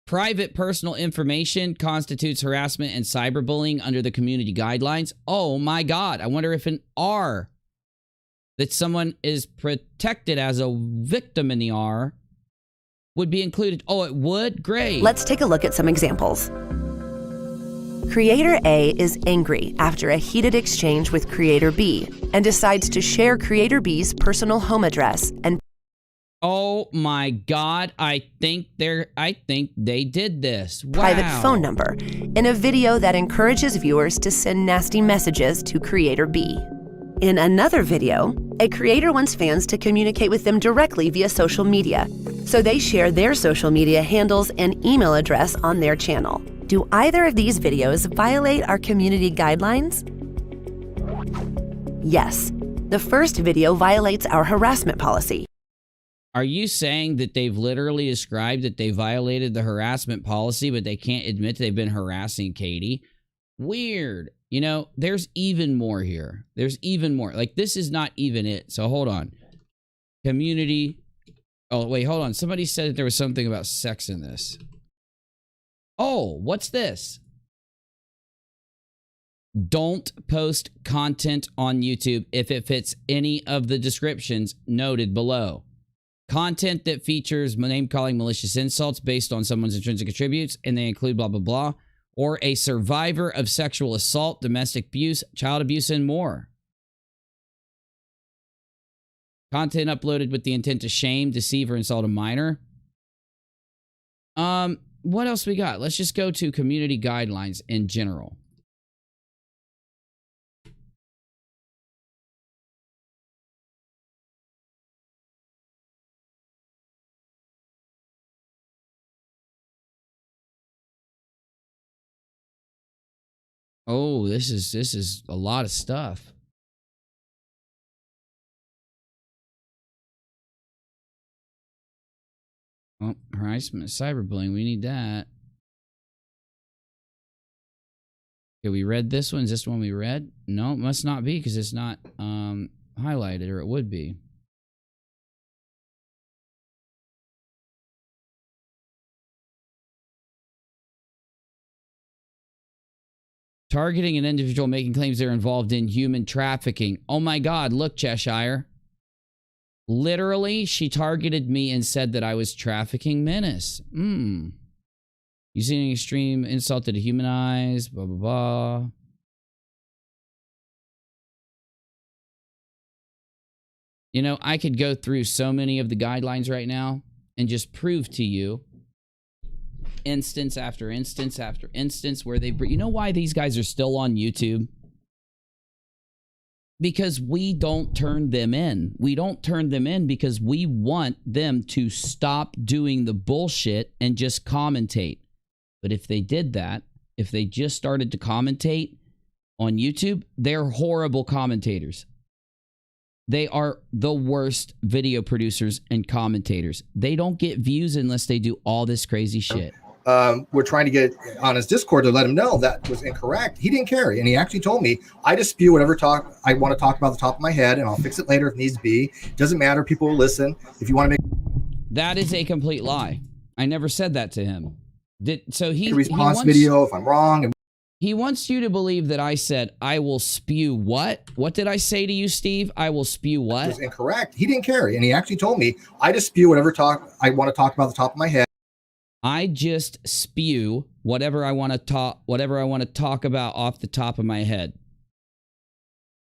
S16: Private personal information constitutes harassment and cyberbullying under the community guidelines. Oh my God. I wonder if an R that someone is protected as a victim in the R would be included. Oh, it would? Great.
S10: Let's take a look at some examples. Creator A is angry after a heated exchange with Creator B and decides to share Creator B's personal home address and
S16: oh my God, I think they did this. Wow.
S10: Private phone number in a video that encourages viewers to send nasty messages to Creator B. In another video, a creator wants fans to communicate with them directly via social media, so they share their social media handles and email address on their channel. Do either of these videos violate our community guidelines? Yes. The first video violates our harassment policy.
S16: Are you saying that they've literally described that they violated the harassment policy, but they can't admit they've been harassing Katie? Weird. You know, there's even more here. There's even more. Like, this is not even it. So hold on. Community. Oh, wait, hold on. Somebody said that there was something about sex in this. Oh, what's this? Don't post content on YouTube if it fits any of the descriptions noted below. Content that features name-calling, malicious insults based on someone's intrinsic attributes, and they include blah, blah, blah, or a survivor of sexual assault, domestic abuse, child abuse, and more. Content uploaded with the intent to shame, deceive, or insult a minor. What else we got? Let's just go to community guidelines in general. Oh, this is a lot of stuff. Oh, harassment, cyberbullying. We need that. Okay, we read this one. Is this the one we read? No, it must not be because it's not highlighted, or it would be. Targeting an individual making claims they're involved in human trafficking. Oh my God, look, Cheshire. Literally, she targeted me and said that I was trafficking Menace. Using an extreme insult to dehumanize, blah, blah, blah. You know, I could go through so many of the guidelines right now and just prove to you instance after instance after instance where they... You know why these guys are still on YouTube? Because we don't turn them in. We don't turn them in because we want them to stop doing the bullshit and just commentate. But if they did that, if they just started to commentate on YouTube, they're horrible commentators. They are the worst video producers and commentators. They don't get views unless they do all this crazy shit.
S11: We're trying to get on his Discord to let him know that was incorrect. He didn't care. And he actually told me, I just spew whatever talk I want to talk about the top of my head, and I'll fix it later if needs be. Doesn't matter. People will listen. If you want to make...
S16: That is a complete lie. I never said that to him.
S11: Response video if I'm wrong. And
S16: he wants you to believe that I said, I will spew what? What did I say to you, Steve? I will spew what?
S11: It was incorrect. He didn't care. And he actually told me, I just spew whatever talk I want to talk about the top of my head.
S16: I just spew whatever I want to talk about off the top of my head.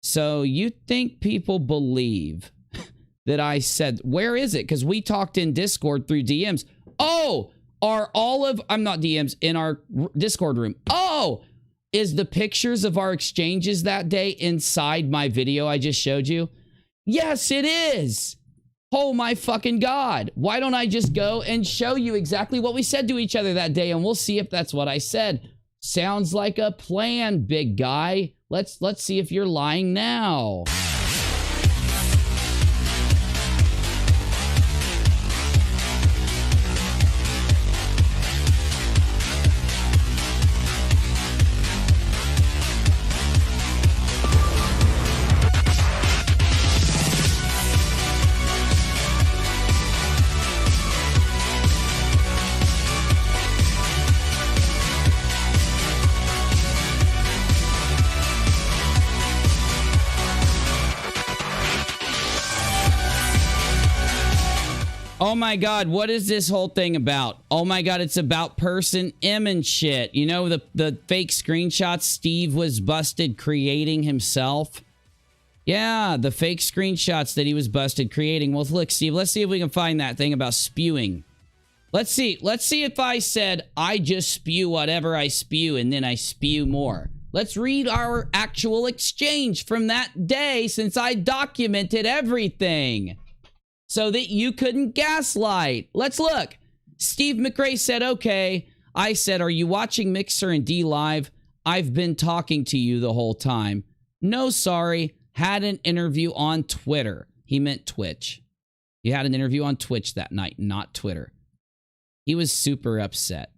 S16: So you think people believe that I said, where is it? Because we talked in Discord through DMs. Oh, I'm not DMs, in our Discord room. Oh, is the pictures of our exchanges that day inside my video I just showed you? Yes, it is. Oh my fucking God. Why don't I just go and show you exactly what we said to each other that day, and we'll see if that's what I said. Sounds like a plan, big guy. Let's see if you're lying now. Oh my God, what is this whole thing about? Oh my God, it's about person M and shit. You know, the fake screenshots Steve was busted creating himself? Yeah, the fake screenshots that he was busted creating. Well, look, Steve, let's see if we can find that thing about spewing. Let's see if I said, I just spew whatever I spew and then I spew more. Let's read our actual exchange from that day since I documented everything. So that you couldn't gaslight. Let's look. Steve McRae said, okay. I said, are you watching Mixer and D Live? I've been talking to you the whole time. No, sorry. Had an interview on Twitter. He meant Twitch. He had an interview on Twitch that night, not Twitter. He was super upset.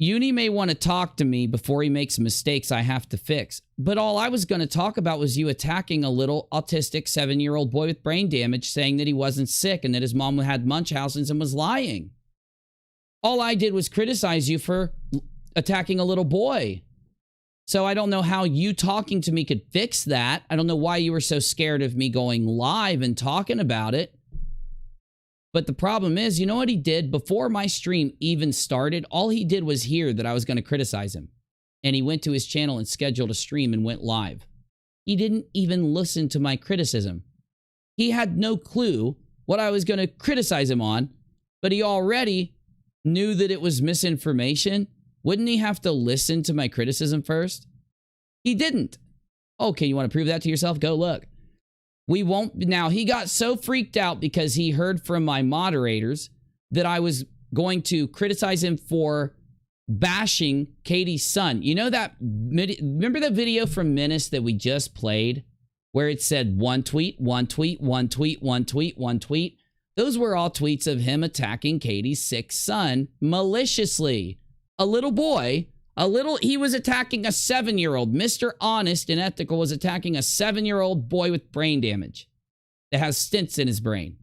S16: Uni may want to talk to me before he makes mistakes I have to fix. But all I was going to talk about was you attacking a little autistic 7-year-old boy with brain damage, saying that he wasn't sick and that his mom had Munchausen's and was lying. All I did was criticize you for attacking a little boy. So I don't know how you talking to me could fix that. I don't know why you were so scared of me going live and talking about it. But the problem is, you know what he did? Before my stream even started, all he did was hear that I was going to criticize him. And he went to his channel and scheduled a stream and went live. He didn't even listen to my criticism. He had no clue what I was going to criticize him on, but he already knew that it was misinformation. Wouldn't he have to listen to my criticism first? He didn't. Okay, you want to prove that to yourself? Go look. We won't. Now, he got so freaked out because he heard from my moderators that I was going to criticize him for bashing Katie's son. You know that, remember the video from Menace that we just played where it said one tweet, one tweet, one tweet, one tweet, one tweet? Those were all tweets of him attacking Katie's sick son maliciously. A little boy, he was attacking a 7-year-old. Mr. Honest and Ethical was attacking a 7-year-old boy with brain damage that has stents in his brain.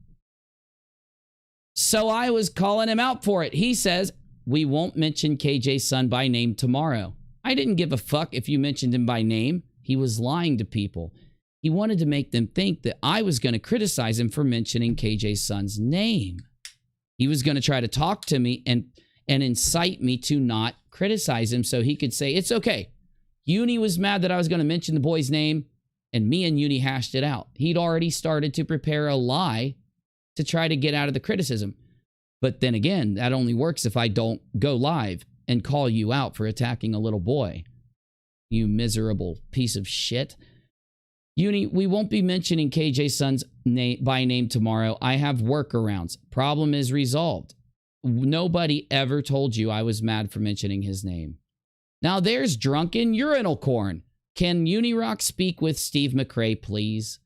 S16: So I was calling him out for it. He says, we won't mention KJ's son by name tomorrow. I didn't give a fuck if you mentioned him by name. He was lying to people. He wanted to make them think that I was going to criticize him for mentioning KJ's son's name. He was going to try to talk to me and incite me to not criticize him so he could say, it's okay. Uni was mad that I was going to mention the boy's name, and me and Uni hashed it out. He'd already started to prepare a lie to try to get out of the criticism. But then again, that only works if I don't go live and call you out for attacking a little boy. You miserable piece of shit. Uni, we won't be mentioning KJ Sun's name by name tomorrow. I have workarounds. Problem is resolved. Nobody ever told you I was mad for mentioning his name. Now there's drunken urinal corn. Can Unirock speak with Steve McCrae, please?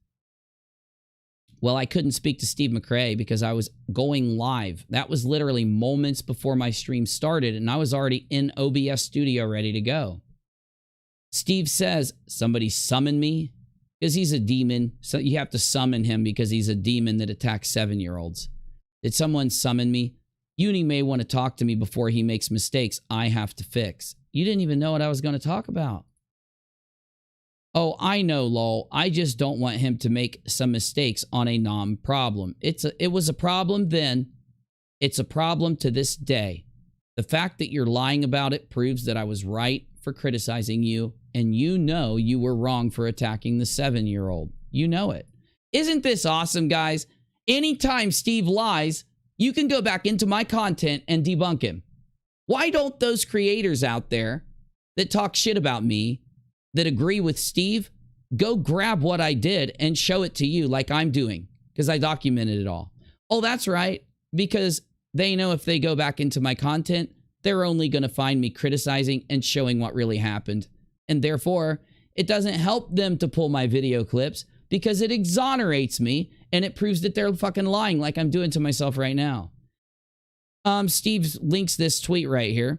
S16: Well, I couldn't speak to Steve McCrae because I was going live. That was literally moments before my stream started, and I was already in OBS studio ready to go. Steve says, somebody summon me? Because he's a demon. So you have to summon him because he's a demon that attacks 7-year-olds. Did someone summon me? Uni may want to talk to me before he makes mistakes I have to fix. You didn't even know what I was going to talk about. Oh, I know, lol. I just don't want him to make some mistakes on a non-problem. It was a problem then. It's a problem to this day. The fact that you're lying about it proves that I was right for criticizing you, and you know you were wrong for attacking the 7-year-old. You know it. Isn't this awesome, guys? Anytime Steve lies, you can go back into my content and debunk him. Why don't those creators out there that talk shit about me, that agree with Steve, go grab what I did and show it to you like I'm doing, because I documented it all. Oh, that's right, because they know if they go back into my content, they're only going to find me criticizing and showing what really happened. And therefore, it doesn't help them to pull my video clips because it exonerates me and it proves that they're fucking lying like I'm doing to myself right now. Steve links this tweet right here.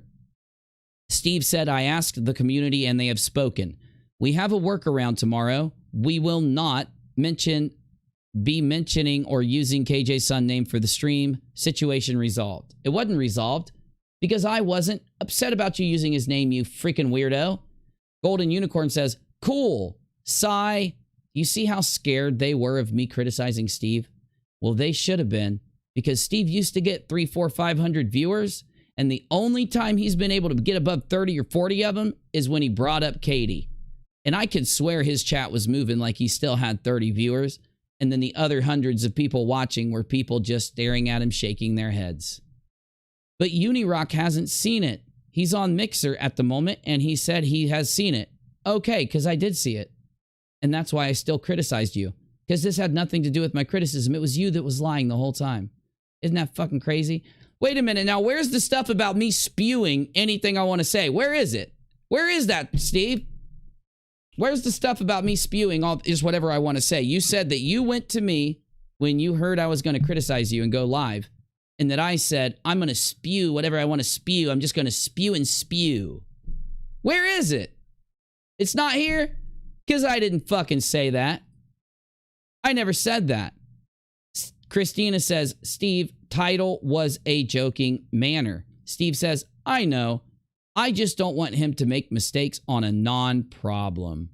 S16: Steve said, I asked the community and they have spoken. We have a workaround tomorrow. We will not be mentioning or using KJ Sun name for the stream. Situation resolved. It wasn't resolved because I wasn't upset about you using his name, you freaking weirdo. Golden Unicorn says, cool. Sigh. You see how scared they were of me criticizing Steve? Well, they should have been, because Steve used to get 300, 400, 500 viewers. And the only time he's been able to get above 30 or 40 of them is when he brought up Katie. And I could swear his chat was moving like he still had 30 viewers. And then the other hundreds of people watching were people just staring at him, shaking their heads. But Unirock hasn't seen it. He's on Mixer at the moment, and he said he has seen it. Okay, because I did see it. And that's why I still criticized you. Because this had nothing to do with my criticism. It was you that was lying the whole time. Isn't that fucking crazy? Wait a minute. Now, where's the stuff about me spewing anything I want to say? Where is it? Where is that, Steve? Where's the stuff about me spewing just whatever I want to say? You said that you went to me when you heard I was going to criticize you and go live. And that I said, I'm going to spew whatever I want to spew. I'm just going to spew and spew. Where is it? It's not here? Because I didn't fucking say that. I never said that. Christina says, Steve, title was a joking manner. Steve says, I know. I just don't want him to make mistakes on a non-problem.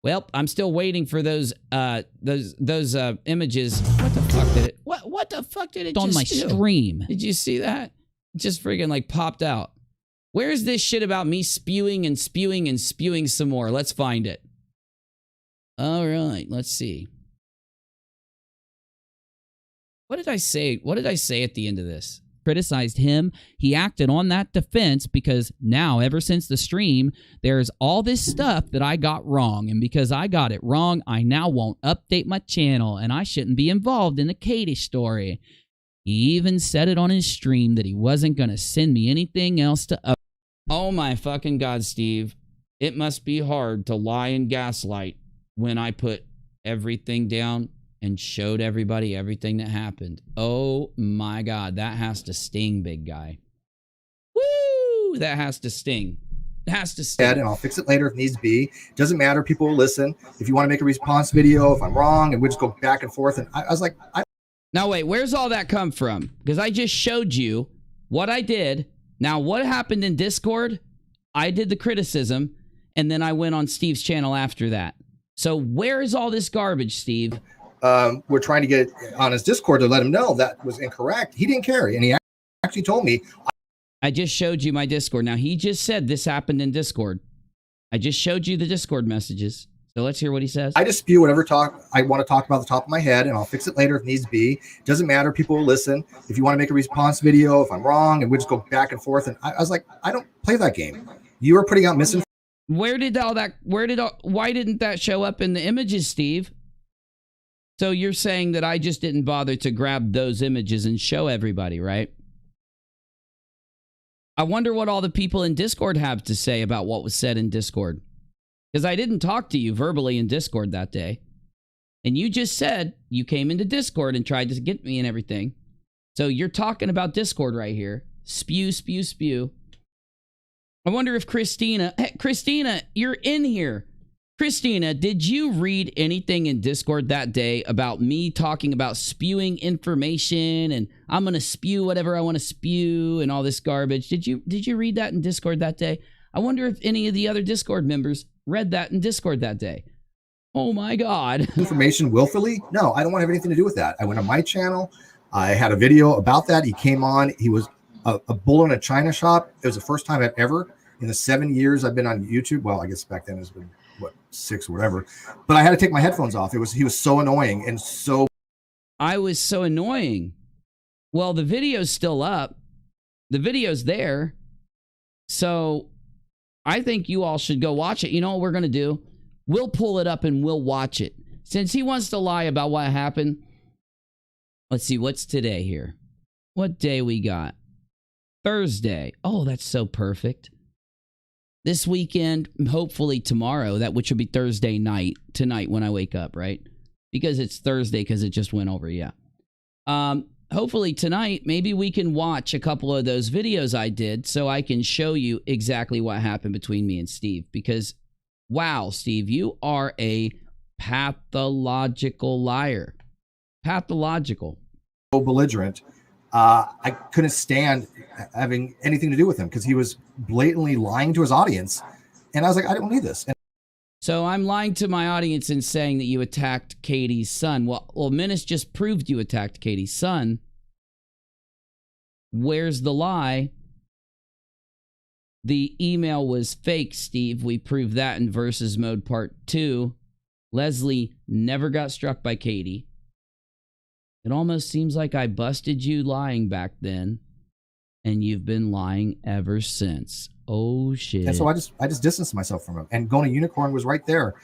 S16: Well, I'm still waiting for those images. What the fuck did it? What the fuck did it just do? On my stream. Did you see that? It just friggin' like popped out. Where's this shit about me spewing and spewing and spewing some more? Let's find it. All right, let's see. What did I say? What did I say at the end of this? Criticized him. He acted on that defense because now, ever since the stream, there's all this stuff that I got wrong. And because I got it wrong, I now won't update my channel and I shouldn't be involved in the Katie story. He even said it on his stream that he wasn't going to send me anything else to update. Oh my fucking God, Steve. It must be hard to lie and gaslight when I put everything down and showed everybody everything that happened. Oh my God, that has to sting, big guy. Woo! That has to sting. It has to sting.
S11: And I'll fix it later if needs be. Doesn't matter. People will listen. If you want to make a response video, if I'm wrong, and we just go back and forth. And I was like,
S16: now wait, where's all that come from? Because I just showed you what I did. Now, what happened in Discord? I did the criticism, and then I went on Steve's channel after that. So where is all this garbage, Steve?
S11: We're trying to get on his Discord to let him know that was incorrect. He didn't care, and he actually told me.
S16: I just showed you my Discord. Now, he just said this happened in Discord. I just showed you the Discord messages. So let's hear what he says.
S11: I just spew whatever talk I want to talk about the top of my head, and I'll fix it later if needs be. Doesn't matter. People will listen. If you want to make a response video, if I'm wrong, and we just go back and forth. And I was like, I don't play that game. You were putting out misinformation.
S16: Why didn't that show up in the images, Steve? So you're saying that I just didn't bother to grab those images and show everybody, right? I wonder what all the people in Discord have to say about what was said in Discord. Because I didn't talk to you verbally in Discord that day. And you just said you came into Discord and tried to get me and everything. So you're talking about Discord right here. Spew, spew, spew. I wonder if Christina... Hey, Christina, you're in here. Christina, did you read anything in Discord that day about me talking about spewing information and I'm going to spew whatever I want to spew and all this garbage? Did you read that in Discord that day? I wonder if any of the other Discord members read that in Discord that day. Oh my God.
S11: Information willfully? No, I don't want to have anything to do with that. I went on my channel. I had a video about that. He came on. He was a bull in a china shop. It was the first time I've ever, in the 7 years I've been on YouTube. Well, I guess back then it's been, what, 6 or whatever. But I had to take my headphones off. He was so annoying and so...
S16: I was so annoying. Well, the video's still up. The video's there. So I think you all should go watch it. You know what we're going to do? We'll pull it up and we'll watch it. Since he wants to lie about what happened. Let's see, what's today here? What day we got? Thursday. Oh, that's so perfect. This weekend, hopefully tomorrow, which will be Thursday night, tonight when I wake up, right? Because it's Thursday because it just went over, yeah. Hopefully tonight, maybe we can watch a couple of those videos I did so I can show you exactly what happened between me and Steve. Because, wow, Steve, you are a pathological liar. Pathological.
S11: So belligerent. I couldn't stand having anything to do with him because he was blatantly lying to his audience. And I was like, I don't need this. And
S16: so I'm lying to my audience and saying that you attacked Katie's son. Well, Menace just proved you attacked Katie's son. Where's the lie? The email was fake, Steve. We proved that in Versus Mode Part 2. Leslie never got struck by Katie. It almost seems like I busted you lying back then, and you've been lying ever since. Oh, shit.
S11: And so I just distanced myself from him. And going to Unicorn was right there.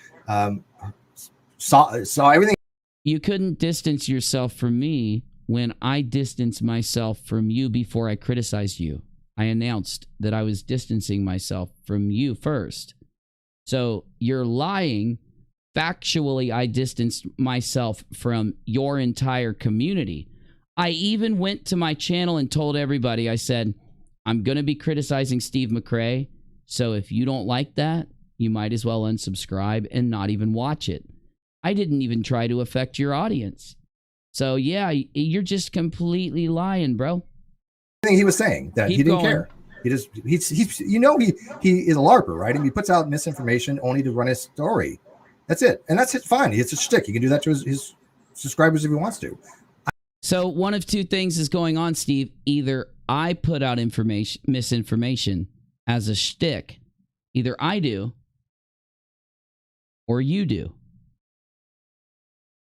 S11: Saw everything.
S16: You couldn't distance yourself from me when I distanced myself from you before I criticized you. I announced that I was distancing myself from you first. So you're lying. Factually, I distanced myself from your entire community. I even went to my channel and told everybody, I said, I'm going to be criticizing Steve McCrae. So if you don't like that, you might as well unsubscribe and not even watch it. I didn't even try to affect your audience. So yeah, you're just completely lying, bro.
S11: He was saying that he didn't care. He's he is a LARPer, right? And he puts out misinformation only to run his story. That's it. And that's it. Fine. It's a shtick. He can do that to his subscribers if he wants to.
S16: So one of two things is going on, Steve. Either I put out misinformation as a shtick. Either I do or you do.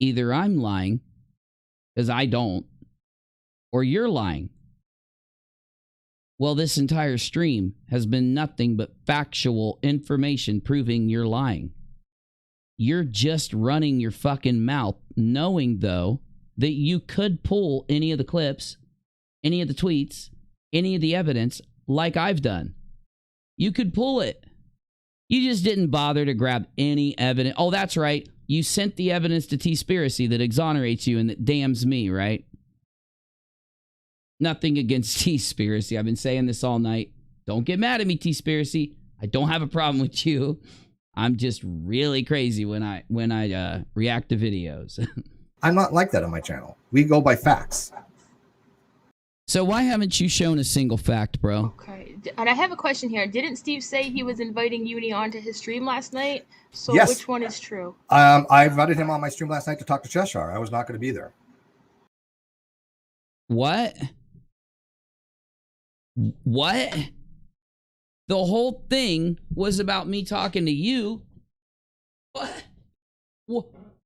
S16: Either I'm lying because I don't, or you're lying. Well, this entire stream has been nothing but factual information proving you're lying. You're just running your fucking mouth, knowing, though, that you could pull any of the clips, any of the tweets, any of the evidence, like I've done. You could pull it. You just didn't bother to grab any evidence. Oh, that's right. You sent the evidence to TEASPIRACY that exonerates you and that damns me, right? Nothing against TEASPIRACY. I've been saying this all night. Don't get mad at me, TEASPIRACY. I don't have a problem with you. I'm just really crazy when I react to videos.
S11: I'm not like that on my channel. We go by facts.
S16: So why haven't you shown a single fact, bro?
S2: Okay. And I have a question here. Didn't Steve say he was inviting Uni onto his stream last night? So
S11: yes.
S2: Which one is true?
S11: I invited him on my stream last night to talk to Cheshire. I was not going to be there.
S16: What? What? The whole thing was about me talking to you.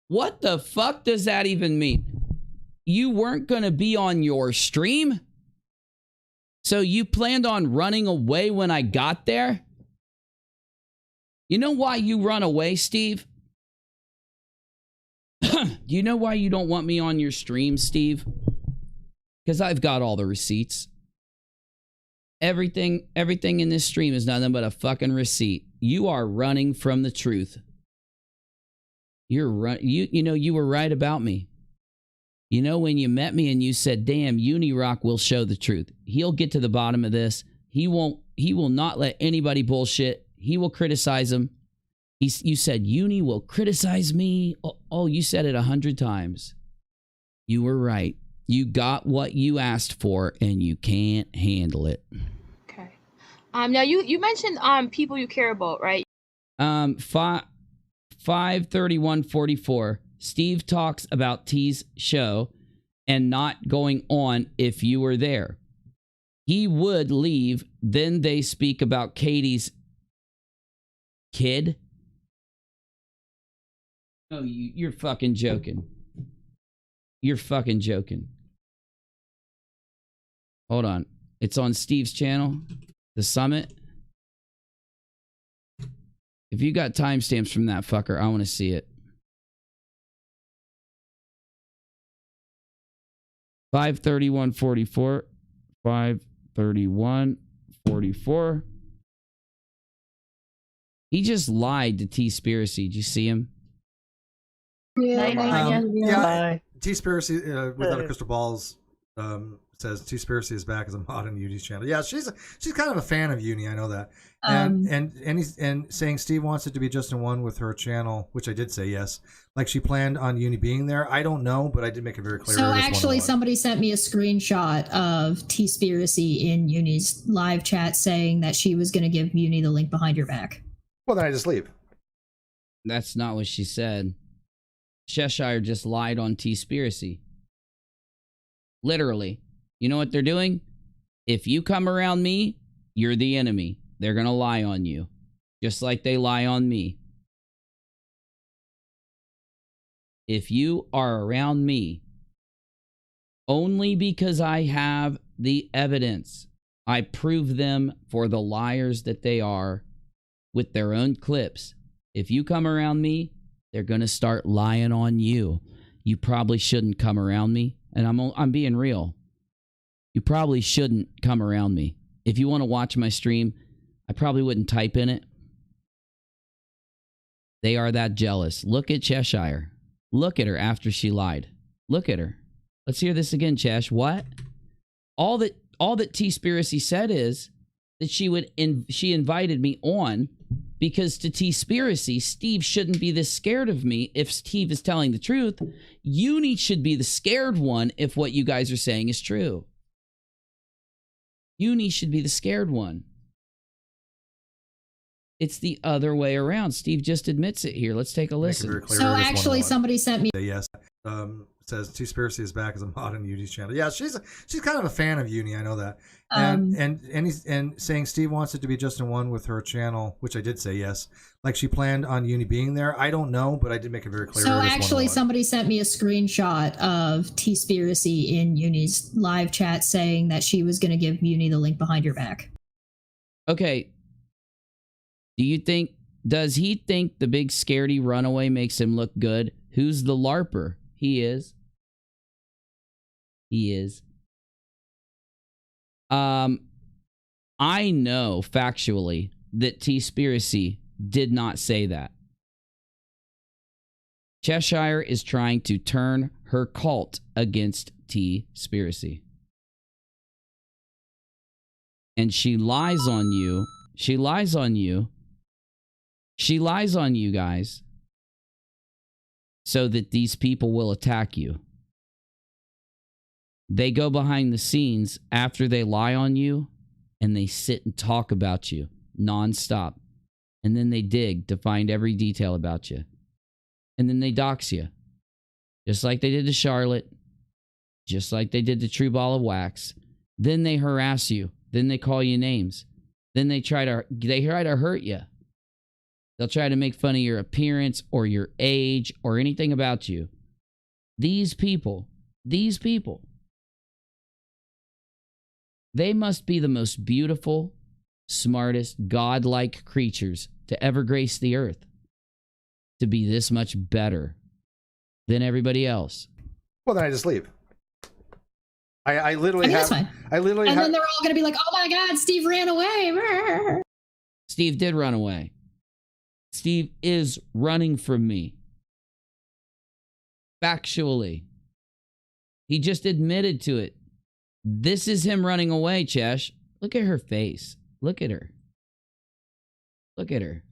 S16: What the fuck does that even mean? You weren't going to be on your stream? So you planned on running away when I got there? You know why you run away, Steve? Do you know why you don't want me on your stream, Steve? Because I've got all the receipts. Everything in this stream is nothing but a fucking receipt. You are running from the truth. You know, you were right about me. You know, when you met me and you said, damn, Unirock will show the truth. He'll get to the bottom of this. He will not let anybody bullshit. He will criticize him. You said, Uni will criticize me. Oh, you said it 100 times. You were right. You got what you asked for and you can't handle it.
S2: Okay. Now you mentioned people you care about, right?
S16: 53144. Steve talks about T's show and not going on if you were there. He would leave. Then they speak about Katie's kid. Oh, you're fucking joking. You're fucking joking. Hold on. It's on Steve's channel. The Summit. If you got timestamps from that fucker, I want to see it. 53144. 53144. He just lied to TEASPIRACY. Did you see him?
S9: Yeah. TEASPIRACY without a crystal balls says TEASPIRACY is back as a mod on Uni's channel. Yeah, she's kind of a fan of Uni. I know that. And saying Steve wants it to be just in one with her channel, which I did say yes. Like she planned on Uni being there. I don't know, but I did make it very clear.
S5: So actually, somebody sent me a screenshot of TEASPIRACY in Uni's live chat saying that she was going to give Uni the link behind your back.
S9: Well, then I just leave.
S16: That's not what she said. Cheshire just lied on TEASPIRACY. Literally. You know what they're doing? If you come around me, you're the enemy. They're going to lie on you. Just like they lie on me. If you are around me, only because I have the evidence, I prove them for the liars that they are with their own clips. If you come around me, they're going to start lying on you. You probably shouldn't come around me. And I'm being real. You probably shouldn't come around me. If you want to watch my stream, I probably wouldn't type in it. They are that jealous. Look at Cheshire. Look at her after she lied. Look at her. Let's hear this again, Chesh. What? All that TEASPIRACY said is that she invited me on because to TEASPIRACY, Steve shouldn't be this scared of me if Steve is telling the truth. Uni should be the scared one if what you guys are saying is true. Uni should be the scared one. It's the other way around. Steve just admits it here. Let's take a listen.
S5: So actually, somebody sent me.
S9: Yes. Says TEASPIRACY is back as a mod on Uni's channel. Yeah, she's kind of a fan of Uni. I know that. And saying Steve wants it to be just in one with her channel, which I did say yes. Like she planned on Uni being there. I don't know, but I did make it very clear.
S5: So actually, somebody sent me a screenshot of TEASPIRACY in Uni's live chat saying that she was going to give Uni the link behind your back.
S16: Okay. Does he think the big scaredy runaway makes him look good? Who's the LARPer? He is. He is. I know factually that TEASPIRACY did not say that. Cheshire is trying to turn her cult against TEASPIRACY. And she lies on you. She lies on you. She lies on you guys so that these people will attack you. They go behind the scenes after they lie on you and they sit and talk about you nonstop. And then they dig to find every detail about you. And then they dox you. Just like they did to Charlotte. Just like they did to True Ball of Wax. Then they harass you. Then they call you names. Then they try to hurt you. They'll try to make fun of your appearance or your age or anything about you. These people, they must be the most beautiful, smartest, godlike creatures to ever grace the earth to be this much better than everybody else.
S9: Well, then I just leave. I literally
S5: That's
S9: have.
S5: fine.
S9: I literally
S5: And
S9: have.
S5: then they're all going to be like, "Oh my God, Steve ran away."
S16: Steve did run away. Steve is running from me. Factually. He just admitted to it. This is him running away, Chesh. Look at her face. Look at her. Look at her.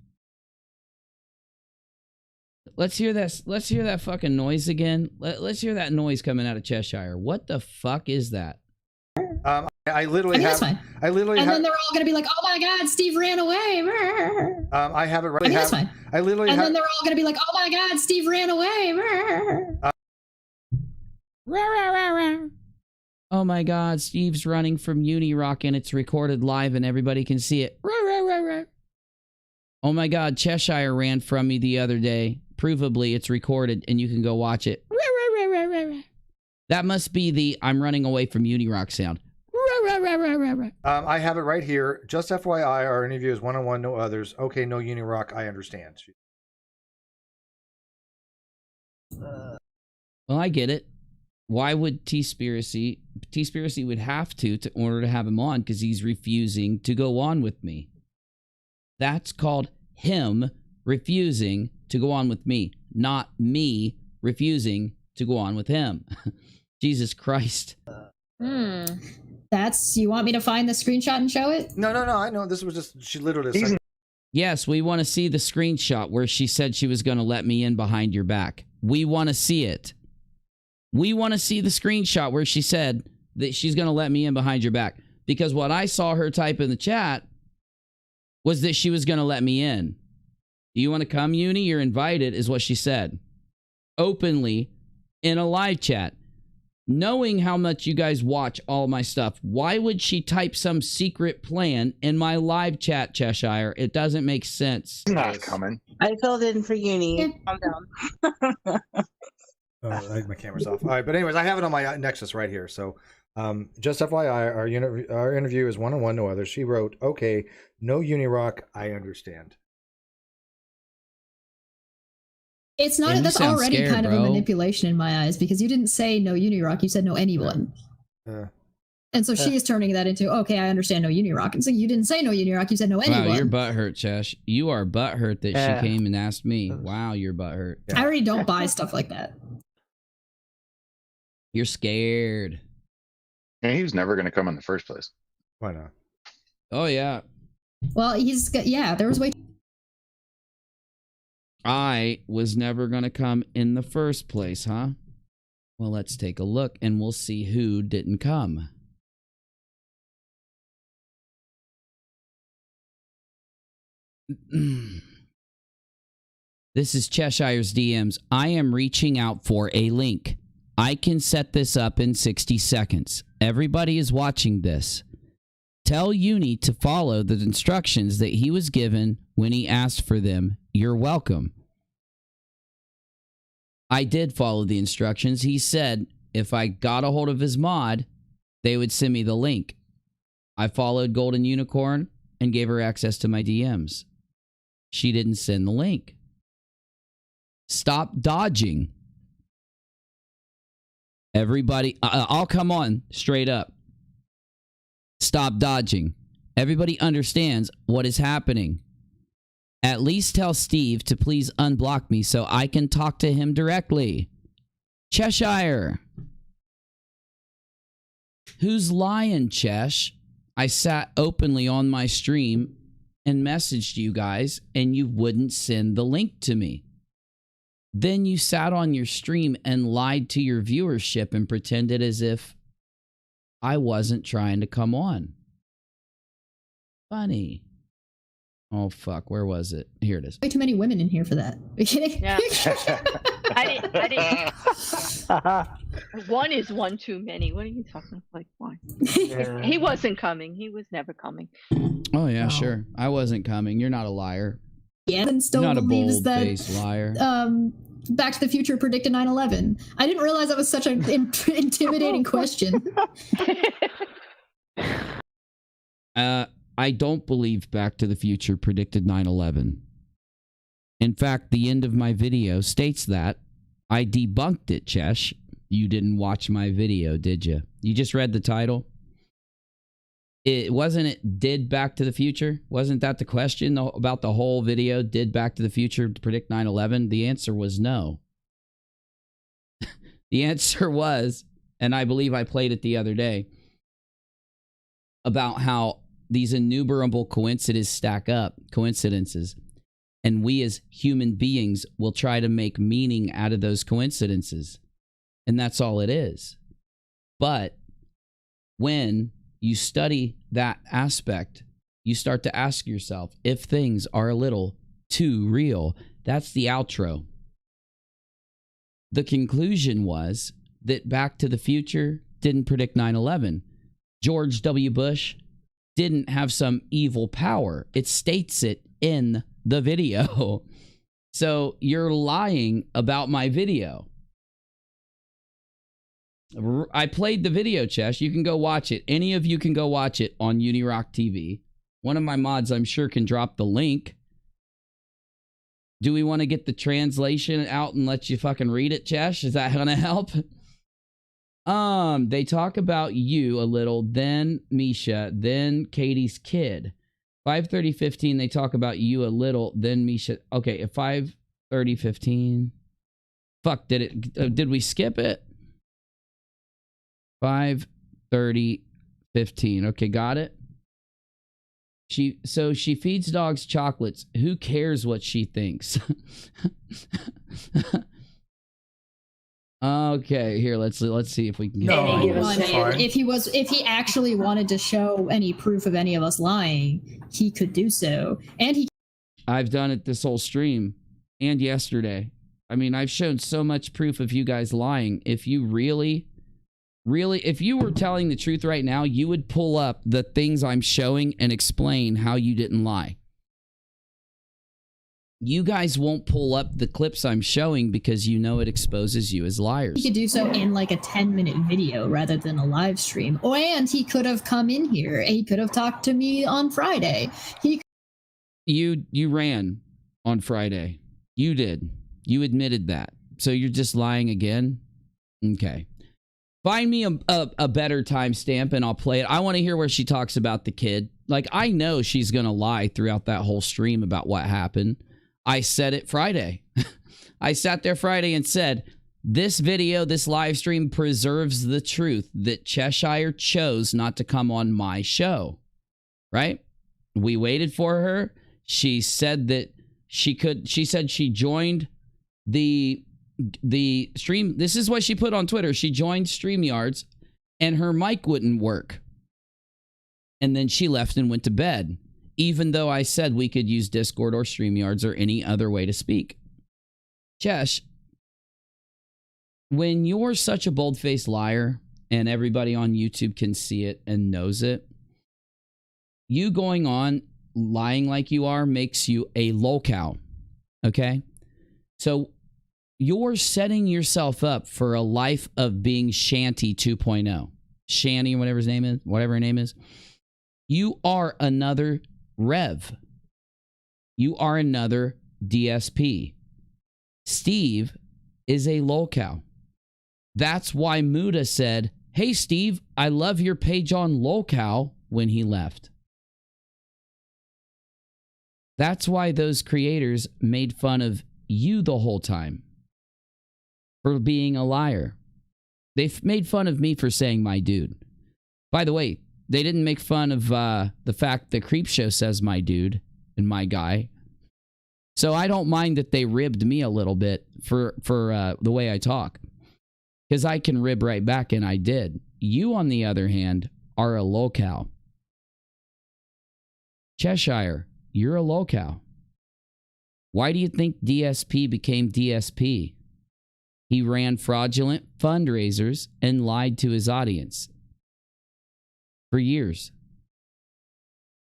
S16: Let's hear that. Let's hear that fucking noise again. Let's hear that noise coming out of Cheshire. What the fuck is that?
S9: I literally have.
S5: That's fine.
S9: I literally
S5: and
S9: have.
S5: then they're all going to be like, "Oh my God, Steve ran away."
S9: I have it right.
S5: That's fine.
S9: I literally
S5: and
S9: have.
S5: then they're all going to be like, "Oh my God, Steve ran away."
S16: Oh my God, Steve's running from Unirock and it's recorded live and everybody can see it. Oh my God, Cheshire ran from me the other day. Provably, it's recorded and you can go watch it. That must be the I'm running away from Unirock sound.
S9: I have it right here. Just FYI, our interview is one-on-one, no others. Okay, no Unirock. I understand.
S16: Well, I get it. Why would TEASPIRACY would have to in order to have him on because he's refusing to go on with me. That's called him refusing to go on with me, not me refusing to go on with him. Jesus Christ.
S5: That's, you want me to find the screenshot and show it?
S9: No, I know. This was just, she literally said.
S16: Yes, we want to see the screenshot where she said she was going to let me in behind your back. We want to see it. We want to see the screenshot where she said that she's going to let me in behind your back. Because what I saw her type in the chat was that she was going to let me in. Do you want to come, Uni? You're invited, is what she said. Openly in a live chat. Knowing how much you guys watch all my stuff, why would she type some secret plan in my live chat, Cheshire? It doesn't make sense.
S23: Not coming.
S6: I filled in for Uni. Calm down.
S9: My camera's off. All right, but anyways, I have it on my Nexus right here. So, just FYI, our interview is one-on-one, no others. She wrote, "Okay, no Unirock. I understand."
S5: It's not. That's already scared, kind of a manipulation in my eyes because you didn't say no Unirock. You said no anyone. And so she is turning that into, okay, I understand no Unirock. And so you didn't say no Unirock. You said no anyone.
S16: Wow, you're butthurt, Chesh. You are butthurt that she came and asked me. Wow, you're butthurt.
S5: I already don't buy stuff like that.
S16: You're scared.
S23: And he was never going to come in the first place.
S9: Why not?
S16: Oh, yeah.
S5: Well, he's got, yeah, there was way.
S16: I was never going to come in the first place, huh? Well, let's take a look and we'll see who didn't come. This is Cheshire's DMs. I am reaching out for a link. I can set this up in 60 seconds. Everybody is watching this. Tell Uni to follow the instructions that he was given when he asked for them. You're welcome. I did follow the instructions. He said if I got a hold of his mod, they would send me the link. I followed Golden Unicorn and gave her access to my DMs. She didn't send the link. Stop dodging. Everybody, I'll come on straight up. Stop dodging. Everybody understands what is happening. At least tell Steve to please unblock me so I can talk to him directly. Cheshire. Who's lying, Chesh? I sat openly on my stream and messaged you guys and you wouldn't send the link to me. Then you sat on your stream and lied to your viewership and pretended as if I wasn't trying to come on. Funny. Oh, fuck. Where was it? Here it is.
S5: Way too many women in here for that. Are you kidding?
S18: Yeah. I didn't. One is one too many. What are you talking like? Why? Yeah. He wasn't coming. He was never coming.
S16: Oh, yeah, sure. I wasn't coming. You're not a liar.
S5: Yeah, and still
S16: You're not
S5: believes
S16: a bold-faced liar.
S5: Back to the Future predicted 9/11. I didn't realize that was such an intimidating question.
S16: I don't believe Back to the Future predicted 9/11. In fact, the end of my video states that. I debunked it, Chesh. You didn't watch my video, did you? You just read the title? Wasn't it did Back to the Future? Wasn't that the question about the whole video? Did Back to the Future predict 9/11? The answer was no. The answer was, and I believe I played it the other day, about how these innumerable coincidences stack up, and we as human beings will try to make meaning out of those coincidences. And that's all it is. But when you study that aspect, you start to ask yourself if things are a little too real. That's the outro. The conclusion was that Back to the Future didn't predict 9/11. George W. Bush didn't have some evil power. It states it in the video. So you're lying about my video. I played the video, Chesh. You can go watch it. Any of you can go watch it on Unirock TV. One of my mods, I'm sure, can drop the link. Do we want to get the translation out and let you fucking read it, Chesh? Is that going to help? They talk about you a little, then Misha, then Katie's kid. 5:30:15, they talk about you a little, then Misha. Okay, at 5:30:15. Fuck, did we skip it? 5:30:15. Okay, got it. So she feeds dogs chocolates. Who cares what she thinks? Okay, here let's see if we can get
S5: if he actually wanted to show any proof of any of us lying, he could do so. And
S16: I've done it this whole stream and yesterday. I mean, I've shown so much proof of you guys lying. If you really, if you were telling the truth right now, you would pull up the things I'm showing and explain how you didn't lie. You guys won't pull up the clips I'm showing because you know it exposes you as liars.
S5: he could do so in like a 10-minute video rather than a live stream. And he could have come in here. He could have talked to me on Friday.
S16: You ran on Friday. You did. You admitted that. So you're just lying again? Okay. Find me a better timestamp and I'll play it. I want to hear where she talks about the kid. Like, I know she's going to lie throughout that whole stream about what happened. I said it Friday. I sat there Friday and said, this video, this live stream preserves the truth that Cheshire chose not to come on my show. Right? We waited for her. She said that she said she joined the stream. This is what she put on Twitter. She joined StreamYards and her mic wouldn't work. And then she left and went to bed, even though I said we could use Discord or StreamYards or any other way to speak. Chesh, when you're such a bold-faced liar and everybody on YouTube can see it and knows it, you going on lying like you are makes you a lolcow. Okay? So you're setting yourself up for a life of being Shanty 2.0. Shanny, whatever her name is. You are another Rev. You are another DSP. Steve is a lolcow. That's why Muda said, hey, Steve, I love your page on lolcow when he left. That's why those creators made fun of you the whole time for being a liar. They made fun of me for saying my dude. By the way, they didn't make fun of the fact that Creepshow says my dude and my guy. So I don't mind that they ribbed me a little bit for the way I talk. Because I can rib right back, and I did. You, on the other hand, are a lolcow. Cheshire, you're a lolcow. Why do you think DSP became DSP? He ran fraudulent fundraisers and lied to his audience. For years.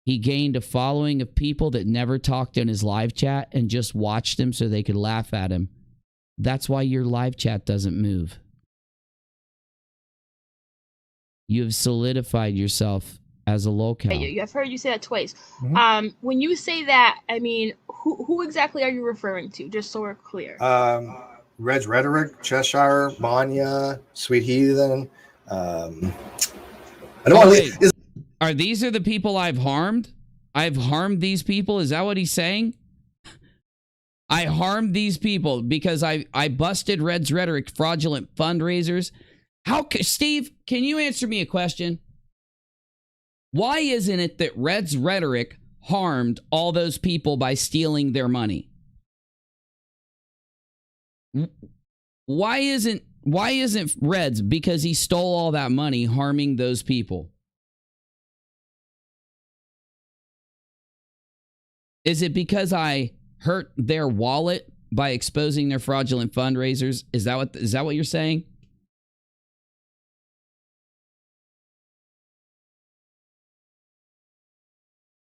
S16: He gained a following of people that never talked in his live chat and just watched him so they could laugh at him. That's why your live chat doesn't move. You have solidified yourself as a lolcow.
S2: I've heard you say that twice. Mm-hmm. When you say that, I mean, who exactly are you referring to? Just so we're clear.
S11: Red's Rhetoric, Cheshire, Manya, Sweet Heathen. I don't want to.
S16: Are these the people I've harmed? I've harmed these people? Is that what he's saying? I harmed these people because I busted Red's Rhetoric fraudulent fundraisers. Steve, can you answer me a question? Why isn't it that Red's Rhetoric harmed all those people by stealing their money? Why isn't Red's, because he stole all that money, harming those people? Is it because I hurt their wallet by exposing their fraudulent fundraisers? Is that what you're saying?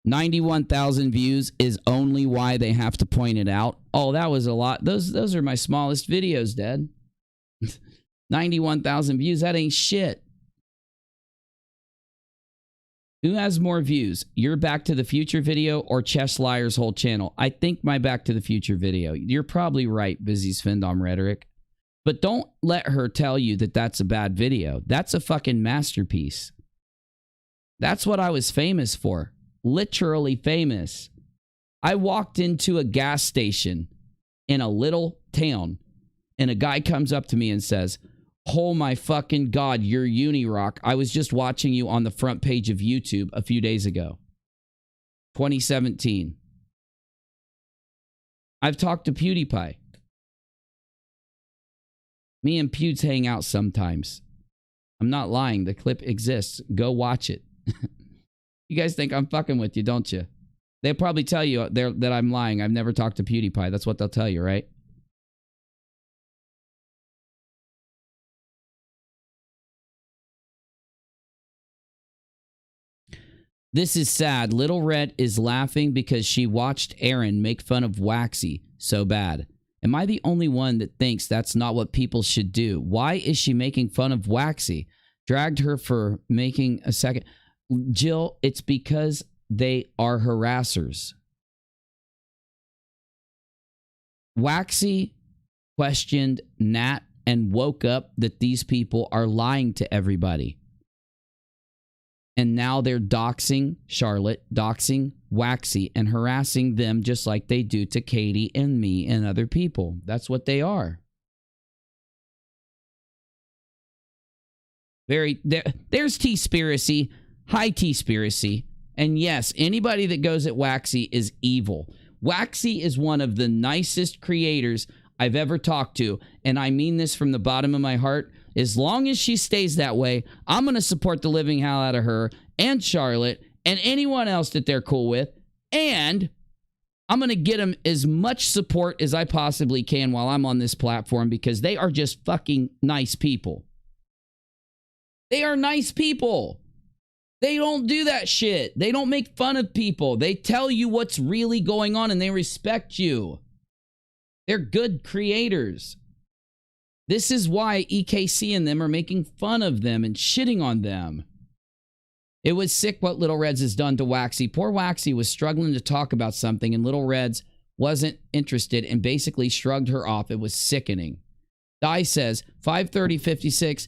S16: $91,000 views is only why they have to point it out. Oh, that was a lot. Those are my smallest videos, Dad. 91,000 views, that ain't shit. Who has more views? Your Back to the Future video or Chess Liar's whole channel? I think my Back to the Future video. You're probably right, Busy Svindom Rhetoric. But don't let her tell you that that's a bad video. That's a fucking masterpiece. That's what I was famous for. Literally famous. I walked into a gas station in a little town and a guy comes up to me and says, "Oh my fucking God, you're Unirock. I was just watching you on the front page of YouTube a few days ago." 2017. I've talked to PewDiePie. Me and Pewds hang out sometimes. I'm not lying. The clip exists. Go watch it. You guys think I'm fucking with you, don't you? They'll probably tell you that I'm lying. I've never talked to PewDiePie. That's what they'll tell you, right? This is sad. Little Red is laughing because she watched Aaron make fun of Waxy so bad. Am I the only one that thinks that's not what people should do? Why is she making fun of Waxy? Dragged her for making a second... Jill, it's because they are harassers. Waxy questioned Nat and woke up that these people are lying to everybody. And now they're doxing Charlotte, doxing Waxy, and harassing them just like they do to Katie and me and other people. That's what they are. There's TEASPIRACY. Hi, TEASPIRACY. And yes, anybody that goes at Waxy is evil. Waxy is one of the nicest creators I've ever talked to. And I mean this from the bottom of my heart. As long as she stays that way, I'm going to support the living hell out of her and Charlotte and anyone else that they're cool with. And I'm going to get them as much support as I possibly can while I'm on this platform because they are just fucking nice people. They are nice people. They don't do that shit. They don't make fun of people. They tell you what's really going on and they respect you. They're good creators. This is why EKC and them are making fun of them and shitting on them. It was sick what Little Reds has done to Waxy. Poor Waxy was struggling to talk about something and Little Reds wasn't interested and basically shrugged her off. It was sickening. Di says, 5:30:56.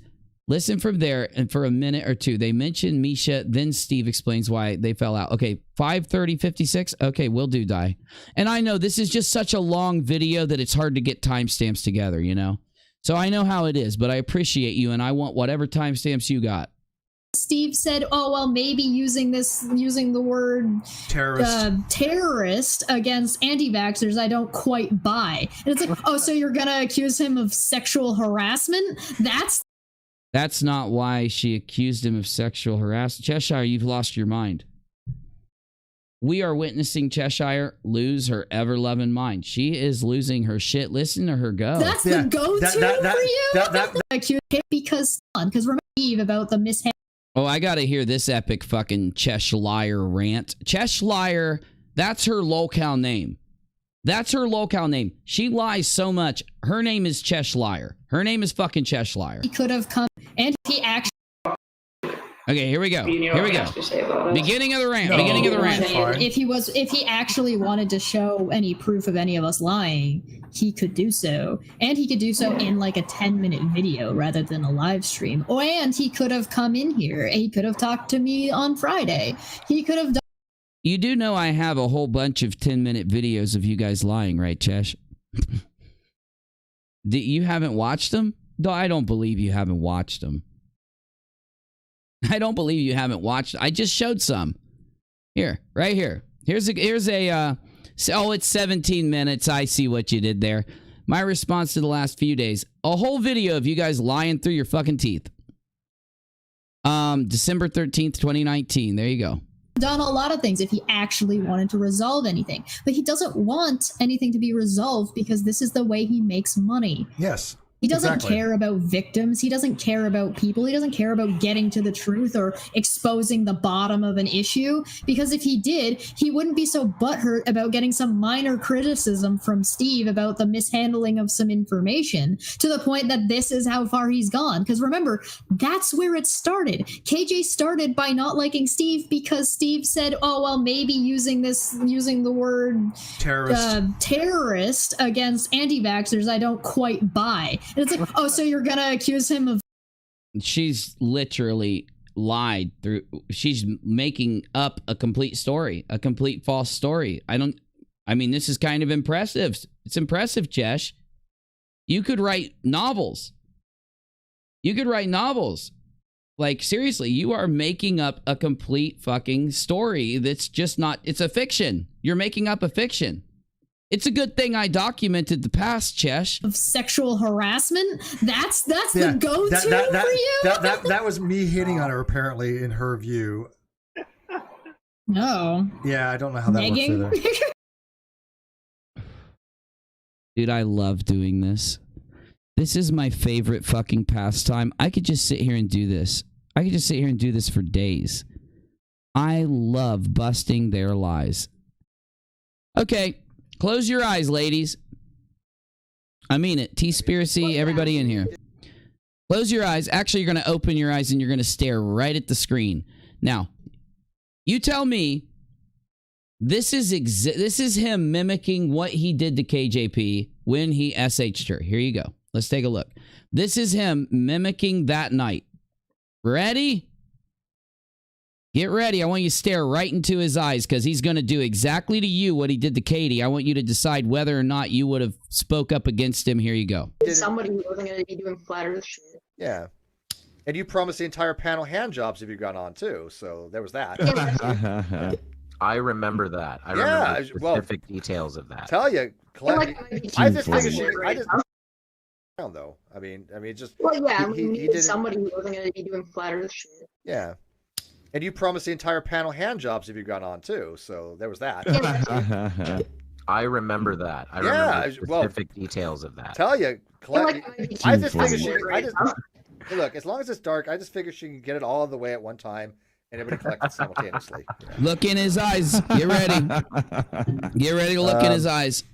S16: Listen from there and for a minute or two. They mentioned Misha, then Steve explains why they fell out. Okay, 5:30:56. Okay, we'll do, Di. And I know this is just such a long video that it's hard to get timestamps together, you know? So I know how it is, but I appreciate you and I want whatever timestamps you got.
S5: Steve said, oh, well, maybe using the word terrorist against anti-vaxxers, I don't quite buy. And it's like, oh, so you're going to accuse him of sexual harassment? That's
S16: not why she accused him of sexual harassment. Cheshire, you've lost your mind. We are witnessing Cheshire lose her ever-loving mind. She is losing her shit. Listen to her go.
S5: That's the go-to for you? Because we're naive about the mishandling.
S16: Oh, I gotta hear this epic fucking Cheshire rant. Cheshire, that's her locale name. That's her locale name. She lies so much. Her name is Cheshire. Her name is fucking Cheshire.
S5: He could have come and he actually...
S1: Okay, here we go.
S7: You know
S1: Here we
S7: what
S1: go.
S7: I have to say about it.
S1: Beginning of the rant. Beginning of the rant.
S5: If he actually wanted to show any proof of any of us lying, he could do so, and he could do so in like a 10-minute video rather than a live stream. And he could have come in here. And he could have talked to me on Friday. He could have done.
S1: You do know I have a whole bunch of 10-minute videos of you guys lying, right, Chesh? You haven't watched them? No, I don't believe you haven't watched them. I don't believe you haven't watched. I just showed some. Here, right here. Here's a oh, it's 17 minutes. I see what you did there. My response to the last few days. A whole video of you guys lying through your fucking teeth. December 13th, 2019. There you go.
S5: Done a lot of things if he actually wanted to resolve anything. But he doesn't want anything to be resolved because this is the way he makes money.
S9: Yes.
S5: He doesn't care about victims. He doesn't care about people. He doesn't care about getting to the truth or exposing the bottom of an issue. Because if he did, he wouldn't be so butthurt about getting some minor criticism from Steve about the mishandling of some information to the point that this is how far he's gone. Because remember, that's where it started. KJ started by not liking Steve because Steve said, oh, well, maybe using the word terrorist against anti-vaxxers, I don't quite buy. And it's like, oh, so you're gonna accuse him of...
S1: She's literally lied through. She's making up a complete story, a complete false story. I mean, this is kind of impressive. It's impressive, Jesh. You could write novels. You could write novels. Like, seriously, you are making up a complete fucking story that's just not... It's a fiction. You're making up a fiction. It's a good thing I documented the past, Chesh.
S5: Of sexual harassment? That's the go-to for you?
S9: That was me hitting on her, apparently, in her view.
S5: No.
S9: Yeah, I don't know how that works either.
S1: Dude, I love doing this. This is my favorite fucking pastime. I could just sit here and do this. I could just sit here and do this for days. I love busting their lies. Okay. Close your eyes, ladies. I mean it. TEASPIRACY, everybody in here. Close your eyes. Actually, you're going to open your eyes and you're going to stare right at the screen. Now, you tell me this is him mimicking what he did to KJP when he SH'd her. Here you go. Let's take a look. This is him mimicking that night. Ready? Get ready. I want you to stare right into his eyes because he's going to do exactly to you what he did to Katie. I want you to decide whether or not you would have spoke up against him. Here you go.
S7: Somebody who wasn't going to be doing flat earth shit.
S9: Yeah. And you promised the entire panel hand jobs if you got on too. So there was that.
S12: I remember that. I remember the specific details of that.
S9: Tell you, I just figured though. I mean, just.
S7: Well, yeah,
S9: he did
S7: somebody who wasn't going to be doing flat earth shit.
S9: Yeah. And you promised the entire panel hand jobs if you got on too. So there was that.
S12: I remember that. I remember the specific details of that.
S9: Tell you, I just figured look, as long as it's dark, I just figured she can get it all the way at one time and everybody collected simultaneously. Yeah.
S1: Look in his eyes. Get ready. Get ready to look in his eyes.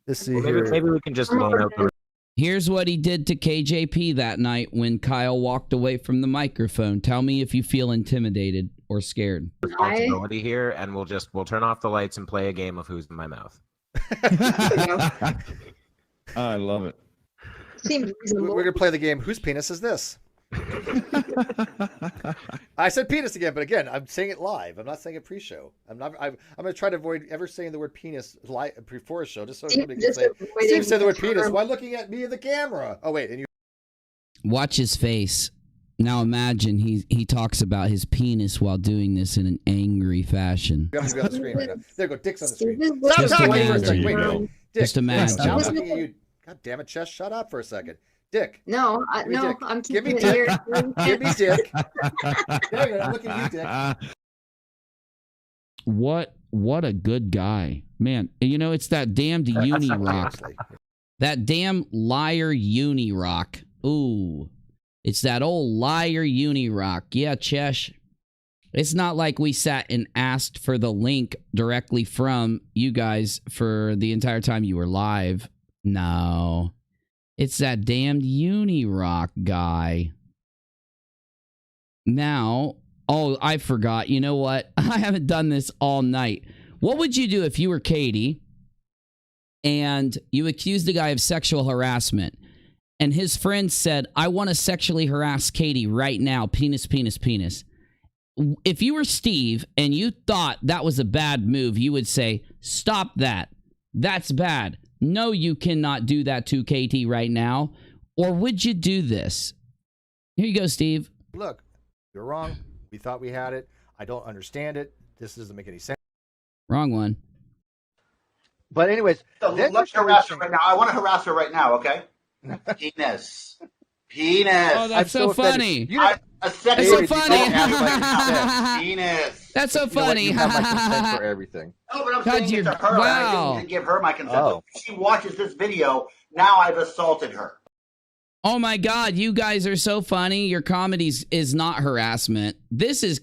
S9: Let's see
S12: maybe we can just loan out the...
S1: Here's what he did to KJP that night when Kyle walked away from the microphone. Tell me if you feel intimidated or scared.
S12: Responsibility here, and we'll turn off the lights and play a game of Who's in My Mouth.
S13: I love it.
S7: Seems reasonable.
S9: We're gonna play the game. Whose penis is this? I said penis again, but again, I'm saying it live. I'm not saying it pre-show. I'm gonna try to avoid ever saying the word penis before a show, just so somebody can say Steve said the word penis while looking at me in the camera. Oh wait, and you
S1: watch his face. Now imagine he talks about his penis while doing this in an angry fashion.
S9: You have to be on the screen right now. There you go, Dick's on the screen. Stop talking for a second. Wait, no. Dick,
S1: just imagine.
S9: Stop looking at you. God damn it, Chess, shut up for a second. Dick.
S7: No,
S9: Dick.
S7: I'm
S9: Give me
S7: keeping
S9: Dick.
S7: it here.
S9: Give me Dick. There you go. I'm looking at you, Dick.
S1: What a good guy. Man, you know, it's that damned uni rock. That damn liar uni rock. Ooh. It's that old liar uni rock. Yeah, Chesh. It's not like we sat and asked for the link directly from you guys for the entire time you were live. No. It's that damned uni rock guy. Now,
S16: Oh, I forgot. You know what? I haven't done this all night. What would you do if you were Katie and you accused a guy of sexual harassment and his friend said, I want to sexually harass Katie right now, penis, penis, penis. If you were Steve and you thought that was a bad move, you would say, stop that. That's bad. No, you cannot do that to KT right now. Or would you do this? Here you go, Steve.
S9: Look, you're wrong. We thought we had it. I don't understand it. This doesn't make any sense.
S16: Wrong one.
S21: But anyways,
S13: So let's harass her right now. I want to harass her right now, okay? Penis. Penis.
S16: Oh, that's so funny.
S13: A second.
S16: That's so funny.
S13: Penis.
S16: That's so funny.
S21: You have my consent for everything.
S13: No, but I'm
S16: God,
S13: saying it to her.
S16: wow.
S13: I didn't give her my consent.
S21: Oh.
S13: If she watches this video, now I've assaulted her.
S16: Oh my God, you guys are so funny. Your comedy is not harassment. This is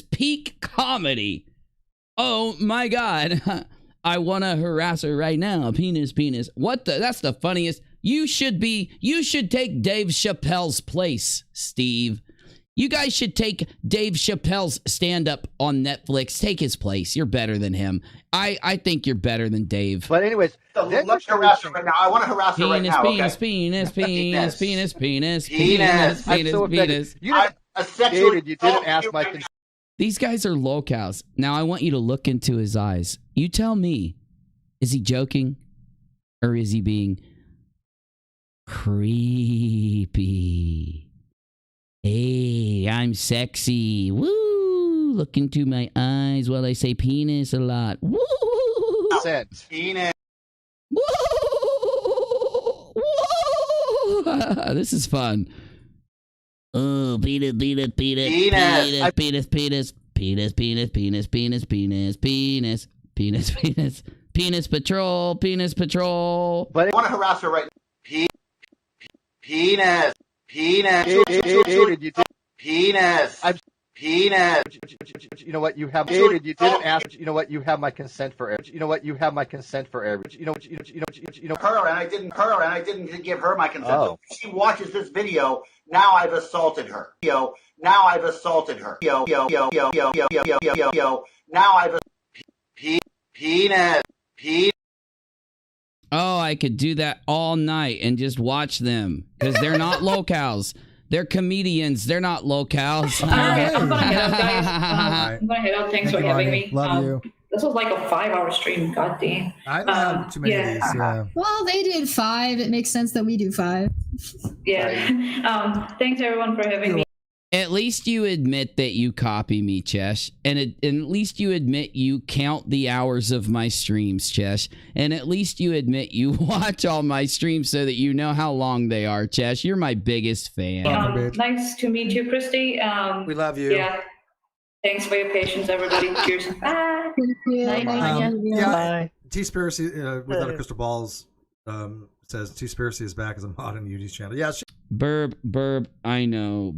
S16: peak comedy. Oh my God. I want to harass her right now. Penis, penis. What the? That's the funniest. You should take Dave Chappelle's place, Steve. You guys should take Dave Chappelle's stand-up on Netflix. Take his place. You're better than him. I think you're better than Dave.
S21: But anyways,
S13: So let's harass her right now. I want to harass her right now,
S16: Penis,
S13: okay?
S16: penis, penis, penis, penis, penis,
S13: Penis.
S21: I'm so offended.
S16: penis.
S21: You didn't,
S13: A sexual
S21: David, you didn't ask my consent.
S16: These guys are locals. Now I want you to look into his eyes. You tell me, is he joking or is he being creepy? Hey, I'm sexy. Woo! Look into my eyes while I say penis a lot. Woo!
S13: Penis.
S16: Woo! Woo! This is fun. Oh, penis, penis, penis, penis, penis, penis, penis, penis, penis, penis, penis, penis, penis, penis, penis patrol, penis patrol.
S13: But I want to harass her right now. Penis. Penis. Penis. Penis.
S21: You know what? You have David. You didn't ask. You know what? You have my consent for every. You know what? You have my consent for every. You know.
S13: Her and I didn't give her my consent.
S21: Oh.
S13: If she watches this video, now I've assaulted her. Now I've assaulted her. Now I've penis.
S16: Oh, I could do that all night and just watch them because they're not locals. They're comedians. They're not locals.
S7: I'm gonna head out, guys. I'm gonna head out. Thanks for having me.
S11: Love you.
S7: This was like a 5-hour stream. God damn.
S11: I don't have too many of these. Yeah.
S5: Well, they did 5. It makes sense that we do 5.
S7: Yeah. Thanks everyone for having me.
S16: At least you admit that you copy me, Chesh. And at least you admit you count the hours of my streams, Chesh. And at least you admit you watch all my streams so that you know how long they are, Chesh. You're my biggest fan.
S7: Nice to meet you, Christy.
S9: We love you.
S7: Yeah. Thanks for your patience, everybody. Cheers. Bye. Night, Anya.
S11: Yeah, TEASPIRACY without a crystal balls says TEASPIRACY is back as a mod on Yudi's channel. Yeah,
S16: Burb, I know.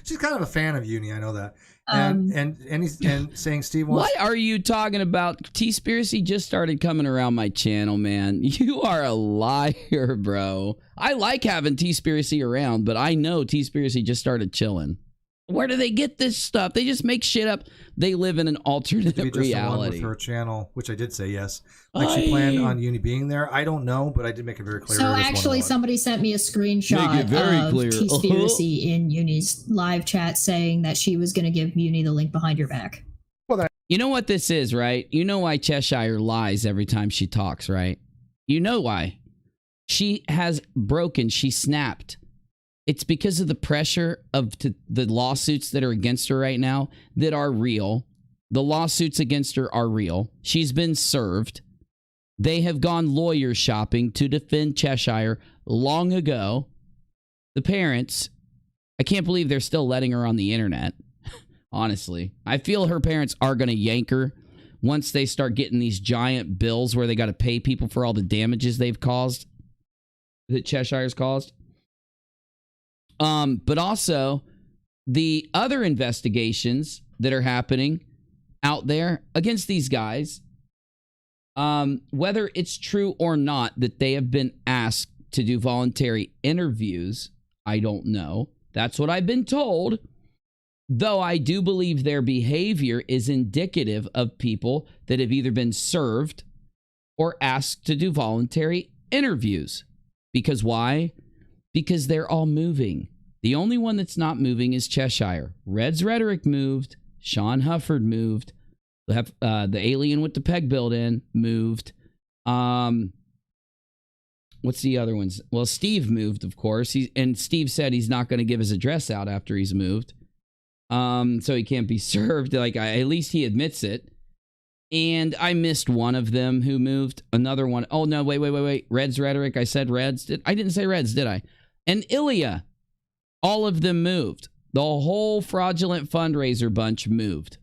S11: She's kind of a fan of Uni, I know that. And he's saying Steve wants.
S16: What are you talking about? TEASPIRACY just started coming around my channel, man. You are a liar, bro. I like having TEASPIRACY around, but I know TEASPIRACY just started chilling. Where do they get this stuff? They just make shit up. They live in an alternate reality.
S11: With her channel, which I did say yes. Like she planned on Uni being there. I don't know, but I did make it very clear.
S5: So actually, somebody sent me a screenshot of TEASPIRACY in Uni's live chat saying that she was going to give Uni the link behind your back.
S16: You know what this is, right? You know why Cheshire lies every time she talks, right? You know why. She has broken. She snapped. It's because of the pressure of the lawsuits that are against her right now that are real. The lawsuits against her are real. She's been served. They have gone lawyer shopping to defend Cheshire long ago. The parents, I can't believe they're still letting her on the internet. Honestly, I feel her parents are going to yank her once they start getting these giant bills where they got to pay people for all the damages they've caused, that Cheshire's caused. But also the other investigations that are happening out there against these guys, whether it's true or not that they have been asked to do voluntary interviews, I don't know. That's what I've been told. Though I do believe their behavior is indicative of people that have either been served or asked to do voluntary interviews. Because why? Because they're all moving. The only one that's not moving is Cheshire. Red's Rhetoric moved. Sean Hufford moved. The alien with the peg built in moved. What's the other ones? Well, Steve moved, of course. And Steve said he's not going to give his address out after he's moved. So he can't be served. At least he admits it. And I missed one of them who moved. Another one. Oh, no, wait. Red's Rhetoric. I said Reds. I didn't say Reds, did I? And Ilya. All of them moved. The whole fraudulent fundraiser bunch moved.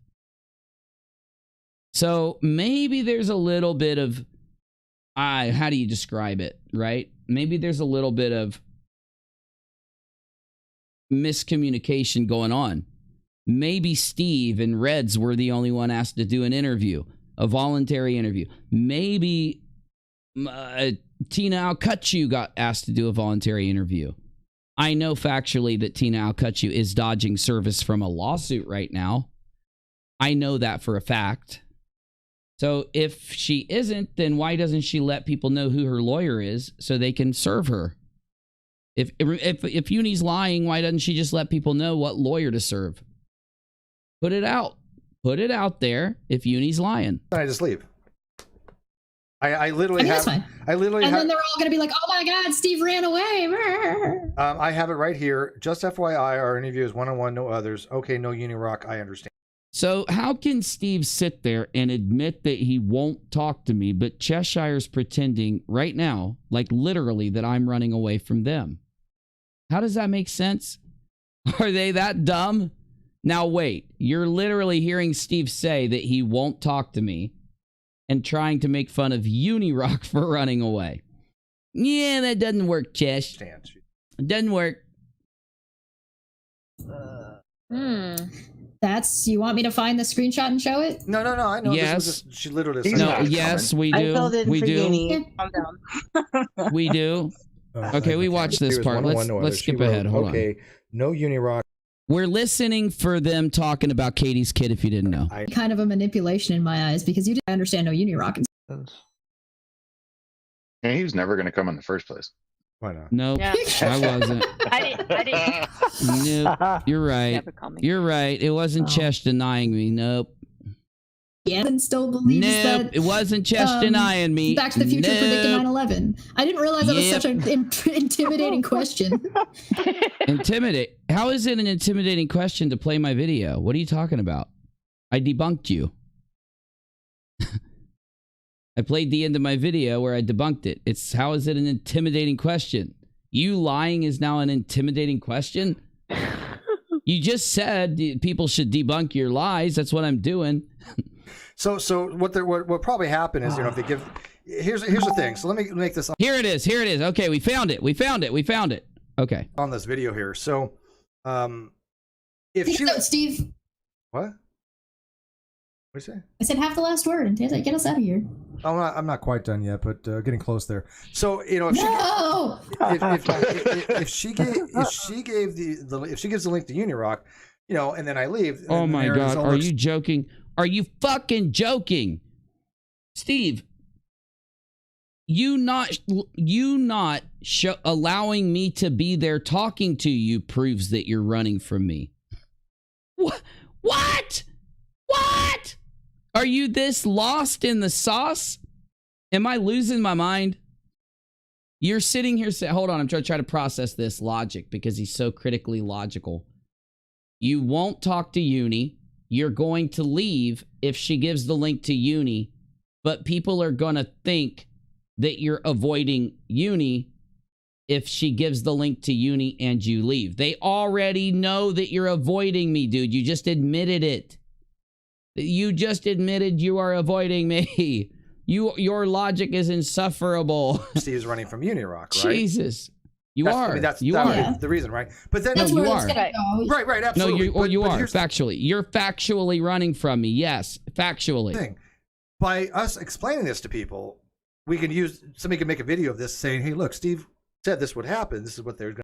S16: So maybe there's a little bit of, how do you describe it, right? Maybe there's a little bit of miscommunication going on. Maybe Steve and Reds were the only one asked to do an interview, a voluntary interview. Maybe Tina Alcucci got asked to do a voluntary interview. I know factually that Tina Alcucci is dodging service from a lawsuit right now. I know that for a fact. So if she isn't, then why doesn't she let people know who her lawyer is so they can serve her? If Uni's lying, why doesn't she just let people know what lawyer to serve? Put it out. Put it out there if Uni's lying.
S9: I just leave. I literally have.
S5: Fine.
S9: I literally.
S5: And then they're all going to be like, "Oh my God, Steve ran away."
S9: I have it right here. Just FYI, our interview is one-on-one, no others. Okay, no Unirock. I understand.
S16: So how can Steve sit there and admit that he won't talk to me, but Cheshire's pretending right now, like literally, that I'm running away from them? How does that make sense? Are they that dumb? Now wait, you're literally hearing Steve say that he won't talk to me and trying to make fun of Unirock for running away. Yeah, that doesn't work, Chesh. It doesn't work.
S5: That's, you want me to find the screenshot and show it?
S9: No, I know.
S16: Yes.
S9: This was just, she literally said
S16: No, yes, we do. We do. We do. Okay, we watched this part. Let's skip ahead. Hold on.
S9: Okay, no Unirock.
S16: We're listening for them talking about Katie's kid, if you didn't know.
S5: Kind of a manipulation in my eyes, because you didn't understand no Unirock.
S23: And he was never going to come in the first place.
S9: Why not?
S16: Nope,
S18: Yeah.
S16: I wasn't.
S18: I didn't.
S16: Nope, you're right.
S18: Never coming.
S16: You're right. It wasn't Chesh denying me. Nope.
S5: And still believes
S16: Nope,
S5: that
S16: it wasn't Chesh denying me.
S5: Back to the Future predicted 9/11. I didn't realize that was
S16: Yep.
S5: such an intimidating question.
S16: Intimidate? How is it an intimidating question to play my video? What are you talking about? I debunked you. I played the end of my video where I debunked it. How is it an intimidating question? You lying is now an intimidating question? You just said people should debunk your lies. That's what I'm doing.
S9: So what probably happened is, if they give, here's the thing. So let me make this.
S16: Here it is. Okay, we found it. Okay.
S9: On this video here. So, if she,
S5: Steve.
S9: What? What did you say?
S5: I said half the last word and get us out of here.
S9: Oh, I'm not quite done yet, but getting close there. So if she gives the link to Unirock, and then I leave.
S16: Oh my God! Are you joking? Are you fucking joking, Steve? You not allowing me to be there talking to you proves that you're running from me. What? Are you this lost in the sauce? Am I losing my mind? You're sitting here saying, hold on, I'm trying to process this logic because he's so critically logical. You won't talk to Uni. You're going to leave if she gives the link to Uni, but people are going to think that you're avoiding Uni if she gives the link to Uni and you leave. They already know that you're avoiding me, dude. You just admitted it. You just admitted you are avoiding me. Your logic is insufferable.
S9: Steve's running from Unirock, right?
S16: Jesus. You are.
S9: That's the reason, right? But then
S16: no, you are.
S9: Right, absolutely.
S16: No, you are factually. You're factually running from me. Yes, factually.
S9: By us explaining this to people, somebody can make a video of this saying, "Hey, look, Steve said this would happen. This is what they're going."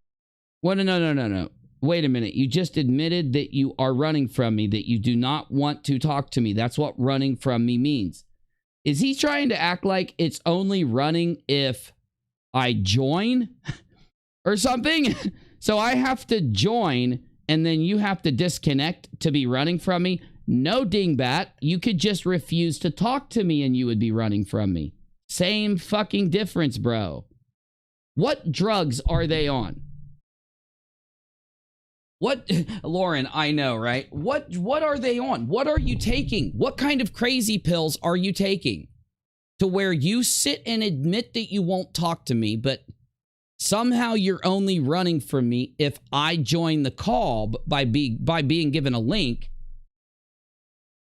S16: Well, no. Wait a minute. You just admitted that you are running from me, that you do not want to talk to me. That's what running from me means. Is he trying to act like it's only running if I join or something? So I have to join and then you have to disconnect to be running from me? No, dingbat. You could just refuse to talk to me and you would be running from me. Same fucking difference, bro. What drugs are they on? What, Lauren, I know, right? What are they on? What are you taking? What kind of crazy pills are you taking to where you sit and admit that you won't talk to me, but somehow you're only running from me if I join the call by being given a link?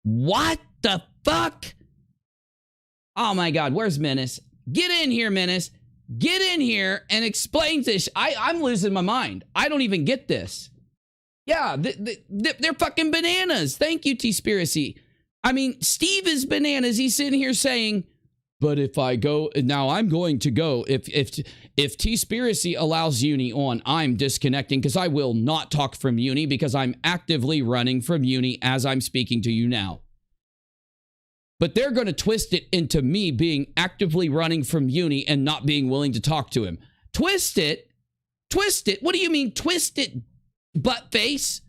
S16: What the fuck? Oh my God, where's Menace? Get in here, Menace. Get in here and explain this. I'm losing my mind. I don't even get this. Yeah, they're fucking bananas. Thank you, TEASPIRACY. I mean, Steve is bananas. He's sitting here saying, but if I go, now I'm going to go. If TEASPIRACY allows Uni on, I'm disconnecting because I will not talk from Uni because I'm actively running from Uni as I'm speaking to you now. But they're going to twist it into me being actively running from Uni and not being willing to talk to him. Twist it? Twist it? What do you mean twist it? Butt face?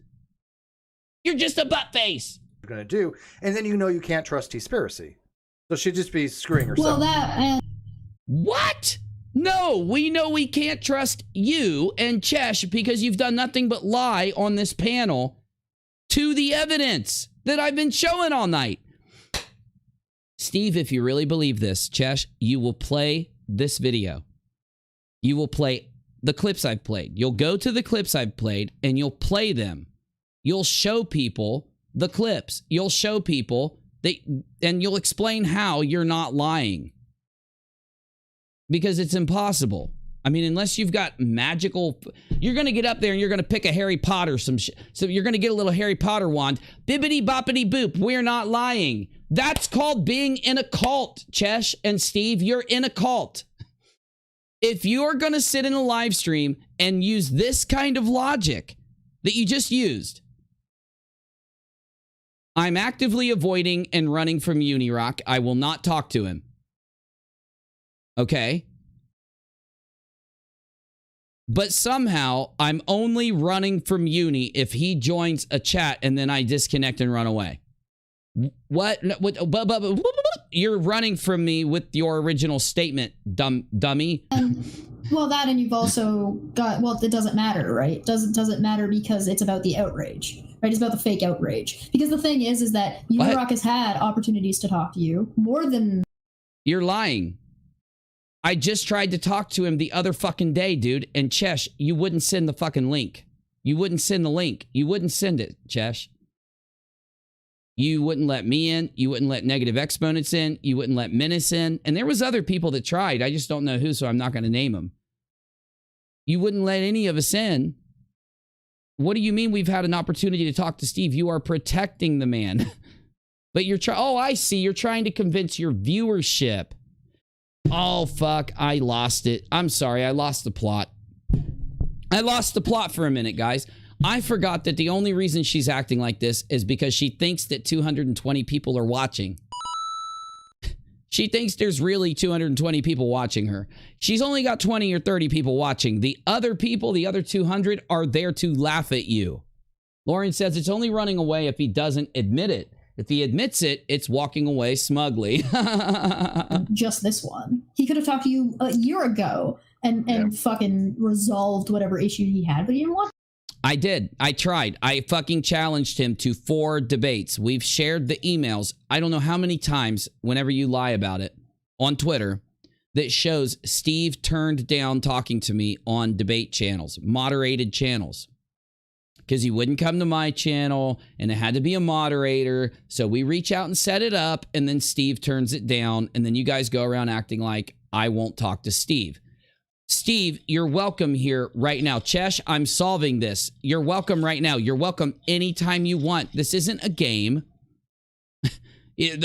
S16: You're just a butt face.
S9: You're gonna do, and then you can't trust TEASPIRACY, so she'd just be screwing herself.
S5: Well,
S16: what? No, we know we can't trust you and Chesh because you've done nothing but lie on this panel to the evidence that I've been showing all night. Steve, if you really believe this, Chesh, you will play this video. You will play the clips I've played. You'll go to the clips I've played and you'll play them. You'll show people the clips. You'll show people and you'll explain how you're not lying. Because it's impossible. I mean, unless you've got magical, you're going to get up there and you're going to pick a Harry Potter, so you're going to get a little Harry Potter wand. Bibbity boppity boop. We're not lying. That's called being in a cult, Chesh and Steve. You're in a cult. If you're going to sit in a live stream and use this kind of logic that you just used, I'm actively avoiding and running from Unirock. I will not talk to him. Okay? But somehow I'm only running from Uni if he joins a chat and then I disconnect and run away. What? You're running from me with your original statement, dummy.
S5: Well, that, and you've also got, well, it doesn't matter, right? Doesn't matter because it's about the outrage, right? It's about the fake outrage. Because the thing is that Unirock has had opportunities to talk to you more than...
S16: You're lying. I just tried to talk to him the other fucking day, dude. And Chesh, you wouldn't send the fucking link. You wouldn't send the link. You wouldn't send it, Chesh. You wouldn't let me in. You wouldn't let Negative Exponents in. You wouldn't let Menace in. And there was other people that tried. I just don't know who, so I'm not going to name them. You wouldn't let any of us in. What do you mean we've had an opportunity to talk to Steve? You are protecting the man. But you're trying... Oh, I see. You're trying to convince your viewership. Oh, fuck. I lost it. I'm sorry. I lost the plot. I lost the plot for a minute, guys. I forgot that the only reason she's acting like this is because she thinks that 220 people are watching. She thinks there's really 220 people watching her. She's only got 20 or 30 people watching. The other people, the other 200, are there to laugh at you. Lauren says it's only running away if he doesn't admit it. If he admits it, it's walking away smugly.
S5: Just this one. He could have talked to you a year ago and fucking resolved whatever issue he had, but he didn't want.
S16: I did. I tried. I fucking challenged him to 4 debates. We've shared the emails. I don't know how many times, whenever you lie about it, on Twitter, that shows Steve turned down talking to me on debate channels, moderated channels. Because he wouldn't come to my channel, and it had to be a moderator. So we reach out and set it up, and then Steve turns it down, and then you guys go around acting like I won't talk to Steve. Steve, you're welcome here right now. Chesh, I'm solving this. You're welcome right now. You're welcome anytime you want. This isn't a game.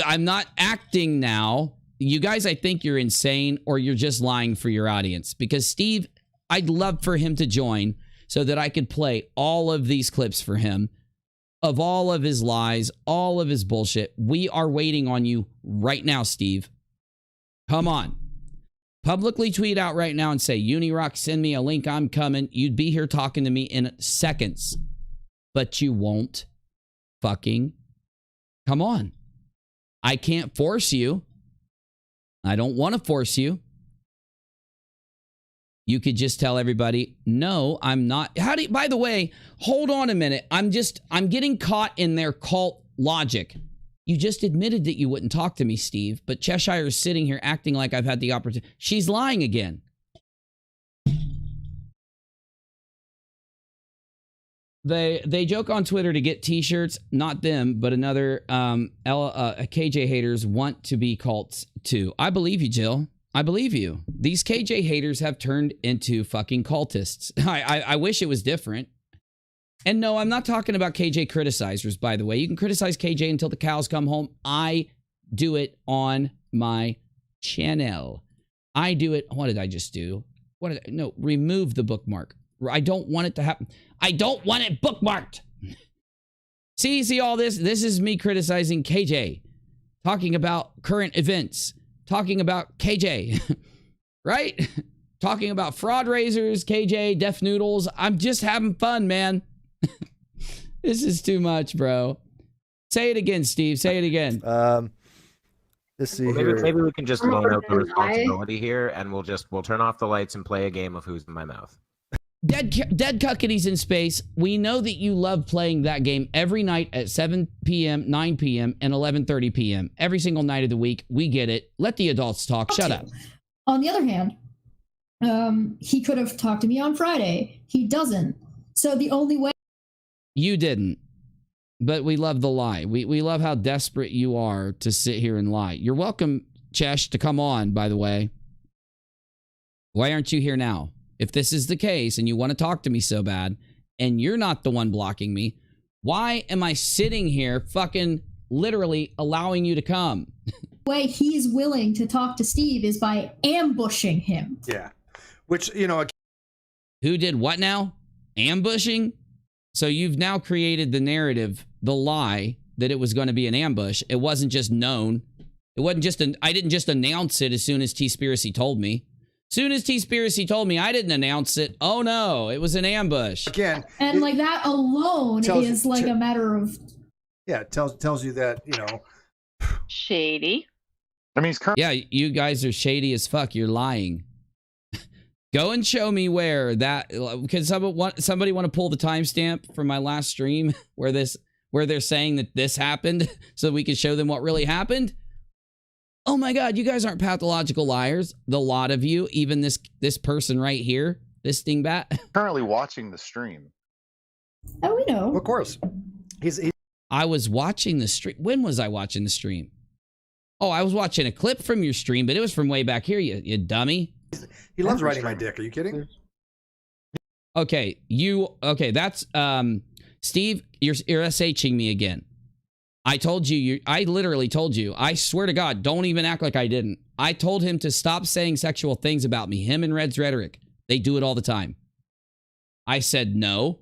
S16: I'm not acting now. You guys, I think you're insane or you're just lying for your audience. Because Steve, I'd love for him to join. so that I could play all of these clips for him of all of his lies, all of his bullshit. We are waiting on you right now, Steve. Come on. Publicly tweet out right now and say, Unirock, send me a link. I'm coming. You'd be here talking to me in seconds. But you won't fucking come on. I can't force you. I don't want to force you. You could just tell everybody, no, I'm not. How do you, by the way, hold on a minute. I'm getting caught in their cult logic. You just admitted that you wouldn't talk to me, Steve, but Cheshire is sitting here acting like I've had the opportunity. She's lying again. They joke on Twitter to get t-shirts, not them, but another KJ haters want to be cults too. I believe you, Jill. I believe you. These KJ haters have turned into fucking cultists. I wish it was different. And no, I'm not talking about KJ criticizers, by the way. You can criticize KJ until the cows come home. I do it on my channel. I do it. What did I just do? No, remove the bookmark. I don't want it to happen. I don't want it bookmarked. See all this? This is me criticizing KJ. Talking about current events. Talking about KJ. Right? Talking about fraud raisers, KJ, deaf noodles. I'm just having fun, man. This is too much, bro. Say it again, Steve. Say it again.
S21: Let's see
S12: here. Maybe we can just loan out the responsibility here, and we'll turn off the lights and play a game of Who's in My Mouth.
S16: Dead Cuckities in Space. We know that you love playing that game every night at 7 p.m., 9 p.m., and 11:30 p.m. Every single night of the week. We get it. Let the adults talk. Shut up.
S5: On the other hand, he could have talked to me on Friday. He doesn't. So the only way...
S16: You didn't. But we love the lie. We love how desperate you are to sit here and lie. You're welcome, Chesh, to come on, by the way. Why aren't you here now? If this is the case and you want to talk to me so bad and you're not the one blocking me, why am I sitting here fucking literally allowing you to come?
S5: The way he's willing to talk to Steve is by ambushing him.
S9: Yeah. Which, you know...
S16: Who did what now? Ambushing? So you've now created the narrative, the lie, that it was going to be an ambush. It wasn't just known. It wasn't just I didn't just announce it as soon as TEASPIRACY told me. Soon as TEASPIRACY told me, I didn't announce it. Oh no, it was an ambush.
S9: Again.
S5: And like that alone is like a matter of...
S9: Yeah, it tells you that, you know...
S18: Shady.
S23: I mean,
S16: yeah, you guys are shady as fuck. You're lying. Go and show me where that... Can somebody want to pull the timestamp from my last stream where they're saying that this happened so we can show them what really happened? Oh my God, you guys aren't pathological liars. The lot of you, even this person right here, this dingbat.
S23: Currently watching the stream.
S5: Oh, we know.
S9: Of course.
S16: I was watching the stream. When was I watching the stream? Oh, I was watching a clip from your stream, but it was from way back here, you dummy.
S9: He loves riding my dick. Are you kidding?
S16: Okay, that's Steve, you're SHing me again. I told you, I literally told you, I swear to God, don't even act like I didn't. I told him to stop saying sexual things about me. Him and Red's Rhetoric. They do it all the time. I said no.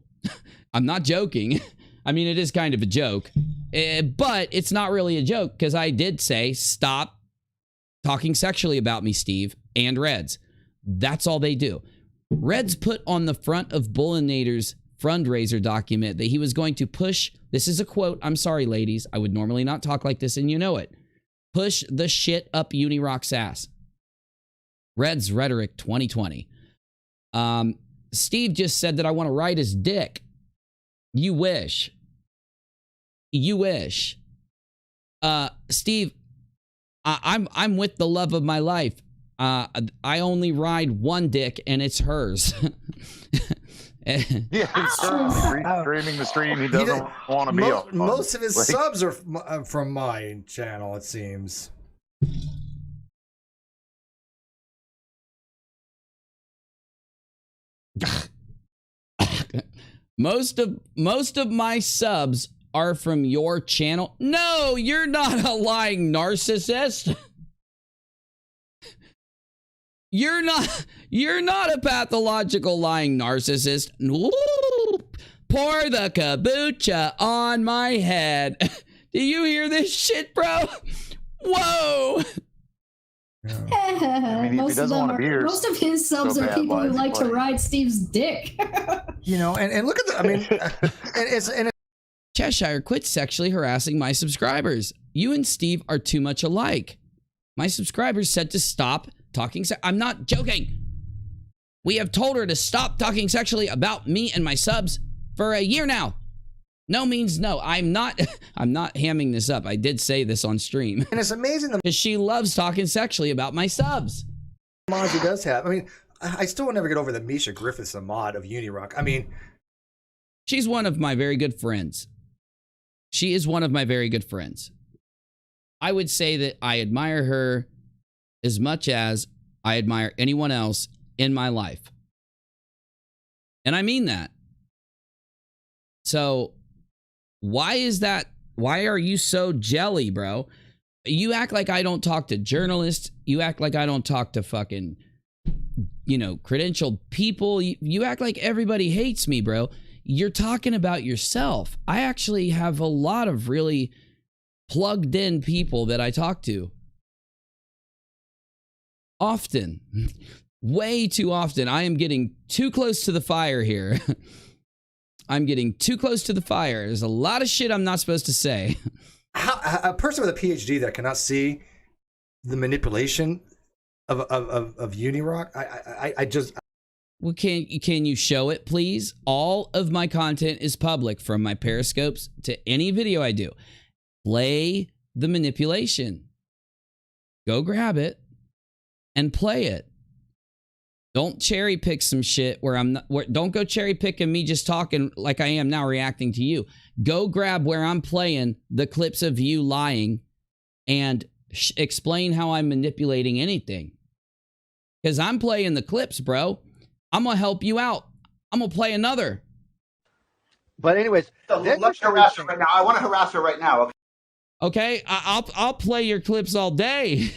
S16: I'm not joking. I mean, it is kind of a joke. But it's not really a joke because I did say stop talking sexually about me, Steve, and Reds. That's all they do. Reds put on the front of Bullinator's fundraiser document that he was going to push, this is a quote, I'm sorry ladies, I would normally not talk like this and you know it, push the shit up Unirock's ass. Red's Rhetoric 2020. Steve just said that I want to ride his dick. You wish. You wish. Steve, I'm with the love of my life. I only ride one dick and it's hers.
S23: Yeah, he's streaming the stream. He doesn't want to be on.
S9: Most of his subs are from my channel, it seems.
S16: Most of my subs are from your channel. No, you're not a lying narcissist. You're not a pathological lying narcissist. Pour the kombucha on my head. Do you hear this shit, bro? Whoa.
S5: Most of his subs are people who like to ride Steve's dick.
S9: You know, and look at the, I mean, and
S16: Cheshire, quit sexually harassing my subscribers. You and Steve are too much alike. My subscribers said to stop talking. I'm not joking. We have told her to stop talking sexually about me and my subs for a year now. No means no. I'm not hamming this up. I did say this on stream.
S9: And it's amazing
S16: because she loves talking sexually about my subs.
S9: Mods he does have. I mean, I still will never get over the Misha Griffiths, a mod of Unirock. I mean,
S16: she's one of my very good friends. She is one of my very good friends. I would say that I admire her as much as I admire anyone else in my life. And I mean that. So why is that? Why are you so jelly, bro? You act like I don't talk to journalists. You act like I don't talk to fucking, you know, credentialed people. You act like everybody hates me, bro. You're talking about yourself. I actually have a lot of really plugged in people that I talk to. Often. Way too often. I am getting too close to the fire here. I'm getting too close to the fire. There's a lot of shit I'm not supposed to say.
S9: A person with a PhD that cannot see the manipulation of Unirock, I just...
S16: Well, can you show it, please? All of my content is public, from my periscopes to any video I do. Play the manipulation. Go grab it and play it. Don't cherry pick some shit where I'm not. Don't go cherry picking me just talking like I am now, reacting to you. Go grab where I'm playing the clips of you lying and explain how I'm manipulating anything. Because I'm playing the clips, bro. I'm gonna help you out. I'm gonna play another.
S21: But anyways,
S13: let's harass her right now. I want to harass her right now.
S16: Okay, I'll play your clips all day.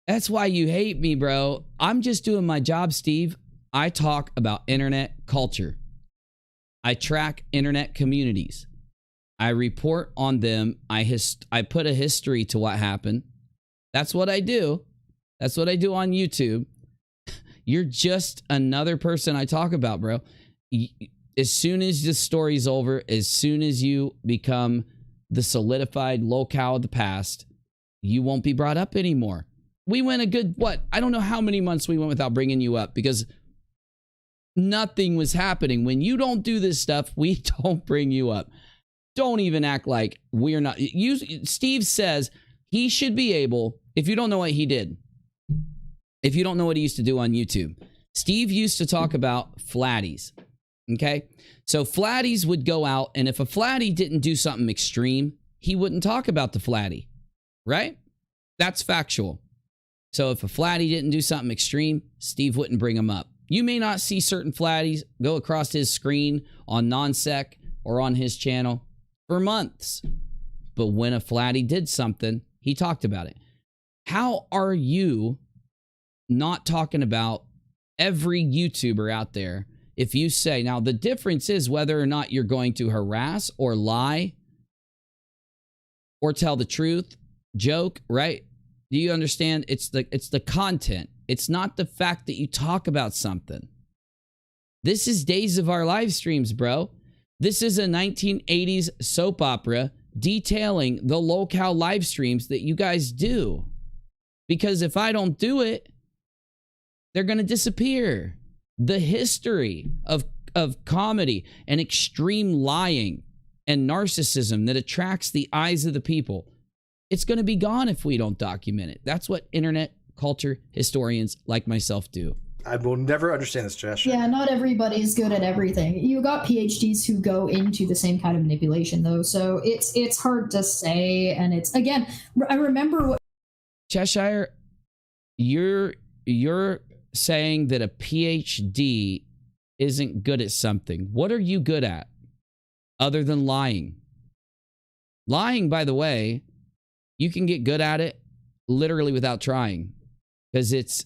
S16: That's why you hate me, bro. I'm just doing my job, Steve. I talk about internet culture. I track internet communities. I report on them. I put a history to what happened. That's what I do. That's what I do on YouTube. You're just another person I talk about, bro. As soon as this story's over, as soon as you become the solidified locale of the past, you won't be brought up anymore. We went a good, I don't know how many months we went without bringing you up because nothing was happening. When you don't do this stuff, we don't bring you up. Don't even act like we're not. Steve says he should be able, if you don't know what he did, if you don't know what he used to do on YouTube, Steve used to talk about flatties. Okay? So flatties would go out, and if a flatty didn't do something extreme, he wouldn't talk about the flatty. Right? That's factual. So if a flatty didn't do something extreme, Steve wouldn't bring him up. You may not see certain flatties go across his screen on non-sec or on his channel for months. But when a flatty did something, he talked about it. How are you not talking about every YouTuber out there if you say, now the difference is whether or not you're going to harass or lie or tell the truth, joke, right? Do you understand? It's the content. It's not the fact that you talk about something. This is days of our live streams, bro. This is a 1980s soap opera detailing the locale live streams that you guys do. Because if I don't do it, they're going to disappear. The history of comedy and extreme lying and narcissism that attracts the eyes of the people, it's going to be gone if we don't document it. That's what internet culture historians like myself do.
S9: I will never understand this, Josh.
S5: Yeah, not everybody's good at everything. You got PhDs who go into the same kind of manipulation, though, so it's hard to say. And it's, again, I remember what
S16: Cheshire, you're saying that a PhD isn't good at something. What are you good at other than lying? Lying, by the way, you can get good at it literally without trying, because it's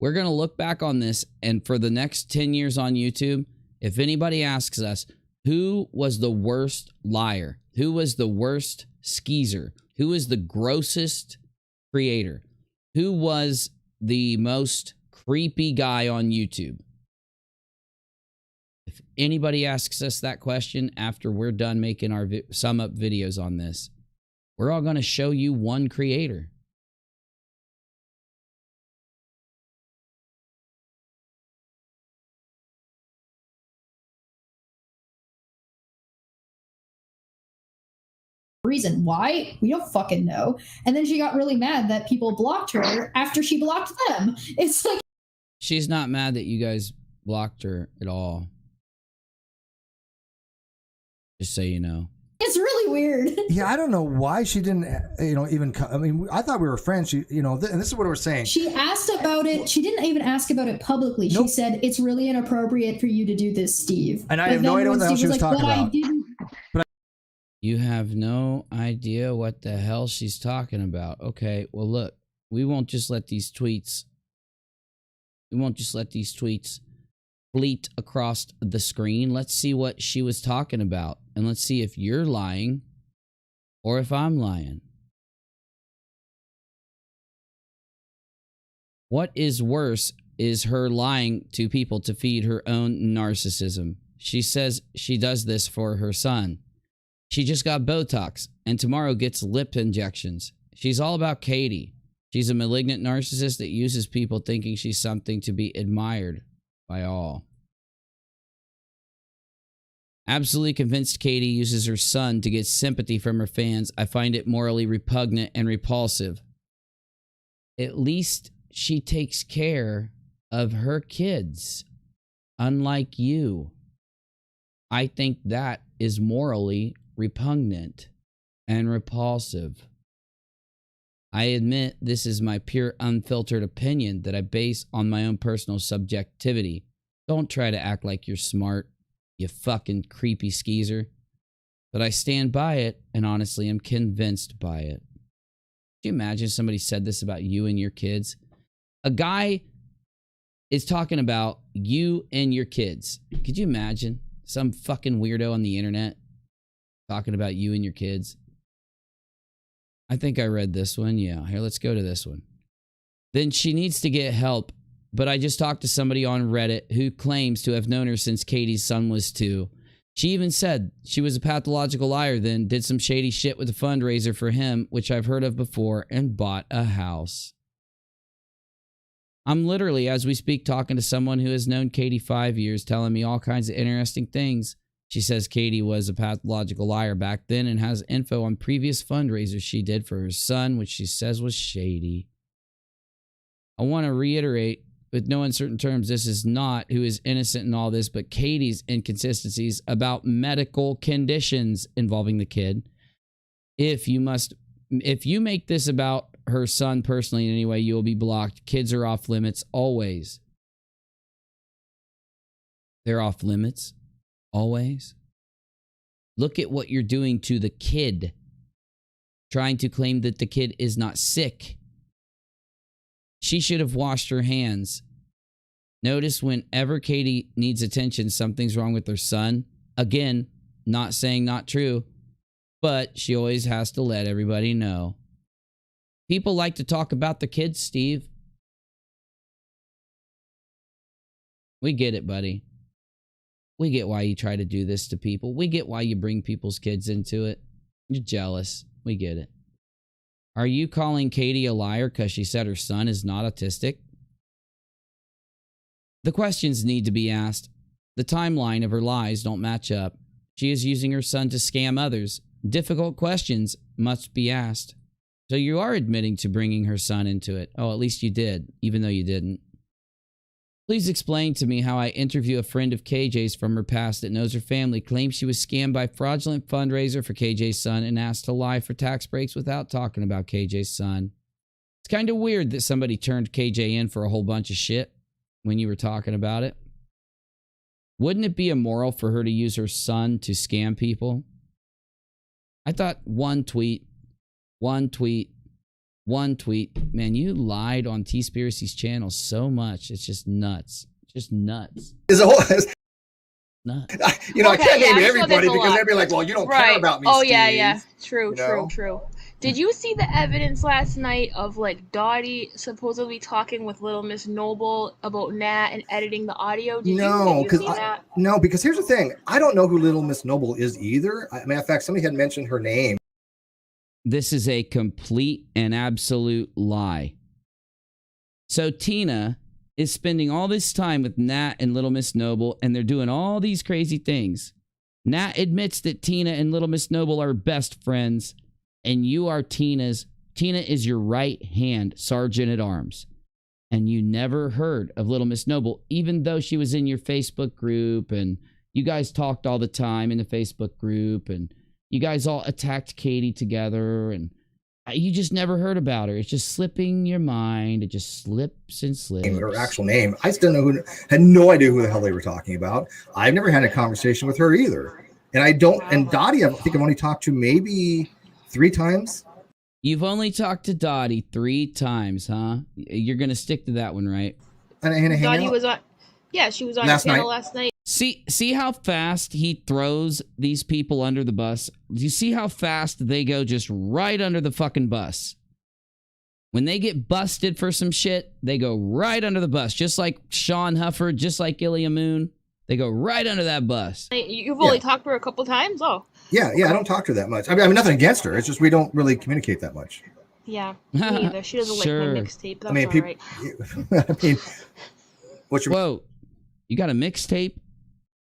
S16: We're going to look back on this, and for the next 10 years on YouTube, if anybody asks us, who was the worst liar? Who was the worst skeezer? Who was the grossest creator? Who was the most creepy guy on YouTube? If anybody asks us that question after we're done making our sum up videos on this, we're all going to show you one creator.
S5: Reason why we don't fucking know. And then she got really mad that people blocked her after she blocked them. It's like,
S16: she's not mad that you guys blocked her at all, just so you know.
S5: It's really weird.
S11: Yeah, I don't know why she didn't, even come. I mean, I thought we were friends. She, and this is what we're saying.
S5: She asked about it. She didn't even ask about it publicly. Nope. She said, it's really inappropriate for you to do this, Steve.
S11: And I have no idea what the hell she was talking about.
S16: You have no idea what the hell she's talking about. Okay, well, look, we won't just let these tweets fleet across the screen. Let's see what she was talking about. And let's see if you're lying or if I'm lying. What is worse is her lying to people to feed her own narcissism. She says she does this for her son. She just got Botox and tomorrow gets lip injections. She's all about Katie. She's a malignant narcissist that uses people thinking she's something to be admired by all. Absolutely convinced Katie uses her son to get sympathy from her fans. I find it morally repugnant and repulsive. At least she takes care of her kids, unlike you. I think that is morally repugnant and repulsive. I admit this is my pure unfiltered opinion that I base on my own personal subjectivity. Don't try to act like you're smart, you fucking creepy skeezer. But I stand by it and honestly am convinced by it. Could you imagine if somebody said this about you and your kids? A guy is talking about you and your kids. Could you imagine some fucking weirdo on the internet talking about you and your kids? I think I read this one. Yeah, here, let's go to this one. Then she needs to get help, but I just talked to somebody on Reddit who claims to have known her since Katie's son was 2. She even said she was a pathological liar, then did some shady shit with a fundraiser for him, which I've heard of before, and bought a house. I'm literally, as we speak, talking to someone who has known Katie 5 years, telling me all kinds of interesting things. She says Katie was a pathological liar back then and has info on previous fundraisers she did for her son, which she says was shady. I want to reiterate, with no uncertain terms, this is not who is innocent in all this, but Katie's inconsistencies about medical conditions involving the kid. If you make this about her son personally in any way, you will be blocked. Kids are off limits always. They're off limits always. Look at what you're doing to the kid. Trying to claim that the kid is not sick. She should have washed her hands. Notice whenever Katie needs attention, something's wrong with her son. Again, not saying not true, but she always has to let everybody know. People like to talk about the kids, Steve. We get it, buddy. We get why you try to do this to people. We get why you bring people's kids into it. You're jealous. We get it. Are you calling Katie a liar because she said her son is not autistic? The questions need to be asked. The timeline of her lies don't match up. She is using her son to scam others. Difficult questions must be asked. So you are admitting to bringing her son into it. Oh, at least you did, even though you didn't. Please explain to me how I interview a friend of KJ's from her past that knows her family, claims she was scammed by fraudulent fundraiser for KJ's son and asked to lie for tax breaks without talking about KJ's son. It's kind of weird that somebody turned KJ in for a whole bunch of shit when you were talking about it. Wouldn't it be immoral for her to use her son to scam people? I thought one tweet
S1: One tweet. Man, you lied on TEASPIRACY's channel so much. It's just nuts. Just nuts. Nuts.
S9: I can't name everybody because they'd be like, well, you don't care about me,
S2: Oh,
S9: Steve.
S2: yeah. True. Did you see the evidence last night of like Dottie supposedly talking with Little Miss Noble about Nat and editing the audio? Did you see that?
S9: No, because here's the thing. I don't know who Little Miss Noble is either. Matter of fact, somebody had mentioned her name.
S1: This is a complete and absolute lie. So Tina is spending all this time with Nat and Little Miss Noble, and they're doing all these crazy things. Nat admits that Tina and Little Miss Noble are best friends, and you are Tina's. Tina is your right hand sergeant at arms. And you never heard of Little Miss Noble, even though she was in your Facebook group, and you guys talked all the time in the Facebook group, and you guys all attacked Katie together, and you just never heard about her. It's just slipping your mind. It just slips and slips.
S9: Her actual name. I still had no idea who the hell they were talking about. I've never had a conversation with her either. And I don't, and Dottie, I think I've only talked to maybe 3 times.
S1: You've only talked to Dottie 3 times, huh? You're going to stick to that one, right?
S9: And
S2: Dottie was on, she was on your channel last night.
S1: See how fast he throws these people under the bus? Do you see how fast they go just right under the fucking bus? When they get busted for some shit, they go right under the bus. Just like Sean Hufford, just like Ilya Moon. They go right under that bus.
S2: You've only talked to her a couple times? Oh.
S9: Yeah, I don't talk to her that much. I mean, nothing against her. It's just we don't really communicate that much.
S2: Yeah, me either. She doesn't like my mixtape. That's
S9: all right.
S1: Whoa, you got a mixtape?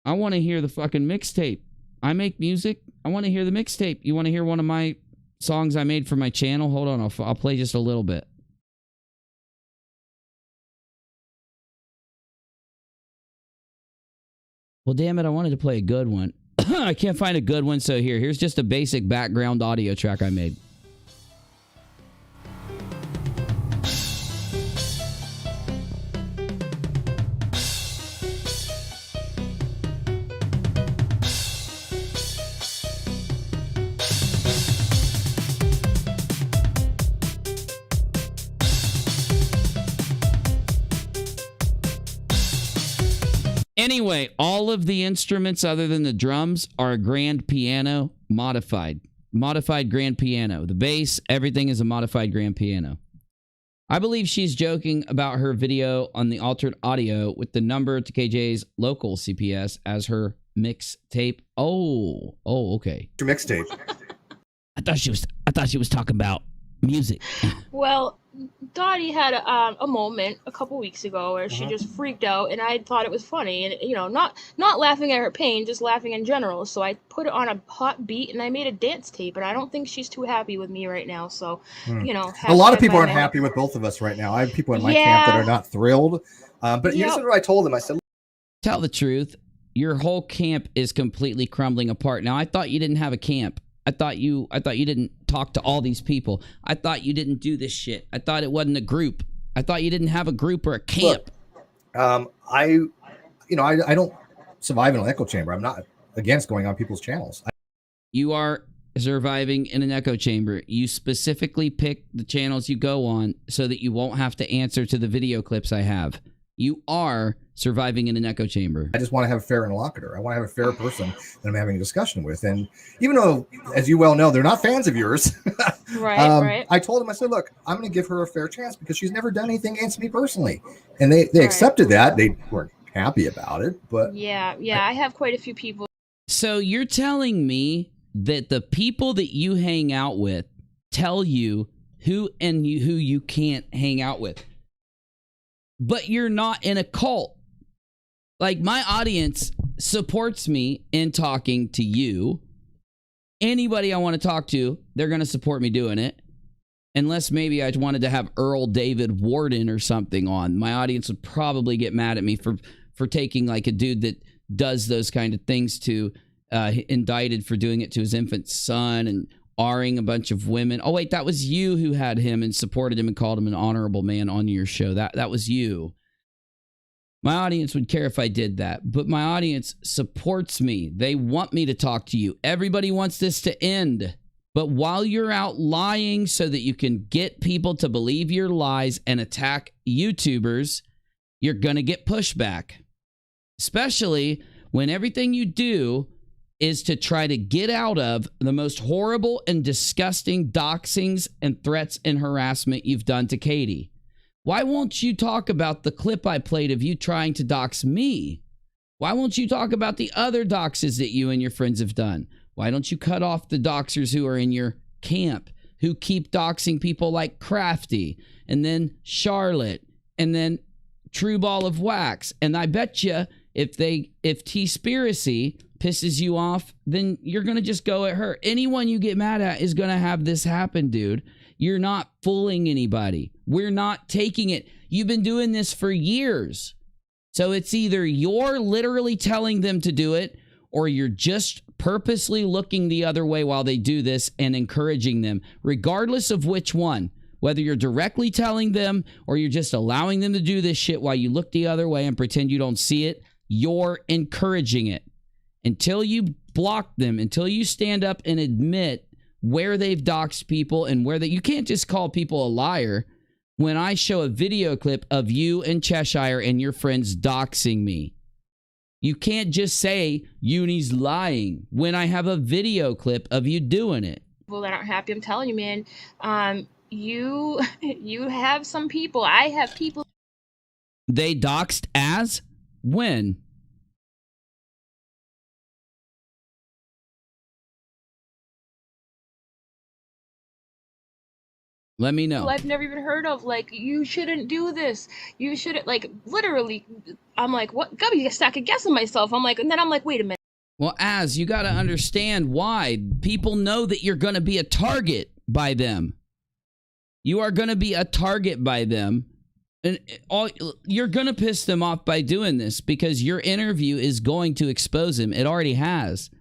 S1: I want to hear the fucking mixtape. I make music. I want to hear the mixtape. You want to hear one of my songs I made for my channel? Hold on, I'll play just a little bit. Well, damn it, I wanted to play a good one. I can't find a good one, so here's just a basic background audio track I made. Anyway, all of the instruments other than the drums are a grand piano modified. Modified grand piano. The bass, everything is a modified grand piano. I believe she's joking about her video on the altered audio with the number to KJ's local CPS as her mixtape. Oh, okay.
S9: Your mixtape.
S1: I thought she was talking about music.
S2: Well, Dottie had a moment a couple weeks ago where she just freaked out, and I thought it was funny, and not laughing at her pain, just laughing in general. So I put it on a hot beat, and I made a dance tape, and I don't think she's too happy with me right now. So
S9: a lot of people aren't happy with both of us right now. I have people in my camp that are not thrilled. But here's what I told them. I said,
S1: tell the truth. Your whole camp is completely crumbling apart. Now, I thought you didn't have a camp. I thought you didn't talk to all these people. I thought you didn't do this shit. I thought it wasn't a group. I thought you didn't have a group or a camp.
S9: Look, I don't survive in an echo chamber. I'm not against going on people's channels.
S1: You are surviving in an echo chamber. You specifically pick the channels you go on so that you won't have to answer to the video clips I have. You are surviving in an echo chamber.
S9: I just want to have a fair interlocutor. I want to have a fair person that I'm having a discussion with. And even though, as you well know, they're not fans of yours,
S2: right.
S9: I told them, I said, look, I'm going to give her a fair chance because she's never done anything against me personally. And they accepted that. They weren't happy about it, but
S2: yeah, I have quite a few people.
S1: So you're telling me that the people that you hang out with tell you who you can't hang out with. But you're not in a cult. Like, my audience supports me in talking to you. Anybody I want to talk to, they're going to support me doing it. Unless maybe I wanted to have Earl David Warden or something on. My audience would probably get mad at me for taking like a dude that does those kind of things to indicted for doing it to his infant son and R-ing a bunch of women. Oh, wait, that was you who had him and supported him and called him an honorable man on your show. That was you. My audience would care if I did that, but my audience supports me. They want me to talk to you. Everybody wants this to end.
S16: But while you're out lying so that you can get people to believe your lies and attack YouTubers, you're going to get pushback. Especially when everything you do is to try to get out of the most horrible and disgusting doxings and threats and harassment you've done to Katie. Why won't you talk about the clip I played of you trying to dox me? Why won't you talk about the other doxes that you and your friends have done? Why don't you cut off the doxers who are in your camp, who keep doxing people like Crafty, and then Charlotte, and then True Ball of Wax? And I bet you if TEASPIRACY pisses you off, then you're going to just go at her. Anyone you get mad at is going to have this happen, dude. You're not fooling anybody. We're not taking it. You've been doing this for years. So it's either you're literally telling them to do it, or you're just purposely looking the other way while they do this and encouraging them, regardless of which one. Whether you're directly telling them or you're just allowing them to do this shit while you look the other way and pretend you don't see it, you're encouraging it. Until you block them, until you stand up and admit where they've doxed people and where you can't just call people a liar. When I show a video clip of you and Cheshire and your friends doxing me, you can't just say Uni's lying when I have a video clip of you doing it.
S2: People that aren't happy, I'm telling you, man. You have some people. I have people.
S16: They doxed as? When? Let me know.
S2: I've never even heard of, like, you shouldn't do this. You shouldn't, like, literally. I'm like, what? Gotta be second guessing myself. I'm like, and then I'm like, wait a minute.
S16: Well, you got to understand why. People know that you're going to be a target by them. You are going to be a target by them. And you're going to piss them off by doing this because your interview is going to expose him. It already has.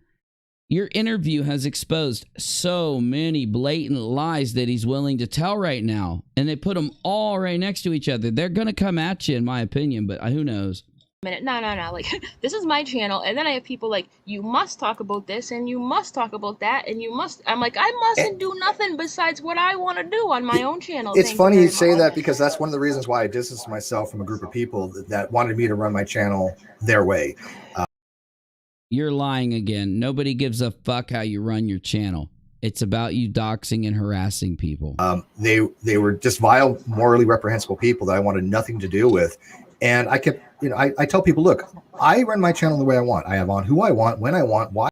S16: Your interview has exposed so many blatant lies that he's willing to tell right now. And they put them all right next to each other. They're going to come at you, in my opinion, but who knows?
S2: No. Like, this is my channel. And then I have people like, you must talk about this and you must talk about that. And you must. I'm like, I mustn't do nothing besides what I want to do on my own channel.
S11: It's funny you say that because that's one of the reasons why I distanced myself from a group of people that wanted me to run my channel their way.
S16: You're lying again. Nobody gives a fuck how you run your channel. It's about you doxing and harassing people.
S11: They were just vile, morally reprehensible people that I wanted nothing to do with. And I kept, I tell people, look, I run my channel the way I want. I have on who I want, when I want, why.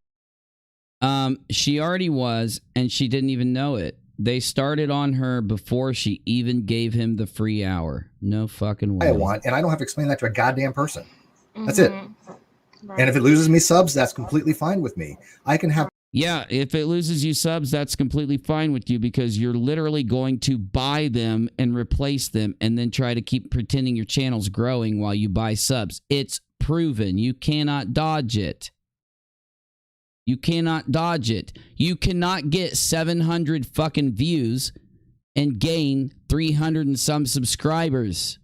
S16: She already was, and she didn't even know it. They started on her before she even gave him the free hour. No fucking way.
S11: I want, and I don't have to explain that to a goddamn person. That's it. Right. And if it loses me subs, that's completely fine with me. I can have.
S16: Yeah, if it loses you subs, that's completely fine with you because you're literally going to buy them and replace them and then try to keep pretending your channel's growing while you buy subs. It's proven. You cannot dodge it. You cannot dodge it. You cannot get 700 fucking views and gain 300 and some subscribers.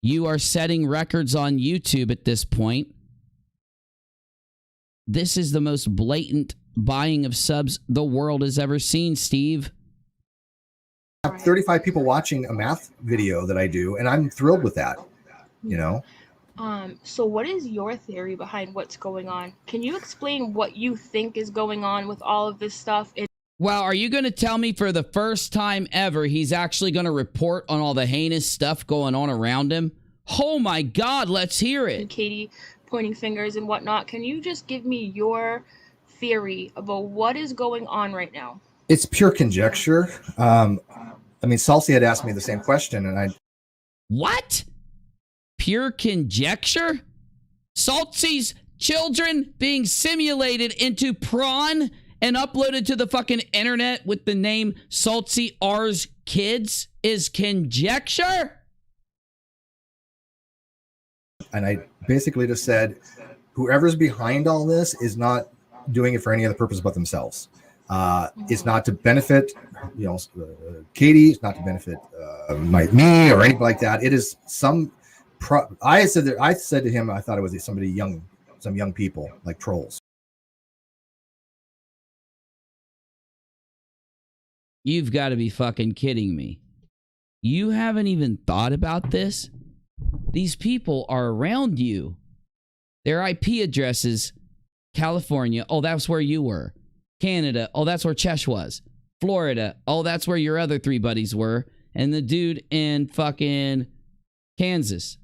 S16: You are setting records on YouTube at this point. This is the most blatant buying of subs the world has ever seen, Steve.
S11: I have 35 people watching a math video that I do, and I'm thrilled with that,
S2: So what is your theory behind what's going on? Can you explain what you think is going on with all of this stuff?
S16: Well, are you going to tell me for the first time ever he's actually going to report on all the heinous stuff going on around him? Oh my God, let's hear it.
S2: Katie pointing fingers and whatnot. Can you just give me your theory about what is going on right now?
S11: It's pure conjecture. I mean, Salsi had asked me the same question, and I.
S16: What? Pure conjecture? Salsi's children being simulated into prawn and uploaded to the fucking internet with the name Salsi R's Kids is conjecture?
S11: And I basically just said, whoever's behind all this is not doing it for any other purpose but themselves. It's not to benefit, Katie. It's not to benefit me or anything like that. It is some. I said to him, I thought it was somebody young, some young people like trolls.
S16: You've got to be fucking kidding me. You haven't even thought about this? These people are around you. Their IP addresses, California. Oh, that's where you were. Canada. Oh, that's where Chesh was. Florida. Oh, that's where your other 3 buddies were. And the dude in fucking Kansas.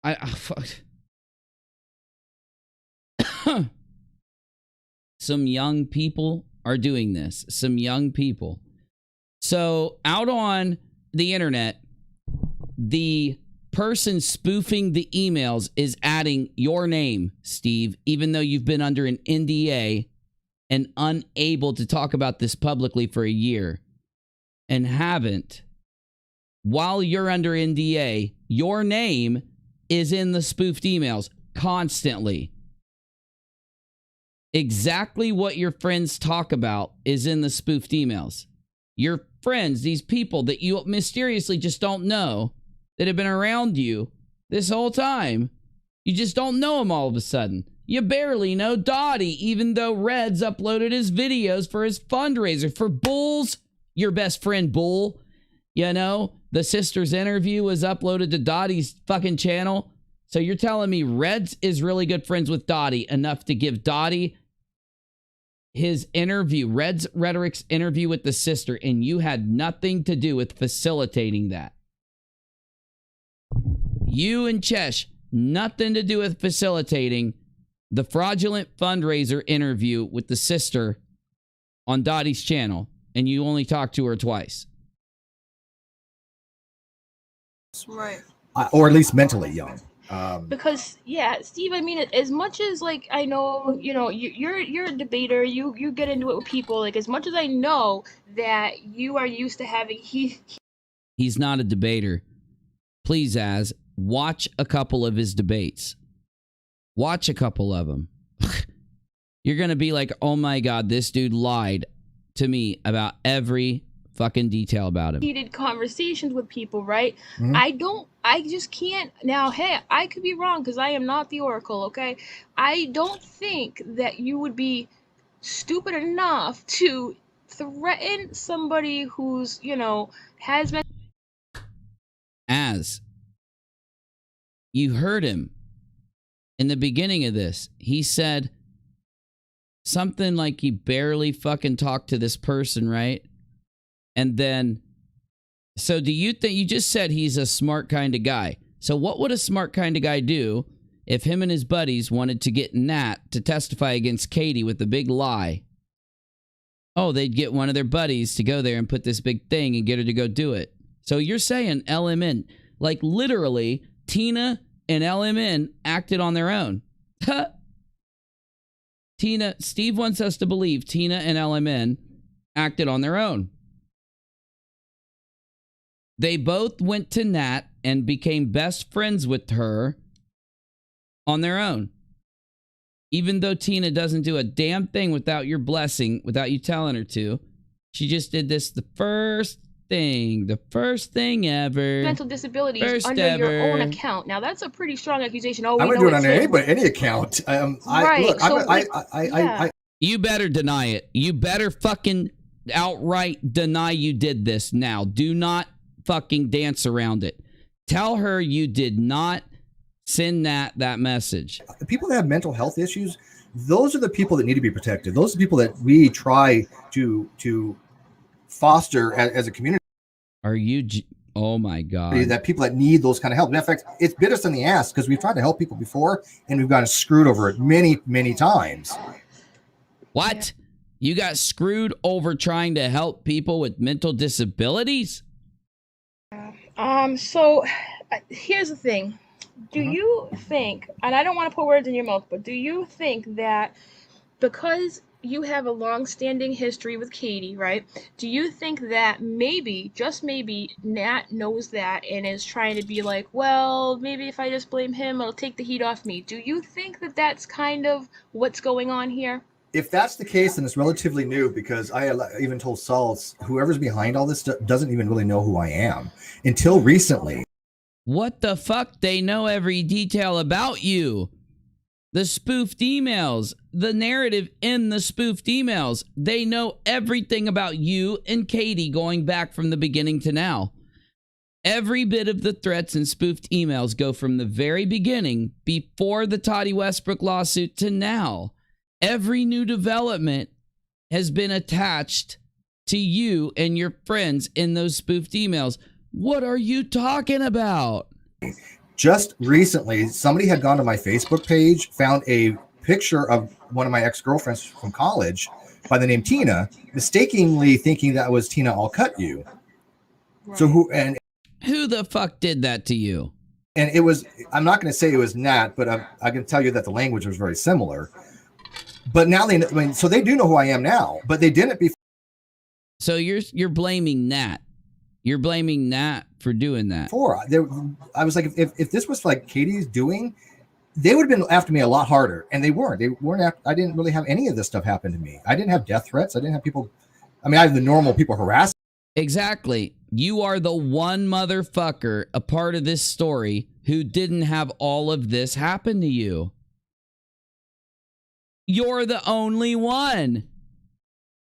S16: Fuck. Some young people are doing this. Some young people. So out on the internet, the person spoofing the emails is adding your name, Steve, even though you've been under an NDA and unable to talk about this publicly for a year and haven't. While you're under NDA, your name is in the spoofed emails constantly. Exactly what your friends talk about is in the spoofed emails. Your friends, these people that you mysteriously just don't know, that have been around you this whole time, you just don't know them all of a sudden. You barely know Dottie, even though Red's uploaded his videos for his fundraiser. For Bull's, your best friend Bull, you know, the sister's interview was uploaded to Dottie's fucking channel. So you're telling me Red's is really good friends with Dottie enough to give Dottie his interview, Red's Rhetoric's interview with the sister, and you had nothing to do with facilitating that. You and Chesh, nothing to do with facilitating the fraudulent fundraiser interview with the sister on Dottie's channel, and you only talked to her twice.
S2: Right.
S11: Or at least mentally young.
S2: Because yeah, Steve, I mean, as much as like I know, you know, you're a debater, you get into it with people. Like as much as I know that you are used to having
S16: He's not a debater. Please, Az, watch a couple of his debates. Watch a couple of them. You're gonna be like, oh my god, this dude lied to me about every fucking detail about him.
S2: heated conversations with people, right?
S11: Mhm.
S2: I just can't. Now, hey, I could be wrong because I am not the Oracle, okay? I don't think that you would be stupid enough to threaten somebody who's, you know, has been.
S16: Az, you heard him in the beginning of this. He said something like he barely fucking talked to this person, right? And then, so do you think, you just said he's a smart kind of guy. So what would a smart kind of guy do if him and his buddies wanted to get Nat to testify against Katie with a big lie? Oh, they'd get one of their buddies to go there and put this big thing and get her to go do it. So you're saying LMN, like literally Tina and LMN acted on their own. Steve wants us to believe Tina and LMN acted on their own. They both went to Nat and became best friends with her on their own. Even though Tina doesn't do a damn thing without your blessing, without you telling her to, she just did this the first thing ever.
S2: Mental disabilities
S16: First
S2: under
S16: ever.
S2: your own account. Now that's a pretty strong accusation. Oh,
S11: I
S2: we
S11: would
S2: know
S11: do it
S2: it's
S11: on
S2: him.
S11: any account.
S2: Right,
S11: Look,
S2: so
S11: I
S16: You better deny it. You better fucking outright deny you did this now. Do not fucking dance around it. Tell her you did not send that message.
S11: the people that have mental health issues, those are the people that need to be protected. Those are the people that we try to foster as a community.
S16: Are you? Oh my god!
S11: That people that need those kind of help. In fact, it's bit us in the ass because we've tried to help people before and we've gotten screwed over it many times.
S16: What? You got screwed over trying to help people with mental disabilities?
S2: So here's the thing. Do you think, and I don't want to put words in your mouth, but do you think that because you have a long-standing history with Katie, right? Do you think that maybe, just maybe, Nat knows that and is trying to be like, well, maybe if I just blame him, it'll take the heat off me. Do you think that that's kind of what's going on here?
S11: If that's the case, then it's relatively new because I even told Saul, whoever's behind all this doesn't even really know who I am until recently.
S16: What the fuck? They know every detail about you. the spoofed emails, the narrative in the spoofed emails. They know everything about you and Katie going back from the beginning to now. Every bit of the threats and spoofed emails go from the very beginning, before the Toddy Westbrook lawsuit, to now. Every new development has been attached to you and your friends in those spoofed emails. What are you talking about?
S11: Just recently, somebody had gone to my Facebook page, found a picture of one of my ex-girlfriends from college by the name Tina, mistakenly thinking that was Tina, I'll cut you. Right. So
S16: who the fuck did that to you?
S11: And it was, I'm not going to say it was Nat, but I can tell you that the language was very similar. But now so they do know who I am now, but they didn't before.
S16: So you're blaming Nat. You're blaming Nat for doing that.
S11: I was like, if this was like Katie's doing, they would have been after me a lot harder, and they weren't. I didn't really have any of this stuff happen to me. I didn't have death threats. I didn't have people. I mean, I have the normal people harassing.
S16: Exactly. You are the one motherfucker, a part of this story, who didn't have all of this happen to you. You're the only one.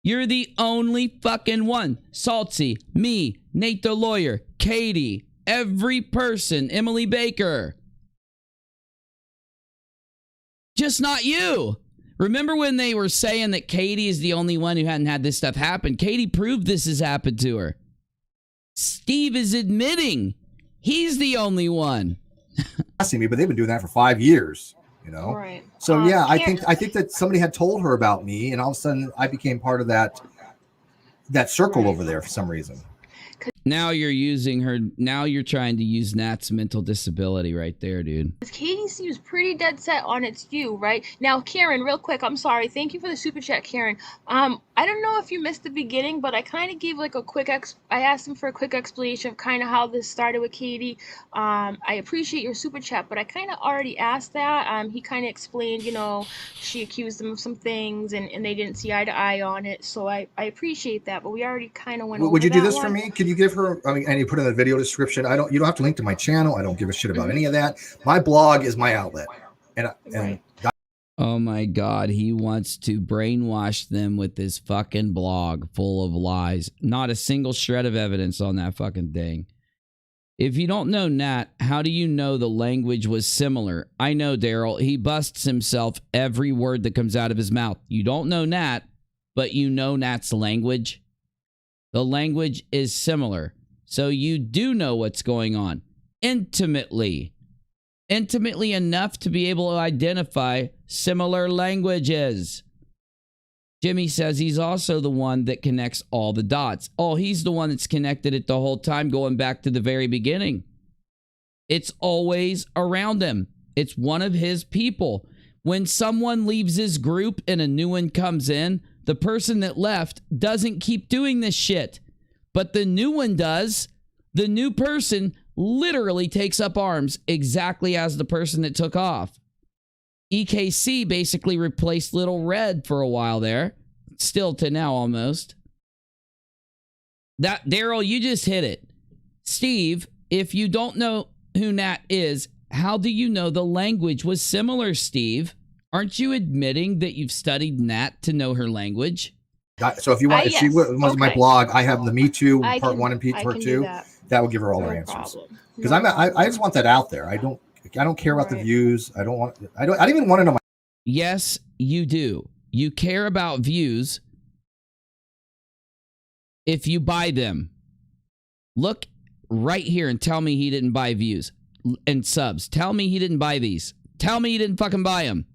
S16: You're the only fucking one. Saltsy, me, Nate the lawyer, Katie, every person, Emily Baker. Just not you. Remember when they were saying that Katie is the only one who hadn't had this stuff happen? Katie proved this has happened to her. Steve is admitting he's the only one.
S11: Asking me, but they've been doing that for 5 years. You know,
S2: right.
S11: So yeah, I think that somebody had told her about me, and all of a sudden I became part of that circle over there for some reason.
S16: Now you're using her. Now you're trying to use Nat's mental disability right there, dude.
S2: Katie seems pretty dead set on it's you, right? Now, Karen, real quick, I'm sorry. Thank you for the super chat, Karen. I don't know if you missed the beginning, but I kind of gave like a quick I asked him for a quick explanation of kind of how this started with Katie. I appreciate your super chat, but I kind of already asked that. He kind of explained, you know, she accused him of some things, and they didn't see eye to eye on it. So I appreciate that, but we already kind of went over
S11: Would you do this
S2: one.
S11: for me? Could you give her? I mean, and you put in the video description. You don't have to link to my channel. I don't give a shit about any of that. My blog is my outlet, and
S16: oh my God, he wants to brainwash them with this fucking blog full of lies. Not a single shred of evidence on that fucking thing. If you don't know Nat, how do you know the language was similar? I know, Daryl. He busts himself every word that comes out of his mouth. You don't know Nat, but you know Nat's language. The language is similar. So you do know what's going on intimately enough to be able to identify similar languages. Jimmy says he's also the one that connects all the dots. Oh, he's the one that's connected it the whole time, going back to the very beginning. It's always around him. It's one of his people. When someone leaves his group and a new one comes in, the person that left doesn't keep doing this shit. But the new one does. The new person literally takes up arms exactly as the person that took off. EKC basically replaced Little Red for a while there. Still to now almost. That, Daryl, you just hit it. Steve, if you don't know who Nat is, how do you know the language was similar, Steve? Aren't you admitting that you've studied Nat to know her language?
S11: So if you want, if she was my blog, I have the Me Too part 1 and part 2. That will give her all her answers. Because I just want that out there. I don't care about the views. I don't even want to know my.
S16: Yes, you do. You care about views if you buy them. Look right here and tell me he didn't buy views and subs. Tell me he didn't buy these. Tell me he didn't fucking buy them.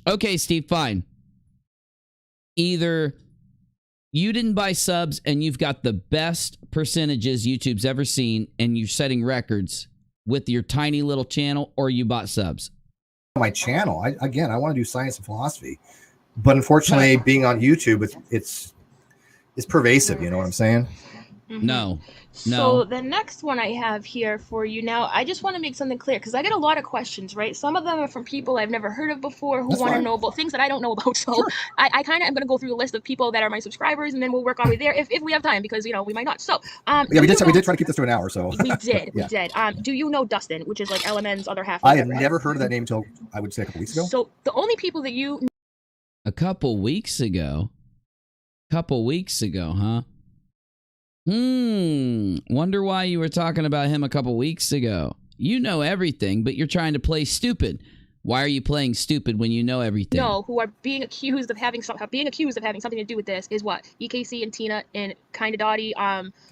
S16: Okay, Steve, fine. Either you didn't buy subs and you've got the best percentages YouTube's ever seen and you're setting records with your tiny little channel, or you bought subs.
S11: My channel, I want to do science and philosophy, but unfortunately being on YouTube, it's pervasive. You know what I'm saying?
S16: No.
S2: So the next one I have here for you now, I just want to make something clear because I get a lot of questions, right? Some of them are from people I've never heard of before who want to know about things that I don't know about. So I kind of am going to go through a list of people that are my subscribers, and then we'll work our way there if we have time, because we might not. So
S11: yeah, we did try to keep this to an hour, so
S2: we did.
S11: Yeah.
S2: We did. Do you know Dustin, which is like LMN's other half?
S11: I have never heard of that name until I would say a couple weeks ago.
S2: So the only people that you
S16: a couple weeks ago, huh? Wonder why you were talking about him a couple weeks ago. You know everything, but you're trying to play stupid. Why are you playing stupid when you know everything?
S2: No, who are being accused of having something to do with this is what? EKC and Tina and Kinda Dottie,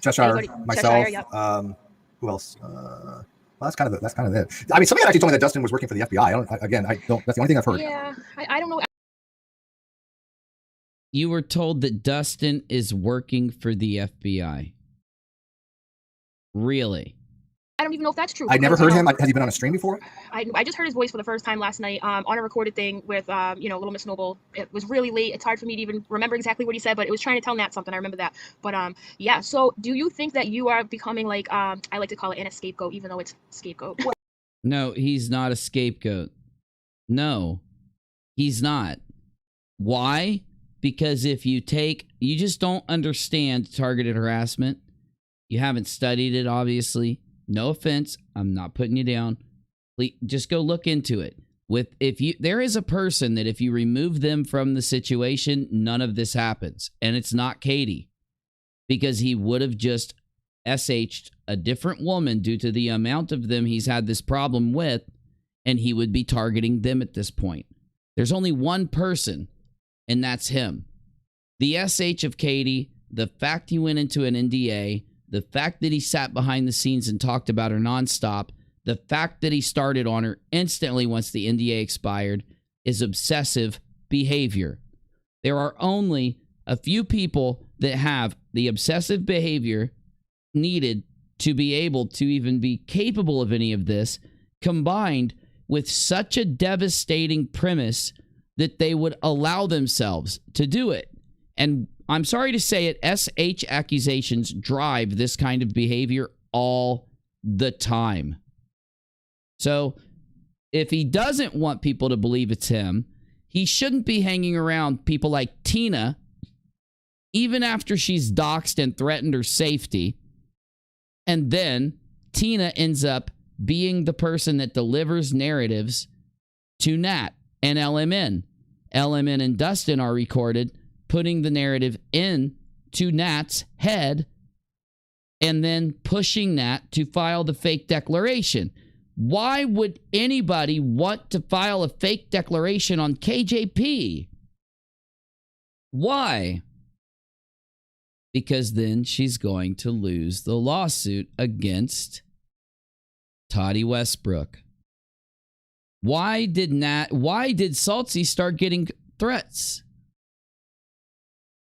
S11: Cheshire, myself,
S2: Cheshire, yep.
S11: Who else? Well, that's kind of it. I mean, somebody actually told me that Dustin was working for the FBI. I don't. That's the only thing I've heard.
S2: Yeah, I don't know.
S16: You were told that Dustin is working for the FBI. Really?
S2: I don't even know if that's true.
S11: I never heard him. Has he been on a stream before?
S2: I just heard his voice for the first time last night on a recorded thing with Little Miss Noble. It was really late. It's hard for me to even remember exactly what he said, but it was trying to tell Nat something. I remember that. But yeah. So do you think that you are becoming like I like to call it an scapegoat, even though it's scapegoat?
S16: No, he's not a scapegoat. No, he's not. Why? Because if you just don't understand targeted harassment. You haven't studied it, obviously. No offense. I'm not putting you down. Just go look into it. There is a person that if you remove them from the situation, none of this happens. And it's not Katie. Because he would have just SH'd a different woman due to the amount of them he's had this problem with. And he would be targeting them at this point. There's only one person. And that's him. The SH of Katie, the fact he went into an NDA, the fact that he sat behind the scenes and talked about her nonstop, the fact that he started on her instantly once the NDA expired is obsessive behavior. There are only a few people that have the obsessive behavior needed to be able to even be capable of any of this, combined with such a devastating premise that they would allow themselves to do it. And I'm sorry to say it, SH accusations drive this kind of behavior all the time. So if he doesn't want people to believe it's him, he shouldn't be hanging around people like Tina, even after she's doxxed and threatened her safety. And then Tina ends up being the person that delivers narratives to Nat and LMN. LMN and Dustin are recorded putting the narrative in to Nat's head and then pushing Nat to file the fake declaration. Why would anybody want to file a fake declaration on KJP? Why? Because then she's going to lose the lawsuit against Toddy Westbrook. Why did Saltsy start getting threats?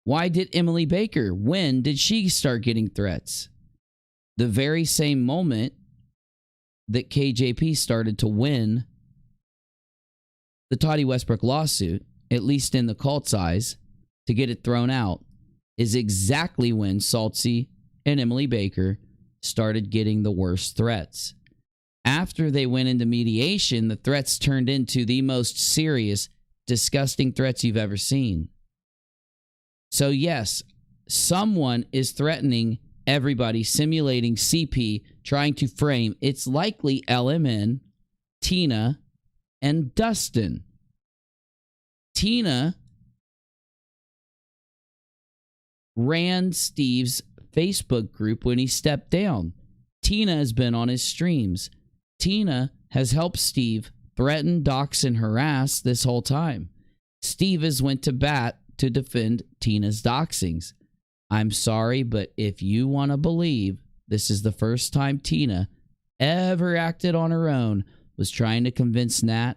S16: Why did Emily Baker? When did she start getting threats? The very same moment that KJP started to win the Toddy Westbrook lawsuit, at least in the cult's eyes, to get it thrown out, is exactly when Saltsy and Emily Baker started getting the worst threats. After they went into mediation, the threats turned into the most serious, disgusting threats you've ever seen. So yes, someone is threatening everybody, simulating CP, trying to frame. It's likely LMN, Tina, and Dustin. Tina ran Steve's Facebook group when he stepped down. Tina has been on his streams. Tina has helped Steve threaten, dox, and harass this whole time. Steve has went to bat to defend Tina's doxings. I'm sorry, but if you want to believe this is the first time Tina ever acted on her own, was trying to convince Nat,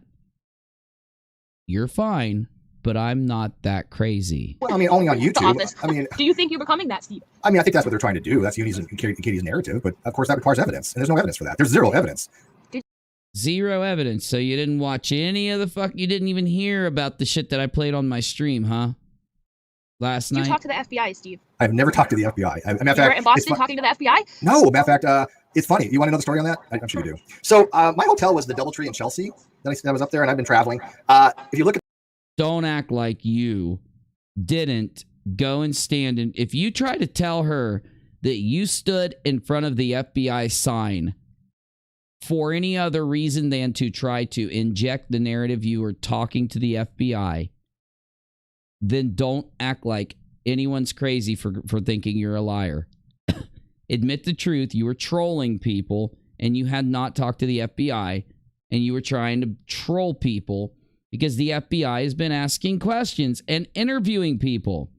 S16: you're fine, but I'm not that crazy.
S11: Well, I mean, only on YouTube. I mean,
S2: do you think you're becoming that, Steve?
S11: I mean, I think that's what they're trying to do. That's using Katie's narrative, but of course that requires evidence, and there's no evidence for that. There's zero evidence.
S16: Zero evidence. So you didn't watch any of the you didn't even hear about the shit that I played on my stream, huh? Last night.
S2: Did you talk to the FBI, Steve?
S11: I've never talked to the FBI.
S2: You were in Boston talking to the FBI?
S11: No, matter of fact, it's funny. You want to know the story on that? I'm sure you do. So my hotel was the DoubleTree in Chelsea. That was up there, and I've been traveling. If you look at,
S16: don't act like you didn't go and stand and if you try to tell her that you stood in front of the FBI sign for any other reason than to try to inject the narrative you were talking to the FBI, then don't act like anyone's crazy for thinking you're a liar. Admit the truth. You were trolling people and you had not talked to the FBI and you were trying to troll people because the FBI has been asking questions and interviewing people.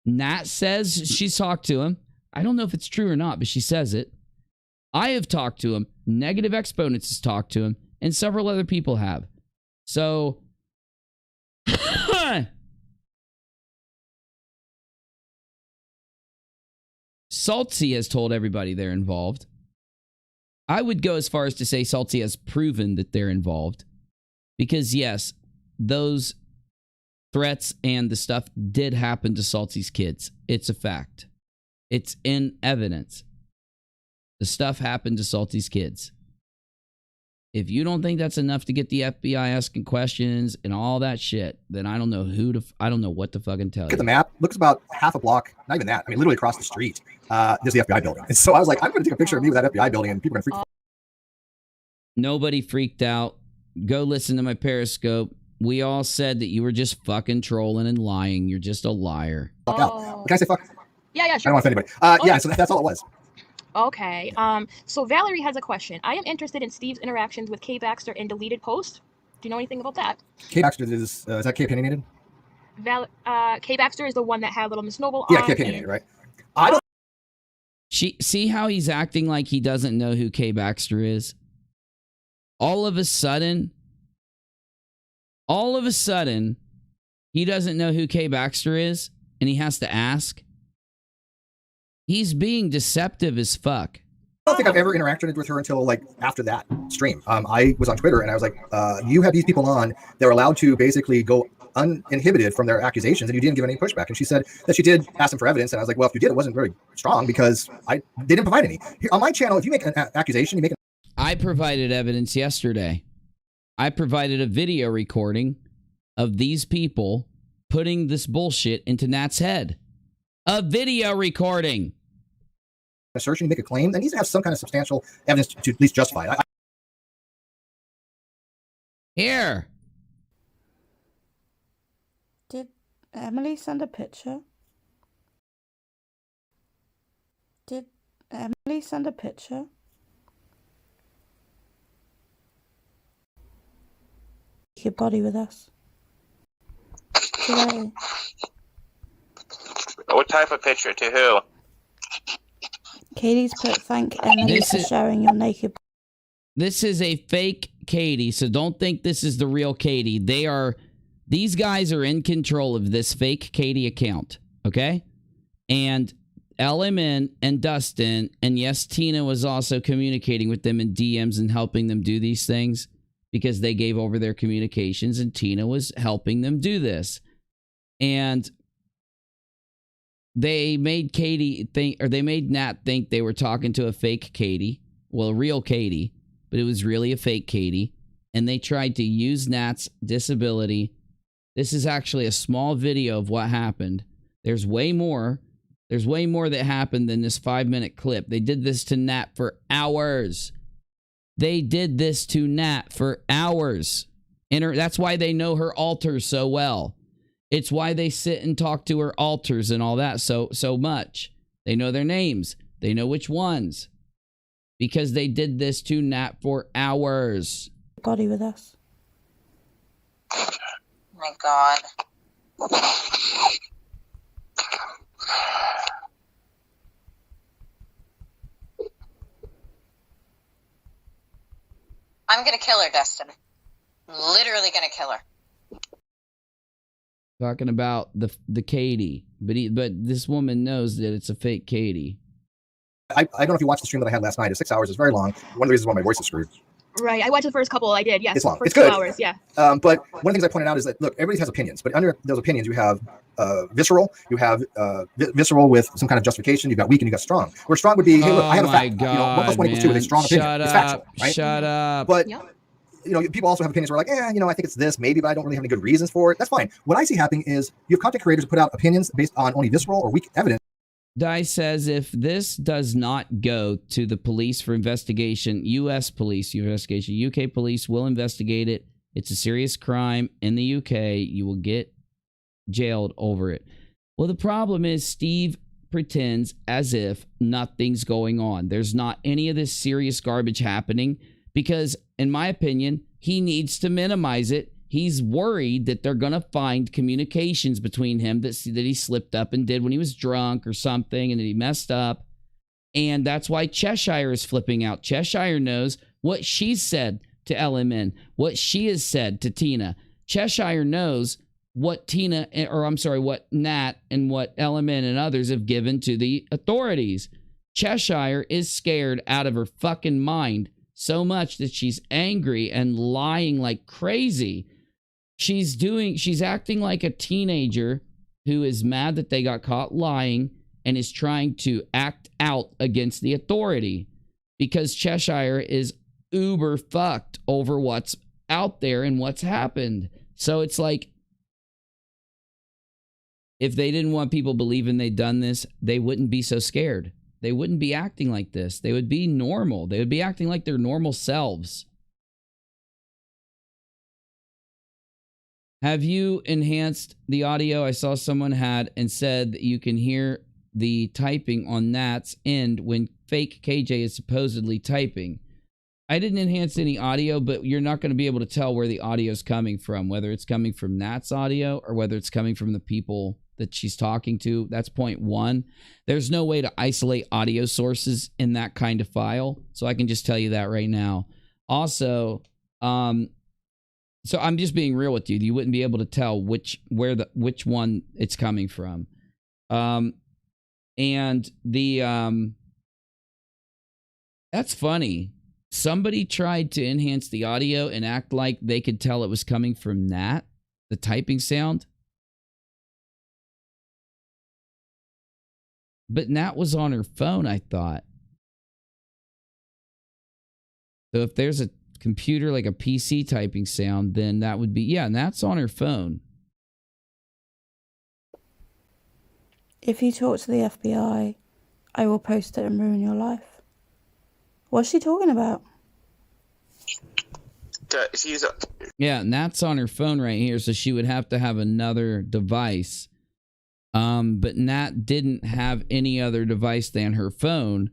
S16: Nat says she's talked to him. I don't know if it's true or not, but she says it. I have talked to him. Negative Exponents has talked to him. And several other people have. So, Saltsy has told everybody they're involved. I would go as far as to say Saltsy has proven that they're involved. Because, yes, those threats and the stuff did happen to Saltsy's kids. It's a fact. It's in evidence. The stuff happened to Salty's kids. If you don't think that's enough to get the FBI asking questions and all that shit, then I don't know I don't know what to fucking tell you.
S11: Look at the map. Looks about half a block. Not even that. I mean, literally across the street. There's the FBI building. And so I was like, I'm going to take a picture of me with that FBI building, and people are going to freak.
S16: Nobody freaked out. Go listen to my Periscope. We all said that you were just fucking trolling and lying. You're just a liar.
S11: Fuck out. Can I say fuck?
S2: Yeah, sure.
S11: I don't want to offend anybody. Yeah, so that's all it was.
S2: Okay. So Valerie has a question. I am interested in Steve's interactions with Kay Baxter in deleted posts. Do you know anything about that?
S11: Kay Baxter is that Kay Opinionated?
S2: Kay Baxter is the one that had Little Miss Noble
S11: on. Yeah,
S2: Kay
S11: Opinionated, right? I don't.
S16: See how he's acting like he doesn't know who Kay Baxter is? All of a sudden, he doesn't know who Kay Baxter is, and he has to ask. He's being deceptive as fuck.
S11: I don't think I've ever interacted with her until like after that stream. I was on Twitter and I was like, you have these people on, they're allowed to basically go uninhibited from their accusations, and you didn't give any pushback. And she said that she did ask them for evidence, and I was like, well, if you did, it wasn't very strong because they didn't provide any. Here, on my channel, if you make an accusation, you make
S16: I provided evidence yesterday. I provided a video recording of these people putting this bullshit into Nat's head. A video recording.
S11: Assertion, you make a claim, that needs to have some kind of substantial evidence to at least justify it.
S16: Here.
S14: Did Emily send a picture? Did Emily send a picture? Your body with us today.
S15: What type of picture? To who?
S14: Katie's put thank Emily for sharing your naked.
S16: This is a fake Katie, so don't think this is the real Katie. These guys are in control of this fake Katie account, okay? And LMN and Dustin, and yes, Tina was also communicating with them in DMs and helping them do these things because they gave over their communications, and Tina was helping them do this. And they made Nat think they were talking to a fake Katie. Well, a real Katie, but it was really a fake Katie. And they tried to use Nat's disability. This is actually a small video of what happened. There's way more. There's way more that happened than this 5-minute clip. They did this to Nat for hours. They did this to Nat for hours. And that's why they know her alters so well. It's why they sit and talk to her alters and all that so much. They know their names. They know which ones. Because they did this to Nat for hours.
S14: Body with us.
S15: My God. I'm gonna kill her, Dustin. Literally gonna kill her.
S16: Talking about the Katie, but this woman knows that it's a fake Katie.
S11: I don't know if you watched the stream that I had last night. It's 6 hours. It's very long. One of the reasons why my voice is screwed.
S2: Right. I watched the first couple. I did. Yes.
S11: It's long.
S2: First
S11: It's good.
S2: 2 hours. Yeah.
S11: But one of the things I pointed out is that, look, everybody has opinions, but under those opinions, you have visceral, you have visceral with some kind of justification, you've got weak, and you got strong. Where strong would be, hey, look, I have a fact.
S1: God,
S11: 1 + 1 = 2 is a strong opinion.
S1: Shut
S11: It's
S1: up.
S11: factual, right?
S1: Shut up.
S11: But people also have opinions where like, I think it's this, maybe, but I don't really have any good reasons for it. That's fine. What I see happening is you have content creators who put out opinions based on only visceral or weak evidence.
S1: Dice says if this does not go to the police for investigation, U.S. police investigation, U.K. police will investigate it. It's a serious crime in the UK. You will get jailed over it. Well, the problem is Steve pretends as if nothing's going on. There's not any of this serious garbage happening because, in my opinion, he needs to minimize it. He's worried that they're going to find communications between him that he slipped up and did when he was drunk or something and that he messed up. And that's why Cheshire is flipping out. Cheshire knows what she said to LMN, what she has said to Tina. Cheshire knows what what Nat and what LMN and others have given to the authorities. Cheshire is scared out of her fucking mind so much that she's angry and lying like crazy. She's acting like a teenager who is mad that they got caught lying and is trying to act out against the authority because Cheshire is uber fucked over what's out there and what's happened. So it's like, if they didn't want people believing they'd done this, they wouldn't be so scared. They wouldn't be acting like this. They would be normal. They would be acting like their normal selves. Have you enhanced the audio? I saw someone had and said that you can hear the typing on Nat's end when fake KJ is supposedly typing. I didn't enhance any audio, but you're not going to be able to tell where the audio is coming from, whether it's coming from Nat's audio or whether it's coming from the people that she's talking to. That's point one. There's no way to isolate audio sources in that kind of file, so I can just tell you that right now. Also, so I'm just being real with you. You wouldn't be able to tell which one it's coming from. And the that's funny. Somebody tried to enhance the audio and act like they could tell it was coming from Nat, the typing sound. But Nat was on her phone, I thought. So if there's a computer, like a PC typing sound, then that would be, yeah, Nat's on her phone.
S14: If you talk to the FBI, I will post it and ruin your life. What's she talking about?
S1: Yeah, Nat's on her phone right here, so she would have to have another device. But Nat didn't have any other device than her phone.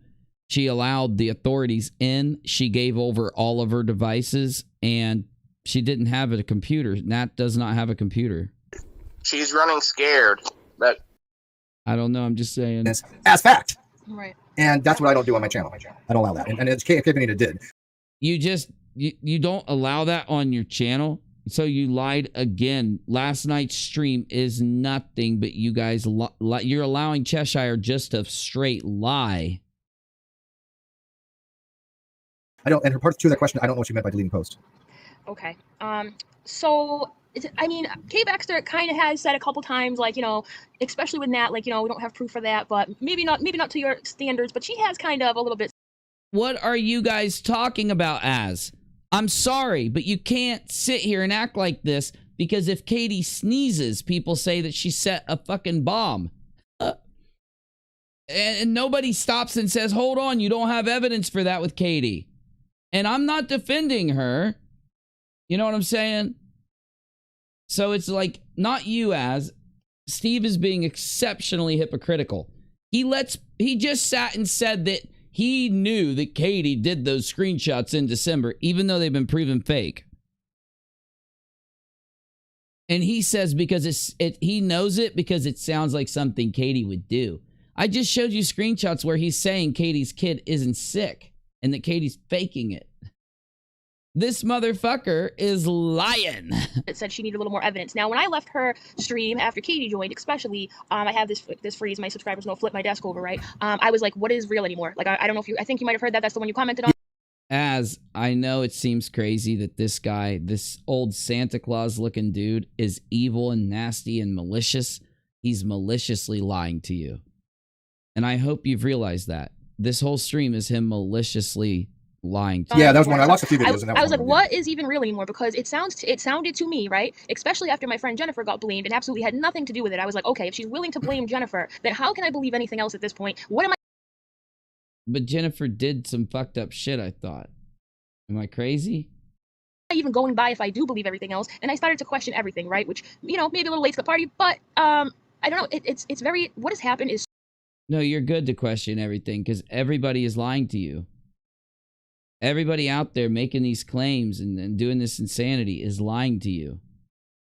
S1: She allowed the authorities in. She gave over all of her devices, and she didn't have a computer. Nat does not have a computer.
S3: She's running scared, but
S1: I don't know. I'm just saying.
S11: As fact.
S2: Right.
S11: And that's what I don't do on my channel. I don't allow that. And it's K-Benita did.
S1: You don't allow that on your channel. So you lied again. Last night's stream is nothing but you guys. You're allowing Cheshire just a straight lie.
S11: I don't. And her part two of that question, I don't know what she meant by deleting post.
S2: Okay. So I mean, Kay Baxter kind of has said a couple times, like, especially with Nat, like, we don't have proof for that, but maybe not to your standards, but she has kind of a little bit.
S1: What are you guys talking about as? I'm sorry, but you can't sit here and act like this because if Katie sneezes, people say that she set a fucking bomb. And nobody stops and says, hold on, you don't have evidence for that with Katie. And I'm not defending her. You know what I'm saying? So it's like, not you as. Steve is being exceptionally hypocritical. He just sat and said that he knew that Katie did those screenshots in December, even though they've been proven fake. And he says because he knows it because it sounds like something Katie would do. I just showed you screenshots where he's saying Katie's kid isn't sick and that Katie's faking it. This motherfucker is lying.
S2: It said she needed a little more evidence. Now, when I left her stream after Katie joined, especially, I have this phrase, my subscribers know, flip my desk over, right? I was like, what is real anymore? Like, I don't know if I think you might have heard that. That's the one you commented on.
S1: As I know it seems crazy that this guy, this old Santa Claus looking dude, is evil and nasty and malicious.
S16: he's maliciously lying to you. And I hope you've realized that. This whole stream is him maliciously lying to you.
S11: Yeah, that was one. I watched a few videos.
S2: I was like, what is even real anymore? Because it sounded to me, right? Especially after my friend Jennifer got blamed and absolutely had nothing to do with it. I was like, okay, if she's willing to blame Jennifer, then how can I believe anything else at this point? What am I?
S16: But Jennifer did some fucked up shit, I thought. Am I crazy?
S2: Even going by if I do believe everything else? And I started to question everything, right? Which, you know, maybe a little late to the party, but I don't know. It's very, what has happened is.
S16: No, you're good to question everything because everybody is lying to you. Everybody out there making these claims and doing this insanity is lying to you.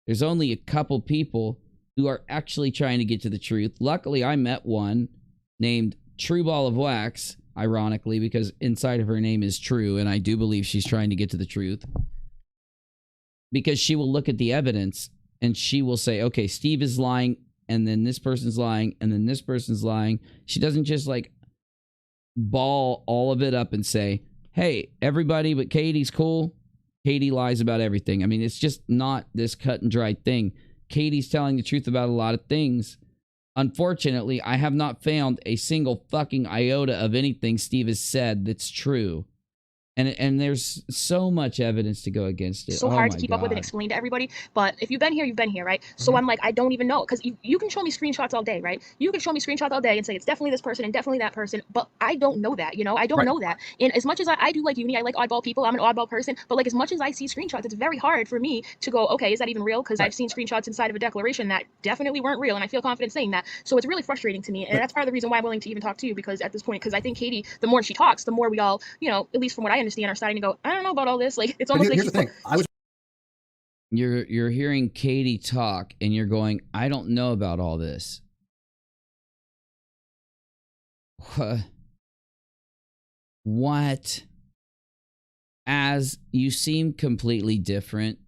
S16: There's only a couple people who are actually trying to get to the truth. Luckily, I met one named True Ball of Wax, ironically, because inside of her name is True, and I do believe she's trying to get to the truth. Because she will look at the evidence and she will say, okay, Steve is lying, and then this person's lying, and then this person's lying. She doesn't just like ball all of it up and say, hey, everybody but Katie's cool. Katie lies about everything. I mean, it's just not this cut and dry thing. Katie's telling the truth about a lot of things. Unfortunately, I have not found a single fucking iota of anything Steve has said that's true. And there's so much evidence to go against it.
S2: So hard to keep up with and explain to everybody. But if you've been here, right? So I'm like, I don't even know. Because you can show me screenshots all day, right? You can show me screenshots all day and say it's definitely this person and definitely that person. But I don't know that, you know? I don't know that. And as much as I do like uni, I like oddball people. I'm an oddball person. But like as much as I see screenshots, it's very hard for me to go, okay, is that even real? Because I've seen screenshots inside of a declaration that definitely weren't real. And I feel confident saying that. So it's really frustrating to me. And that's part of the reason why I'm willing to even talk to you. Because at this point, because I think Katie, the more she talks, the more we all, you know, at least from what I understand, are starting to go, I don't know about all this. Like it's almost like
S11: here's the thing.
S16: You're hearing Katie talk and you're going, I don't know about all this. What? As you seem completely different.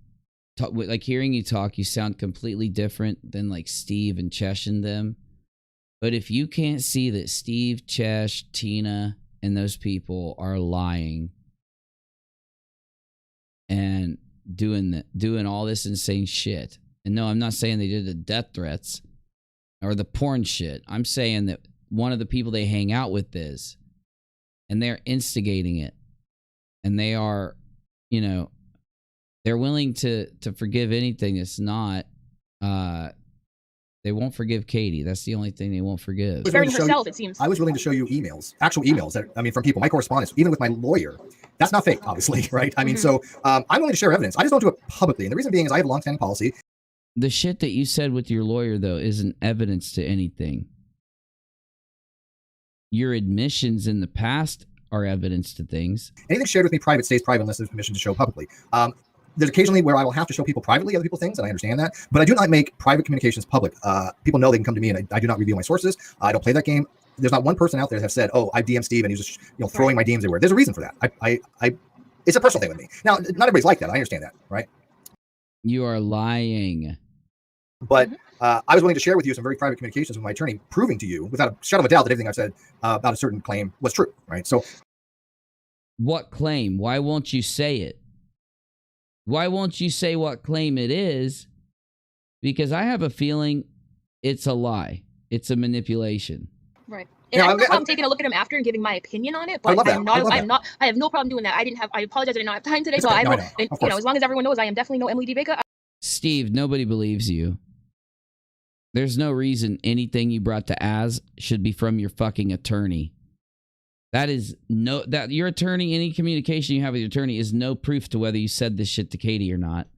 S16: Like hearing you talk, you sound completely different than like Steve and Chesh and them. But if you can't see that Steve, Chesh, Tina, and those people are lying and doing all this insane shit. And no, I'm not saying they did the death threats or the porn shit. I'm saying that one of the people they hang out with is, and they're instigating it. And they are, you know, they're willing to forgive anything that's not, they won't forgive Katie. That's the only thing they won't forgive.
S2: It seems.
S11: I was willing to show you emails, actual emails that, I mean, from people, my correspondence, even with my lawyer. That's not fake, obviously, right? I mean, so I'm willing to share evidence. I just don't do it publicly. And the reason being is I have a long-standing policy.
S16: The shit that you said with your lawyer, though, isn't evidence to anything. Your admissions in the past are evidence to things.
S11: Anything shared with me private stays private unless there's permission to show publicly. There's occasionally where I will have to show people privately other people's things, and I understand that. But I do not make private communications public. People know they can come to me, and I do not reveal my sources. I don't play that game. There's not one person out there that have said, "Oh, I DM Steve and he's just throwing my DMs everywhere." There's a reason for that. It's a personal thing with me. Now, not everybody's like that. I understand that, right?
S16: You are lying.
S11: But I was willing to share with you some very private communications with my attorney, proving to you, without a shadow of a doubt, that everything I've said about a certain claim was true, right? So,
S16: what claim? Why won't you say it? Why won't you say what claim it is? Because I have a feeling it's a lie. It's a manipulation.
S2: Right. And I have no problem taking a look at him after and giving my opinion on it, but I have no problem doing that. I apologize I did not have time today, but I don't, and, you know, as long as everyone knows, I am definitely no Emily D. Baker.
S16: Steve, nobody believes you. There's no reason anything you brought to Az should be from your fucking attorney. That your attorney, any communication you have with your attorney is no proof to whether you said this shit to Katie or not.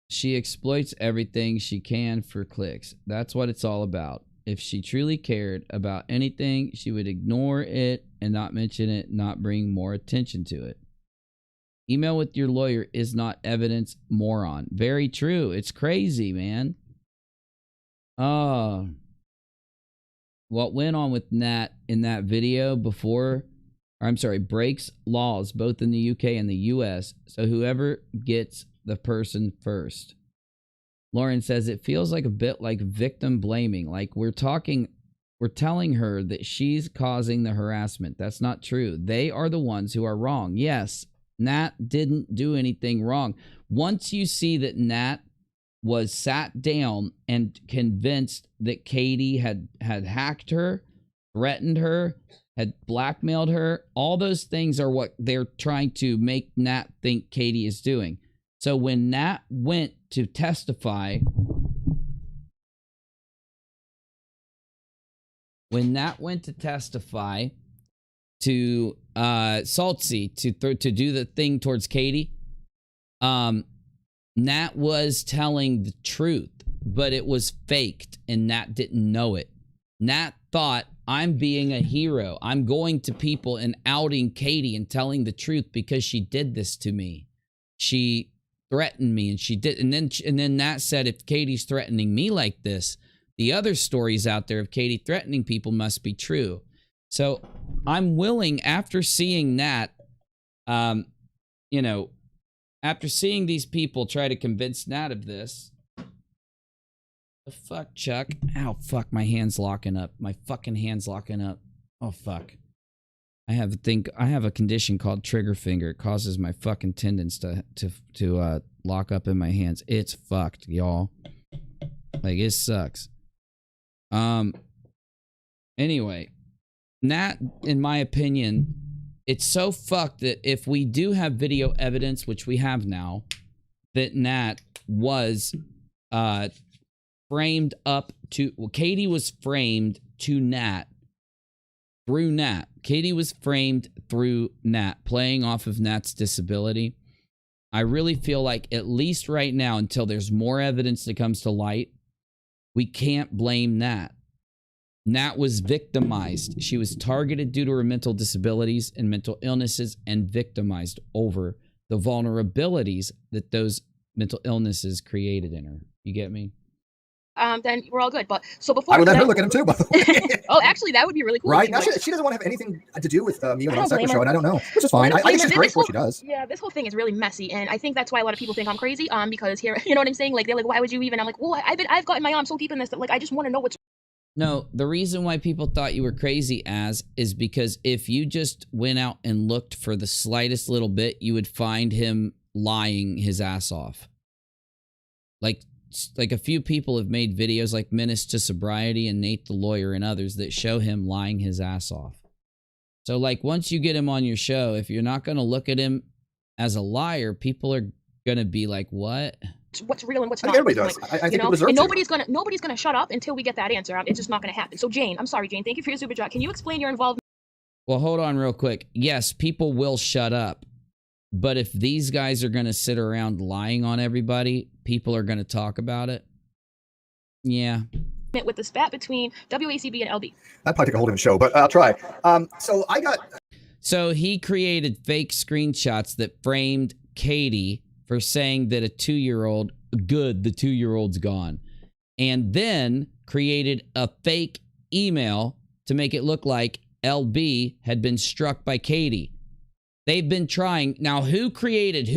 S16: She exploits everything she can for clicks. That's what it's all about. If she truly cared about anything, she would ignore it and not mention it, not bring more attention to it. Email with your lawyer is not evidence, moron. Very true. It's crazy, man. What went on with Nat in that video before, or I'm sorry, breaks laws both in the UK and the US. So whoever gets the person first. Lauren says it feels like a bit like victim blaming. Like we're talking We're telling her that she's causing the harassment. That's not true. They are the ones who are wrong. Yes, Nat didn't do anything wrong. Once you see that Nat was sat down and convinced that Katie had hacked her, threatened her, had blackmailed her, all those things are what they're trying to make Nat think Katie is doing. So when Nat went to testify, to Saltsy to do the thing towards Katie, Nat was telling the truth, but it was faked, and Nat didn't know it. Nat thought, I'm being a hero. I'm going to people and outing Katie and telling the truth because she did this to me. She threatened me, and she did. And then Nat said, if Katie's threatening me like this, the other stories out there of Katie threatening people must be true. So I'm willing, after seeing Nat, after seeing these people try to convince Nat of this. The fuck, Chuck? Ow, fuck, my hand's locking up. My fucking hand's locking up. Oh, fuck. I have a condition called trigger finger. It causes my fucking tendons to lock up in my hands. It's fucked, y'all. Like, it sucks. Anyway, Nat, in my opinion, it's so fucked that if we do have video evidence, which we have now, that Nat was framed up to... Well, Katie was framed to Nat through Nat. Katie was framed through Nat, playing off of Nat's disability. I really feel like, at least right now, until there's more evidence that comes to light, we can't blame Nat. Nat was victimized. She was targeted due to her mental disabilities and mental illnesses, and victimized over the vulnerabilities that those mental illnesses created in her. You get me?
S2: Then we're all good. But so before
S11: I would let her look at him too, by the way.
S2: Oh, actually, that would be really cool.
S11: Right? Now, she doesn't want to have anything to do with me on the second show, and I don't know, which is fine. I think she's great for what she does.
S2: Yeah, this whole thing is really messy, and I think that's why a lot of people think I'm crazy. Because here, you know what I'm saying? Like, they're like, why would you even? I'm like, well, I've gotten my arm so deep in this that, like, I just want to know what's.
S16: No, the reason why people thought you were crazy is because if you just went out and looked for the slightest little bit, you would find him lying his ass off. Like a few people have made videos like Menace to Sobriety and Nate the Lawyer and others that show him lying his ass off. So, like, once you get him on your show, if you're not going to look at him as a liar, people are going to be like, what?
S2: What's real and what's not.
S11: Everybody does. I think it
S2: and nobody's gonna shut up until we get that answer. It's just not gonna happen. So Jane, I'm sorry, Jane. Thank you for your super chat. Can you explain your involvement?
S16: Well, hold on real quick. Yes, people will shut up. But if these guys are going to sit around lying on everybody, people are going to talk about it. Yeah.
S2: With the spat between WACB and LB.
S11: I'd probably take a whole different show, but I'll try.
S16: So he created fake screenshots that framed Katie for saying that a 2-year-old, the 2-year-old's gone. And then created a fake email to make it look like LB had been struck by Katie. They've been trying. Now, who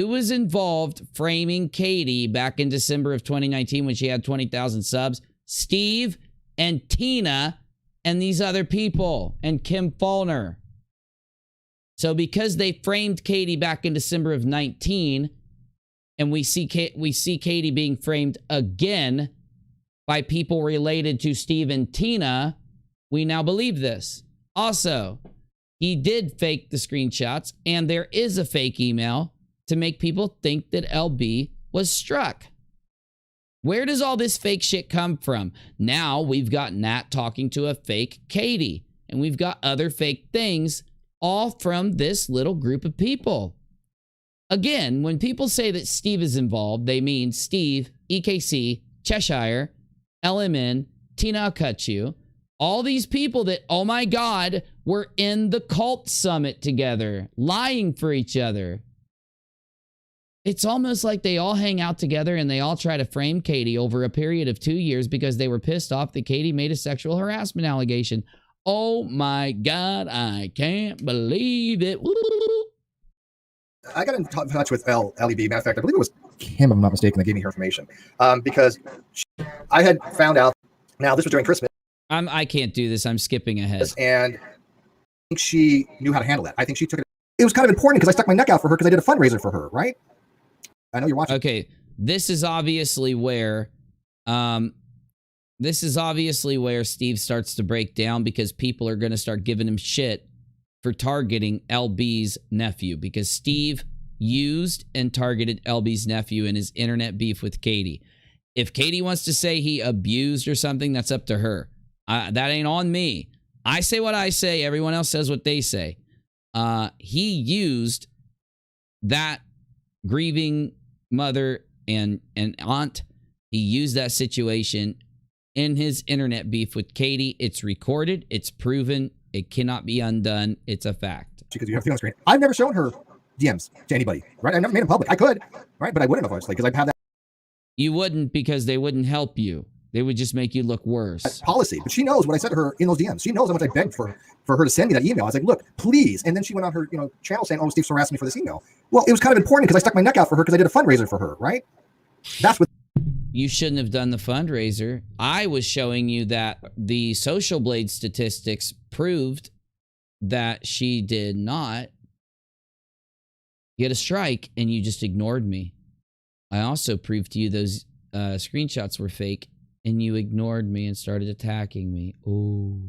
S16: was involved framing Katie back in December of 2019 when she had 20,000 subs? Steve and Tina and these other people and Kim Faulner. So because they framed Katie back in December of 19, and we see Katie being framed again by people related to Steve and Tina, we now believe this. Also, he did fake the screenshots, and there is a fake email to make people think that LB was struck. Where does all this fake shit come from? Now we've got Nat talking to a fake Katie, and we've got other fake things, all from this little group of people. Again, when people say that Steve is involved, they mean Steve, EKC, Cheshire, LMN, Tina I'll Cut You, all these people that, oh my God, were in the cult summit together, lying for each other. It's almost like they all hang out together and they all try to frame Katie over a period of 2 years because they were pissed off that Katie made a sexual harassment allegation. Oh my God, I can't believe it.
S11: I got in touch with LEB. Matter of fact, I believe it was Kim, if I'm not mistaken, that gave me her information. Because I had found out, now this was during Christmas,
S16: I can't do this. I'm skipping ahead.
S11: And I think she knew how to handle that. I think she took it. It was kind of important because I stuck my neck out for her because I did a fundraiser for her, right? I know you're watching.
S16: Okay, this is obviously where Steve starts to break down because people are going to start giving him shit for targeting LB's nephew because Steve used and targeted LB's nephew in his internet beef with Katie. If Katie wants to say he abused or something, that's up to her. That ain't on me. I say what I say. Everyone else says what they say. He used that grieving mother and aunt. He used that situation in his internet beef with Katie. It's recorded. It's proven. It cannot be undone. It's a fact.
S11: Because you have to on screen. I've never shown her DMs to anybody, right? I never made them public. I could, right? But I wouldn't have, obviously, because I've had that.
S16: You wouldn't because they wouldn't help you. They would just make you look worse.
S11: Policy. But she knows what I said to her in those DMs. She knows how much I begged for her to send me that email. I was like, look, please. And then she went on her channel saying, oh, Steve's harassing me for this email. Well, it was kind of important because I stuck my neck out for her because I did a fundraiser for her, right? That's what.
S16: You shouldn't have done the fundraiser. I was showing you that the Social Blade statistics proved that she did not get a strike and you just ignored me. I also proved to you those screenshots were fake and you ignored me and started attacking me. Ooh.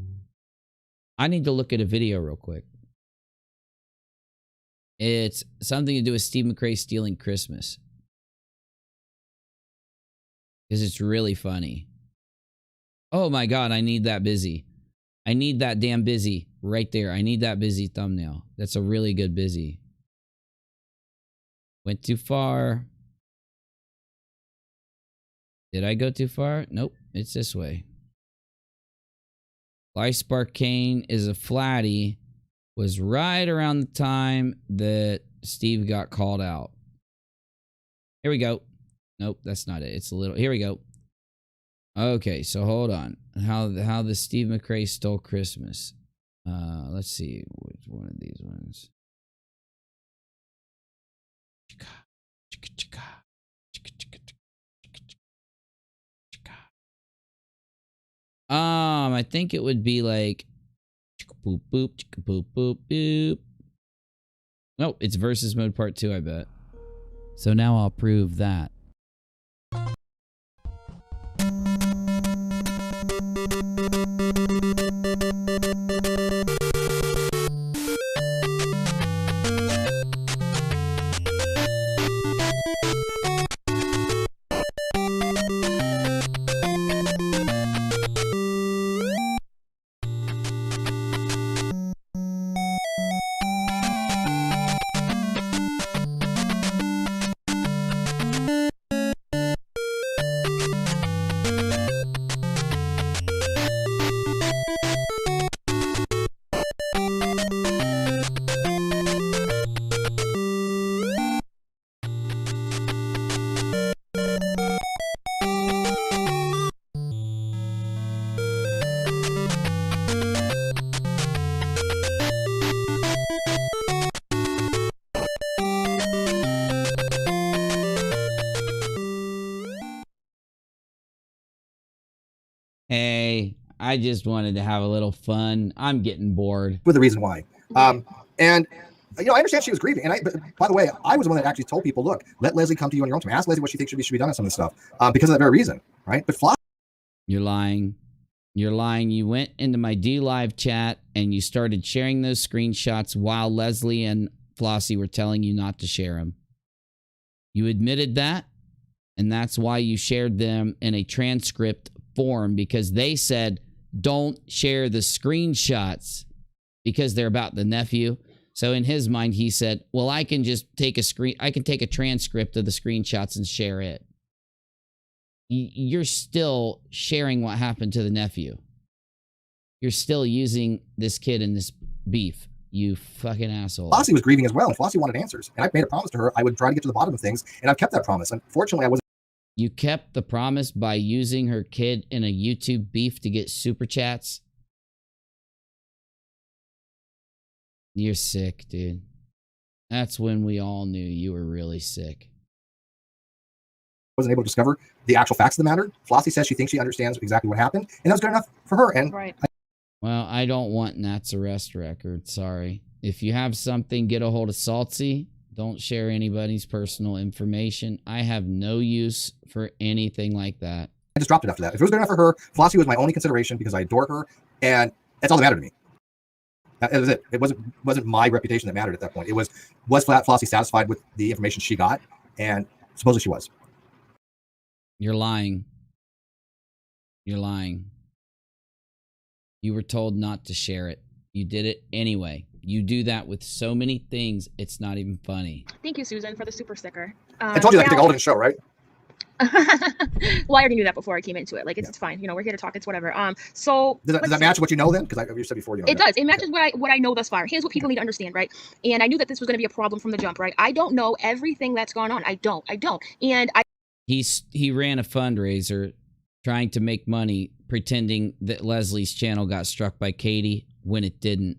S16: I need to look at a video real quick. It's something to do with Steve McCrae stealing Christmas. Because it's really funny. Oh my God, I need that busy. I need that damn busy right there. I need that busy thumbnail. That's a really good busy. Went too far. Did I go too far? Nope, it's this way. Sparkane is a flatty. Was right around the time that Steve got called out. Here we go. Nope, that's not it. It's a little. Here we go. Okay, so hold on. How the Steve McCrae stole Christmas. Let's see which one of these ones. I think it would be like boop boop boop boop boop. Nope, it's versus mode part 2, I bet. So now I'll prove that. Hey, I just wanted to have a little fun. I'm getting bored.
S11: With the reason why. And I understand she was grieving. And but by the way, I was the one that actually told people, look, let Leslie come to you on your own time. Ask Leslie what she thinks should be done on some of this stuff. Because of that very reason, right? But
S16: You're lying. You're lying. You went into my D-Live chat and you started sharing those screenshots while Leslie and Flossie were telling you not to share them. You admitted that, and that's why you shared them in a transcript form, because they said don't share the screenshots because they're about the nephew. So in his mind, he said, well, I can just take a transcript of the screenshots and share it. You're still sharing what happened to the nephew. You're still using this kid in this beef. You fucking asshole.
S11: Flossie was grieving as well, and Flossie wanted answers. And I made a promise to her I would try to get to the bottom of things, and I've kept that promise. Unfortunately, I wasn't.
S16: You kept the promise by using her kid in a YouTube beef to get super chats? You're sick, dude. That's when we all knew you were really sick.
S11: wasn't able to discover the actual facts of the matter. Flossie says she thinks she understands exactly what happened, and that was good enough for her. And
S16: Well, I don't want Nat's arrest record. Sorry. If you have something, get a hold of Saltsy. Don't share anybody's personal information. I have no use for anything like that.
S11: I just dropped it after that. If it was good enough for her, Flossie was my only consideration because I adore her, and that's all that mattered to me. That was it. It wasn't my reputation that mattered at that point. It was Flossie satisfied with the information she got, and supposedly she was.
S16: You're lying. You're lying. You were told not to share it. You did it anyway. You do that with so many things, it's not even funny.
S2: Thank you, Susan, for the super sticker.
S11: I told you that could take a hold of the show, right?
S2: Well, I already knew that before I came into it. Like, it's fine. You know, we're here to talk. It's whatever. So
S11: does that match what you know then? Because you said before you know.
S2: It does. It matches what I know thus far. Here's what people need to understand, right? And I knew that this was going to be a problem from the jump, right? I don't know everything that's gone on. I don't. And
S16: he ran a fundraiser trying to make money, pretending that Leslie's channel got struck by Katie when it didn't.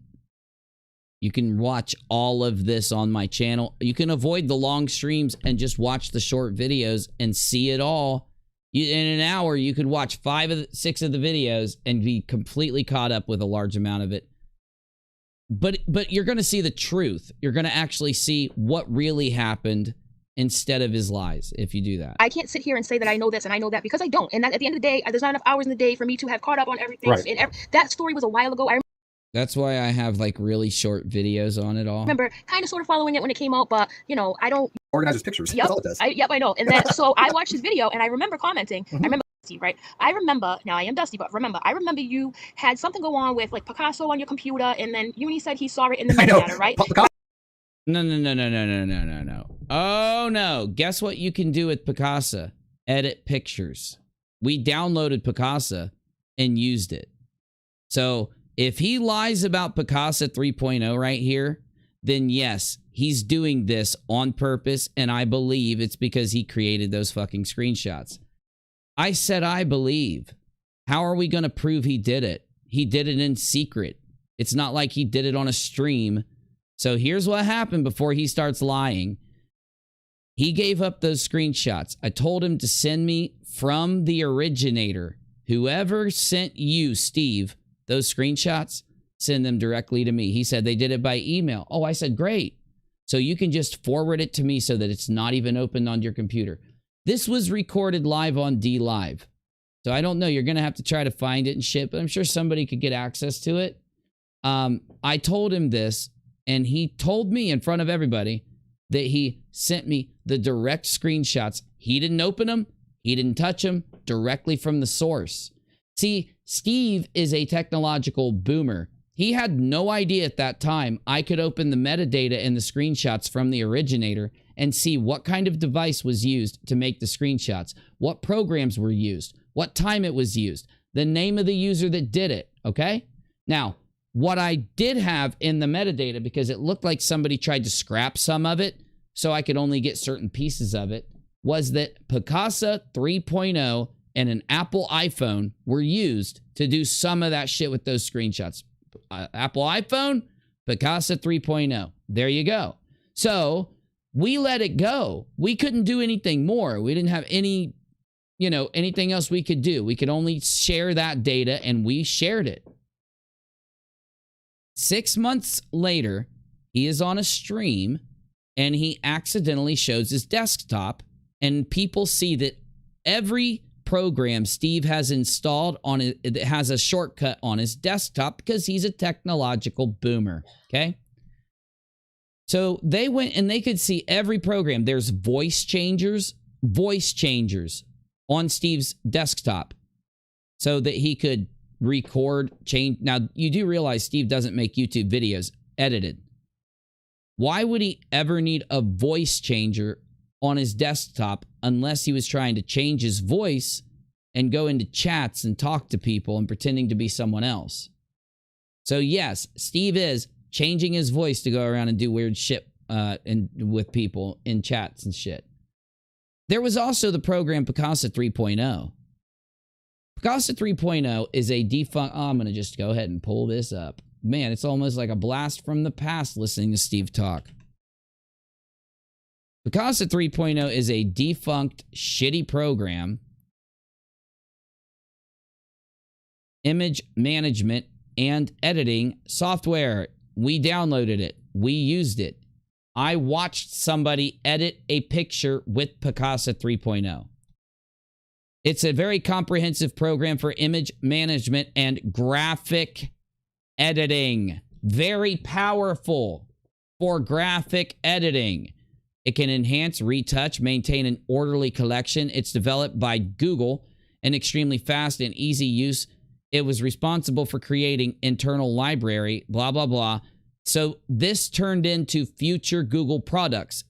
S16: You can watch all of this on my channel. You can avoid the long streams and just watch the short videos and see it all. In an hour, you could watch 6 of the videos and be completely caught up with a large amount of it. But you're going to see the truth. You're going to actually see what really happened instead of his lies if you do that.
S2: I can't sit here and say that I know this and I know that because I don't. And that, at the end of the day, there's not enough hours in the day for me to have caught up on everything.
S16: Right.
S2: And that story was a while ago.
S16: That's why I have like really short videos on it all.
S2: Remember kind of sort of following it when it came out, but you know, I don't
S11: organize pictures.
S2: Yep,
S11: That's all it does.
S2: I know. And then so I watched his video and I remember commenting. I remember Dusty, right? I remember now I am Dusty, but I remember you had something go on with like Picasso on your computer, and then Uni said he saw it in the metadata, right?
S16: No. Oh no. Guess what you can do with Picasa? Edit pictures. We downloaded Picasa and used it. So if he lies about Picasa 3.0 right here, then yes, he's doing this on purpose, and I believe it's because he created those fucking screenshots. I said I believe. How are we going to prove he did it? He did it in secret. It's not like he did it on a stream. So here's what happened before he starts lying. He gave up those screenshots. I told him to send me from the originator. Whoever sent you, Steve, those screenshots, send them directly to me. He said they did it by email. Oh, I said, great. So you can just forward it to me so that it's not even opened on your computer. This was recorded live on D Live. So I don't know. You're going to have to try to find it and shit, but I'm sure somebody could get access to it. I told him this, and he told me in front of everybody that he sent me the direct screenshots. He didn't open them. He didn't touch them, directly from the source. See, Steve is a technological boomer. He had no idea at that time I could open the metadata and the screenshots from the originator and see what kind of device was used to make the screenshots, what programs were used, what time it was used, the name of the user that did it, okay? Now, what I did have in the metadata, because it looked like somebody tried to scrap some of it so I could only get certain pieces of it, was that Picasa 3.0 and an Apple iPhone were used to do some of that shit with those screenshots. Apple iPhone, Picasa 3.0. There you go. So we let it go. We couldn't do anything more. We didn't have any, anything else we could do. We could only share that data, and we shared it. 6 months later, he is on a stream and he accidentally shows his desktop, and people see that every program Steve has installed on it has a shortcut on his desktop because he's a technological boomer. Okay. So they went and they could see every program. There's voice changers on Steve's desktop so that he could record, change. Now, you do realize Steve doesn't make YouTube videos edited. Why would he ever need a voice changer on his desktop unless he was trying to change his voice and go into chats and talk to people and pretending to be someone else? So yes, Steve is changing his voice to go around and do weird shit with people in chats and shit. There was also the program Picasa 3.0. Picasa 3.0 is a defunct... Oh, I'm going to just go ahead and pull this up. Man, it's almost like a blast from the past listening to Steve talk.
S1: Picasa 3.0 is a defunct, shitty program. Image management and editing software. We downloaded it. We used it. I watched somebody edit a picture with Picasa 3.0. It's a very comprehensive program for image management and graphic editing. Very powerful for graphic editing. It can enhance, retouch, maintain an orderly collection. It's developed by Google and extremely fast and easy use. It was responsible for creating internal library, blah, blah, blah. So this turned into future Google products.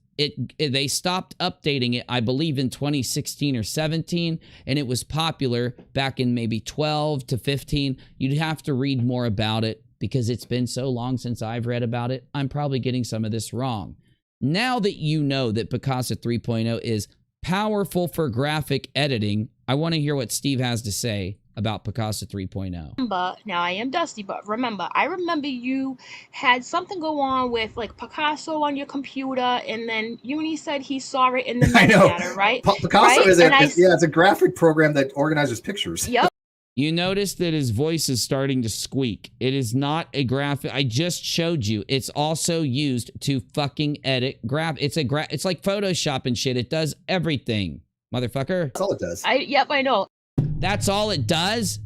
S1: They stopped updating it, I believe, in 2016 or 17, and it was popular back in maybe 12 to 15. You'd have to read more about it because it's been so long since I've read about it. I'm probably getting some of this wrong. Now that you know that Picasa 3.0 is powerful for graphic editing, I want to hear what Steve has to say about Picasa 3.0.
S2: But now I am Dusty, but I remember you had something go on with like Picasso on your computer, and then Uni said he saw it in the metadata, right?
S11: Picasso is it's a graphic program that organizes pictures.
S2: Yep.
S1: You notice that his voice is starting to squeak. It is not a graphic. I just showed you. It's also used to fucking edit It's like Photoshop and shit. It does everything, motherfucker.
S11: That's all it does.
S2: Yep, I know.
S1: That's all it does?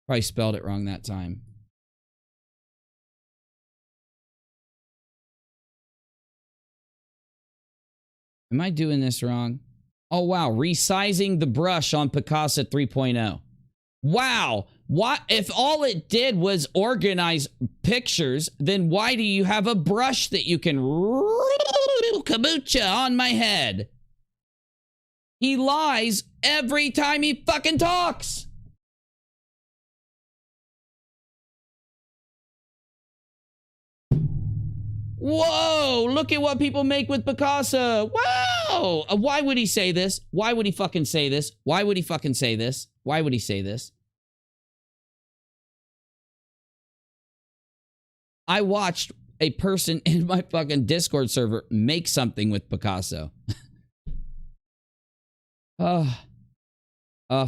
S1: Probably spelled it wrong that time. Am I doing this wrong? Oh, wow. Resizing the brush on Picasa 3.0. Wow. What if all it did was organize pictures, then why do you have a brush that you can kabucha on my head? He lies every time he fucking talks. Whoa, look at what people make with Picasa. Wow. Why would he say this? Why would he fucking say this? Why would he fucking say this? Why would he say this? I watched a person in my fucking Discord server make something with Picasso. Oh,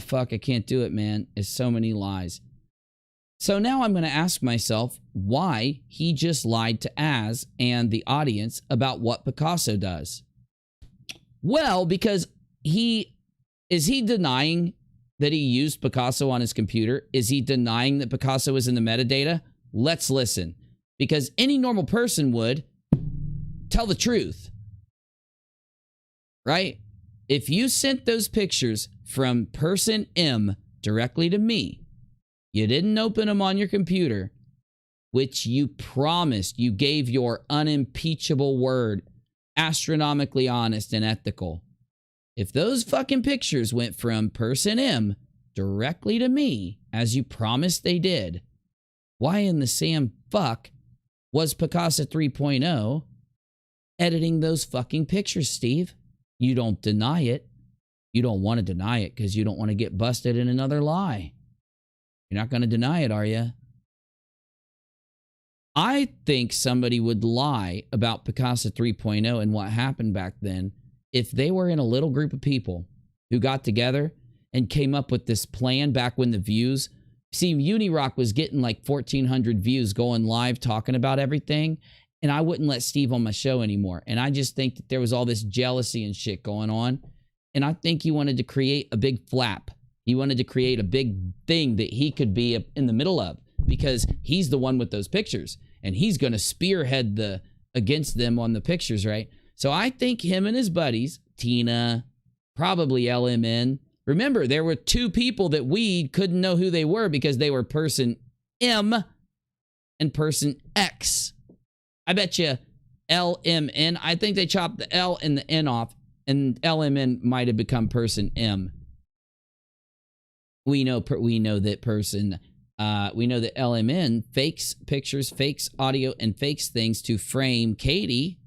S1: fuck, I can't do it, man. It's so many lies. So now I'm going to ask myself why he just lied to Az and the audience about what Picasso does. Well, because is he denying that he used Picasso on his computer? Is he denying that Picasso is in the metadata? Let's listen. Because any normal person would tell the truth. Right? If you sent those pictures from person M directly to me, you didn't open them on your computer, which you promised, you gave your unimpeachable word, astronomically honest and ethical. If those fucking pictures went from person M directly to me, as you promised they did, why in the Sam fuck was Picasa 3.0 editing those fucking pictures, Steve? You don't deny it. You don't want to deny it because you don't want to get busted in another lie. You're not going to deny it, are you? I think somebody would lie about Picasa 3.0 and what happened back then if they were in a little group of people who got together and came up with this plan back when the views... See, Unirock was getting like 1,400 views going live talking about everything, and I wouldn't let Steve on my show anymore. And I just think that there was all this jealousy and shit going on, and I think he wanted to create a big flap. He wanted to create a big thing that he could be in the middle of because he's the one with those pictures, and he's going to spearhead against them on the pictures, right? So I think him and his buddies, Tina, probably LMN. Remember, there were two people that we couldn't know who they were because they were person M and person X. I bet you LMN. I think they chopped the L and the N off, and LMN might have become person M. We know that LMN fakes pictures, fakes audio, and fakes things to frame Katie.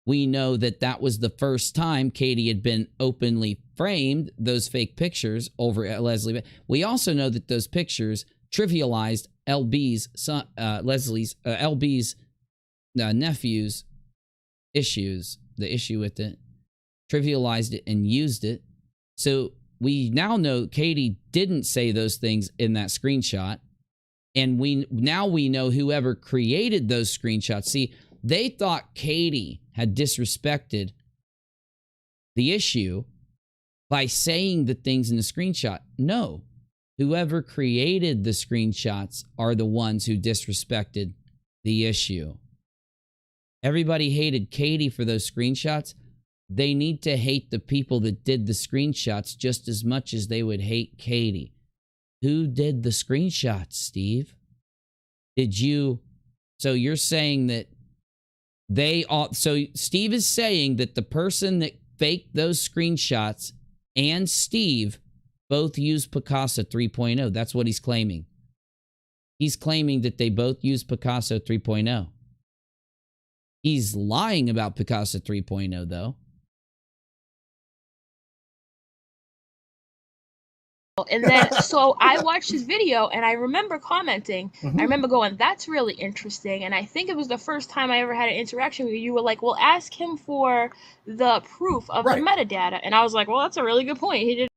S1: We know that was the first time Katie had been openly framed, those fake pictures over at Leslie. We also know that those pictures
S16: trivialized LB's son, LB's nephew's issues, the issue with it, trivialized it and used it. So we now know Katie didn't say those things in that screenshot. And we know whoever created those screenshots. See, they thought Katie had disrespected the issue by saying the things in the screenshot. No, whoever created the screenshots are the ones who disrespected the issue. Everybody hated Katie for those screenshots. They need to hate the people that did the screenshots just as much as they would hate Katie. Who did the screenshots, Steve? So you're saying that so Steve is saying that the person that faked those screenshots and Steve both used Picasso 3.0. That's what he's claiming. He's claiming that they both used Picasso 3.0. He's lying about Picasso 3.0, though.
S2: And then, so I watched his video and I remember commenting. I remember going, that's really interesting. And I think it was the first time I ever had an interaction with you. You were like, well, ask him for the proof of the metadata. And I was like, well, that's a really good point. He did.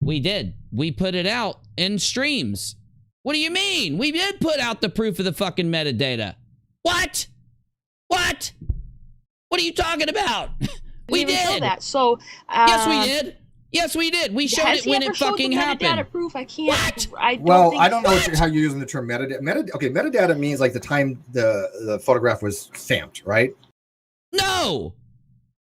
S16: We did. We put it out in streams. What do you mean? We did put out the proof of the fucking metadata. What? What? What are you talking about? We did.
S2: Show that. So,
S16: yes, we did. Yes, we did. We showed it when it fucking happened.
S2: Proof? I can't. What?
S9: I don't know how you're using the term metadata. Metadata means like the time the photograph was stamped, right?
S16: No.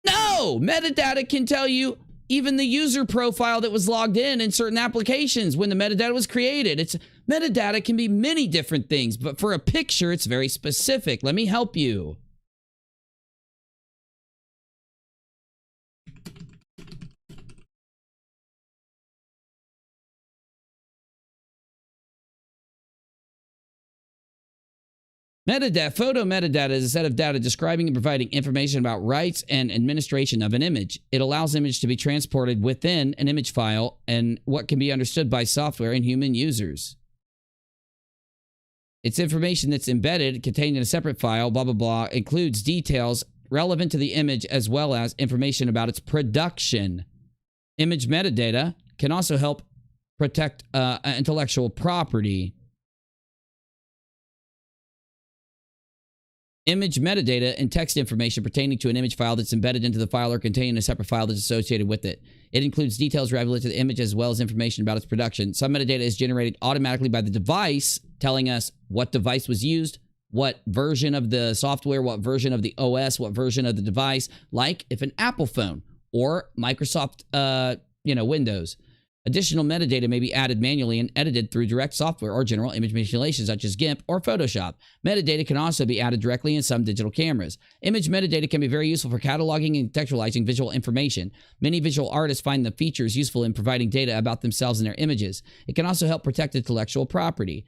S16: Metadata can tell you even the user profile that was logged in certain applications when the metadata was created. Metadata can be many different things, but for a picture, it's very specific. Let me help you. Photo metadata is a set of data describing and providing information about rights and administration of an image. It allows image to be transported within an image file and what can be understood by software and human users. It's information that's embedded, contained in a separate file, blah, blah, blah, includes details relevant to the image as well as information about its production. Image metadata can also help protect intellectual property. Image metadata and text information pertaining to an image file that's embedded into the file or contained in a separate file that's associated with it. It includes details relevant to the image as well as information about its production. Some metadata is generated automatically by the device, telling us what device was used, what version of the software, what version of the OS, what version of the device, like if an Apple phone or Microsoft, Windows. Additional metadata may be added manually and edited through direct software or general image manipulation such as GIMP or Photoshop. Metadata can also be added directly in some digital cameras. Image metadata can be very useful for cataloging and contextualizing visual information. Many visual artists find the features useful in providing data about themselves and their images. It can also help protect intellectual property.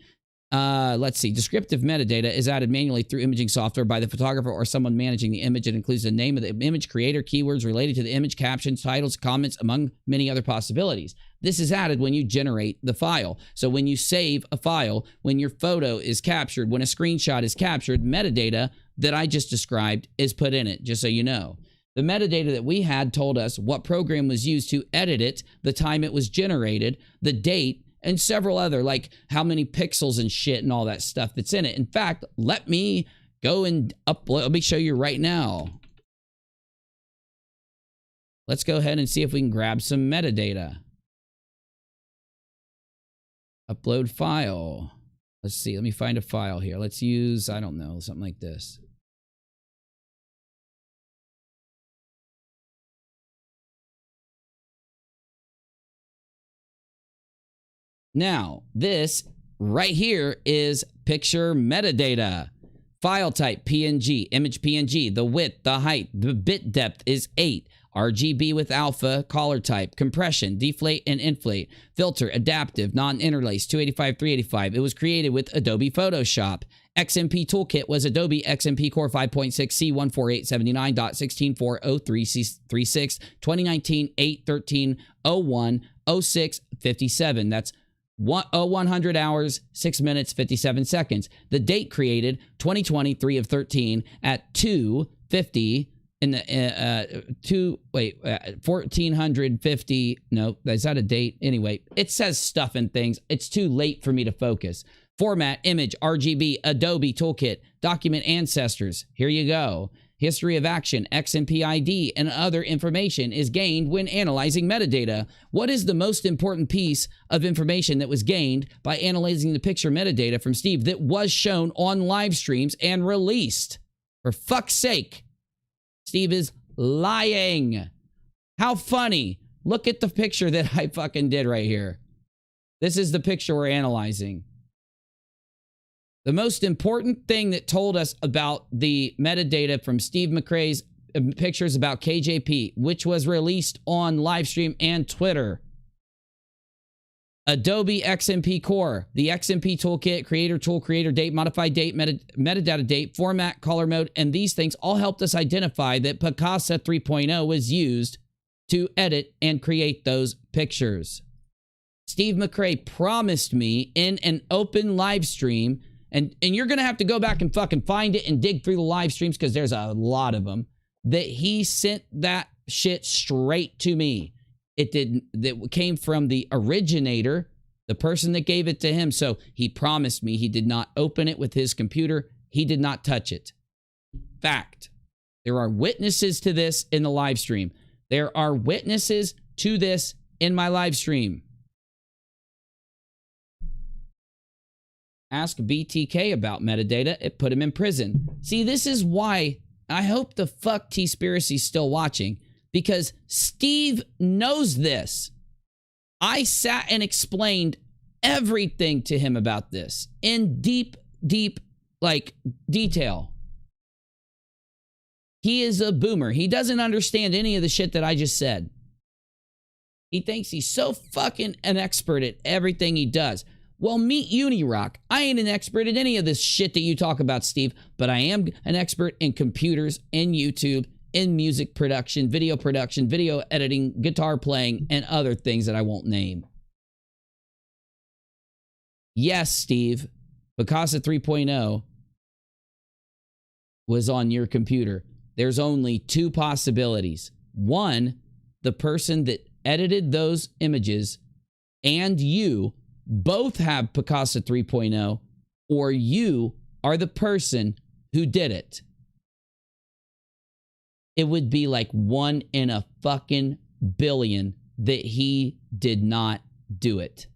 S16: Let's see. Descriptive metadata is added manually through imaging software by the photographer or someone managing the image. It includes the name of the image creator, keywords related to the image, captions, titles, comments, among many other possibilities. This is added when you generate the file. So when you save a file, when your photo is captured, when a screenshot is captured, metadata that I just described is put in it, just so you know. The metadata that we had told us what program was used to edit it, the time it was generated, the date, and several other, like how many pixels and shit and all that stuff that's in it. In fact, let me go and upload. Let me show you right now. Let's go ahead and see if we can grab some metadata. Upload file. Let's see. Let me find a file here. Let's use, I don't know, something like this. Now, this right here is picture metadata. File type PNG, image PNG, the width, the height, the bit depth is 8. RGB with alpha, color type, compression, deflate and inflate, filter, adaptive, non-interlace, 285, 385. It was created with Adobe Photoshop. XMP toolkit was Adobe XMP Core 5.6 C14879.1640336 2019 813 01 06 57. That's 100 hours, 6 minutes, 57 seconds. The date created 2020, 3 of 13 at 2:50 in the 1450. No, is that a date? Anyway, it says stuff and things. It's too late for me to focus. Format, image, RGB, Adobe Toolkit, document ancestors. Here you go. History of action, XMP ID, and other information is gained when analyzing metadata. What is the most important piece of information that was gained by analyzing the picture metadata from Steve that was shown on live streams and released? For fuck's sake, Steve is lying. How funny. Look at the picture that I fucking did right here. This is the picture we're analyzing. The most important thing that told us about the metadata from Steve McCrae's pictures about KJP, which was released on livestream and Twitter. Adobe XMP Core, the XMP Toolkit, Creator Tool, Creator Date, Modified Date, Metadata Date, Format, Color Mode, and these things all helped us identify that Picasa 3.0 was used to edit and create those pictures. Steve McCrae promised me in an open live stream, and you're going to have to go back and fucking find it and dig through the live streams because there's a lot of them, that he sent that shit straight to me. That came from the originator, the person that gave it to him. So he promised me he did not open it with his computer. He did not touch it. Fact. There are witnesses to this in the live stream. There are witnesses to this in my live stream. Ask BTK about metadata. It put him in prison. See, this is why I hope the fuck TEASPIRACY's still watching, because Steve knows this. I sat and explained everything to him about this in deep, like, detail. He is a boomer. He doesn't understand any of the shit that I just said. He thinks he's so fucking an expert at everything he does. Well, meet Unirock. I ain't an expert at any of this shit that you talk about, Steve, but I am an expert in computers, in YouTube, in music production, video editing, guitar playing, and other things that I won't name. Yes, Steve, Picasa 3.0 was on your computer. There's only two possibilities. One, the person that edited those images and you both have Picasa 3.0, or you are the person who did it. It would be like 1 in a fucking billion that he did not do it.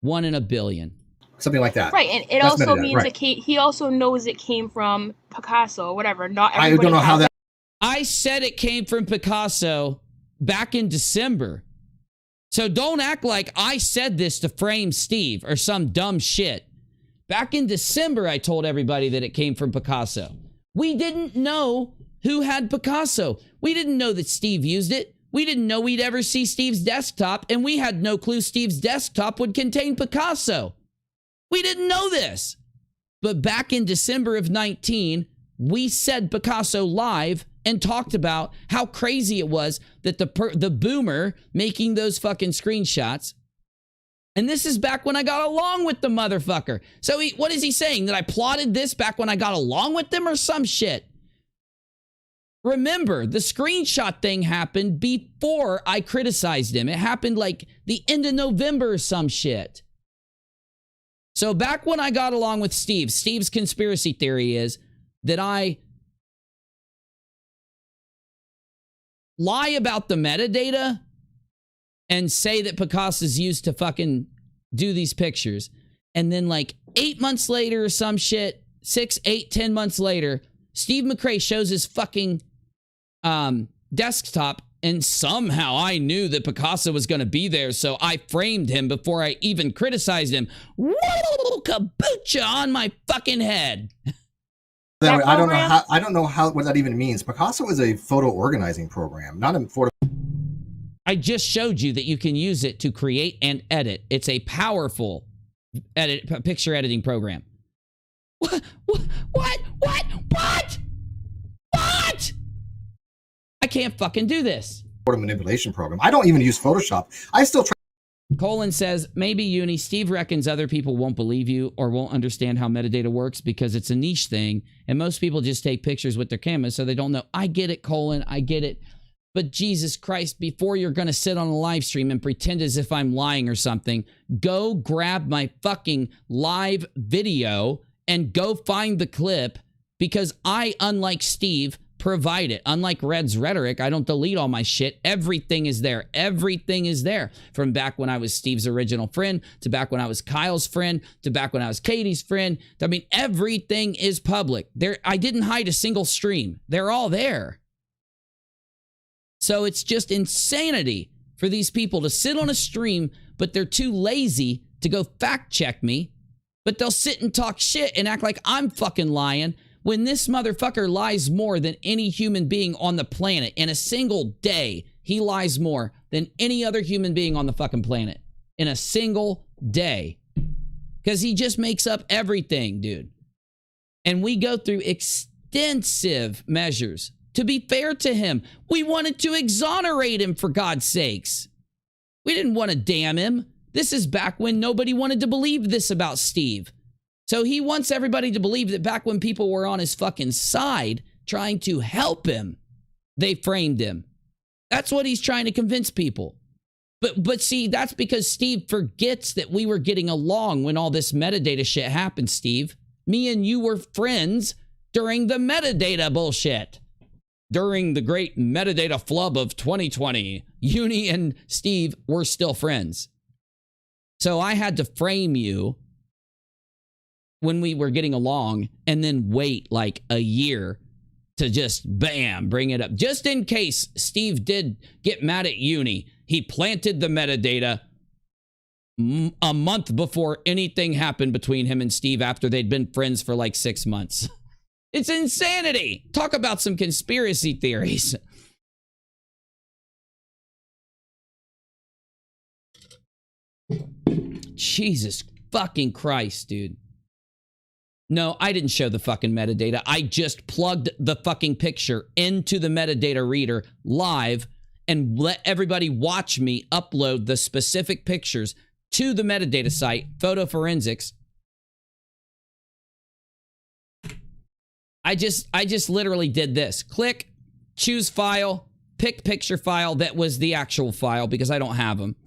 S16: 1 in a billion.
S11: Something like that.
S2: Right, and it
S11: That's
S2: also
S11: metadata,
S2: means
S11: right.
S2: he also knows it came from Picasso or whatever. Not
S11: I
S2: everybody
S11: don't know how
S2: has
S11: that.
S16: I said it came from Picasso back in December. So don't act like I said this to frame Steve or some dumb shit. Back in December, I told everybody that it came from Picasso. We didn't know who had Picasso. We didn't know that Steve used it. We didn't know we'd ever see Steve's desktop, and we had no clue Steve's desktop would contain Picasso. We didn't know this. But back in December of 19, we said Picasso live and talked about how crazy it was that the boomer making those fucking screenshots. And this is back when I got along with the motherfucker. So what is he saying? That I plotted this back when I got along with them or some shit? Remember, the screenshot thing happened before I criticized him. It happened like the end of November or some shit. So back when I got along with Steve's conspiracy theory is that I lie about the metadata and say that Picasso's used to fucking do these pictures. And then like 8 months later or some shit, 6, 8, 10 months later, Steve McCrae shows his fucking desktop, and somehow I knew that Picasso was going to be there, so I framed him before I even criticized him. Woo! Kabucha on my fucking head.
S11: I don't know what that even means. Picasso is a photo organizing program, not a photo.
S16: I just showed you that you can use it to create and edit. It's a powerful picture editing program. What? I can't fucking do this.
S11: Photo manipulation program. I don't even use Photoshop. I still try.
S16: Colin says, maybe Uni, Steve reckons other people won't believe you or won't understand how metadata works because it's a niche thing. And most people just take pictures with their cameras, so they don't know. I get it, Colin. I get it. But Jesus Christ, before you're going to sit on a live stream and pretend as if I'm lying or something, go grab my fucking live video and go find the clip, because I, unlike Steve, provide it. Unlike Red's rhetoric, I don't delete all my shit. Everything is there. Everything is there. From back when I was Steve's original friend, to back when I was Kyle's friend, to back when I was Katie's friend. I mean, everything is public. There, I didn't hide a single stream. They're all there. So it's just insanity for these people to sit on a stream, but they're too lazy to go fact check me. But they'll sit and talk shit and act like I'm fucking lying, when this motherfucker lies more than any human being on the planet. In a single day, he lies more than any other human being on the fucking planet. In a single day. Because he just makes up everything, dude. And we go through extensive measures. To be fair to him, we wanted to exonerate him, for God's sakes. We didn't want to damn him. This is back when nobody wanted to believe this about Steve. So he wants everybody to believe that back when people were on his fucking side trying to help him, they framed him. That's what he's trying to convince people. But see, that's because Steve forgets that we were getting along when all this metadata shit happened, Steve. Me and you were friends during the metadata bullshit. During the great metadata flub of 2020, Uni and Steve were still friends. So I had to frame you when we were getting along, and then wait like a year to just, bam, bring it up. Just in case Steve did get mad at Uni, he planted the metadata a month before anything happened between him and Steve after they'd been friends for like 6 months. It's insanity. Talk about some conspiracy theories. Jesus fucking Christ, dude. No, I didn't show the fucking metadata. I just plugged the fucking picture into the metadata reader live and let everybody watch me upload the specific pictures to the metadata site, Photo Forensics. I just literally did this. Click, choose file, pick picture file that was the actual file because I don't have them.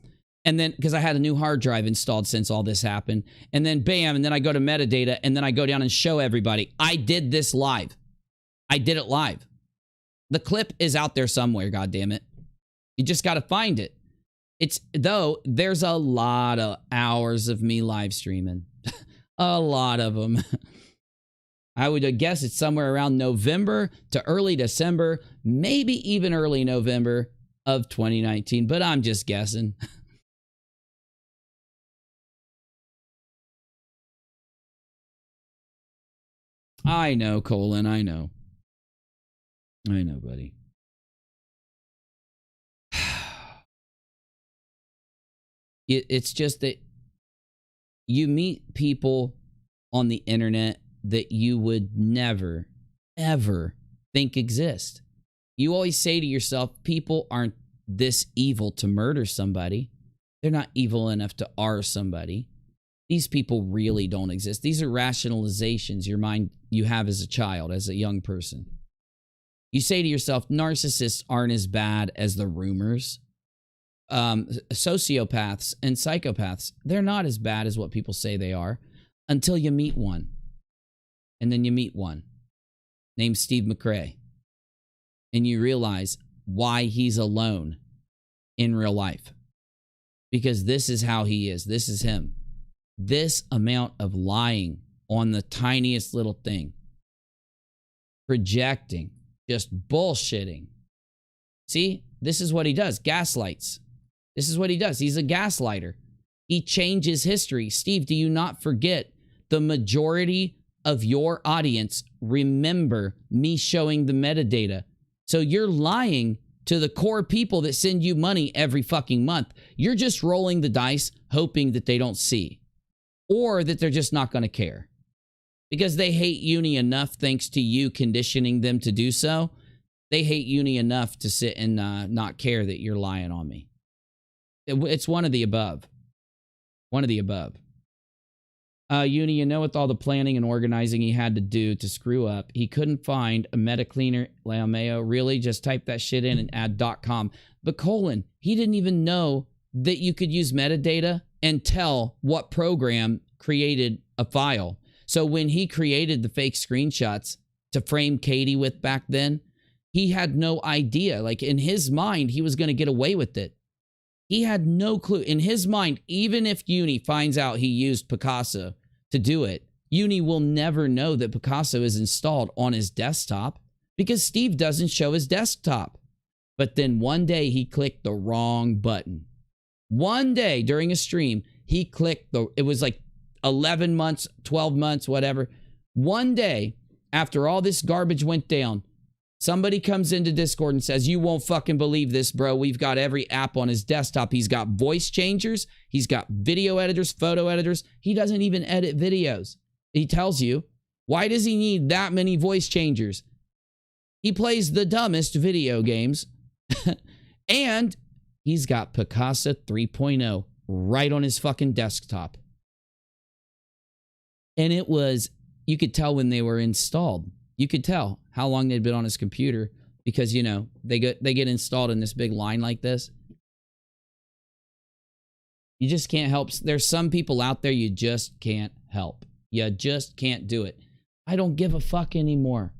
S16: And then, because I had a new hard drive installed since all this happened. And then bam, and then I go to metadata, and then I go down and show everybody. I did this live. I did it live. The clip is out there somewhere, goddammit. You just got to find it. Though, there's a lot of hours of me live streaming. A lot of them. I would guess it's somewhere around November to early December, maybe even early November of 2019, but I'm just guessing. I know, Colin, I know. I know, buddy. It's just that you meet people on the internet that you would never, ever think exist. You always say to yourself, people aren't this evil to murder somebody. They're not evil enough to R somebody. These people really don't exist. These are rationalizations you have as a child, as a young person. You say to yourself, narcissists aren't as bad as the rumors. Sociopaths and psychopaths, they're not as bad as what people say they are until you meet one. And then you meet one named Steve McCrae. And you realize why he's alone in real life. Because this is how he is. This is him. This amount of lying on the tiniest little thing. Projecting. Just bullshitting. See? This is what he does. Gaslights. This is what he does. He's a gaslighter. He changes history. Steve, do you not forget the majority of your audience remember me showing the metadata? So you're lying to the core people that send you money every fucking month. You're just rolling the dice, hoping that they don't see. Or that they're just not going to care. Because they hate Uni enough, thanks to you conditioning them to do so. They hate Uni enough to sit and not care that you're lying on me. It's one of the above. One of the above. Uni, you know, with all the planning and organizing he had to do to screw up, he couldn't find a meta cleaner. Laomeo, really? Just type that shit in and add .com. But colon, he didn't even know that you could use metadata and tell what program created a file. So when he created the fake screenshots to frame Katie with back then, he had no idea. Like, in his mind, he was going to get away with it. He had no clue. In his mind, even if Uni finds out he used Picasso to do it, Uni will never know that Picasso is installed on his desktop because Steve doesn't show his desktop. But then one day he clicked the wrong button. One day during a stream, he clicked it was like 11 months, 12 months, whatever. One day after all this garbage went down, somebody comes into Discord and says, you won't fucking believe this, bro. We've got every app on his desktop. He's got voice changers. He's got video editors, photo editors. He doesn't even edit videos. He tells you, why does he need that many voice changers? He plays the dumbest video games. And he's got Picasso 3.0 right on his fucking desktop. And it was, you could tell when they were installed. You could tell how long they'd been on his computer because, you know, they get installed in this big line like this. You just can't help. There's some people out there you just can't help. You just can't do it. I don't give a fuck anymore.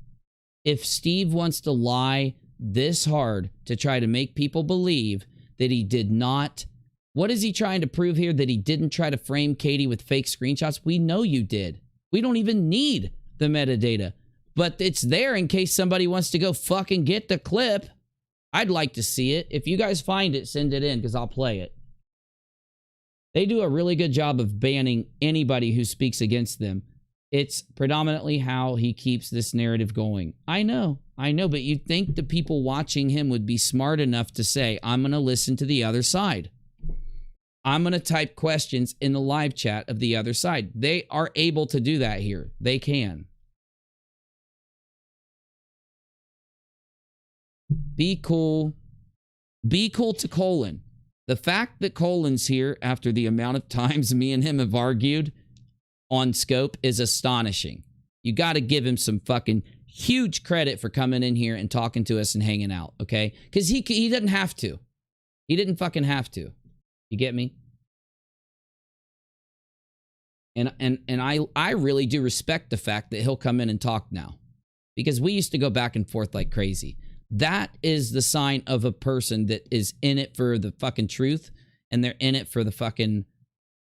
S16: If Steve wants to lie this hard to try to make people believe that he did not, what is he trying to prove here? That he didn't try to frame Katie with fake screenshots? We know you did. We don't even need the metadata. But it's there in case somebody wants to go fucking get the clip. I'd like to see it. If you guys find it, send it in because I'll play it. They do a really good job of banning anybody who speaks against them. It's predominantly how he keeps this narrative going. I know, but you'd think the people watching him would be smart enough to say, I'm going to listen to the other side. I'm going to type questions in the live chat of the other side. They are able to do that here. They can. Be cool. Be cool to Colin. The fact that Colin's here after the amount of times me and him have argued on Scope is astonishing. You got to give him some fucking huge credit for coming in here and talking to us and hanging out, okay? Because he didn't have to. He didn't fucking have to. You get me? And I really do respect the fact that he'll come in and talk now. Because we used to go back and forth like crazy. That is the sign of a person that is in it for the fucking truth, and they're in it for the fucking,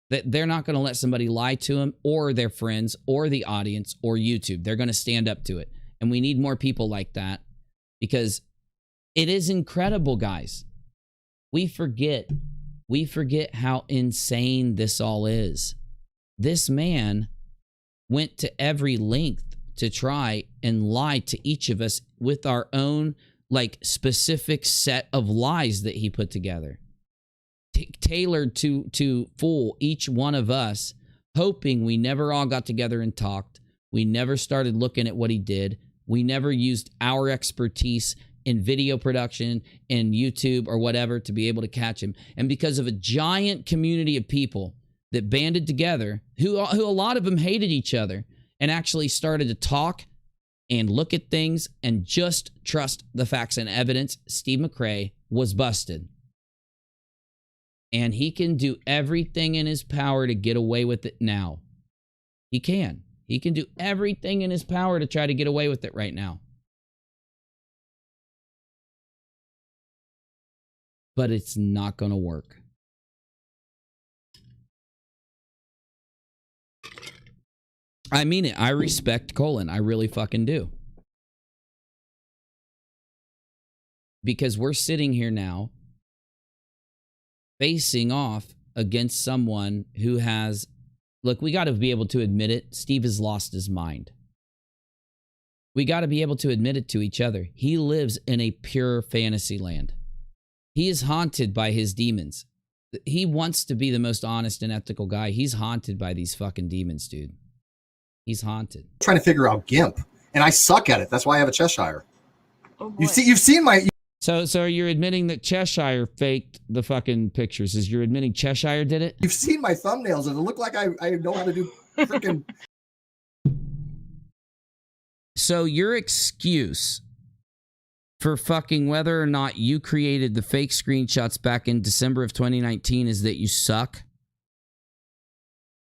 S16: that they're not going to let somebody lie to them or their friends or the audience or YouTube. They're going to stand up to it. And we need more people like that because it is incredible, guys. We forget how insane this all is. This man went to every length to try and lie to each of us with our own, like, specific set of lies that he put together. Tailored to fool each one of us, hoping we never all got together and talked. We never started looking at what he did. We never used our expertise in video production, in YouTube or whatever to be able to catch him. And because of a giant community of people that banded together, who a lot of them hated each other, and actually started to talk and look at things and just trust the facts and evidence, Steve McCrae was busted. And he can do everything in his power to get away with it now. He can. He can do everything in his power to try to get away with it right now. But it's not going to work. I mean it. I respect Colin. I really fucking do. Because we're sitting here now facing off against someone who has... Look, we got to be able to admit it. Steve has lost his mind. We got to be able to admit it to each other. He lives in a pure fantasy land. He is haunted by his demons. He wants to be the most honest and ethical guy. He's haunted by these fucking demons, dude. He's haunted.
S11: Trying to figure out GIMP, and I suck at it. That's why I have a Cheshire.
S2: Oh,
S11: you've seen my.
S16: So you're admitting that Cheshire faked the fucking pictures? Is you're admitting Cheshire did it?
S11: You've seen my thumbnails, and it look like I know how to do freaking.
S16: So your excuse for fucking whether or not you created the fake screenshots back in December of 2019 is that you suck?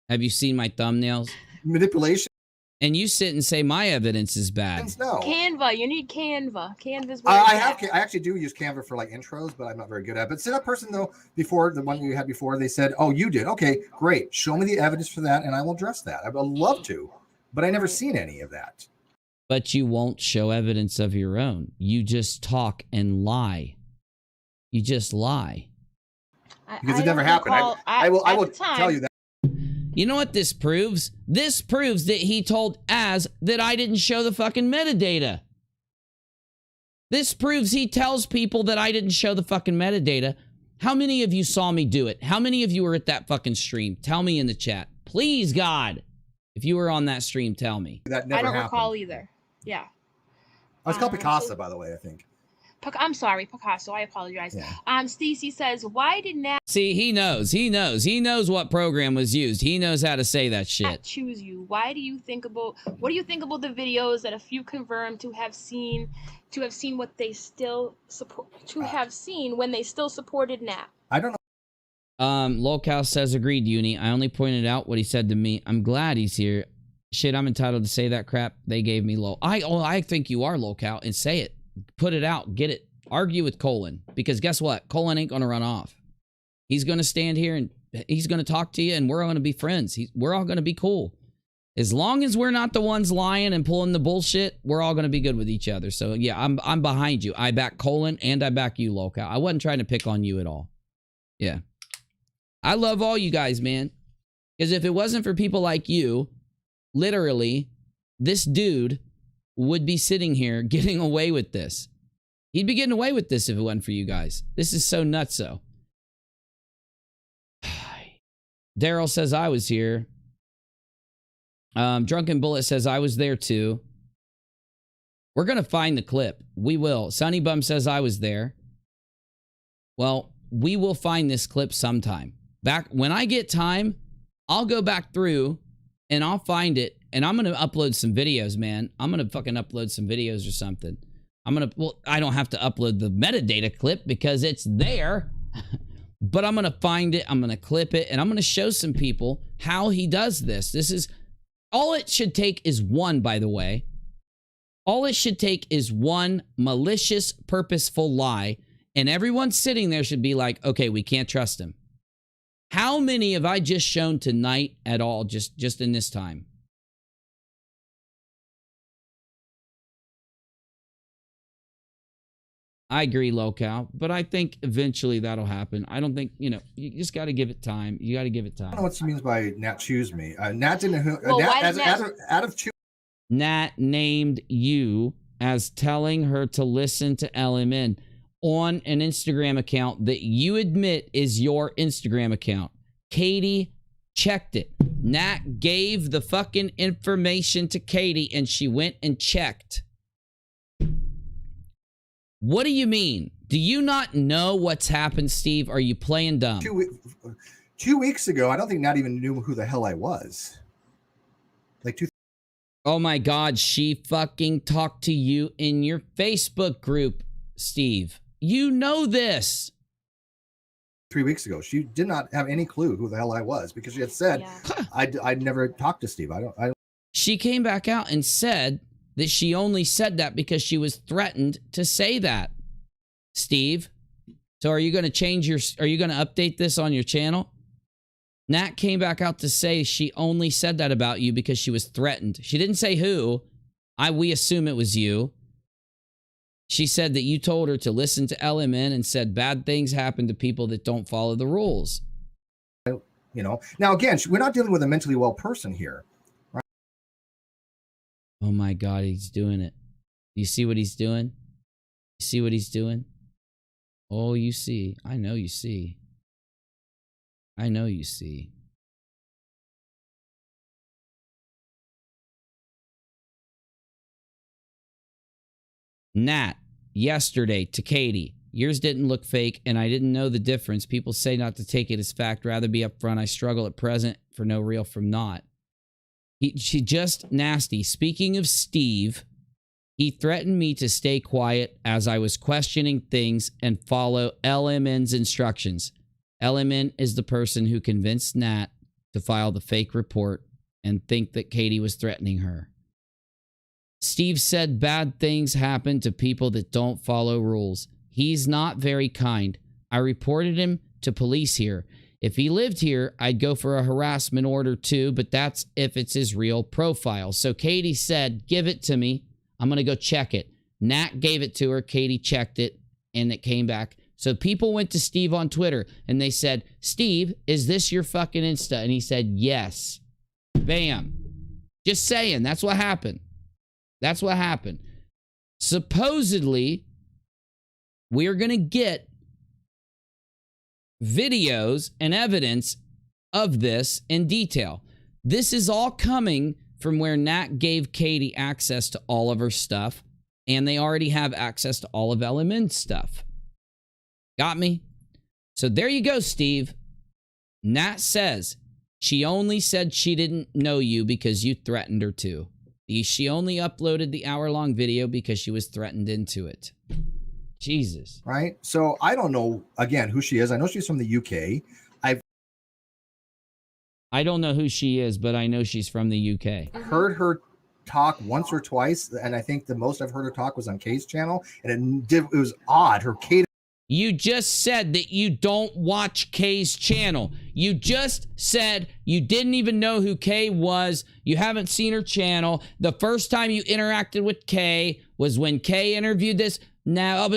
S16: Have you seen my thumbnails?
S11: Manipulation.
S16: And you sit and say my evidence is bad.
S11: No.
S2: Canva. You need Canva. Canva's
S11: I actually do use Canva for like intros, but I'm not very good at it. But see that person though, before the one you had before, they said, "Oh, you did. Okay, great. Show me the evidence for that, and I will address that. I would love to, but I never seen any of that."
S16: But you won't show evidence of your own. You just talk and lie. You just lie.
S11: Because it never happened. I will tell you that.
S16: You know what this proves? This proves that he told Az that I didn't show the fucking metadata. This proves he tells people that I didn't show the fucking metadata. How many of you saw me do it? How many of you were at that fucking stream? Tell me in the chat. Please, God. If you were on that stream, tell me.
S11: That never
S2: I don't
S11: happened.
S2: recall either. Yeah.
S11: It's called Picasa, by the way, I think.
S2: I'm sorry, Picasso. I apologize.
S11: Yeah.
S2: Stacy says, why did Nat
S16: See, he knows what program was used. He knows how to say that shit.
S2: choose you? What do you think about the videos that a few confirmed to have seen what they still support, when they still supported Nat?
S11: I don't know.
S16: Lolcow says, agreed, Uni. I only pointed out what he said to me. I'm glad he's here. Shit, I'm entitled to say that crap. They gave me low. I think you are, Lolcow, and say it. Put it out. Get it. Argue with Colin. Because guess what? Colin ain't going to run off. He's going to stand here and he's going to talk to you and we're going to be friends. We're all going to be cool. As long as we're not the ones lying and pulling the bullshit, we're all going to be good with each other. So yeah, I'm behind you. I back Colin and I back you, Lolcow. I wasn't trying to pick on you at all. Yeah. I love all you guys, man. Because if it wasn't for people like you, literally, this dude would be sitting here getting away with this. He'd be getting away with this if it wasn't for you guys. This is so nutso. Daryl says I was here. Drunken Bullet says I was there too. We're going to find the clip. We will. Sunny Bum says I was there. Well, we will find this clip sometime. Back when I get time, I'll go back through and I'll find it. And I'm going to upload some videos, man. I'm going to fucking upload some videos or something. Well, I don't have to upload the metadata clip because it's there. But I'm going to find it. I'm going to clip it. And I'm going to show some people how he does this. This is, all it should take is one, by the way. All it should take is one malicious, purposeful lie. And everyone sitting there should be like, okay, we can't trust him. How many have I just shown tonight at all, just in this time? I agree, Lolcow, but I think eventually that'll happen. I don't think, you just got to give it time. You got to give it time.
S11: I don't know what she means by Nat choose me. Nat didn't. Out of choose.
S16: Nat named you as telling her to listen to LMN on an Instagram account that you admit is your Instagram account. Katie checked it. Nat gave the fucking information to Katie and she went and checked. What do you mean? Do you not know what's happened, Steve? Are you playing dumb?
S11: 2 weeks ago, I don't think Nat even knew who the hell I was.
S16: Oh my God, she fucking talked to you in your Facebook group, Steve. You know this.
S11: 3 weeks ago, she did not have any clue who the hell I was because she had said I'd never talked to Steve. I don't.
S16: She came back out and said that she only said that because she was threatened to say that. Steve, so are you going to are you going to update this on your channel? Nat came back out to say she only said that about you because she was threatened. She didn't say who. We assume it was you. She said that you told her to listen to LMN and said bad things happen to people that don't follow the rules.
S11: Now again, we're not dealing with a mentally well person here.
S16: Oh my God, he's doing it. You see what he's doing? You see what he's doing? Oh, you see. I know you see. I know you see. Nat, yesterday to Katie. Yours didn't look fake, and I didn't know the difference. People say not to take it as fact, rather be upfront. I struggle at present for no real from not. She just nasty. Speaking of Steve, he threatened me to stay quiet as I was questioning things and follow LMN's instructions. LMN is the person who convinced Nat to file the fake report and think that Katie was threatening her. Steve said bad things happen to people that don't follow rules. He's not very kind. I reported him to police here. If he lived here, I'd go for a harassment order too, but that's if it's his real profile. So Katie said, give it to me. I'm going to go check it. Nat gave it to her. Katie checked it, and it came back. So people went to Steve on Twitter, and they said, Steve, is this your fucking Insta? And he said, yes. Bam. Just saying. That's what happened. That's what happened. Supposedly, we're going to get videos and evidence of this in detail. This is all coming from where Nat gave Katie access to all of her stuff, and they already have access to all of LMN's stuff. Got me? So there you go, Steve. Nat says she only said she didn't know you because you threatened her to. She only uploaded the hour-long video because she was threatened into it. Jesus.
S11: Right? So I don't know, again, who she is. I know she's from the UK.
S16: I don't know who she is, but I know she's from the UK.
S11: Heard her talk once or twice, and I think the most I've heard her talk was on Kay's channel, and it was odd. Her cadence.
S16: You just said that you don't watch Kay's channel. You just said you didn't even know who Kay was. You haven't seen her channel. The first time you interacted with Kay was when Kay interviewed this. Now,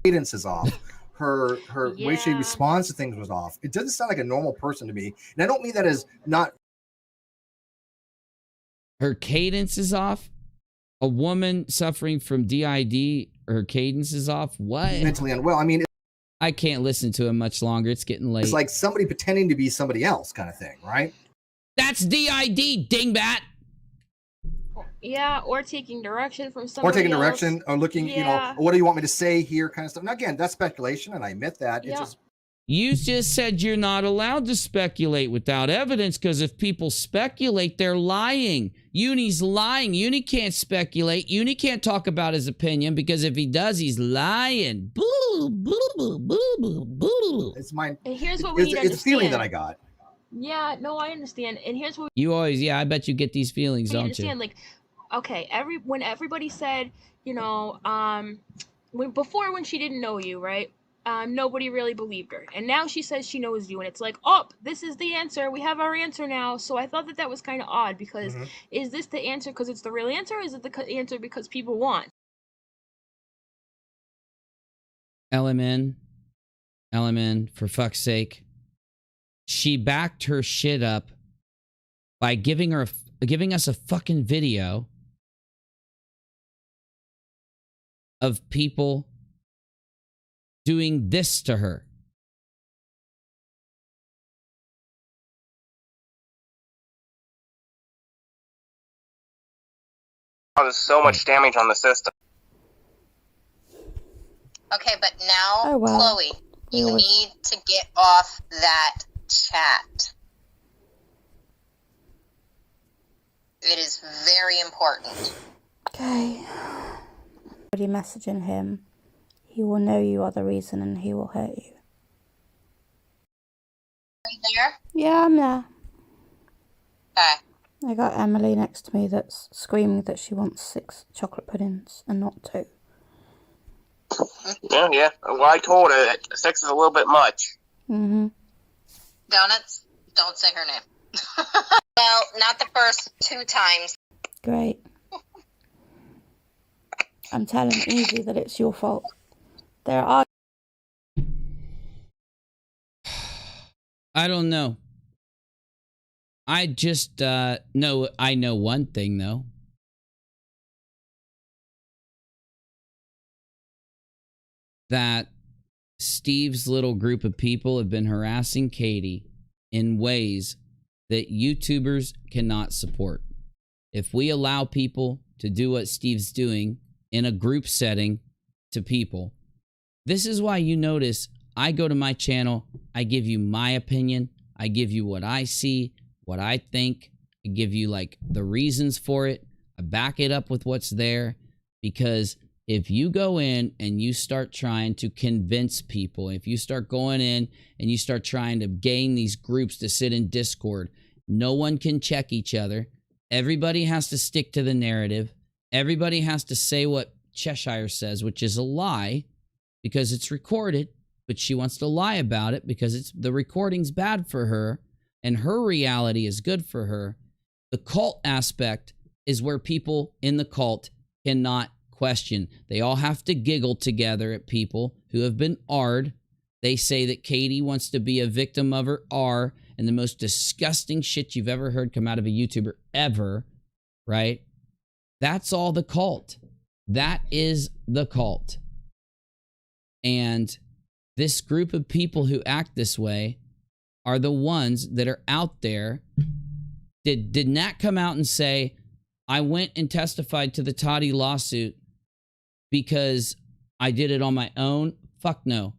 S11: cadence is off. Her way she responds to things was off. It doesn't sound like a normal person to me. And I don't mean that as not.
S16: Her cadence is off? A woman suffering from DID, her cadence is off? What?
S11: Mentally unwell. I mean,
S16: I can't listen to him much longer. It's getting late.
S11: It's like somebody pretending to be somebody else kind of thing, right?
S16: That's DID, dingbat.
S2: Yeah, or taking direction from somebody
S11: Or taking
S2: else.
S11: direction, or looking, you know, what do you want me to say here kind of stuff. Now, again, that's speculation, and I admit that. It's just.
S16: You just said you're not allowed to speculate without evidence, because if people speculate, they're lying. Uni's lying. Uni can't speculate. Uni can't talk about his opinion, because if he does, he's lying. Boo, boo, boo, boo, boo.
S11: It's mine.
S2: And here's what we need to
S11: It's a feeling
S2: understand.
S11: that I got.
S2: Yeah, no, I understand. And here's what
S16: You always, I bet you get these feelings,
S2: I
S16: don't
S2: understand.
S16: you?
S2: Like, okay, when everybody said, you know, when she didn't know you, right? Nobody really believed her, and now she says she knows you, and it's like, oh, this is the answer. We have our answer now. So I thought that was kind of odd, because is this the answer because it's the real answer, or is it the answer because people want?
S16: LMN, for fuck's sake. She backed her shit up by giving us a fucking video of people doing this to her.
S3: There's so much damage on the system.
S15: Okay, but now,
S14: Oh, wow.
S15: Chloe, you need to get off that chat. It is very important.
S14: Okay. Already messaging him. He will know you are the reason, and he will hurt you.
S15: Are you there?
S14: Yeah, I'm there.
S15: Okay.
S14: I got Emily next to me that's screaming that she wants 6 chocolate puddings and not 2.
S3: Yeah. Well, I told her that 6 is a little bit much.
S14: Mm-hmm.
S15: Donuts? Don't say her name. Well, not the first 2 times.
S14: Great. I'm telling Easy that it's your fault. There are.
S16: I don't know. I just know I know one thing though. That Steve's little group of people have been harassing Katie in ways that YouTubers cannot support. If we allow people to do what Steve's doing,
S1: in a group setting to people. This is why you notice I go to my channel, I give you my opinion, I give you what I see, what I think, I give you like the reasons for it, I back it up with what's there, because if you go in and you start trying to convince people, if you start going in and you start trying to gain these groups to sit in Discord, no one can check each other. Everybody has to stick to the narrative. Everybody has to say what Cheshire says, which is a lie because it's recorded, but she wants to lie about it because the recording's bad for her and her reality is good for her. The cult aspect is where people in the cult cannot question. They all have to giggle together at people who have been R'd. They say that Katie wants to be a victim of her R, and the most disgusting shit you've ever heard come out of a YouTuber ever, right? That's all the cult. That is the cult. And this group of people who act this way are the ones that are out there. Did Nat come out and say, I went and testified to the Toddy lawsuit because I did it on my own? Fuck no.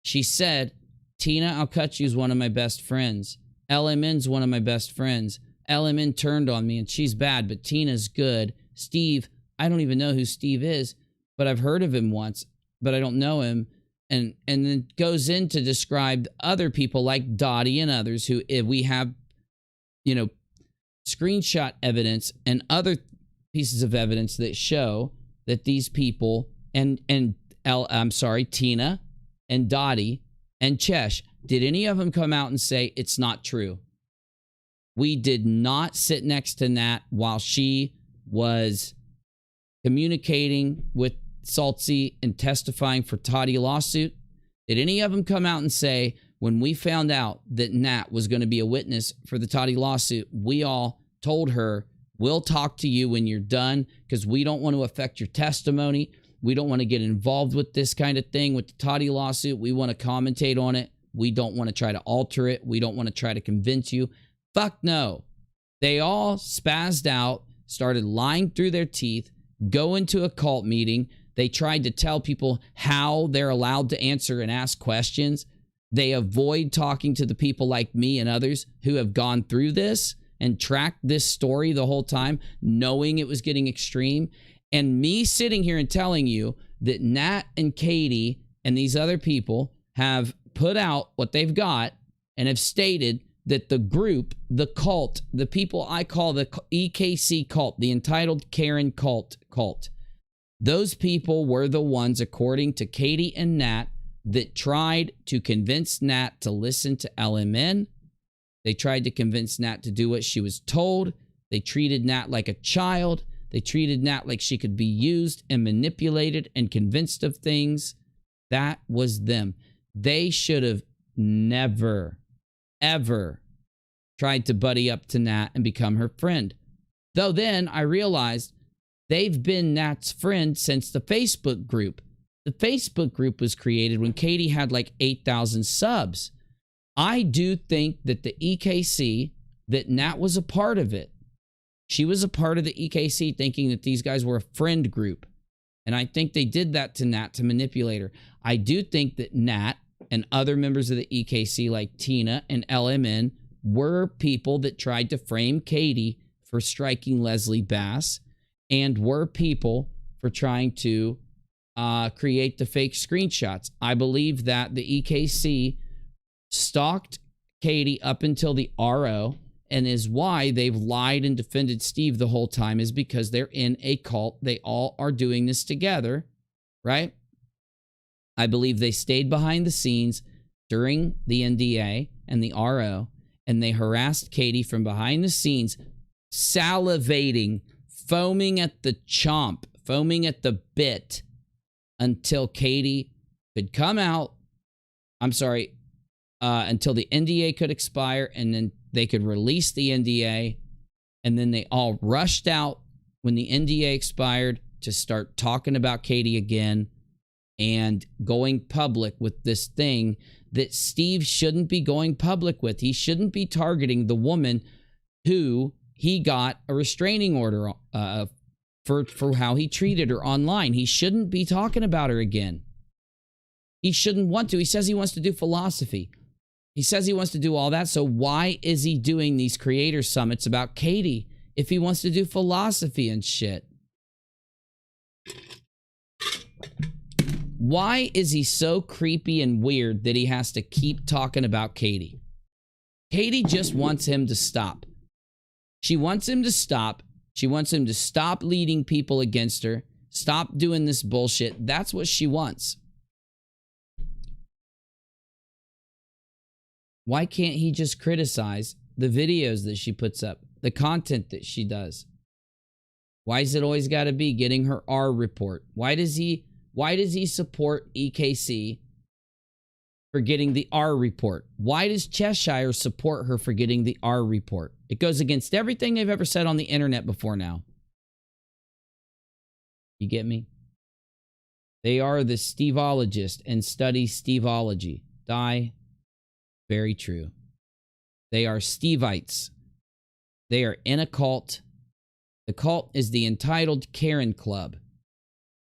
S1: She said, Tina Alcucci's one of my best friends. LMN's one of my best friends. LMN turned on me and she's bad, but Tina's good. Steve, I don't even know who Steve is, but I've heard of him once, but I don't know him. And then goes in to describe other people like Dottie and others who, if we have, you know, screenshot evidence and other pieces of evidence that show that these people Tina and Dottie and Chesh, did any of them come out and say it's not true? We did not sit next to Nat while she was communicating with Saltsy and testifying for Toddy lawsuit. Did any of them come out and say, when we found out that Nat was going to be a witness for the Toddy lawsuit, we all told her, we'll talk to you when you're done because we don't want to affect your testimony. We don't want to get involved with this kind of thing with the Toddy lawsuit. We want to commentate on it. We don't want to try to alter it. We don't want to try to convince you. Fuck no. They all spazzed out, started lying through their teeth, go into a cult meeting. They tried to tell people how they're allowed to answer and ask questions. They avoid talking to the people like me and others who have gone through this and tracked this story the whole time, knowing it was getting extreme. And me sitting here and telling you that Nat and Katie and these other people have put out what they've got and have stated that the group, the cult, the people I call the EKC cult, the entitled Karen cult, those people were the ones, according to Katie and Nat, that tried to convince Nat to listen to LMN. They tried to convince Nat to do what she was told. They treated Nat like a child. They treated Nat like she could be used and manipulated and convinced of things. That was them. They should have never, ever tried to buddy up to Nat and become her friend. Though then I realized they've been Nat's friend since the Facebook group. The Facebook group was created when Katie had like 8,000 subs. I do think that the EKC, that Nat was a part of it. She was a part of the EKC thinking that these guys were a friend group. And I think they did that to Nat to manipulate her. I do think that Nat and other members of the EKC like Tina and LMN were people that tried to frame Katie for striking Leslie Bass and were people for trying to create the fake screenshots. I believe that the EKC stalked Katie up until the RO, and is why they've lied and defended Steve the whole time, is because they're in a cult. They all are doing this together, right? I believe they stayed behind the scenes during the NDA and the RO, and they harassed Katie from behind the scenes, salivating, foaming at the chomp, foaming at the bit, until Katie could come out. Until the NDA could expire, and then they could release the NDA. And then they all rushed out when the NDA expired to start talking about Katie again and going public with this thing that Steve shouldn't be going public with. He shouldn't be targeting the woman who he got a restraining order
S16: for how he treated her online. He shouldn't be talking about her again. He shouldn't want to. He says he wants to do philosophy. He says he wants to do all that. So why is he doing these creator summits about Katie if he wants to do philosophy and shit? Why is he so creepy and weird that he has to keep talking about Katie? Katie just wants him to stop. She wants him to stop. She wants him to stop leading people against her. Stop doing this bullshit. That's what she wants. Why can't he just criticize the videos that she puts up, the content that she does? Why is it always got to be getting her R report? Why does he support EKC for getting the R report? Why does Cheshire support her for getting the R report? It goes against everything they've ever said on the internet before now. You get me? They are the Steveologist and study Steveology. Die. Very true. They are Stevites. They are in a cult. The cult is the Entitled Karen Club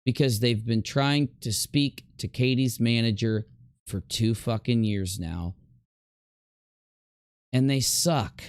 S16: because they've been trying to speak to Katie's manager for 2 fucking years now. And they suck.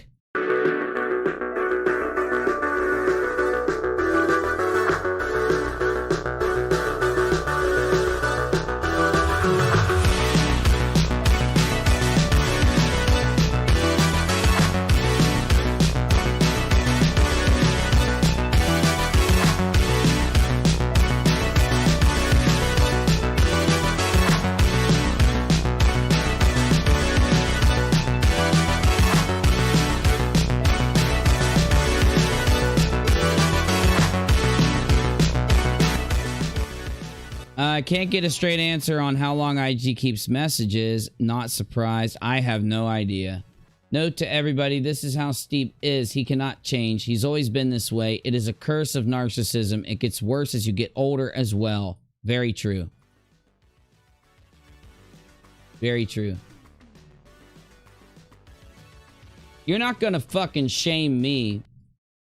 S16: I can't get a straight answer on how long IG keeps messages. Not surprised. I have no idea. Note to everybody, this is how Steve is. He cannot change. He's always been this way. It is a curse of narcissism. It gets worse as you get older as well. Very true. Very true. You're not going to fucking shame me.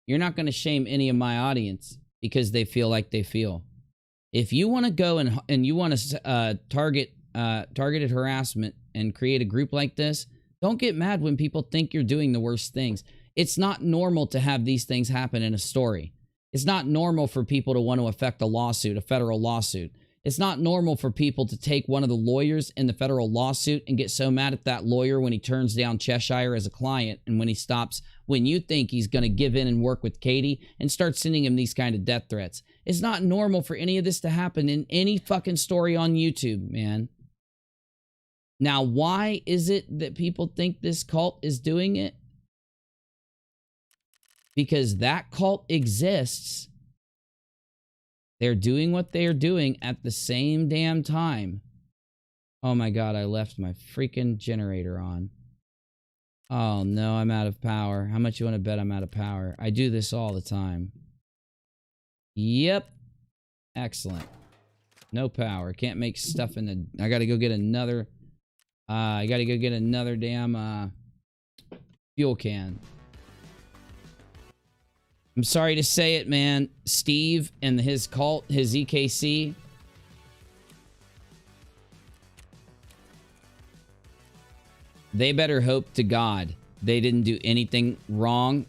S16: You're not going to shame any of my audience because they feel like they feel. If you want to go and you want to targeted harassment and create a group like this, don't get mad when people think you're doing the worst things. It's not normal to have these things happen in a story. It's not normal for people to want to affect a lawsuit, a federal lawsuit. It's not normal for people to take one of the lawyers in the federal lawsuit and get so mad at that lawyer when he turns down Cheshire as a client and when he stops, when you think he's going to give in and work with Katie and start sending him these kind of death threats. It's not normal for any of this to happen in any fucking story on YouTube, man. Now, why is it that people think this cult is doing it? Because that cult exists. They're doing what they are doing at the same damn time. Oh my God, I left my freaking generator on. Oh no, I'm out of power. How much you want to bet I'm out of power? I do this all the time. Yep. Excellent. No power. Can't make stuff in the... I gotta go get another... I gotta go get another damn fuel can. I'm sorry to say it, man. Steve and his cult, his EKC. They better hope to God they didn't do anything wrong,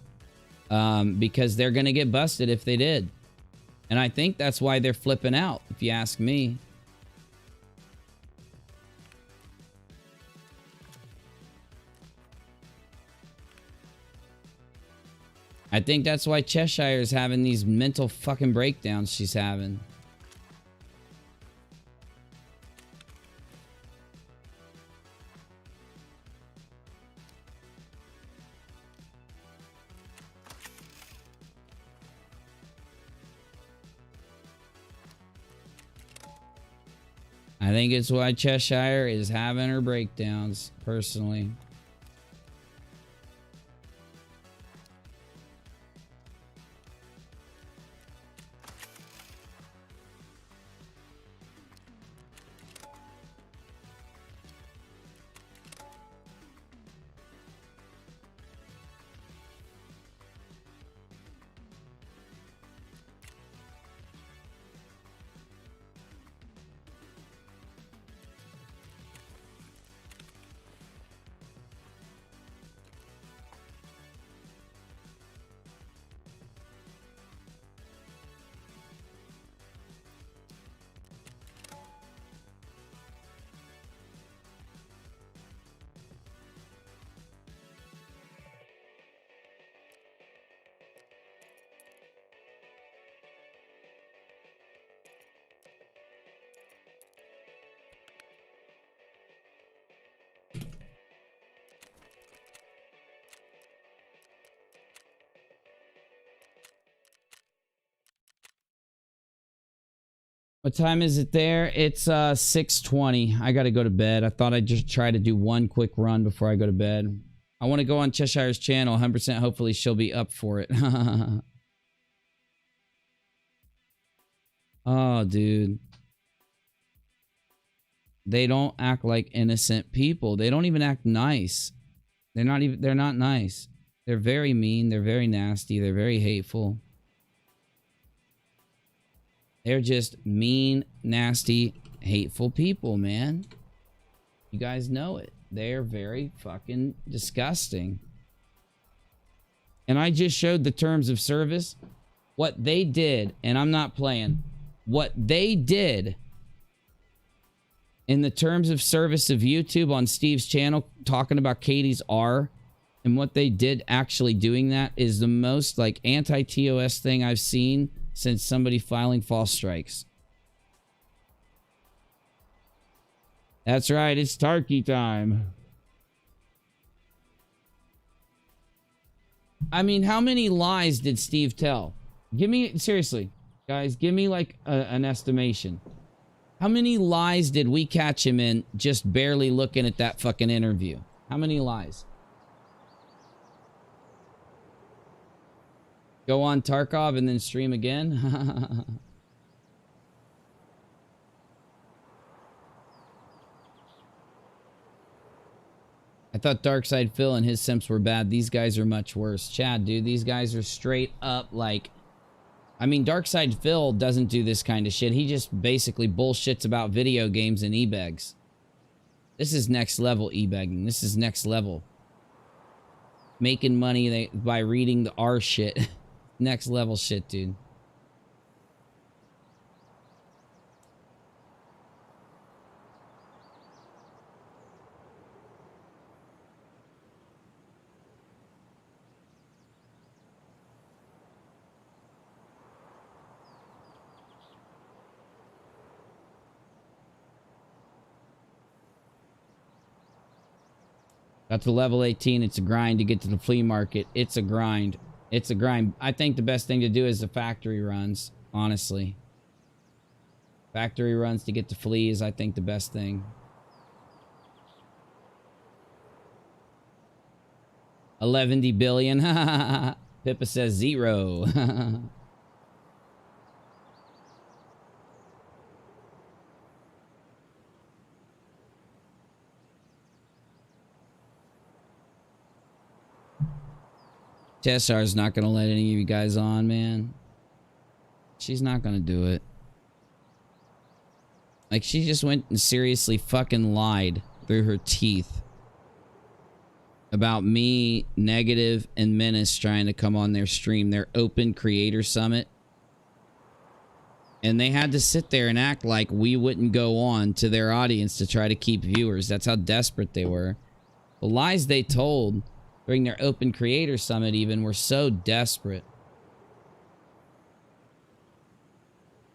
S16: because they're going to get busted if they did. And I think that's why they're flipping out, if you ask me. I think that's why Cheshire's having these mental fucking breakdowns she's having. I think it's why Cheshire is having her breakdowns, personally. What time is it there? It's 6:20. I gotta go to bed. I thought I'd just try to do one quick run before I go to bed. I want to go on Cheshire's channel. 100%. Hopefully she'll be up for it. Oh, dude. They don't act like innocent people. They don't even act nice. They're not nice. They're very mean. They're very nasty. They're very hateful. They're just mean, nasty, hateful people, man. You guys know it. They're very fucking disgusting. And I just showed the terms of service. What they did, and I'm not playing, what they did in the terms of service of YouTube on Steve's channel, talking about Katie's R, and what they did actually doing that is the most like anti-TOS thing I've seen since somebody filing false strikes. That's right, it's turkey time. I mean, how many lies did Steve tell? Give me, seriously, guys, give me like an estimation. How many lies did we catch him in just barely looking at that fucking interview? How many lies? Go on Tarkov and then stream again? I thought Darkside Phil and his simps were bad. These guys are much worse. Chad, dude, these guys are straight up like... I mean, Darkside Phil doesn't do this kind of shit. He just basically bullshits about video games and e-begs. This is next level e-begging. This is next level. Making money by reading the R shit. Next level shit, dude. Got to level 18. It's a grind to get to the flea market. It's a grind. It's a grind. I think the best thing to do is the factory runs, honestly. Factory runs to get to fleas, I think the best thing. 11 billion. Pippa says 0. Tessar's not going to let any of you guys on, man. She's not going to do it. Like, she just went and seriously fucking lied through her teeth about me, Negative, and Menace trying to come on their stream, their open creator summit. And they had to sit there and act like we wouldn't go on to their audience to try to keep viewers. That's how desperate they were. The lies they told during their open creator summit even were so desperate.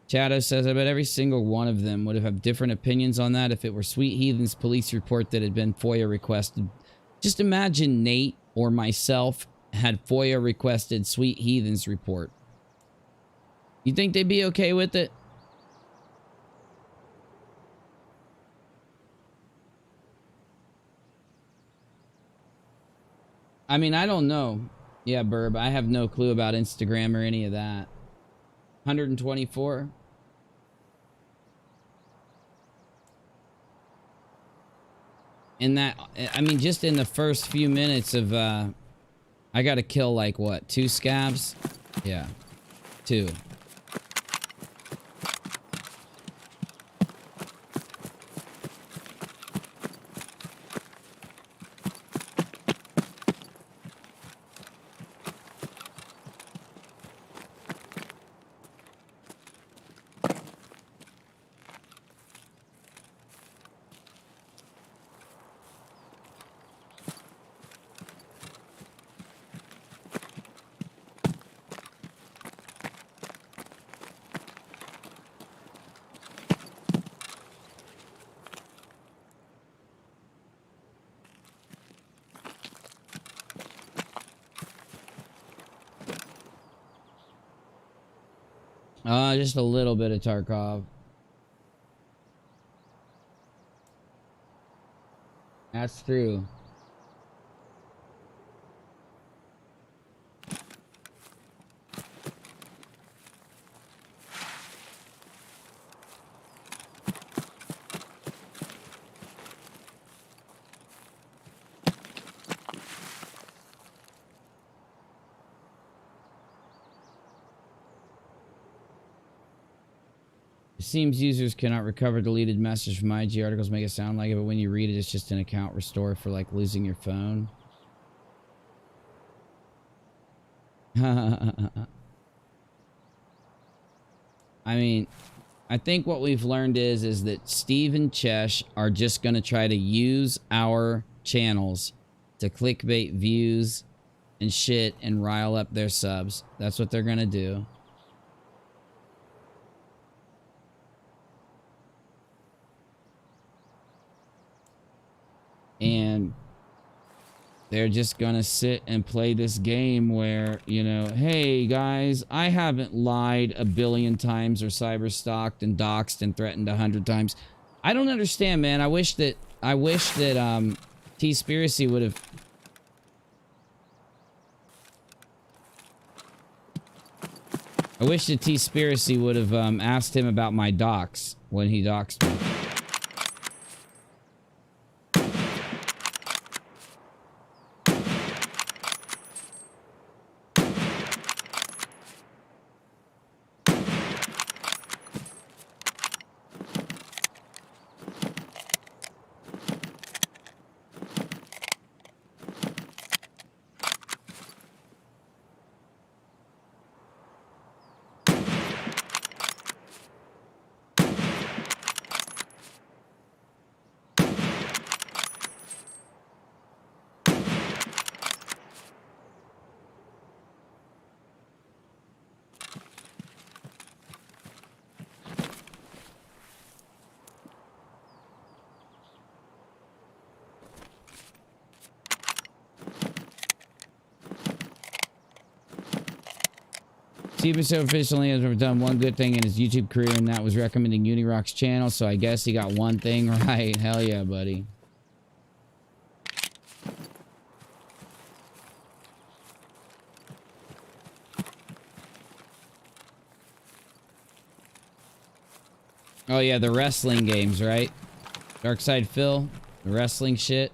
S16: Shadow says, I bet every single one of them would have different opinions on that if it were Sweet Heathen's police report that had been FOIA requested. Just imagine Nate or myself had FOIA requested Sweet Heathen's report. You think they'd be okay with it? I mean, I don't know. Yeah, Burb, I have no clue about Instagram or any of that. 124. In that, I mean, just in the first few minutes of, I gotta kill, like, what, 2 scabs? Yeah, 2. Just a little bit of Tarkov.
S1: That's true. It seems users cannot recover deleted message from IG articles, make it sound like it, but when you read it, it's just an account restore for like losing your phone. I mean, I think what we've learned is that Steve and Chesh are just going to try to use our channels to clickbait views and shit and rile up their subs. That's what they're going to do. And they're just gonna sit and play this game where, you know, hey guys, I haven't lied a billion times or cyberstalked and doxed and threatened 100 times. I don't understand, man. I wish that TEASPIRACY would have. I wish that TEASPIRACY would have asked him about my dox when he doxed me. Silverfish only has ever done one good thing in his YouTube career, and that was recommending Unirock's channel, so I guess he got one thing right. Hell yeah, buddy. Oh yeah, the wrestling games, right? Darkside Phil, the wrestling shit.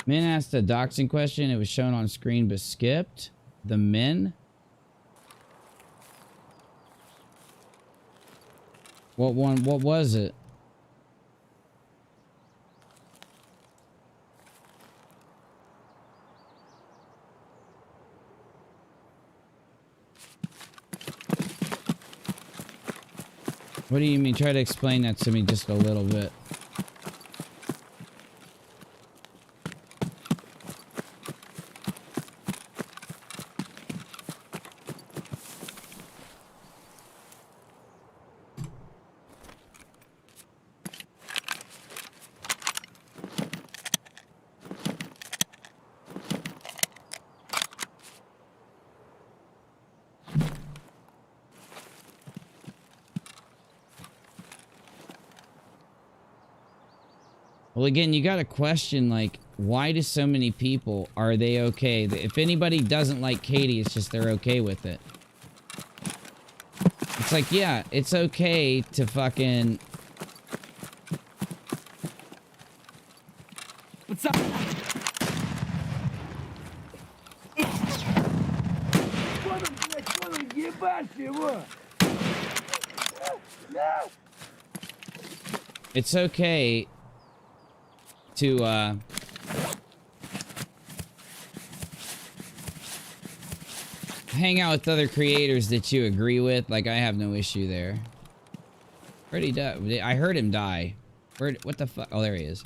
S1: Min asked a doxing question. It was shown on screen but skipped. The Min? What one? What was it? What do you mean? Try to explain that to me just a little bit. Well, again, you got to question, like, why do so many people, are they okay? If anybody doesn't like Katie, it's just they're okay with it. It's like, yeah, it's okay to fucking...
S4: What's up?
S1: It's okay to, hang out with other creators that you agree with. Like, I have no issue there. Where'd he die? I heard him die. What the fuck? Oh, there he is.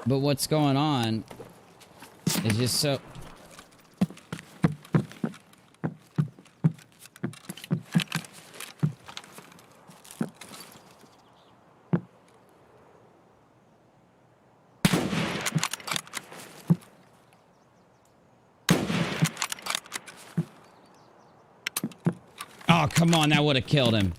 S1: But what's going on is just so... Oh, come on, that would have killed him.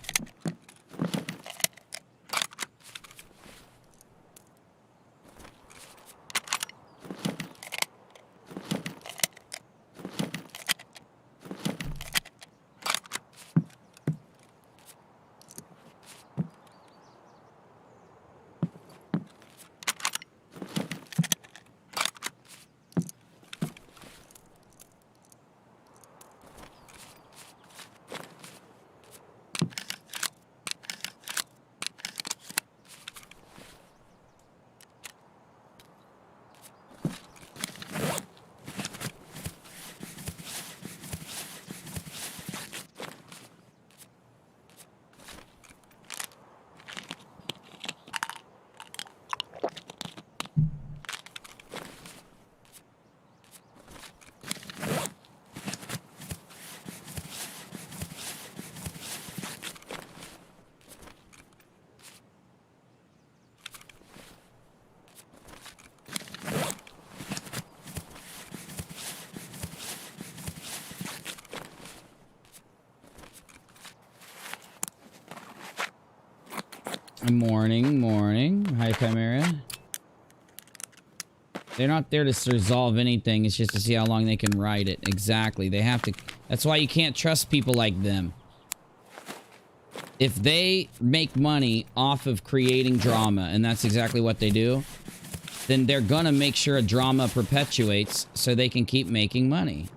S1: Morning. Hi, Chimera. They're not there to resolve anything. It's just to see how long they can ride it. Exactly. They have to... That's why you can't trust people like them. If they make money off of creating drama, and that's exactly what they do, then they're gonna make sure a drama perpetuates so they can keep making money.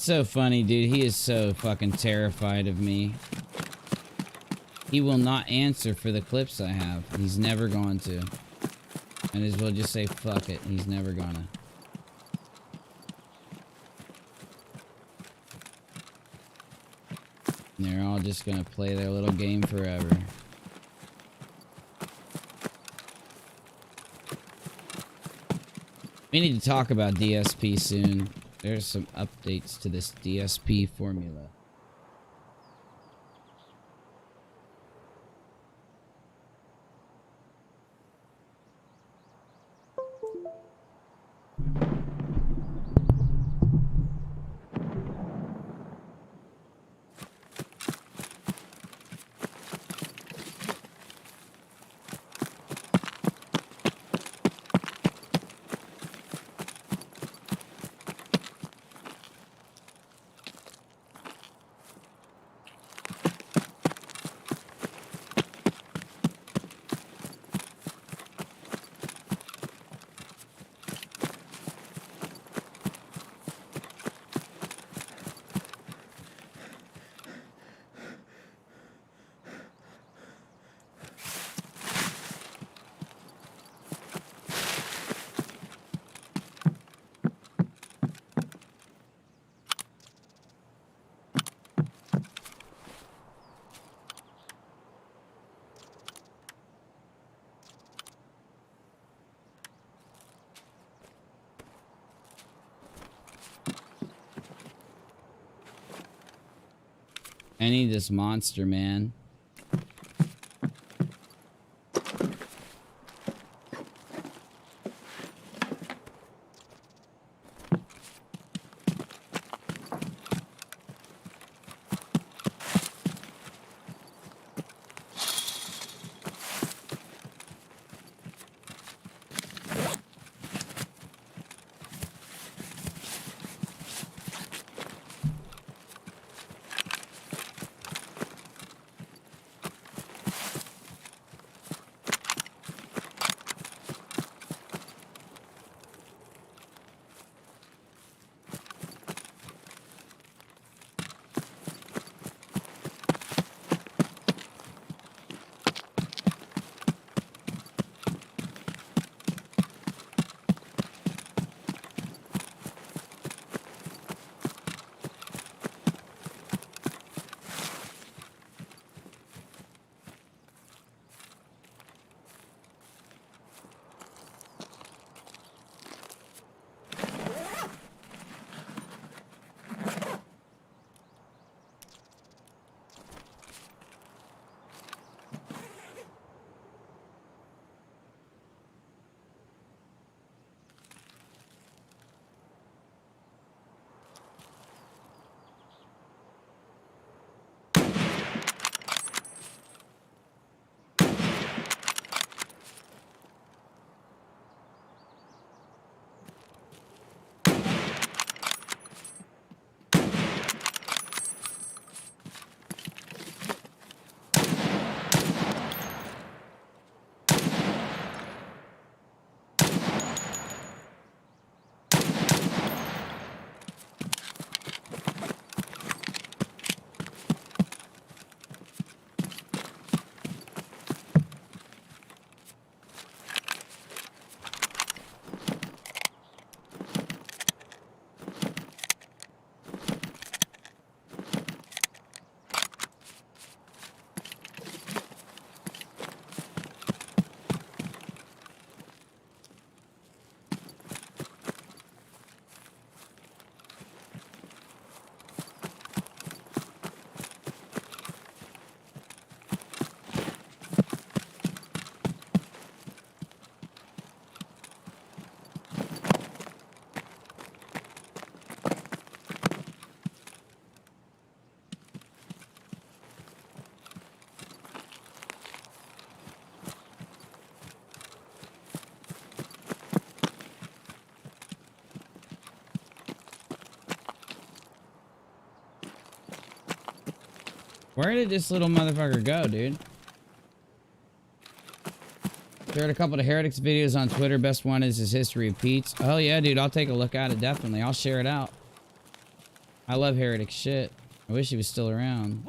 S1: so funny, dude. He is so fucking terrified of me. He will not answer for the clips I have. He's never going to. Might as well just say fuck it. He's never gonna. And they're all just gonna play their little game forever. We need to talk about DSP soon. There's some updates to this DSP formula. I need this monster, man. Where did this little motherfucker go, dude? Shared a couple of Heretics videos on Twitter. Best one is his history of Pete's. Oh yeah, dude, I'll take a look at it, definitely. I'll share it out. I love Heretic shit. I wish he was still around.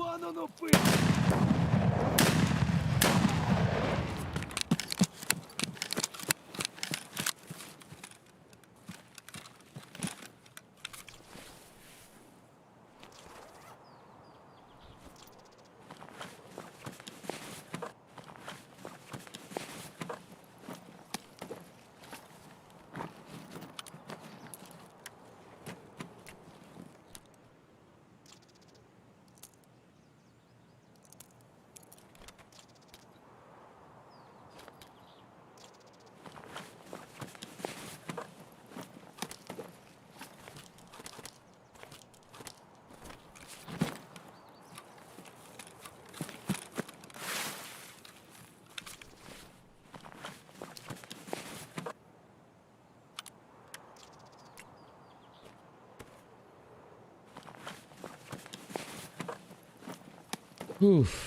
S1: Oof.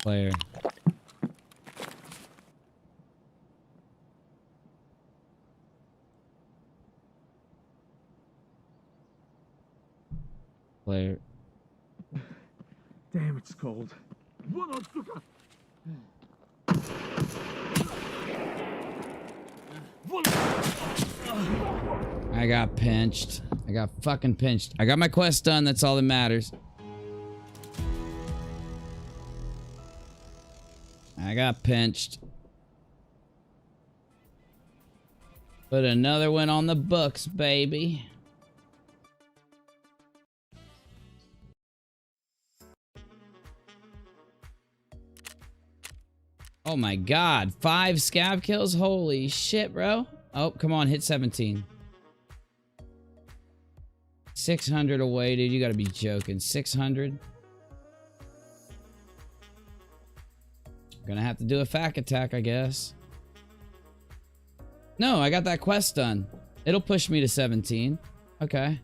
S1: Player. Player.
S4: Damn, it's cold.
S1: I got pinched. I got fucking pinched. I got my quest done. That's all that matters. I got pinched. Put another one on the books, baby. Oh my god. 5 scav kills? Holy shit, bro. Oh, come on. Hit 17. 600 away, dude. You gotta be joking. 600? Gonna have to do a FAC attack, I guess. No, I got that quest done. It'll push me to 17. Okay.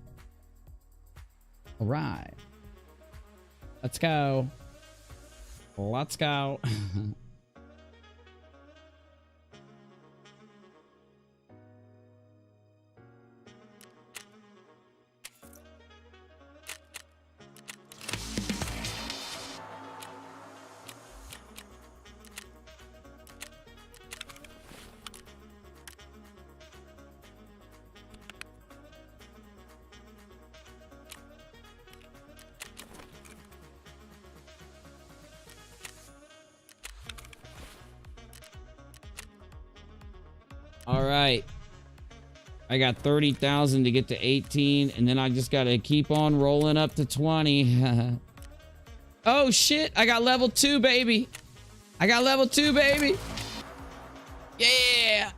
S1: Alright. Let's go. Let's go. All right. I got 30,000 to get to 18, and then I just got to keep on rolling up to 20. Oh shit, I got level 2, baby. I got level 2, baby. Yeah.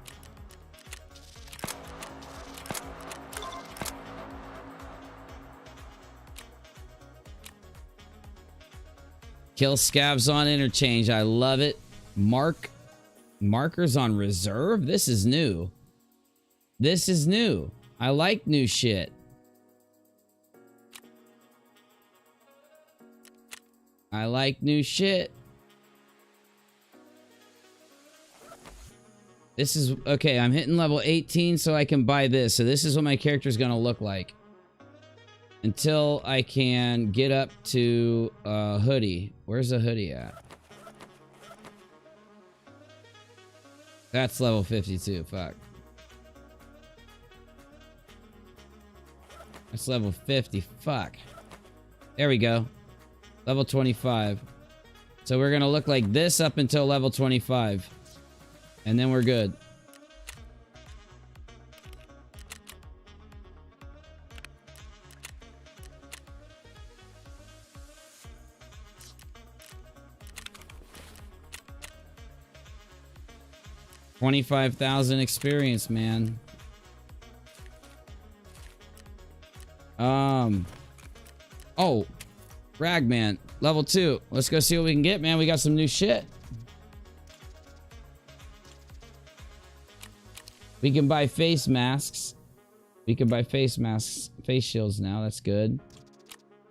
S1: Kill scavs on interchange. I love it. Markers on reserve. This is new. This is new. I like new shit. I like new shit. This is okay. I'm hitting level 18 so I can buy this. So this is what my character is going to look like. Until I can get up to hoodie. Where's the hoodie at? That's level 52. Fuck. That's level 50. Fuck. There we go. Level 25. So we're going to look like this up until level 25. And then we're good. $25,000 experience, man. Oh, Ragman, level 2. Let's go see what we can get, man. We got some new shit. We can buy face masks. We can buy face masks, face shields now. That's good.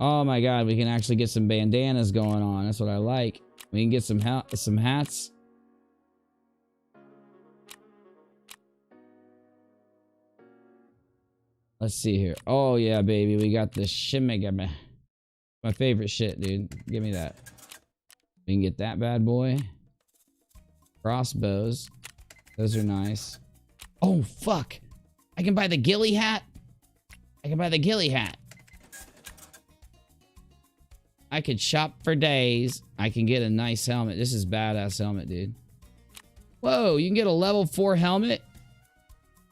S1: Oh my god, we can actually get some bandanas going on. That's what I like. We can get some hats. Let's see here. Oh yeah, baby. We got the shimigame. My favorite shit, dude. Give me that. We can get that bad boy. Crossbows. Those are nice. Oh, fuck. I can buy the ghillie hat. I can buy the ghillie hat. I could shop for days. I can get a nice helmet. This is badass helmet, dude. Whoa, you can get a level 4 helmet.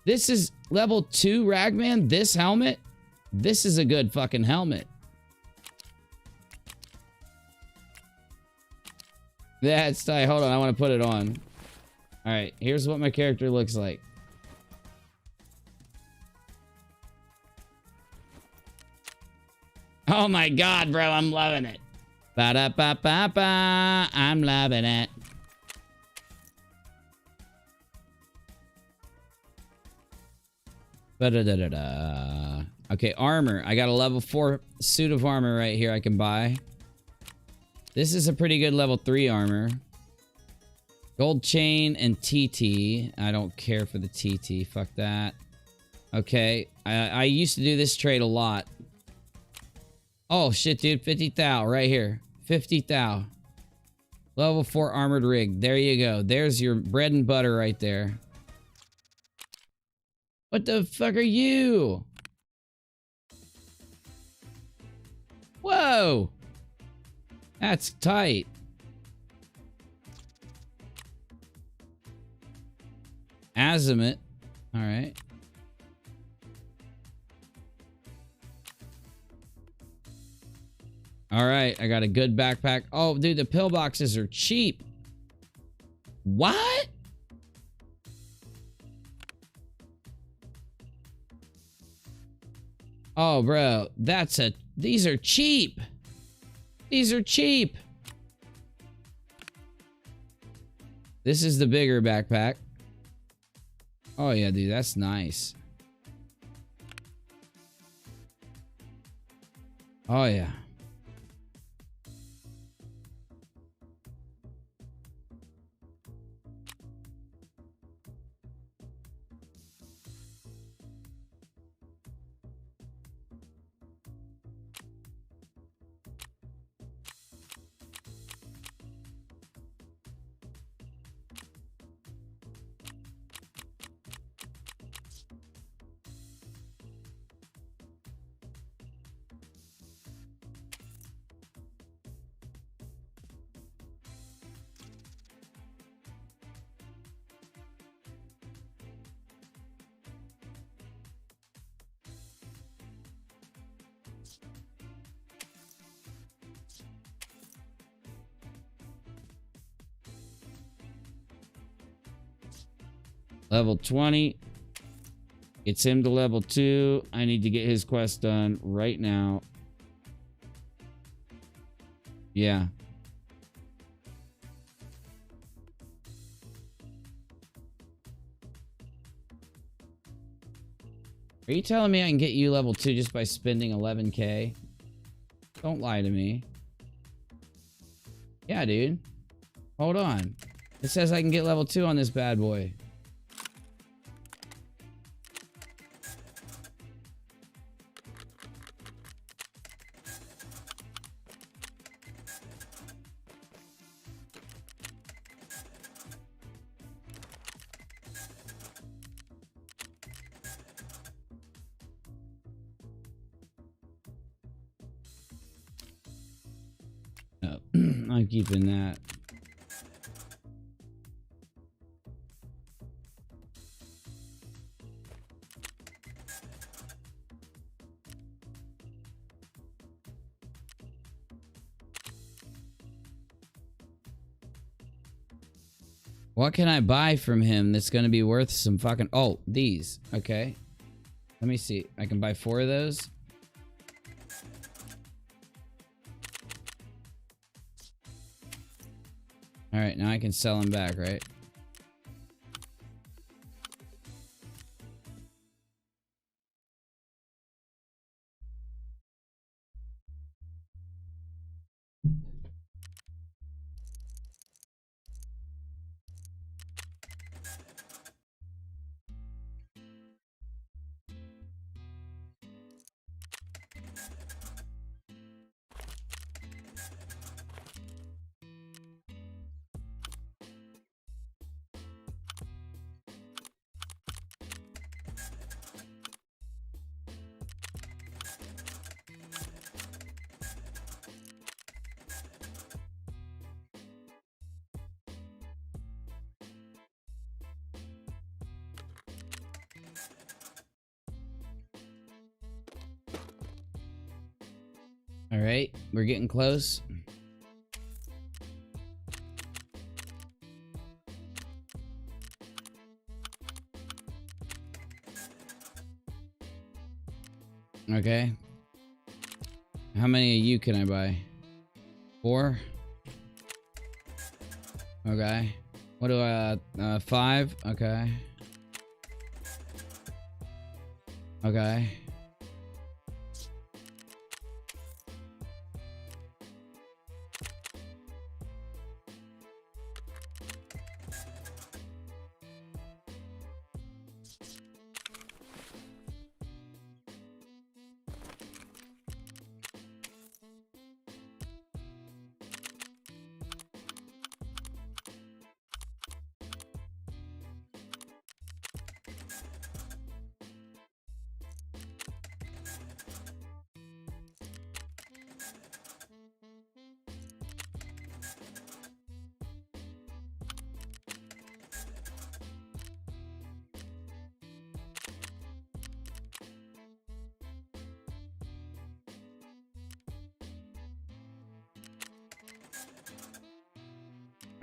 S1: This is level 2 Ragman. This helmet. This is a good fucking helmet. That's tight. Hold on, I want to put it on. Alright, here's what my character looks like. Oh my god, bro, I'm loving it. Ba-da-ba-ba-ba. I'm loving it. Ba-da-da-da-da. Okay, armor. I got a level 4 suit of armor right here I can buy. This is a pretty good level 3 armor. Gold chain and TT. I don't care for the TT. Fuck that. Okay. I used to do this trade a lot. Oh, shit, dude. 50 thou right here. 50 thou. Level 4 armored rig. There you go. There's your bread and butter right there. What the fuck are you? Whoa. That's tight. Azimuth. All right. All right. I got a good backpack. Oh, dude, the pillboxes are cheap. What? Oh, bro. These are cheap. These are cheap. This is the bigger backpack. Oh, yeah, dude. That's nice. Oh, yeah. Level 20. Gets him to level 2. I need to get his quest done right now. Yeah. Are you telling me I can get you level 2 just by spending 11k? Don't lie to me. Yeah, dude. Hold on. It says I can get level 2 on this bad boy. No, I'm keeping that. What can I buy from him that's going to be worth some fucking... Oh, these. Okay. Let me see. I can buy 4 of those. Alright, now I can sell them back, right? All right, we're getting close. Okay. How many of you can I buy? 4? Okay. What do I, 5? Okay. Okay.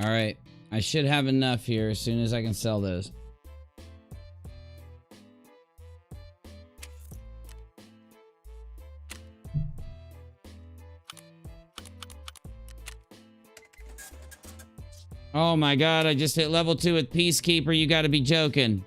S1: All right, I should have enough here as soon as I can sell those. Oh my god, I just hit level 2 with Peacekeeper. You gotta be joking.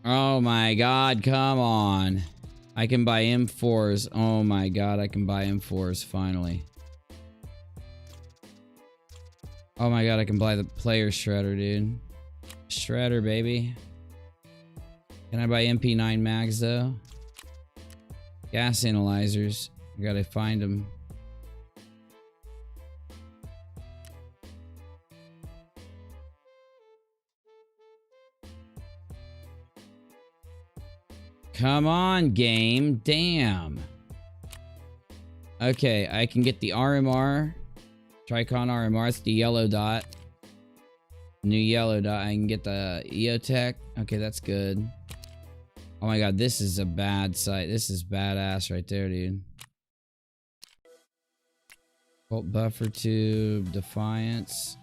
S1: Oh my god, come on. I can buy M4s. Oh my god, I can buy M4s finally. Oh my god, I can buy the player shredder, dude. Shredder, baby. Can I buy MP9 mags though? Gas analyzers. I gotta find them. Come on, game. Damn. Okay, I can get the RMR. Tricon RMR. It's the yellow dot. New yellow dot. I can get the EOTech. Okay, that's good. Oh my god, this is a bad site. This is badass right there, dude. Bolt buffer tube. Defiance.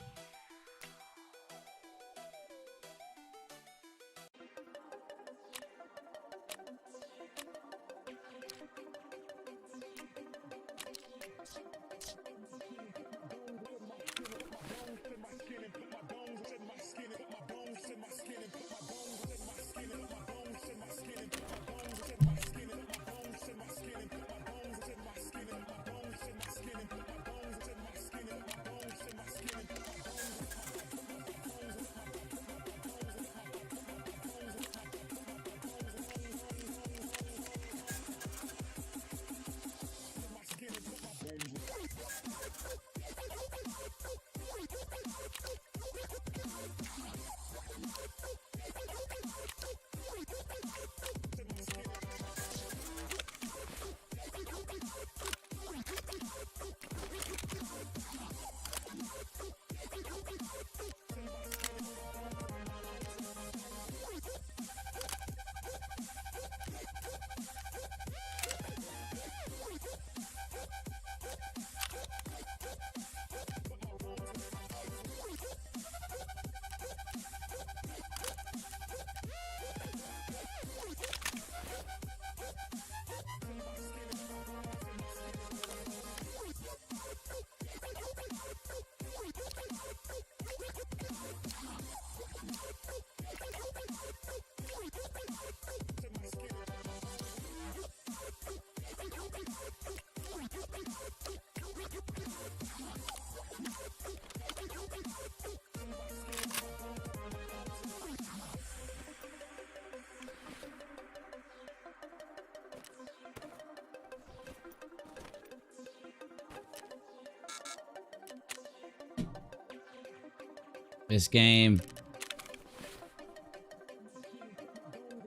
S1: This game.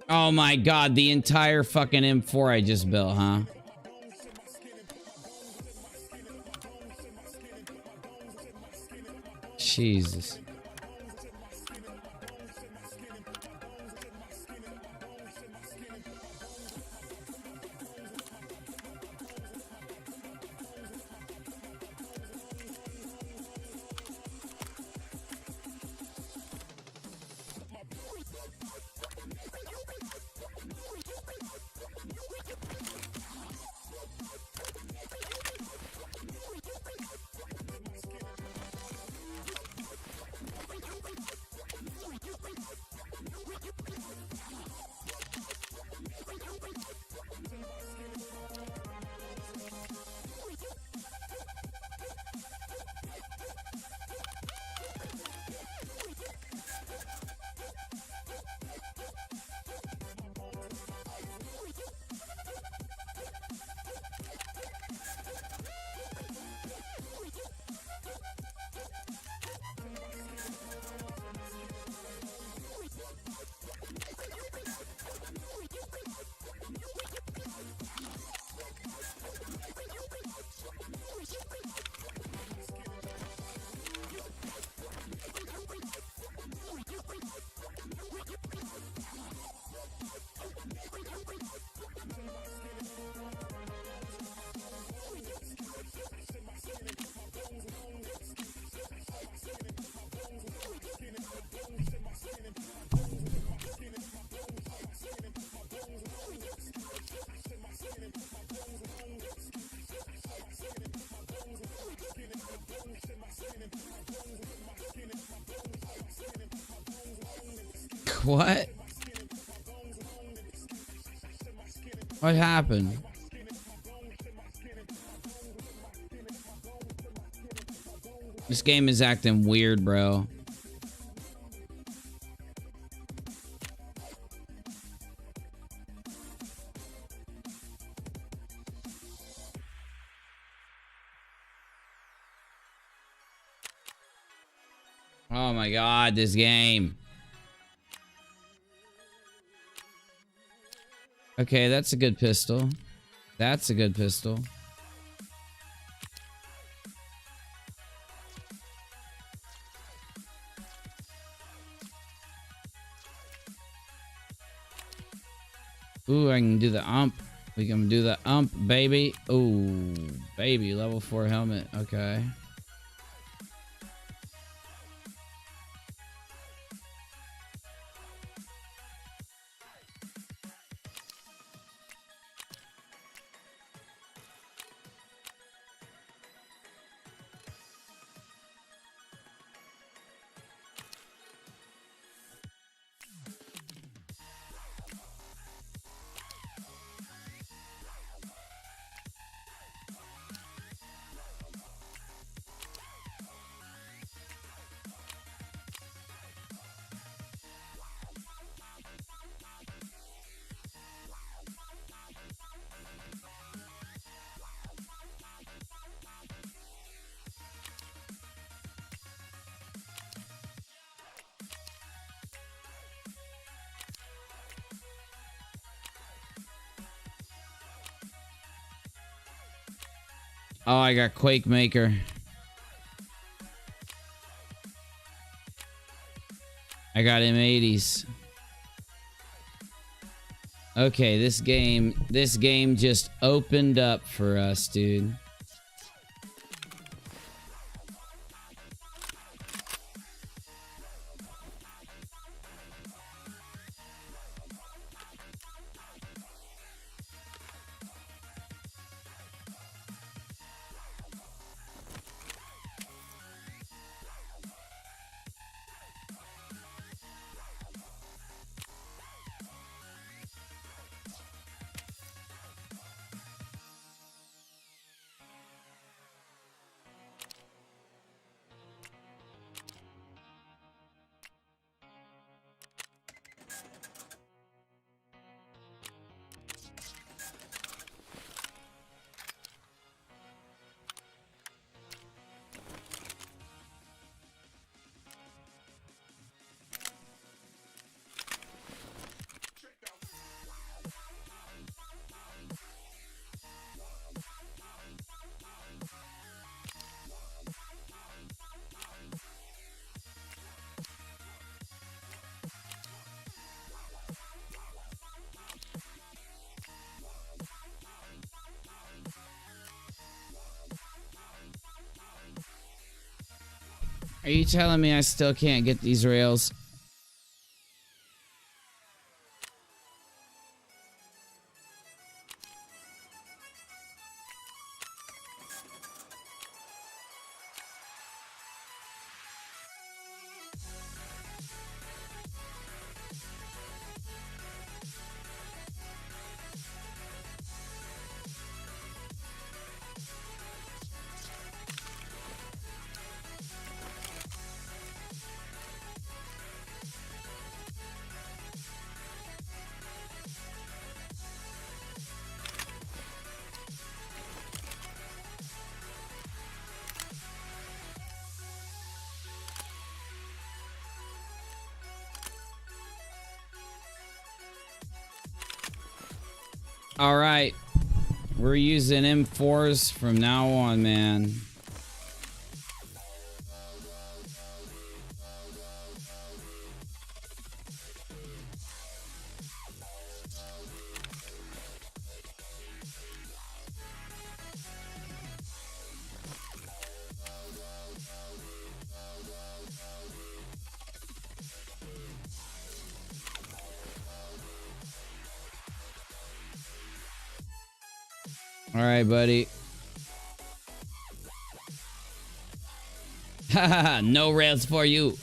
S1: Oh my god, the entire fucking M4 I just built, huh? Jesus. What? What happened? This game is acting weird, bro.
S16: Oh my god, this game. Okay, that's a good pistol. That's a good pistol. Ooh, I can do the ump. We can do the ump, baby. Ooh, baby, level 4 helmet. Okay. Oh, I got Quake Maker. I got M80s. Okay, this game just opened up for us, dude. Are you telling me I still can't get these rails? All right. We're using M4s from now on, man. All right, buddy. Haha, no rails for you.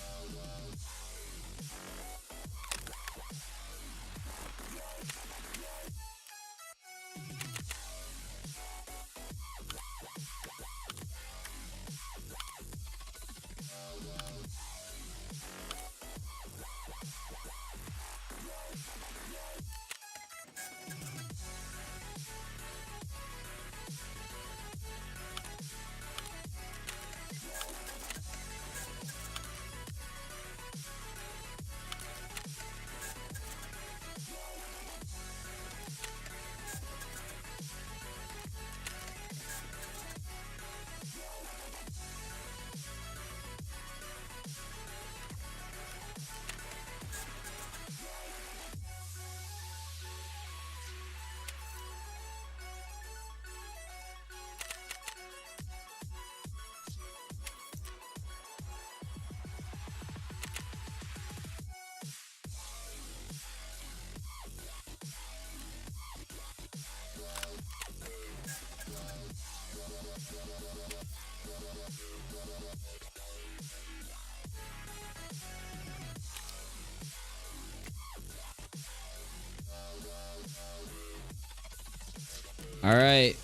S1: All right.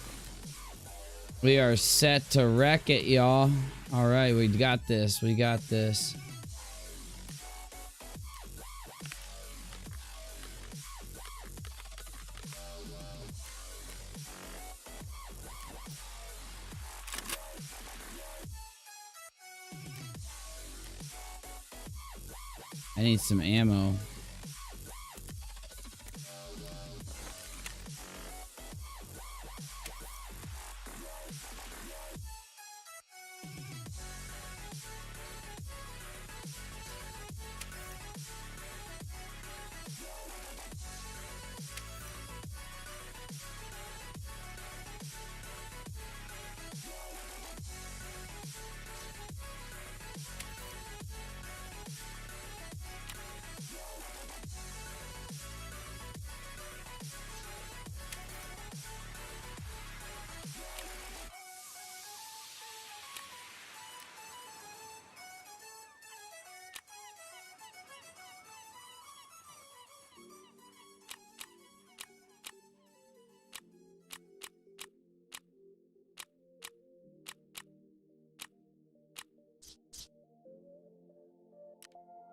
S1: We are set to wreck it, y'all. All right, we got this. We got this. I need some ammo.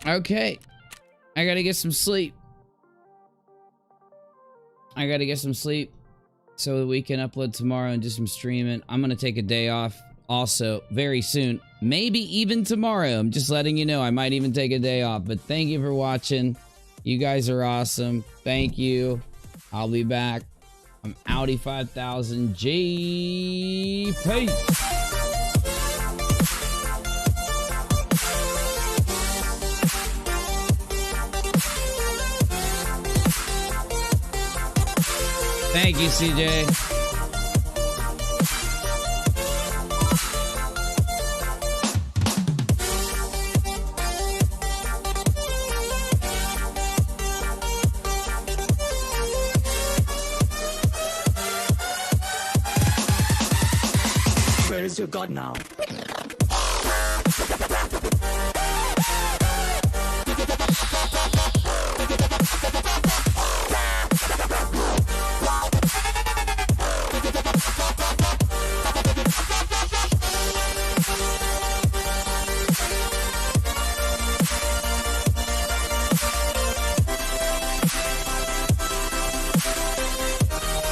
S1: Okay. I gotta get some sleep. I gotta get some sleep so that we can upload tomorrow and do some streaming. I'm gonna take a day off also very soon. Maybe even tomorrow. I'm just letting you know. I might even take a day off. But thank you for watching. You guys are awesome. Thank you. I'll be back. I'm Audi 5000 G. Peace. Thank you, CJ.
S4: Where is your God now?